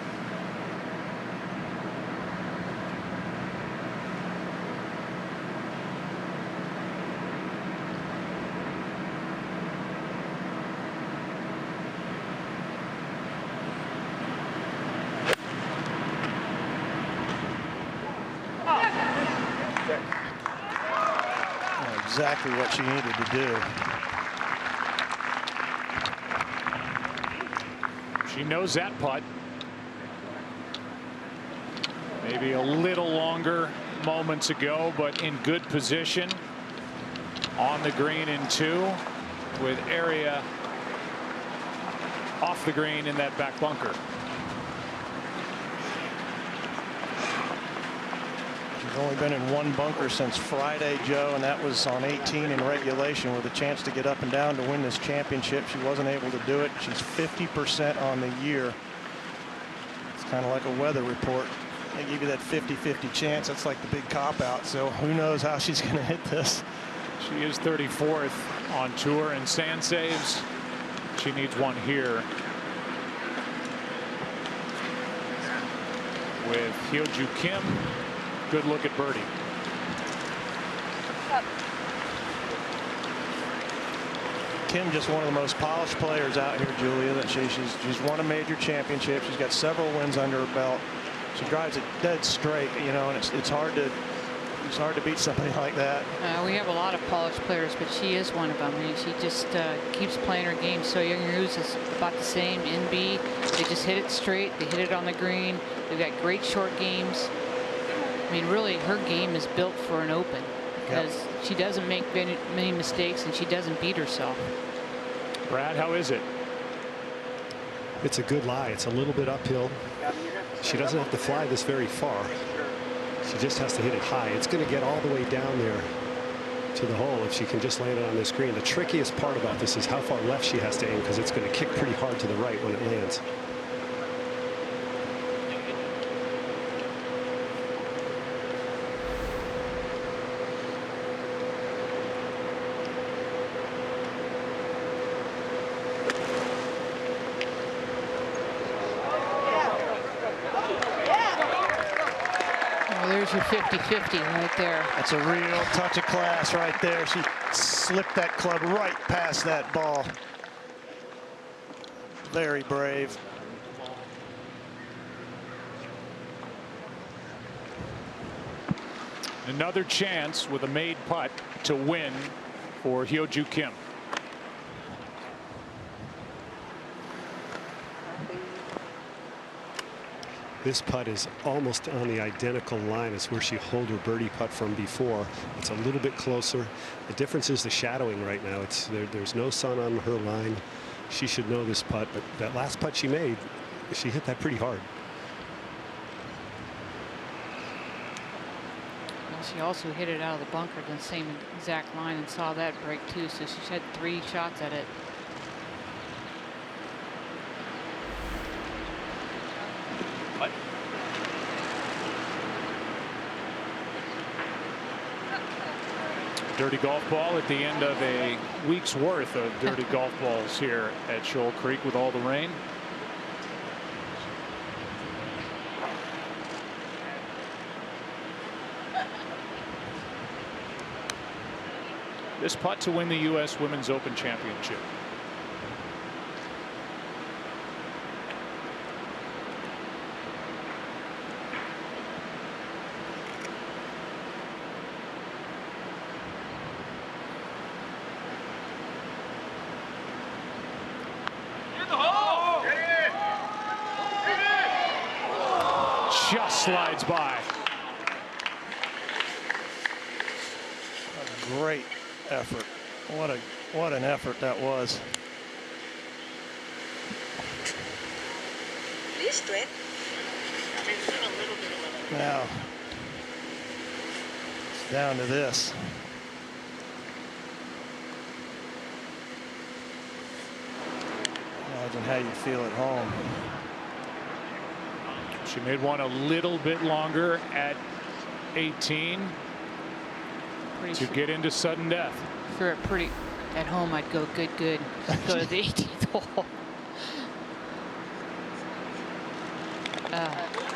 Exactly what she needed to do. She knows that putt. Maybe a little longer moments ago, but in good position on the green in 2 with area off the green in that back bunker. She's only been in 1 bunker since Friday, Joe, and that was on 18 in regulation with a chance to get up and down to win this championship. She wasn't able to do it. She's 50% on the year. It's kind of like a weather report. They give you that 50-50 chance. That's like the big cop-out. So who knows how she's going to hit this. She is 34th on tour in sand saves. She needs 1 here. With Hyo-Joo Kim. Good look at birdie. Kim, just one of the most polished players out here, Julia. That she's won a major championship. She's got several wins under her belt. She drives it dead straight, you know, and it's hard to beat somebody like that. We have a lot of polished players, but she is one of them. I mean, she just keeps playing her game. So Young Ruse is about the same. NB, they just hit it straight. They hit it on the green. They've got great short games. I mean, really, her game is built for an Open because she doesn't make many mistakes and she doesn't beat herself. Brad, how is it? It's a good lie. It's a little bit uphill. She doesn't have to fly this very far. She just has to hit it high. It's going to get all the way down there to the hole if she can just land it on this green. The trickiest part about this is how far left she has to aim because it's going to kick pretty hard to the right when it lands. There's your 50-50 right there. That's a real touch of class right there. She slipped that club right past that ball. Very brave. Another chance with a made putt to win for Hyo-Joo Kim. This putt is almost on the identical line as where she holed her birdie putt from before. It's a little bit closer. The difference is the shadowing right now. There's no sun on her line. She should know this putt, but that last putt she made, she hit that pretty hard. Well, she also hit it out of the bunker, the same exact line, and saw that break too. So she's had 3 shots at it. Dirty golf ball at the end of a week's worth of dirty golf balls here at Shoal Creek with all the rain. This putt to win the U.S. Women's Open Championship. just slides by. A great effort. What an effort that was. Please straight. Now it's down to this. Imagine how you feel at home. She made one a little bit longer at 18 to get into sudden death. For pretty at home, I'd go good. Go to the 18th hole.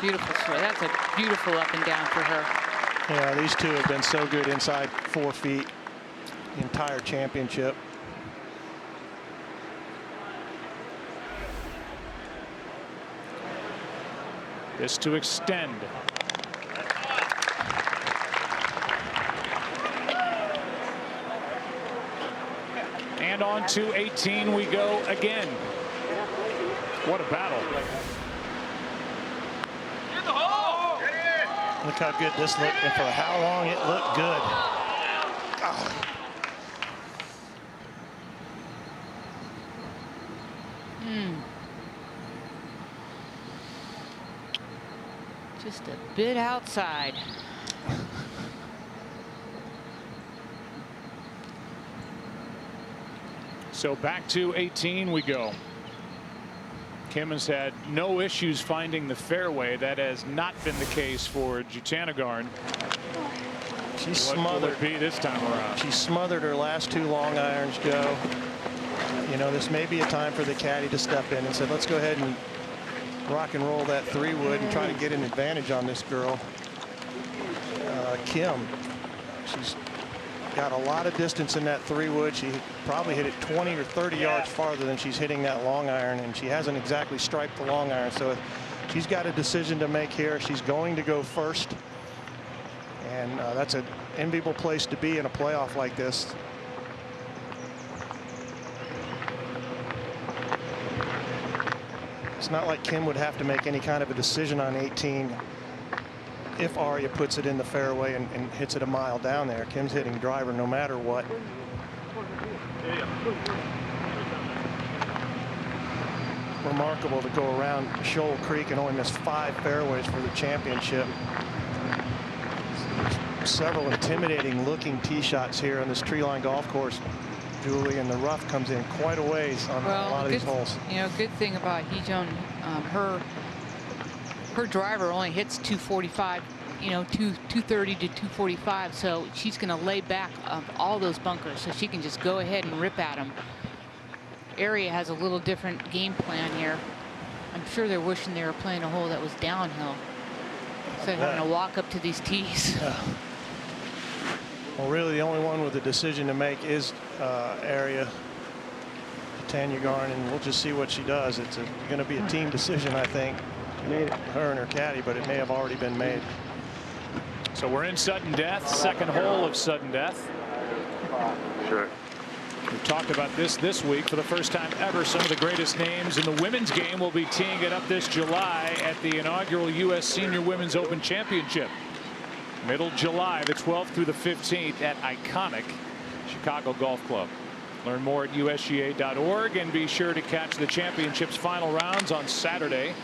Beautiful throw. That's a beautiful up and down for her. Yeah, these two have been so good inside 4 feet the entire championship. This to extend. And on to 18 we go again. What a battle. Look how good this looked and for how long it looked good. Oh. Just a bit outside. So back to 18 we go. Kim has had no issues finding the fairway. That has not been the case for Jutanugarn. She's What smothered. will it be this time around? She smothered her last 2 long irons, Joe. You know, this may be a time for the caddy to step in and say, let's go ahead and rock and roll that 3-wood and try to get an advantage on this girl. Kim, she's got a lot of distance in that 3-wood. She probably hit it 20 or 30 yards farther than she's hitting that long iron, and she hasn't exactly striped the long iron. So she's got a decision to make here. She's going to go first, and that's an enviable place to be in a playoff like this. It's not like Kim would have to make any kind of a decision on 18 if Aria puts it in the fairway and hits it a mile down there. Kim's hitting driver no matter what. Remarkable to go around Shoal Creek and only miss 5 fairways for the championship. There's several intimidating looking tee shots here on this tree line golf course, Julie, and the rough comes in quite a ways on a lot of these holes. You know, good thing about Hee-Jeon, her driver only hits 245, you know, 230 to 245, so she's going to lay back all those bunkers, so she can just go ahead and rip at them. Aria has a little different game plan here. I'm sure they're wishing they were playing a hole that was downhill instead of having to walk up to these tees. Well, really, the only one with a decision to make is Aria Jutanugarn, and we'll just see what she does. It's going to be a team decision, I think. Her and her caddy, but it may have already been made. So we're in sudden death, second hole of sudden death. Sure. We've talked about this week. For the first time ever, some of the greatest names in the women's game will be teeing it up this July at the inaugural U.S. Senior Women's Open Championship. Middle July, the 12th through the 15th at iconic Chicago Golf Club. Learn more at usga.org and be sure to catch the championship's final rounds on Saturday,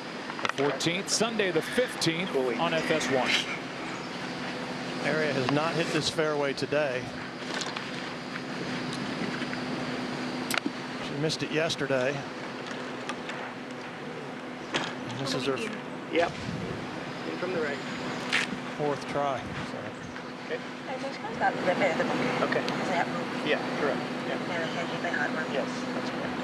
the 14th, Sunday, the 15th on FS1. Aria has not hit this fairway today. She missed it yesterday. This is her Yep. In from the right. 4th try. Okay. Okay. Okay. Yeah, correct. Yeah. Yes, that's correct.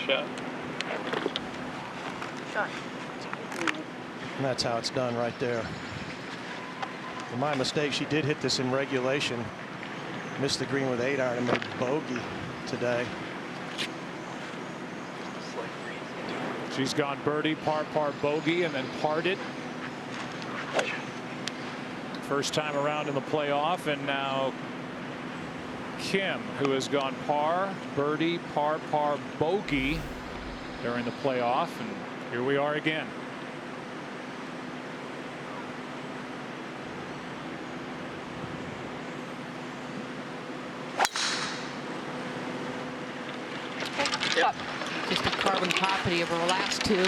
Shot. And that's how it's done right there. My mistake, she did hit this in regulation. Missed the green with 8-iron and made bogey today. She's gone birdie, par, bogey, and then parred it. First time around in the playoff, and now Kim, who has gone par, birdie, par, bogey during the playoff, and here we are again. Just a carbon copy of her last two.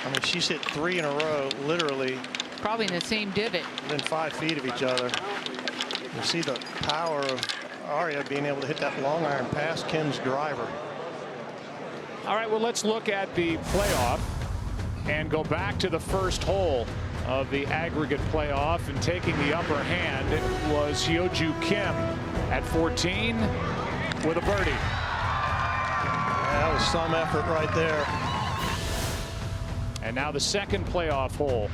I mean, she's hit 3 in a row, literally. Probably in the same divot. Within 5 feet of each other. You see the power of Aria being able to hit that long iron past Kim's driver. All right, well, let's look at the playoff and go back to the first hole of the aggregate playoff, and taking the upper hand was Hyo-Joo Kim at 14 with a birdie. That was some effort right there. And now the second playoff hole.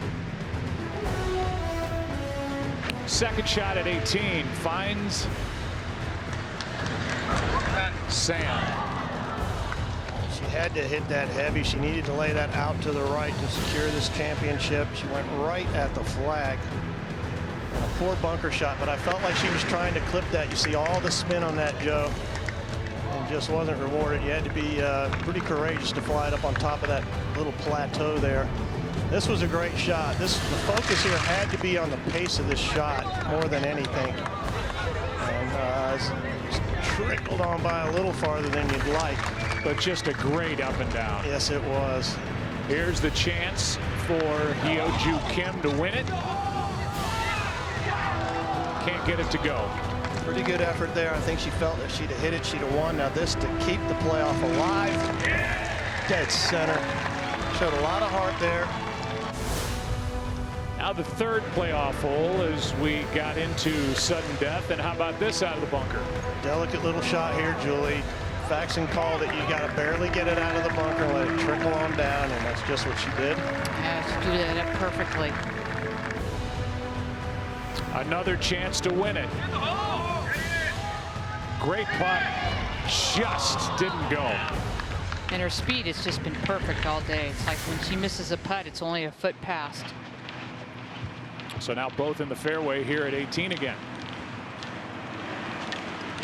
Second shot at 18 finds Sam. She had to hit that heavy. She needed to lay that out to the right to secure this championship. She went right at the flag. And a poor bunker shot, but I felt like she was trying to clip that. You see all the spin on that, Joe. And just wasn't rewarded. You had to be pretty courageous to fly it up on top of that little plateau there. This was a great shot. The focus here had to be on the pace of this shot more than anything. And it's trickled on by a little farther than you'd like. But just a great up and down. Yes, it was. Here's the chance for Hyo-Joo Kim to win it. Can't get it to go. Pretty good effort there. I think she felt if she'd have hit it, she'd have won. Now this to keep the playoff alive. Dead center. Showed a lot of heart there. Now the third playoff hole as we got into sudden death. And how about this out of the bunker? Delicate little shot here, Julie. Faxon called it. You got to barely get it out of the bunker and let it trickle on down, and that's just what she did. Yeah, she drew that up perfectly. Another chance to win it. Great putt. Just didn't go. And her speed has just been perfect all day. It's like when she misses a putt, it's only a foot past. So now both in the fairway here at 18 again.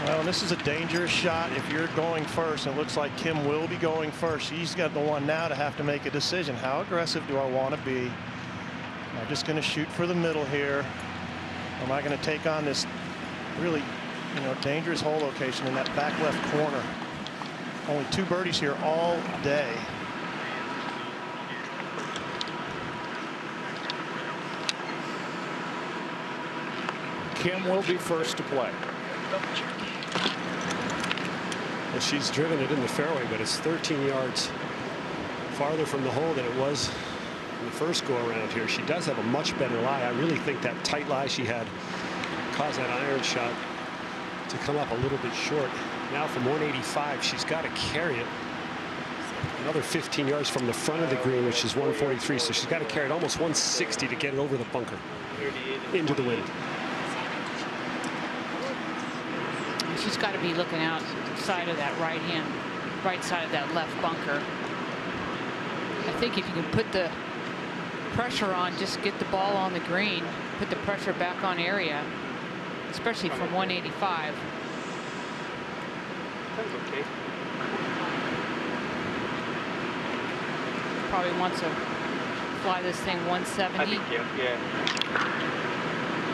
Well, this is a dangerous shot if you're going first. It looks like Kim will be going first. She's got the one now to have to make a decision. How aggressive do I want to be? Am I just going to shoot for the middle here? Or am I going to take on this really, dangerous hole location in that back left corner? Only 2 birdies here all day. Kim will be first to play. Well, she's driven it in the fairway, but it's 13 yards farther from the hole than it was in the first go around here. She does have a much better lie. I really think that tight lie she had caused that iron shot to come up a little bit short. Now from 185, she's got to carry it another 15 yards from the front of the green, which is 143. So she's got to carry it almost 160 to get it over the bunker into the wind. She's got to be looking outside of that right side of that left bunker. I think if you can put the pressure on, just get the ball on the green, put the pressure back on area, especially from 185. That's okay. Probably wants to fly this thing 170. I think, yeah.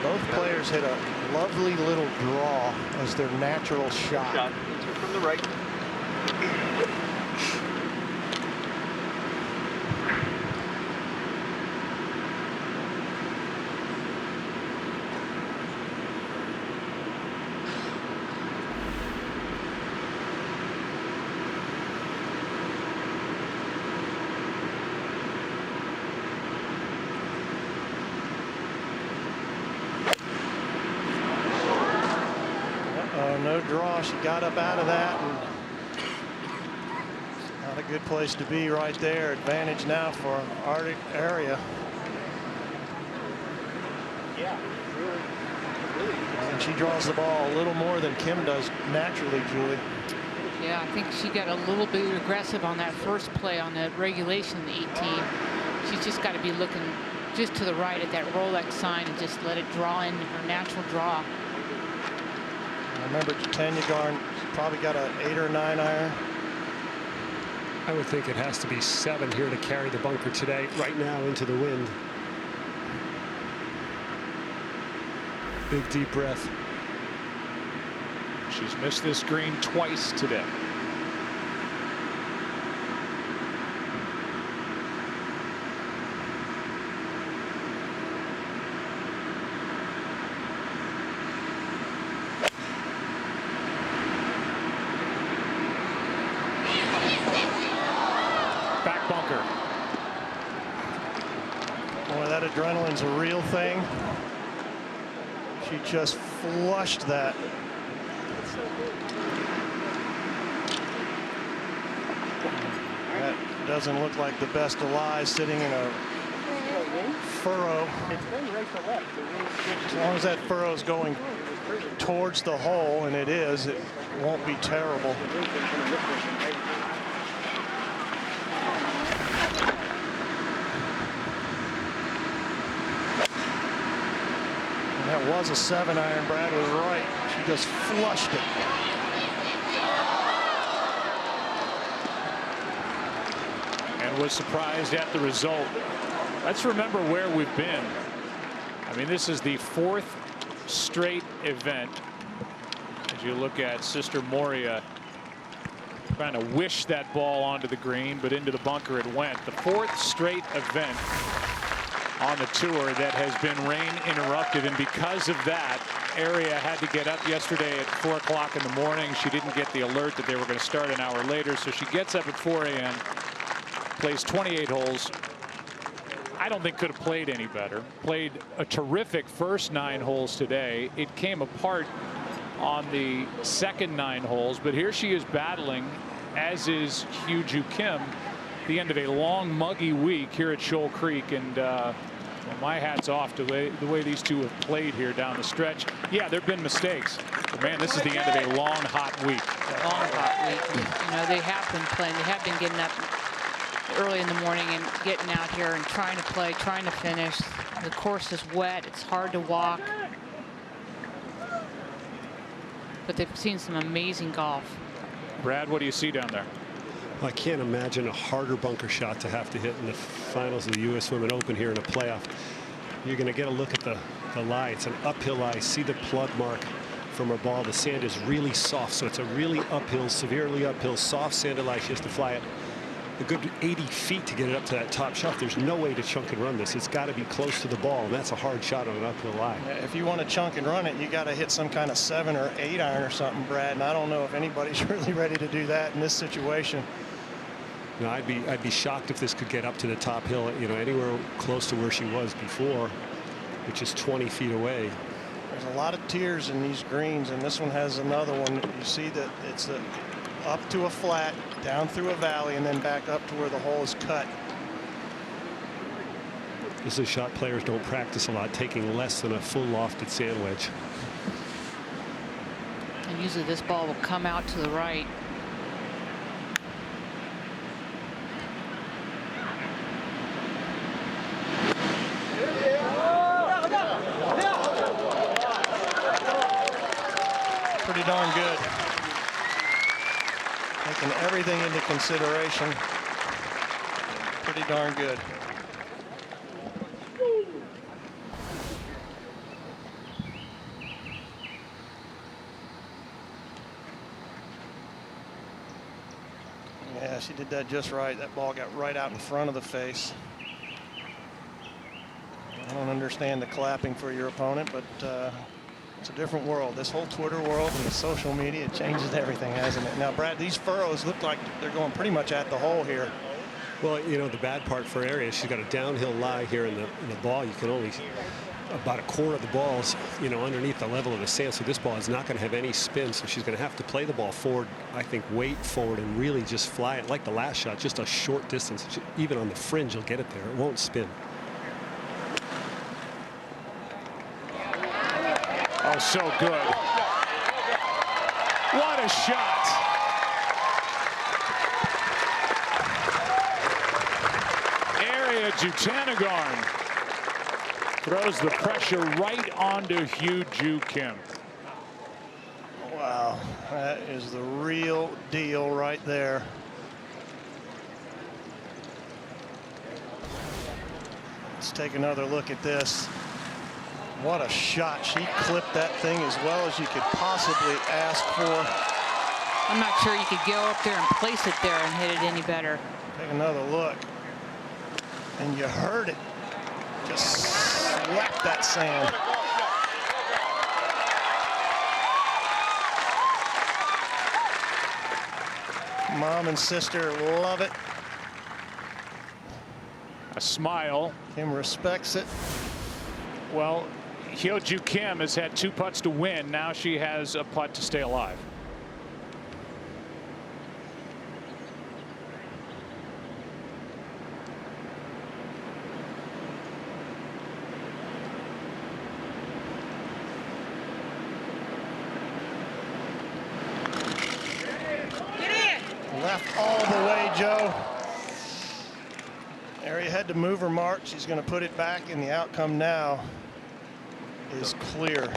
Both players hit a lovely little draw as their natural shot. From the right. No draw. She got up out of that, and not a good place to be right there. Advantage now for Aria. And she draws the ball a little more than Kim does naturally, Julie. Yeah, I think she got a little bit aggressive on that first play on the regulation in the 18. She's just got to be looking just to the right at that Rolex sign and just let it draw in her natural draw. I remember Jatanagarn probably got an 8 or 9 iron. I would think it has to be 7 here to carry the bunker today, right now into the wind. Big deep breath. She's missed this green twice today. Back bunker. Boy, that adrenaline's a real thing. She just flushed that. That doesn't look like the best of lies, sitting in a furrow. As long as that furrow's going towards the hole, and it is, it won't be terrible. And that was a 7 iron. Brad was right. She just flushed it. And was surprised at the result. Let's remember where we've been. I mean, this is the 4th straight event. As you look at Sister Moria trying to wish that ball onto the green, but into the bunker it went. The 4th straight event on the tour that has been rain interrupted, and because of that, Aria had to get up yesterday at 4 o'clock in the morning. She didn't get the alert that they were going to start an hour later, so she gets up at 4 a.m. plays 28 holes. I don't think could have played any better. Played a terrific first 9 holes today. It came apart on the second 9 holes, but here she is battling, as is Hugh Joo Kim, the end of a long, muggy week here at Shoal Creek, and well, my hat's off to the way these two have played here down the stretch. Yeah, there have been mistakes, but man, this is the end of a long, hot week. Long, hot week. You know, they have been playing. They have been getting up early in the morning and getting out here and trying to play, trying to finish. The course is wet. It's hard to walk. But they've seen some amazing golf. Brad, what do you see down there? Well, I can't imagine a harder bunker shot to have to hit in the finals of the U.S. Women Open here in a playoff. You're going to get a look at the lie. It's an uphill lie. See the plug mark from her ball. The sand is really soft, so it's a really uphill, severely uphill, soft sanded lie. She has to fly it a good 80 feet to get it up to that top shelf. There's no way to chunk and run this. It's got to be close to the ball, and that's a hard shot on an uphill lie. If you want to chunk and run it, you got to hit some kind of 7 or 8 iron or something, Brad. And I don't know if anybody's really ready to do that in this situation. No, I'd be shocked if this could get up to the top hill, you know, anywhere close to where she was before, which is 20 feet away. There's a lot of tiers in these greens, and this one has another one. You see that it's up to a flat, down through a valley, and then back up to where the hole is cut. This is a shot players don't practice a lot, taking less than a full lofted sand wedge. And usually this ball will come out to the right. Pretty darn good. Taking everything into consideration. Pretty darn good. Yeah, she did that just right. That ball got right out in front of the face. I don't understand the clapping for your opponent, but it's a different world. This whole Twitter world and the social media, it changes everything, hasn't it? Now, Brad, these furrows look like they're going pretty much at the hole here. Well, you know, the bad part for Aria, she's got a downhill lie here in the ball. You can only, about a quarter of the ball's, you know, underneath the level of the sand. So this ball is not going to have any spin. So she's going to have to play the ball forward, I think, weight forward and really just fly it like the last shot, just a short distance. Even on the fringe, you'll get it there. It won't spin. Oh, so good. What a shot. Ariya Jutanugarn throws the pressure right onto Hyo Joo Kim. Wow, that is the real deal right there. Let's take another look at this. What a shot. She clipped that thing as well as you could possibly ask for. I'm not sure you could go up there and place it there and hit it any better. Take another look. And you heard it. Just slap that sand. Mom and sister love it. A smile. Kim respects it. Well, Hyo Joo Kim has had 2 putts to win. Now she has a putt to stay alive. Left all the way, Joe. Ariya had to move her mark. She's going to put it back, and the outcome now is clear.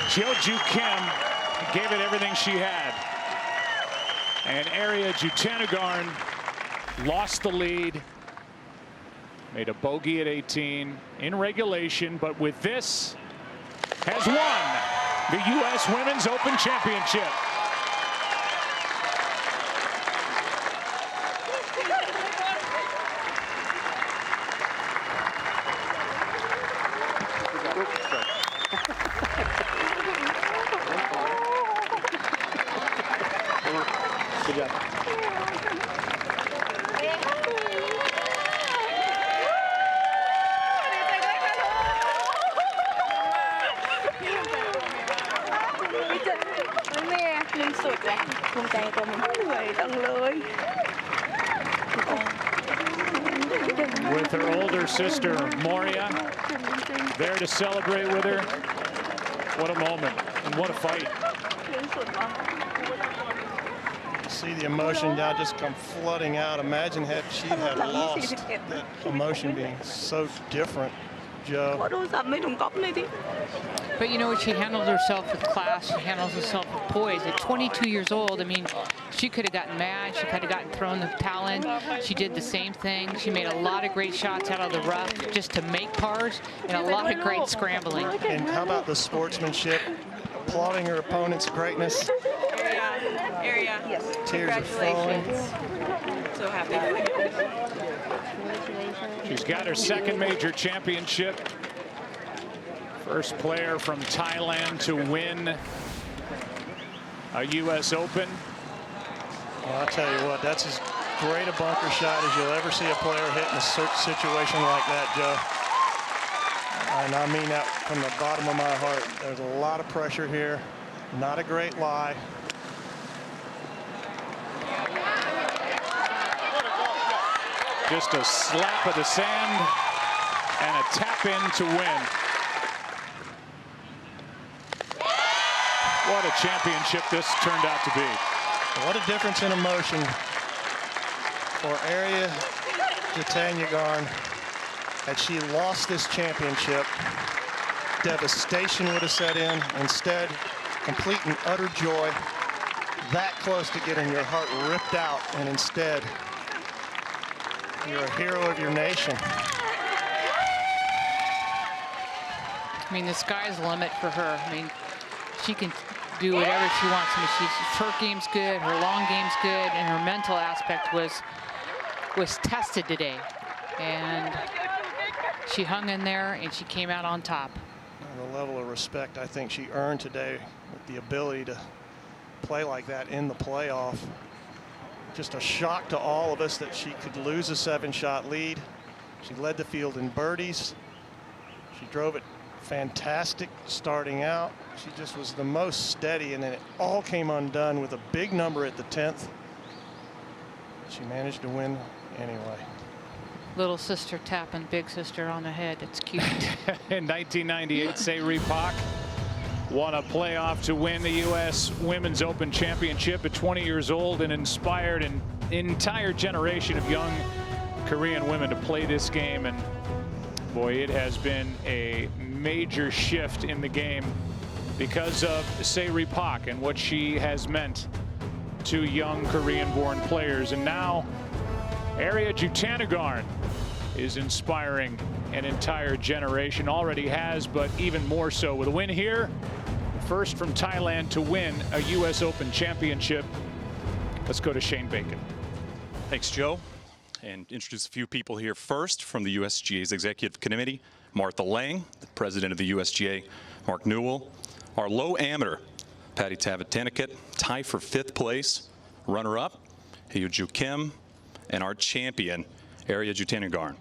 Hyo Joo Kim gave it everything she had. And Ariya Jutanugarn lost the lead. Made a bogey at 18 in regulation, but with this has won the U.S. Women's Open Championship. Good job. With her older sister, Moria, there to celebrate with her. What a moment, and what a fight. See the emotion now just come flooding out. Imagine had she had lost, that emotion being so different, Joe. But you know, she handles herself with class. She handles herself with poise. At 22 years old, I mean, she could have gotten mad. She could have gotten thrown the towel in. She did the same thing. She made a lot of great shots out of the rough just to make pars, and a lot of great scrambling. And how about the sportsmanship? Applauding her opponent's greatness. Ariya, yes. Tears are falling. So happy for you. She's got her second major championship. First player from Thailand to win a U.S. Open. Well, I'll tell you what, that's as great a bunker shot as you'll ever see a player hit in a situation like that, Joe. And I mean that from the bottom of my heart. There's a lot of pressure here. Not a great lie. Just a slap of the sand and a tap in to win. What a championship this turned out to be. What a difference in emotion for Ariya Jutanugarn. Had she lost this championship, devastation would have set in. Instead, complete and utter joy, that close to getting your heart ripped out, and instead, you're a hero of your nation. I mean, the sky's the limit for her. I mean, she can do whatever she wants. I mean, her game's good, her long game's good, and her mental aspect was tested today. And she hung in there, and she came out on top. And the level of respect I think she earned today with the ability to play like that in the playoff. Just a shock to all of us that she could lose a 7-shot lead. She led the field in birdies. She drove it fantastic starting out. She just was the most steady, and then it all came undone with a big number at the 10th. She managed to win anyway. little sister tapping big sister on the head. It's cute. In 1998, Se-Ri Pak won a playoff to win the U.S. Women's Open Championship at 20 years old and inspired an entire generation of young Korean women to play this game. And boy, it has been a major shift in the game because of Se-Ri Pak and what she has meant to young Korean-born players. And now Ariya Jutanugarn is inspiring an entire generation, already has, but even more so with a win here. First from Thailand to win a U.S. Open championship. Let's go to Shane Bacon. Thanks, Joe. And introduce a few people here. First, from the USGA's Executive Committee, Martha Lang, the President of the USGA, Mark Newell, our low amateur, Patty Tavatanakit, tie for 5th place, runner-up, Hyunju Kim, and our champion, Ariya Jutanugarn.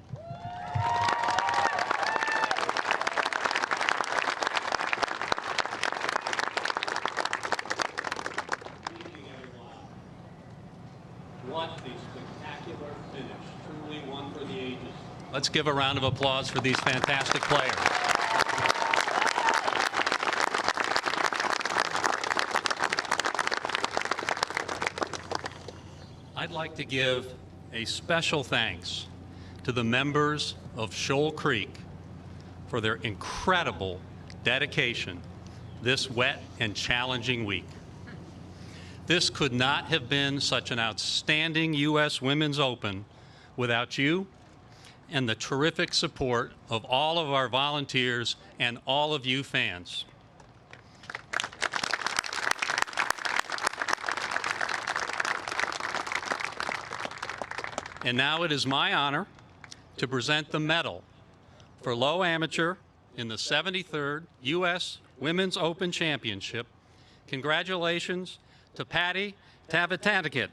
What a spectacular finish. Truly one for the ages. Let's give a round of applause for these fantastic players. I'd like to give a special thanks to the members of Shoal Creek for their incredible dedication this wet and challenging week. This could not have been such an outstanding U.S. Women's Open without you and the terrific support of all of our volunteers and all of you fans. And now it is my honor to present the medal for low amateur in the 73rd U.S. Women's Open Championship. Congratulations to Patty Tavatanakit.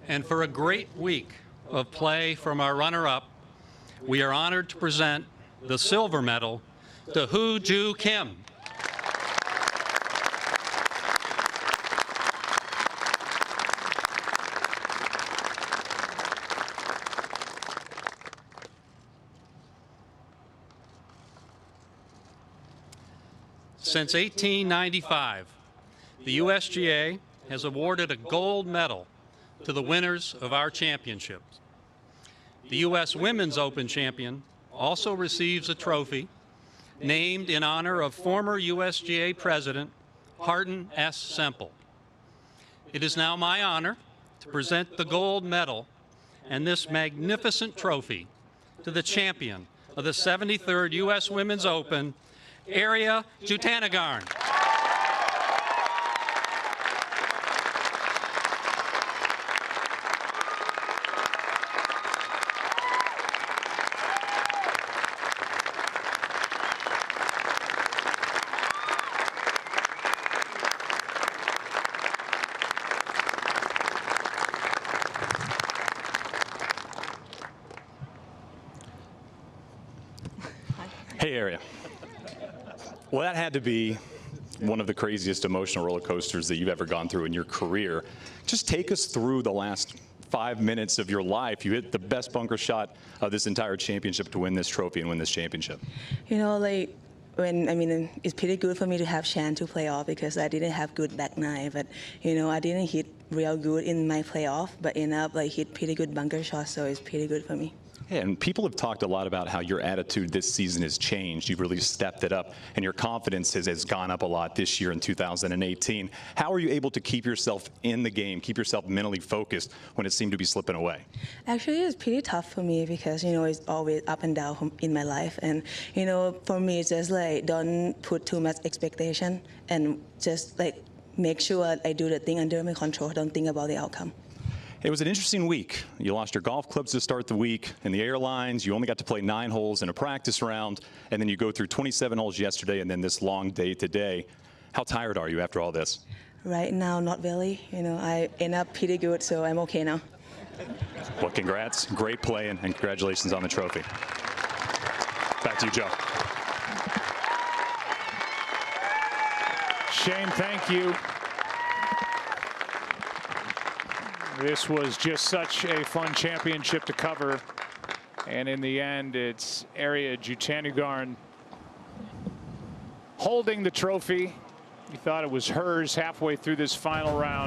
And for a great week of play from our runner-up, we are honored to present the silver medal to Hyunju Kim. Since 1895, the USGA has awarded a gold medal to the winners of our championships. The U.S. Women's Open champion also receives a trophy named in honor of former USGA President Harton S. Semple. It is now my honor to present the gold medal and this magnificent trophy to the champion of the 73rd U.S. Women's Open, Ariya Jutanugarn. Hey, Ariya. Well, that had to be one of the craziest emotional roller coasters that you've ever gone through in your career. Just take us through the last 5 minutes of your life. You hit the best bunker shot of this entire championship to win this trophy and win this championship. You know, like, it's pretty good for me to have chance to play off because I didn't have good back nine, but, you know, I didn't hit real good in my playoff, but ended up, hit pretty good bunker shots, so it's pretty good for me. Yeah, and people have talked a lot about how your attitude this season has changed. You've really stepped it up, and your confidence has gone up a lot this year in 2018. How are you able to keep yourself in the game, keep yourself mentally focused when it seemed to be slipping away? Actually, it's pretty tough for me because, you know, it's always up and down in my life. And, you know, for me, it's just don't put too much expectation and just make sure I do the thing under my control. Don't think about the outcome. It was an interesting week. You lost your golf clubs to start the week. In the airlines, you only got to play 9 holes in a practice round, and then you go through 27 holes yesterday and then this long day today. How tired are you after all this? Right now, not really. You know, I end up pretty good, so I'm okay now. Well, congrats. Great play, and congratulations on the trophy. Back to you, Joe. Shane, thank you. This was just such a fun championship to cover. And in the end, it's Ariya Jutanugarn holding the trophy. He thought it was hers halfway through this final round.